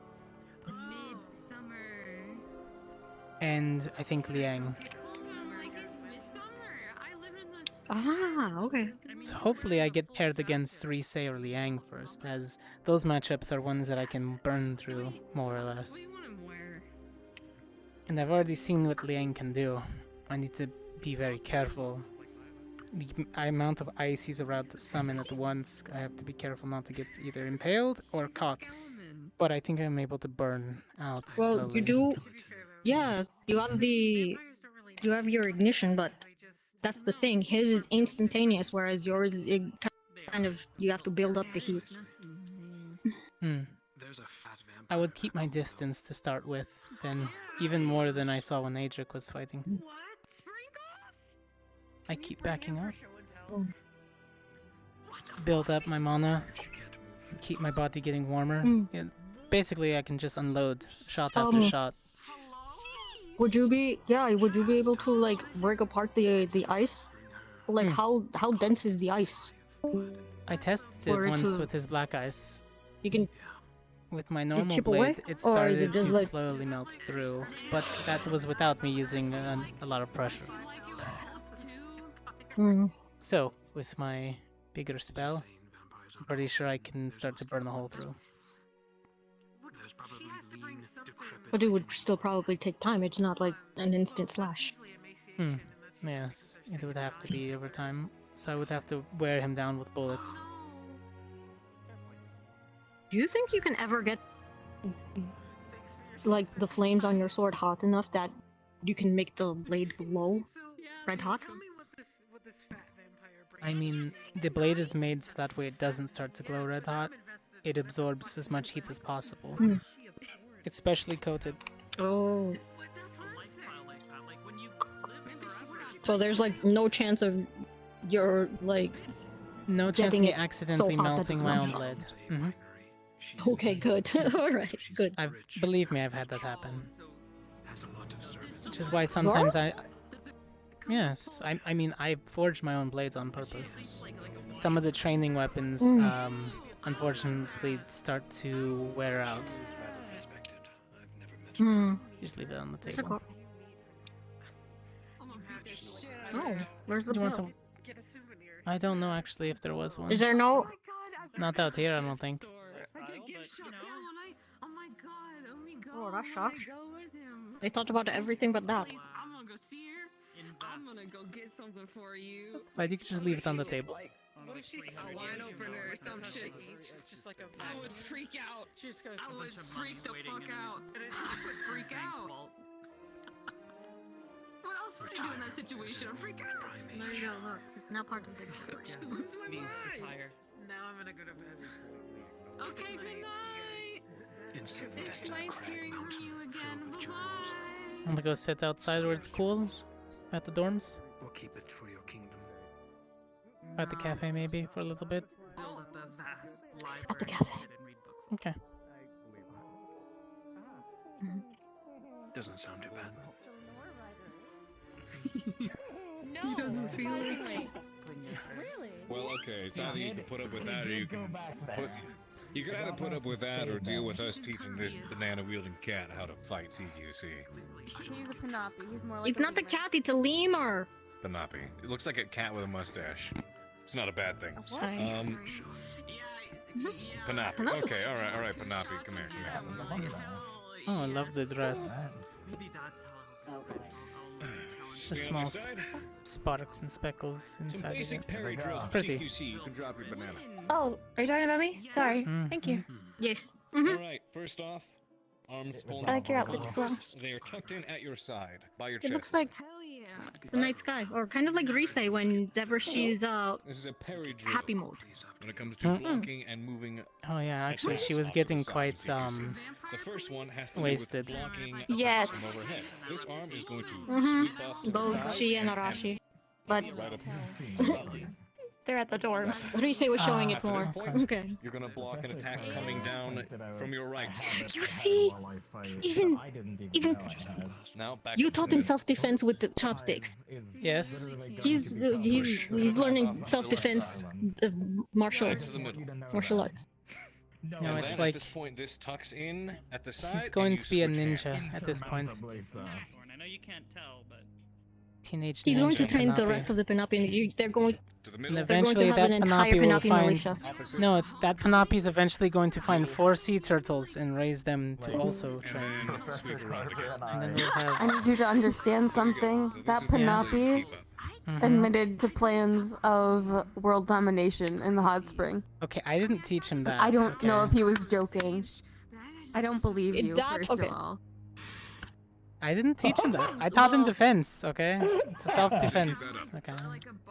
and I think Liang. Ah, okay. So hopefully I get paired against Rise or Liang first, as those matchups are ones that I can burn through, more or less. And I've already seen what Liang can do. I need to be very careful. The amount of ice he's allowed to summon at once, I have to be careful not to get either impaled or caught. But I think I'm able to burn out Well, slowly. you do. Yeah, you have your ignition, but that's the thing. His is instantaneous, whereas yours, it kind of, you have to build up the heat. I would keep my distance to start with, then even more than I saw when Adric was fighting. I keep backing up. Build up my mana. Keep my body getting warmer. Yeah, basically, I can just unload shot after shot. Would you be able to like break apart the ice? Like how dense is the ice? I tested it once with his black ice. You can. With my normal chip blade, away? it Or is started it just to like- slowly melt through, but that was without me using a lot of pressure. So, with my bigger spell, I'm pretty sure I can start to burn the hole through. But it would still probably take time. It's not like an instant slash. Yes, it would have to be over time, so I would have to wear him down with bullets. Do you think you can ever get like the flames on your sword hot enough that you can make the blade glow red hot? I mean, the blade is made so that way it doesn't start to glow red hot. It absorbs as much heat as possible. It's specially coated. Oh. So there's like no chance of your like No chance of getting me it accidentally so hot that melting it my own melts. blade. Okay, good. Alright, good. Believe me, I've had that happen. Which is why sometimes Yes, I mean, I forge my own blades on purpose. Some of the training weapons, unfortunately, start to wear out. Just leave it on the table. Oh, where's the Do you want bell? some? I don't know actually if there was one. Is there no? Not out here, I don't think. Oh, that sucks. They thought about everything but that. I'm gonna go see her. I'm gonna go get something for you. Like, you could just leave it on the table. What if she's a wine opener or some shit? It's just like a. I would freak out. She just goes. I would freak the fuck out. I would freak out. else would I do in that situation? I'm freaking out. There you go. Look, it's now part of the situation. This is my mind. Now I'm gonna go to bed. Okay, good night. It's nice hearing from you again. Bye-bye. I'm gonna go sit outside where it's cool. At the dorms. Or keep it for your kingdom. At the cafe, maybe, for a little bit. At the cafe. Okay. Doesn't sound too bad. He doesn't feel it. Really? Well, okay, it's either you can put up with that or you can put... You can either put up with that or deal with us teaching this banana-wielding cat how to fight CQC. He's a Panapi. He's more like It's not the cat, it's a lemur. Panapi. It looks like a cat with a mustache. It's not a bad thing. Panapi. Okay, alright, Panapi, come here. Oh, I love the dress. The small sparks and speckles inside of it. It's pretty. CQC, you can drop your banana. Oh, are you talking about me? Sorry. Thank you. Yes. Alright, first off, arms pulled I like your outfit as well. They are tucked in at your side, by your It chest. looks like the night sky, or kind of like Risei whenever she's This is a parry drill. happy mode. When it comes to blocking and moving. Oh yeah, actually she was getting quite The first one has to wasted. do with blocking Yes. from overhead. This arm is going to Mm-hmm. sweep off to the Both side she and Arashi. But right up They're at the dorms. Risei was showing it After more. this point, Okay. you're gonna block an attack coming down from your right. You see, even Now back you to taught the him self-defense with the chopsticks. Yes. He's learning self-defense, martial arts. No, And it's then like at this point, this tucks in at the side. he's and going you to be a switch ninja hands. at this point. I know you can't tell, but Teenage He's going to ninja train the Panapi. rest of the Panapi, and they're going. To the And middle. eventually have that an entire Panapi will Panapi find... militia. No, it's that Panapi is eventually going to find 4 sea turtles and raise them to also train. And then we'll I have... need you to understand something. That Panapi admitted to plans of world domination in the hot spring. Okay, I didn't teach him that. I don't okay. know if he was joking. I don't believe you, first okay. of all. I didn't teach him that. I taught him defense, okay? It's a self-defense, okay?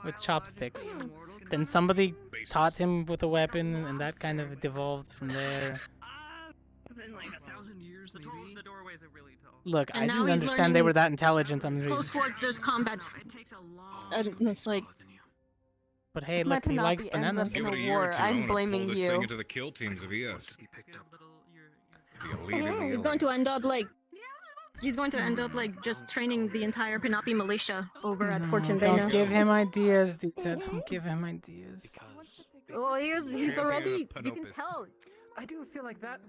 With chopsticks. Then somebody taught him with a weapon, and that kind of devolved from there. In like 1,000 years, maybe. The doorways are really tall. Look, And I now didn't he's understand they learning were that intelligent. Close quarters combat. It's like. But hey, My look, he likes Panapi ends bananas. up in Give it a a year or war. two, I'm I'm gonna blaming pull this thing you. into the kill teams of ES. He's going to end up like. He's going to end up like just training the entire Panapi militia over at Fortune Vena. Don't give him ideas, Dita. Don't give him ideas. Oh, he's already. You can tell. I do feel like that.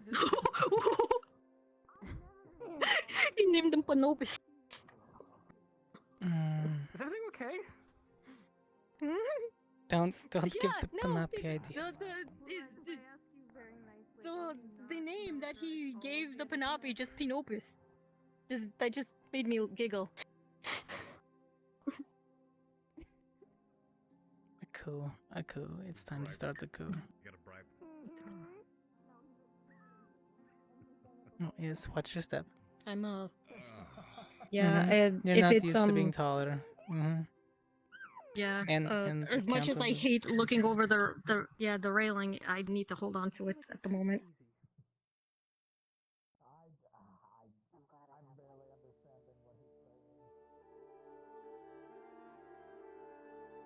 He named him Panopis. Is everything okay? Don't give Yeah, the no, Panapi ideas. The name that he gave the Panapi, just Pinopus. That just made me giggle. A coup. A coup. It's time to start the coup. Oh, yes, watch your step. I'm yeah, Mhm. and You're if not it's used to being taller. yeah, And as much as I accountable. hate looking over the railing, I need to hold on to it at the moment.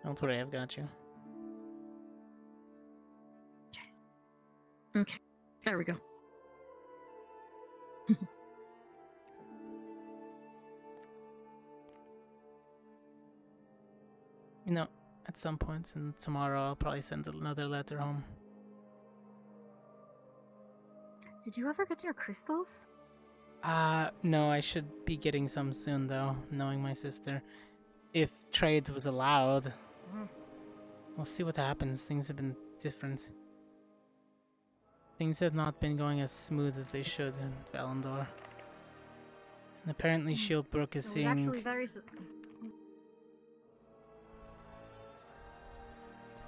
Don't worry, I've got you. Okay, there we go. You know, at some point, and tomorrow I'll probably send another letter home. Did you ever get your crystals? No, I should be getting some soon, though, knowing my sister. If trade was allowed. We'll see what happens. Things have been different. Things have not been going as smooth as they should in Valandor. And apparently Shieldbrook is I was seeing... actually very.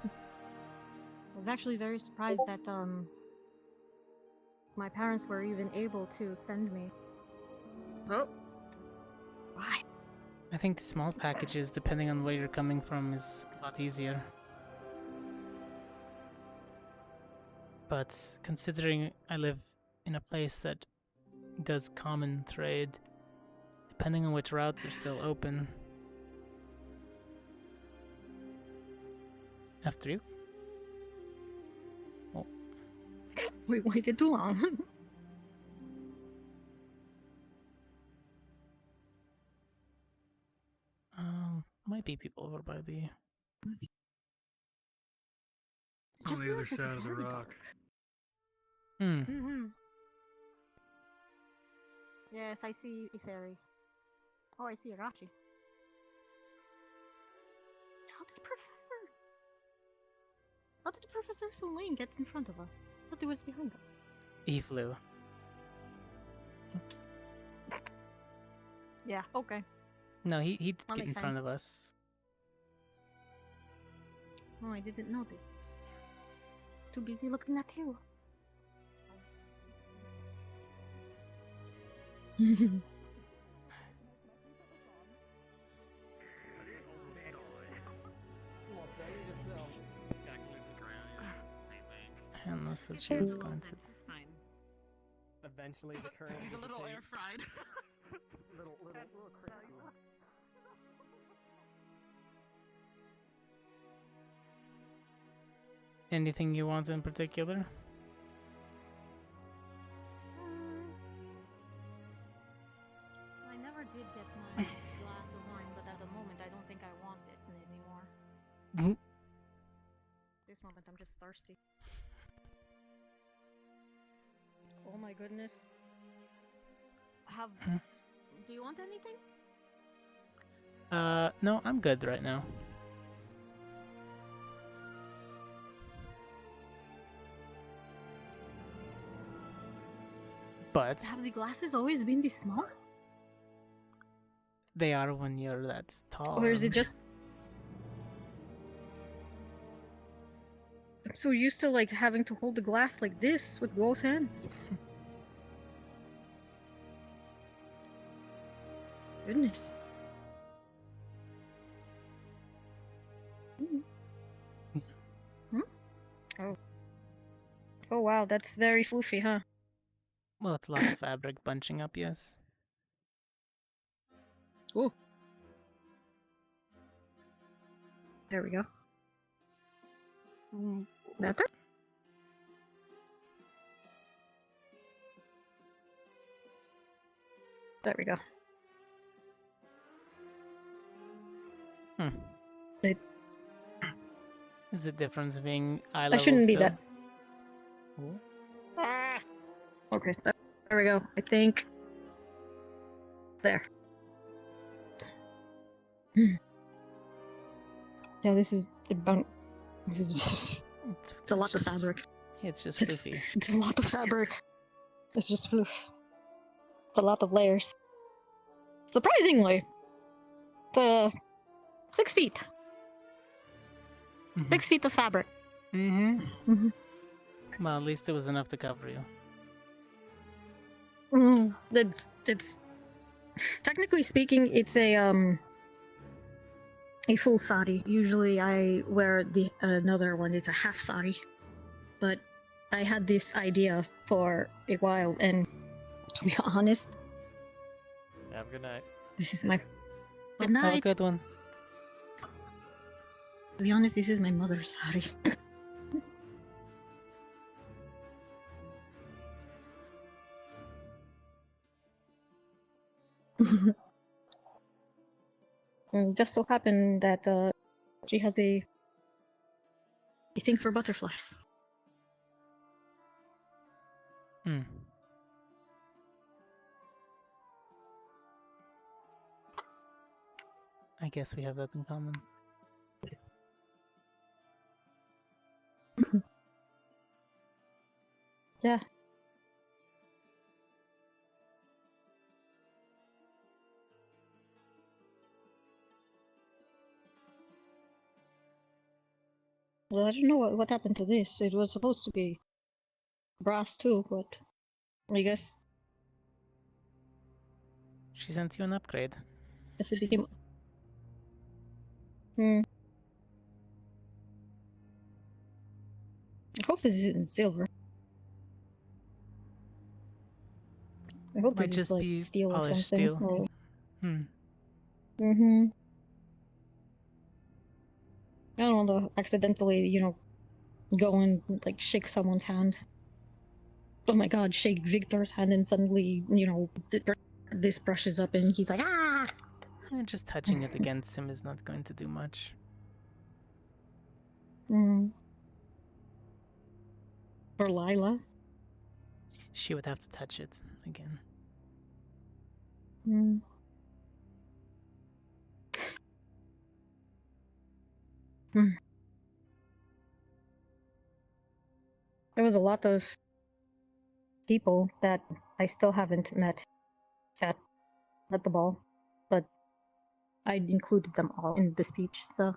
I was actually very surprised that my parents were even able to send me. Oh, why? I think small packages, depending on where you're coming from, is a lot easier. But considering I live in a place that does common trade, depending on which routes are still open. After you. Oh. We waited too long. Might be people over by the... It's on the other side of the rock. Mm-hmm. Yes, I see a fairy. Oh, I see a Rachi. How did Professor Sulain get in front of us? I thought he was behind us. He flew. Yeah, okay. No, he did That get in makes front sense. of us. Oh, I didn't know that. It's too busy looking at you. Unless said she was going to... Eventually, the current. He's a little air fried. little crispy. Anything you want in particular? I never did get my glass of wine, but at the moment I don't think I want it anymore. This moment I'm just thirsty. Oh my goodness. Do you want anything? No, I'm good right now. But Have the glasses always been this small? they are when you're that tall. Or is it just... I'm so used to like having to hold the glass like this with both hands. Goodness. Oh. Oh wow, that's very floofy, huh? Well, it's lots of fabric bunching up, yes. Ooh. There we go. Better? There we go. It, Is the difference being eye I level shouldn't be still? that. Okay, there we go. I think. There. Yeah, this is This is. It's a lot of fabric. It's just floofy. It's a lot of fabric. It's just floof. It's a lot of layers. Surprisingly, the 6 feet. 6 feet of fabric. Mm-hmm. Well, at least it was enough to cover you. It's technically speaking, it's a full sari. Usually, I wear the another one. It's a half sari, but I had this idea for a while, and to be honest, Have a good night. this is my good Have a night. good one. To be honest, this is my mother's sari. And just so happened that she has a thing for butterflies. I guess we have that in common. Yeah. Well, I don't know what happened to this. It was supposed to be brass too, but I guess She sent you an upgrade. it became Hmm. I hope this isn't silver. I hope Might this is just like be steel or polished something. steel. Or... Hmm. I don't want to accidentally, go and like shake someone's hand. Oh my god, shake Victor's hand and suddenly, this brushes up and he's like, ah! Just touching it against him is not going to do much. For Lila? She would have to touch it again. There was a lot of people that I still haven't met at the ball, but I included them all in the speech, so...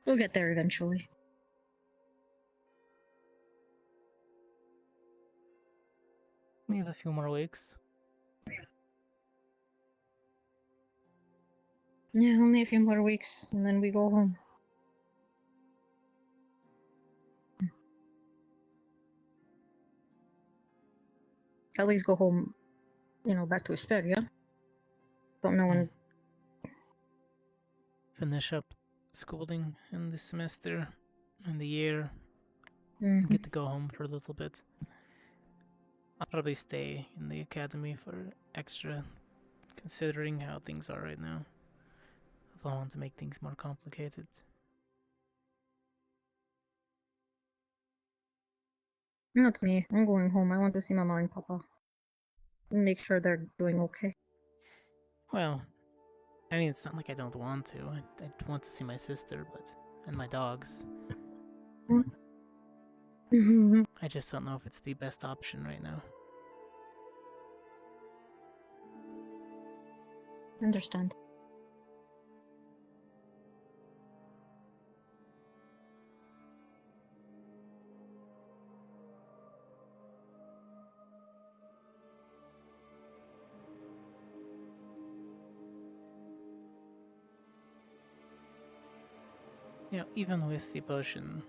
We'll get there eventually. We have a few more weeks. Yeah, only a few more weeks, and then we go home. At least go home, back to Esperia. Don't know when... Finish up schooling in the semester and the year. Get to go home for a little bit. I'll probably stay in the academy for extra, considering how things are right now. If I want to make things more complicated. Not me. I'm going home. I want to see Mama and Papa. Make sure they're doing okay. Well, I mean, it's not like I don't want to. I want to see my sister, and my dogs. I just don't know if it's the best option right now. Understand. Even with the potion.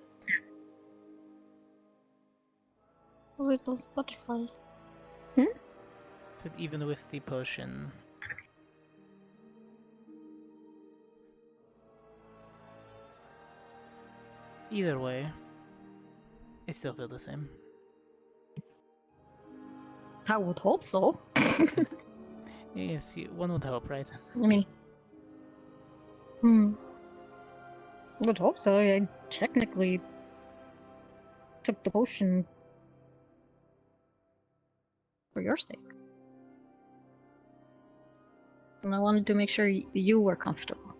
Little butterflies. Said even with the potion. Either way, I still feel the same. I would hope so. Yes, one would hope, right? I mean... I would hope so. I technically took the potion for your sake. And I wanted to make sure you were comfortable.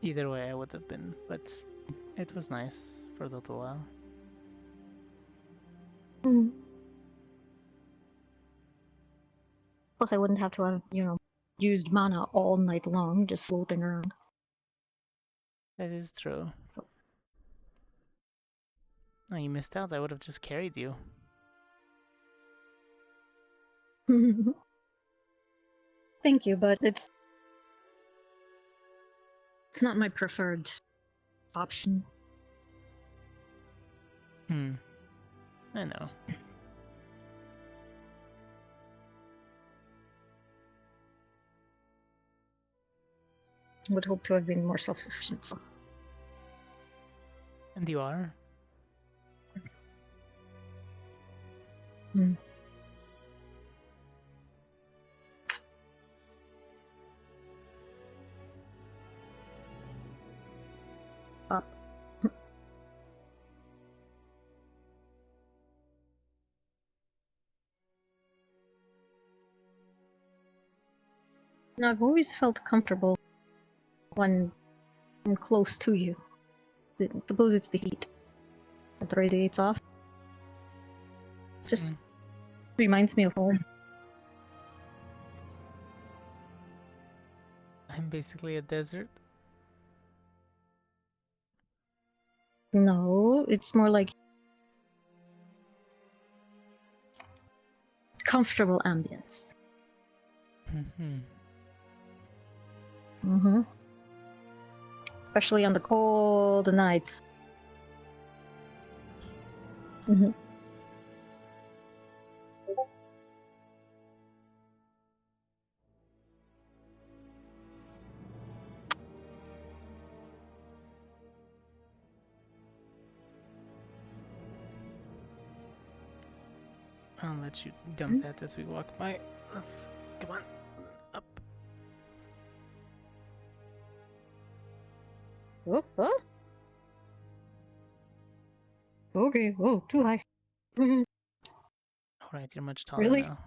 Either way, I would have been, but it was nice for a little while. Plus, I wouldn't have to have, used mana all night long, just floating around. That is true. So. Oh, you missed out. I would have just carried you. Thank you, but it's not my preferred option. I know. Would hope to have been more self-sufficient. So. And you are? Up. I've always felt comfortable when I'm close to you. I suppose it's the heat that radiates off. Just reminds me of home. I'm basically a desert. No, it's more like comfortable ambience. Mm-hmm. Mm-hmm. Especially on the cold nights. Mm-hmm. I'll let you dump that as we walk by. Let's come on up. Oh, oh. Okay. Oh, too high. Alright, you're much taller Really? now.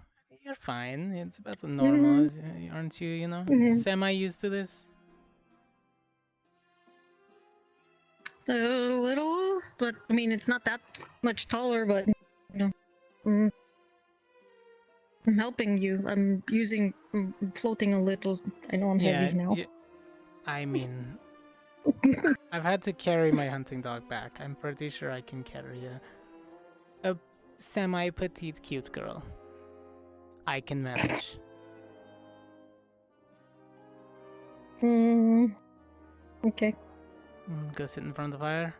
You're fine. It's about the normal, aren't you, you know? Semi-used to this? A little, but I mean, it's not that much taller, but you know. I'm helping you. I'm floating a little. I know I'm heavy now. I mean, I've had to carry my hunting dog back. I'm pretty sure I can carry a semi-petite cute girl. I can manage. Okay. Go sit in front of the fire.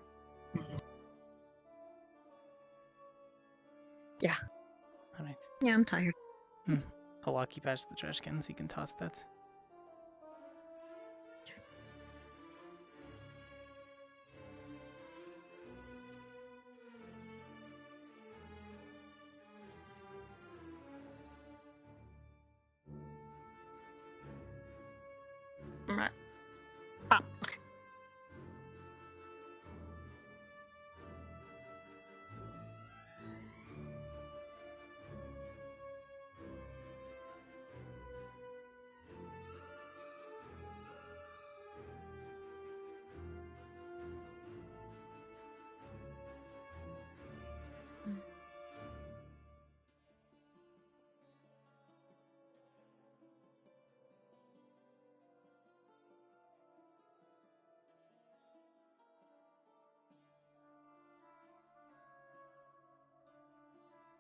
Yeah. Alright. Yeah, I'm tired. I'll walk you past the trash can so you can toss that. Alright.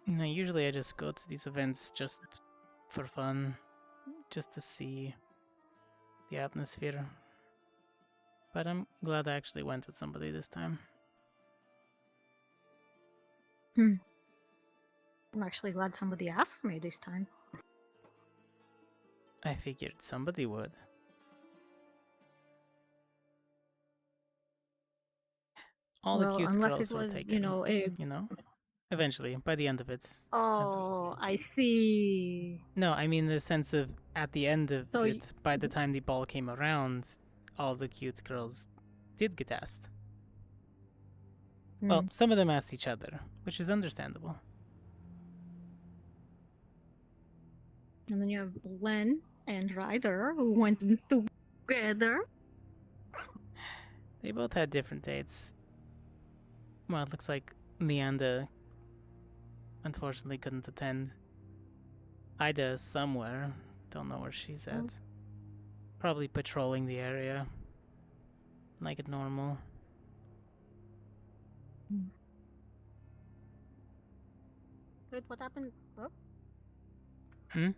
No, usually I just go to these events just for fun, just to see the atmosphere. But I'm glad I actually went with somebody this time. I'm actually glad somebody asked me this time. I figured somebody would. All the cute unless girls it were was, taken, you know? Eventually, by the end of it. Oh, I see. No, I mean the sense of at the end of So it, by the time the ball came around, all the cute girls did get asked. Well, some of them asked each other, which is understandable. And then you have Len and Ryder, who went together. They both had different dates. Well, it looks like Leanda unfortunately couldn't attend. Ida's somewhere. Don't know where she's at. Probably patrolling the area. Like it normal. Wait, what happened? Oh? Hmm?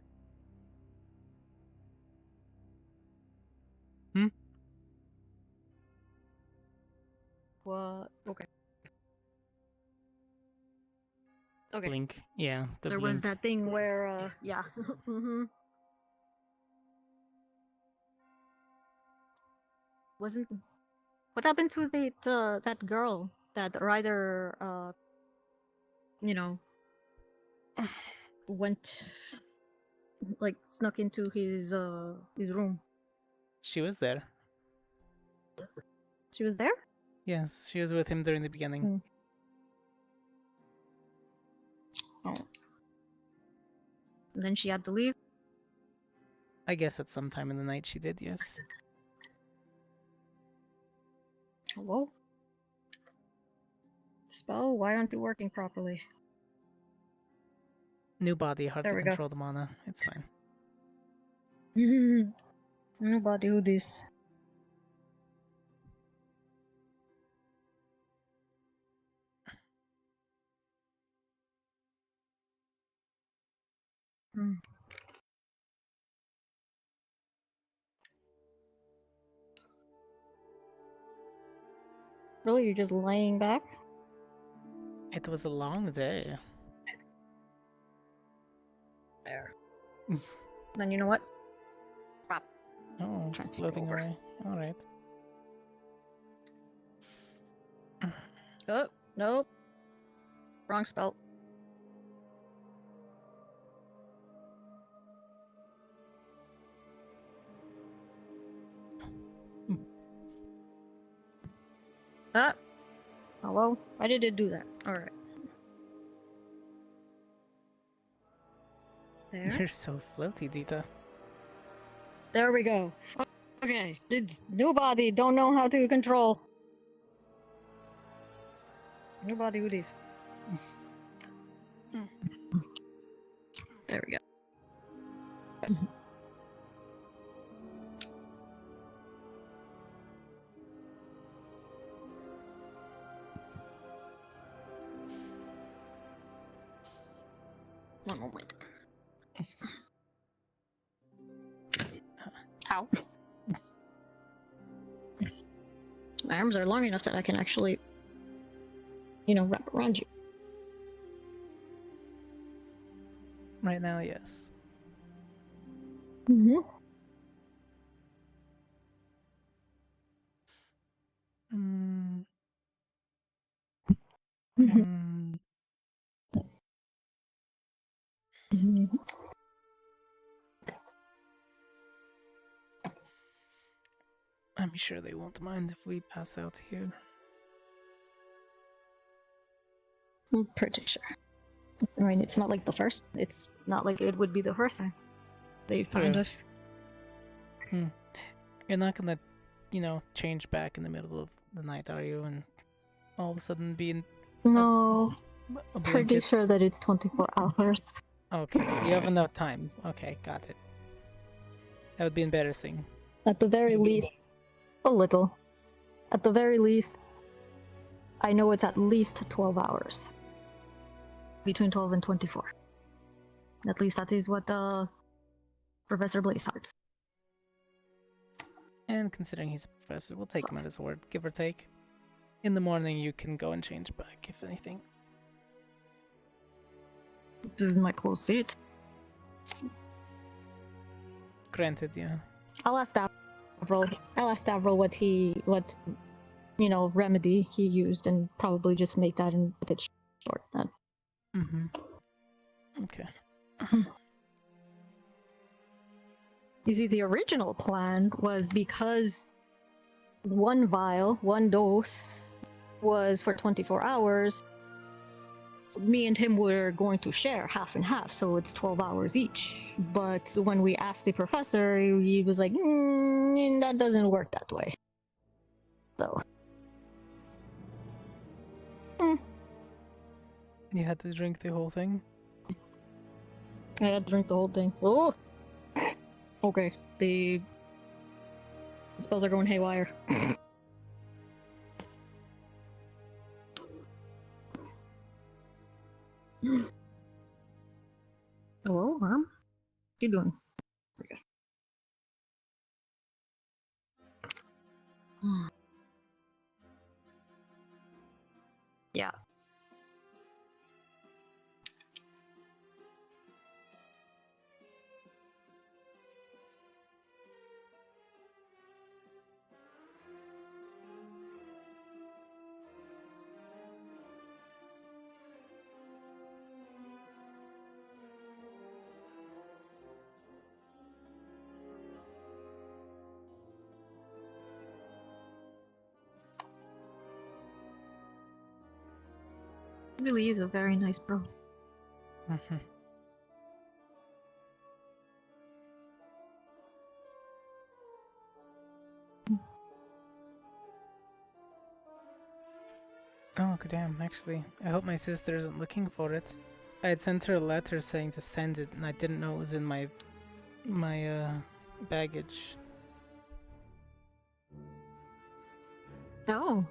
What? Okay. Okay. Blink. Yeah, the there blink. was that thing where, yeah. Wasn't. What happened to that girl that Ryder, you know, went, like, snuck into his room? She was there. She was there? Yes, she was with him during the beginning. Oh. And then she had to leave? I guess at some time in the night she did, yes. Hello? Spell, why aren't you working properly? New body, hard There to we go. control the mana. It's fine. Nobody do this. Really, you're just laying back? It was a long day. There. Then you know what? Prop. Oh, floating away. Alright. Oh, nope. Wrong spell. Ah! Hello? Why did it do that? Alright. There. You're so floaty, Dita. There we go. Okay, it's new body, don't know how to control. New body with this. There we go. One moment. Ow. My arms are long enough that I can actually, wrap around you. Right now, yes. Mm-hmm. I'm sure they won't mind if we pass out here. I'm pretty sure. I mean, it's not like the first. It's not like it would be the first time they find us. You're not gonna, change back in the middle of the night, are you? And all of a sudden be in No. a Pretty blanket? sure that it's 24 hours. Okay, so you have enough time. Okay, got it. That would be embarrassing. At the very least, a little. At the very least, I know it's at least 12 hours. Between 12 and 24. At least that is what Professor Blaze starts. And considering he's a professor, we'll take him at his word, give or take. In the morning, you can go and change back, if anything. This is my close seat. Granted, yeah. I'll ask Stavro what remedy he used, and probably just make that in a bit short then. Okay. You see, the original plan was because one vial, one dose, was for 24 hours. Me and him were going to share half and half, so it's 12 hours each. But when we asked the professor, he was like, that doesn't work that way. So. You had to drink the whole thing? I had to drink the whole thing. Oh! Okay, the spells are going haywire. Hello, Mom? What you doing? Okay. Yeah. Really is a very nice bro. Oh, damn, actually. I hope my sister isn't looking for it. I had sent her a letter saying to send it, and I didn't know it was in my baggage. Oh.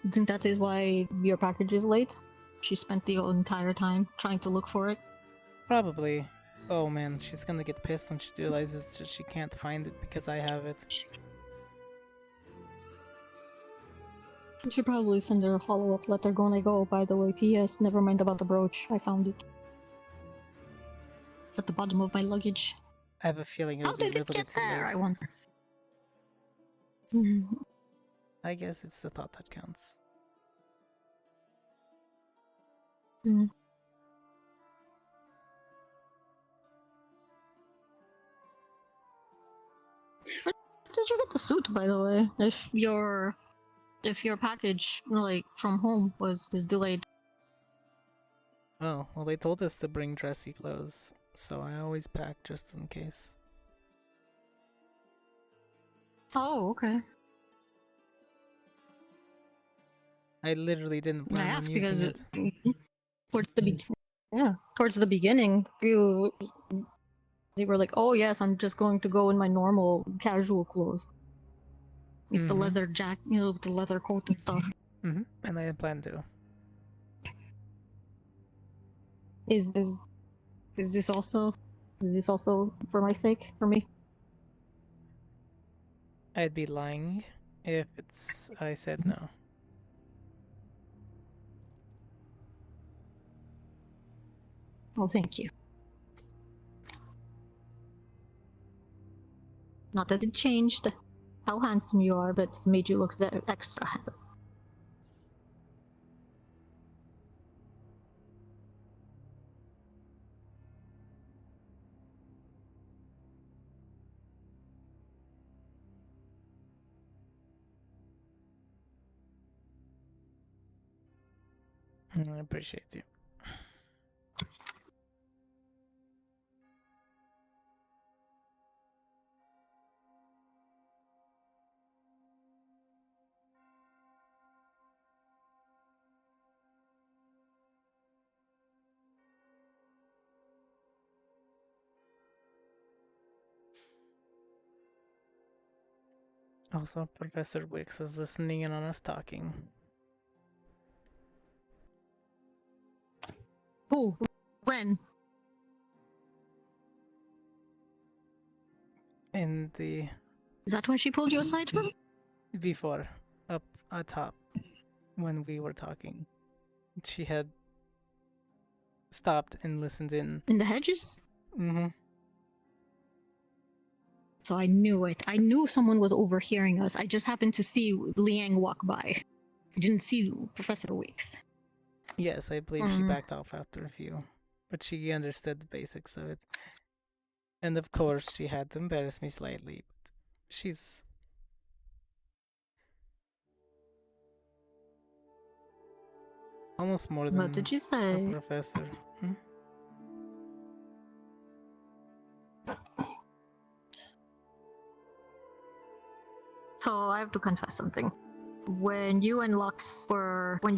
I think that is why your package is late. She spent the entire time trying to look for it. Probably. Oh man, she's gonna get pissed when she realizes that she can't find it because I have it. You should probably send her a follow-up letter going like, oh, by the way, P.S. Never mind about the brooch. I found it. At the bottom of my luggage. I have a feeling it'll How be a did it little get bit too there, late. I wonder? I guess it's the thought that counts. Mm. Where did you get the suit, by the way? If your package, like, from home is delayed. Oh, well they told us to bring dressy clothes, so I always pack just in case. Oh, okay. I literally didn't I plan on asked using because it. towards the beginning, they were like, "Oh yes, I'm just going to go in my normal casual clothes, with the leather jacket, with the leather coat and stuff." And I had planned to. Is this also for my sake, for me? I'd be lying if I said no. Well, thank you. Not that it changed how handsome you are, but it made you look very extra handsome. I appreciate you. Also, Professor Wicks was listening in on us talking. Who? When? In the... Is that why she pulled you aside from? Before, up atop, when we were talking. She had stopped and listened in. In the hedges? Mm-hmm. So I knew it. I knew someone was overhearing us. I just happened to see Liang walk by. I didn't see Professor Weeks. Yes, I believe she backed off after a few, but she understood the basics of it. And of course, she had to embarrass me slightly, but she's... almost more than What did you say? a professor. So I have to confess something. When you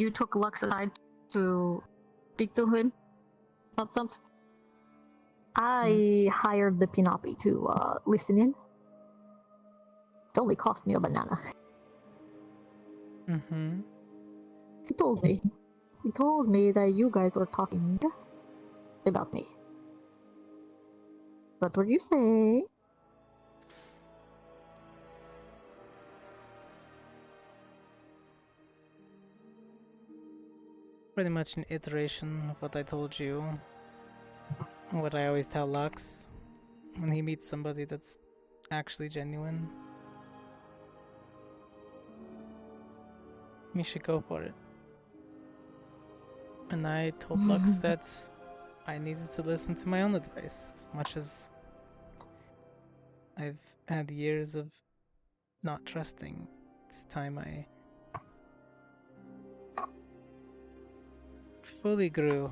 took Lux aside to speak to him about something, I hired the Pinopi to listen in. It only cost me a banana. He told me that you guys were talking about me. What were you saying? Pretty much an iteration of what I told you. What I always tell Lux when he meets somebody that's actually genuine. We should go for it. And I told Lux that I needed to listen to my own advice, as much as I've had years of not trusting. It's time I fully grew.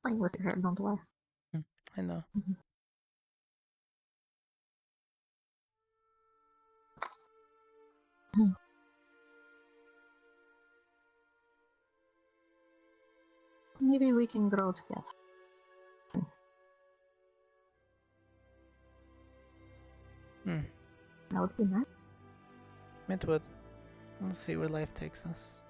Playing with your hair, don't lie. I know. Maybe we can grow together. That would be nice. It would. We'll see where life takes us.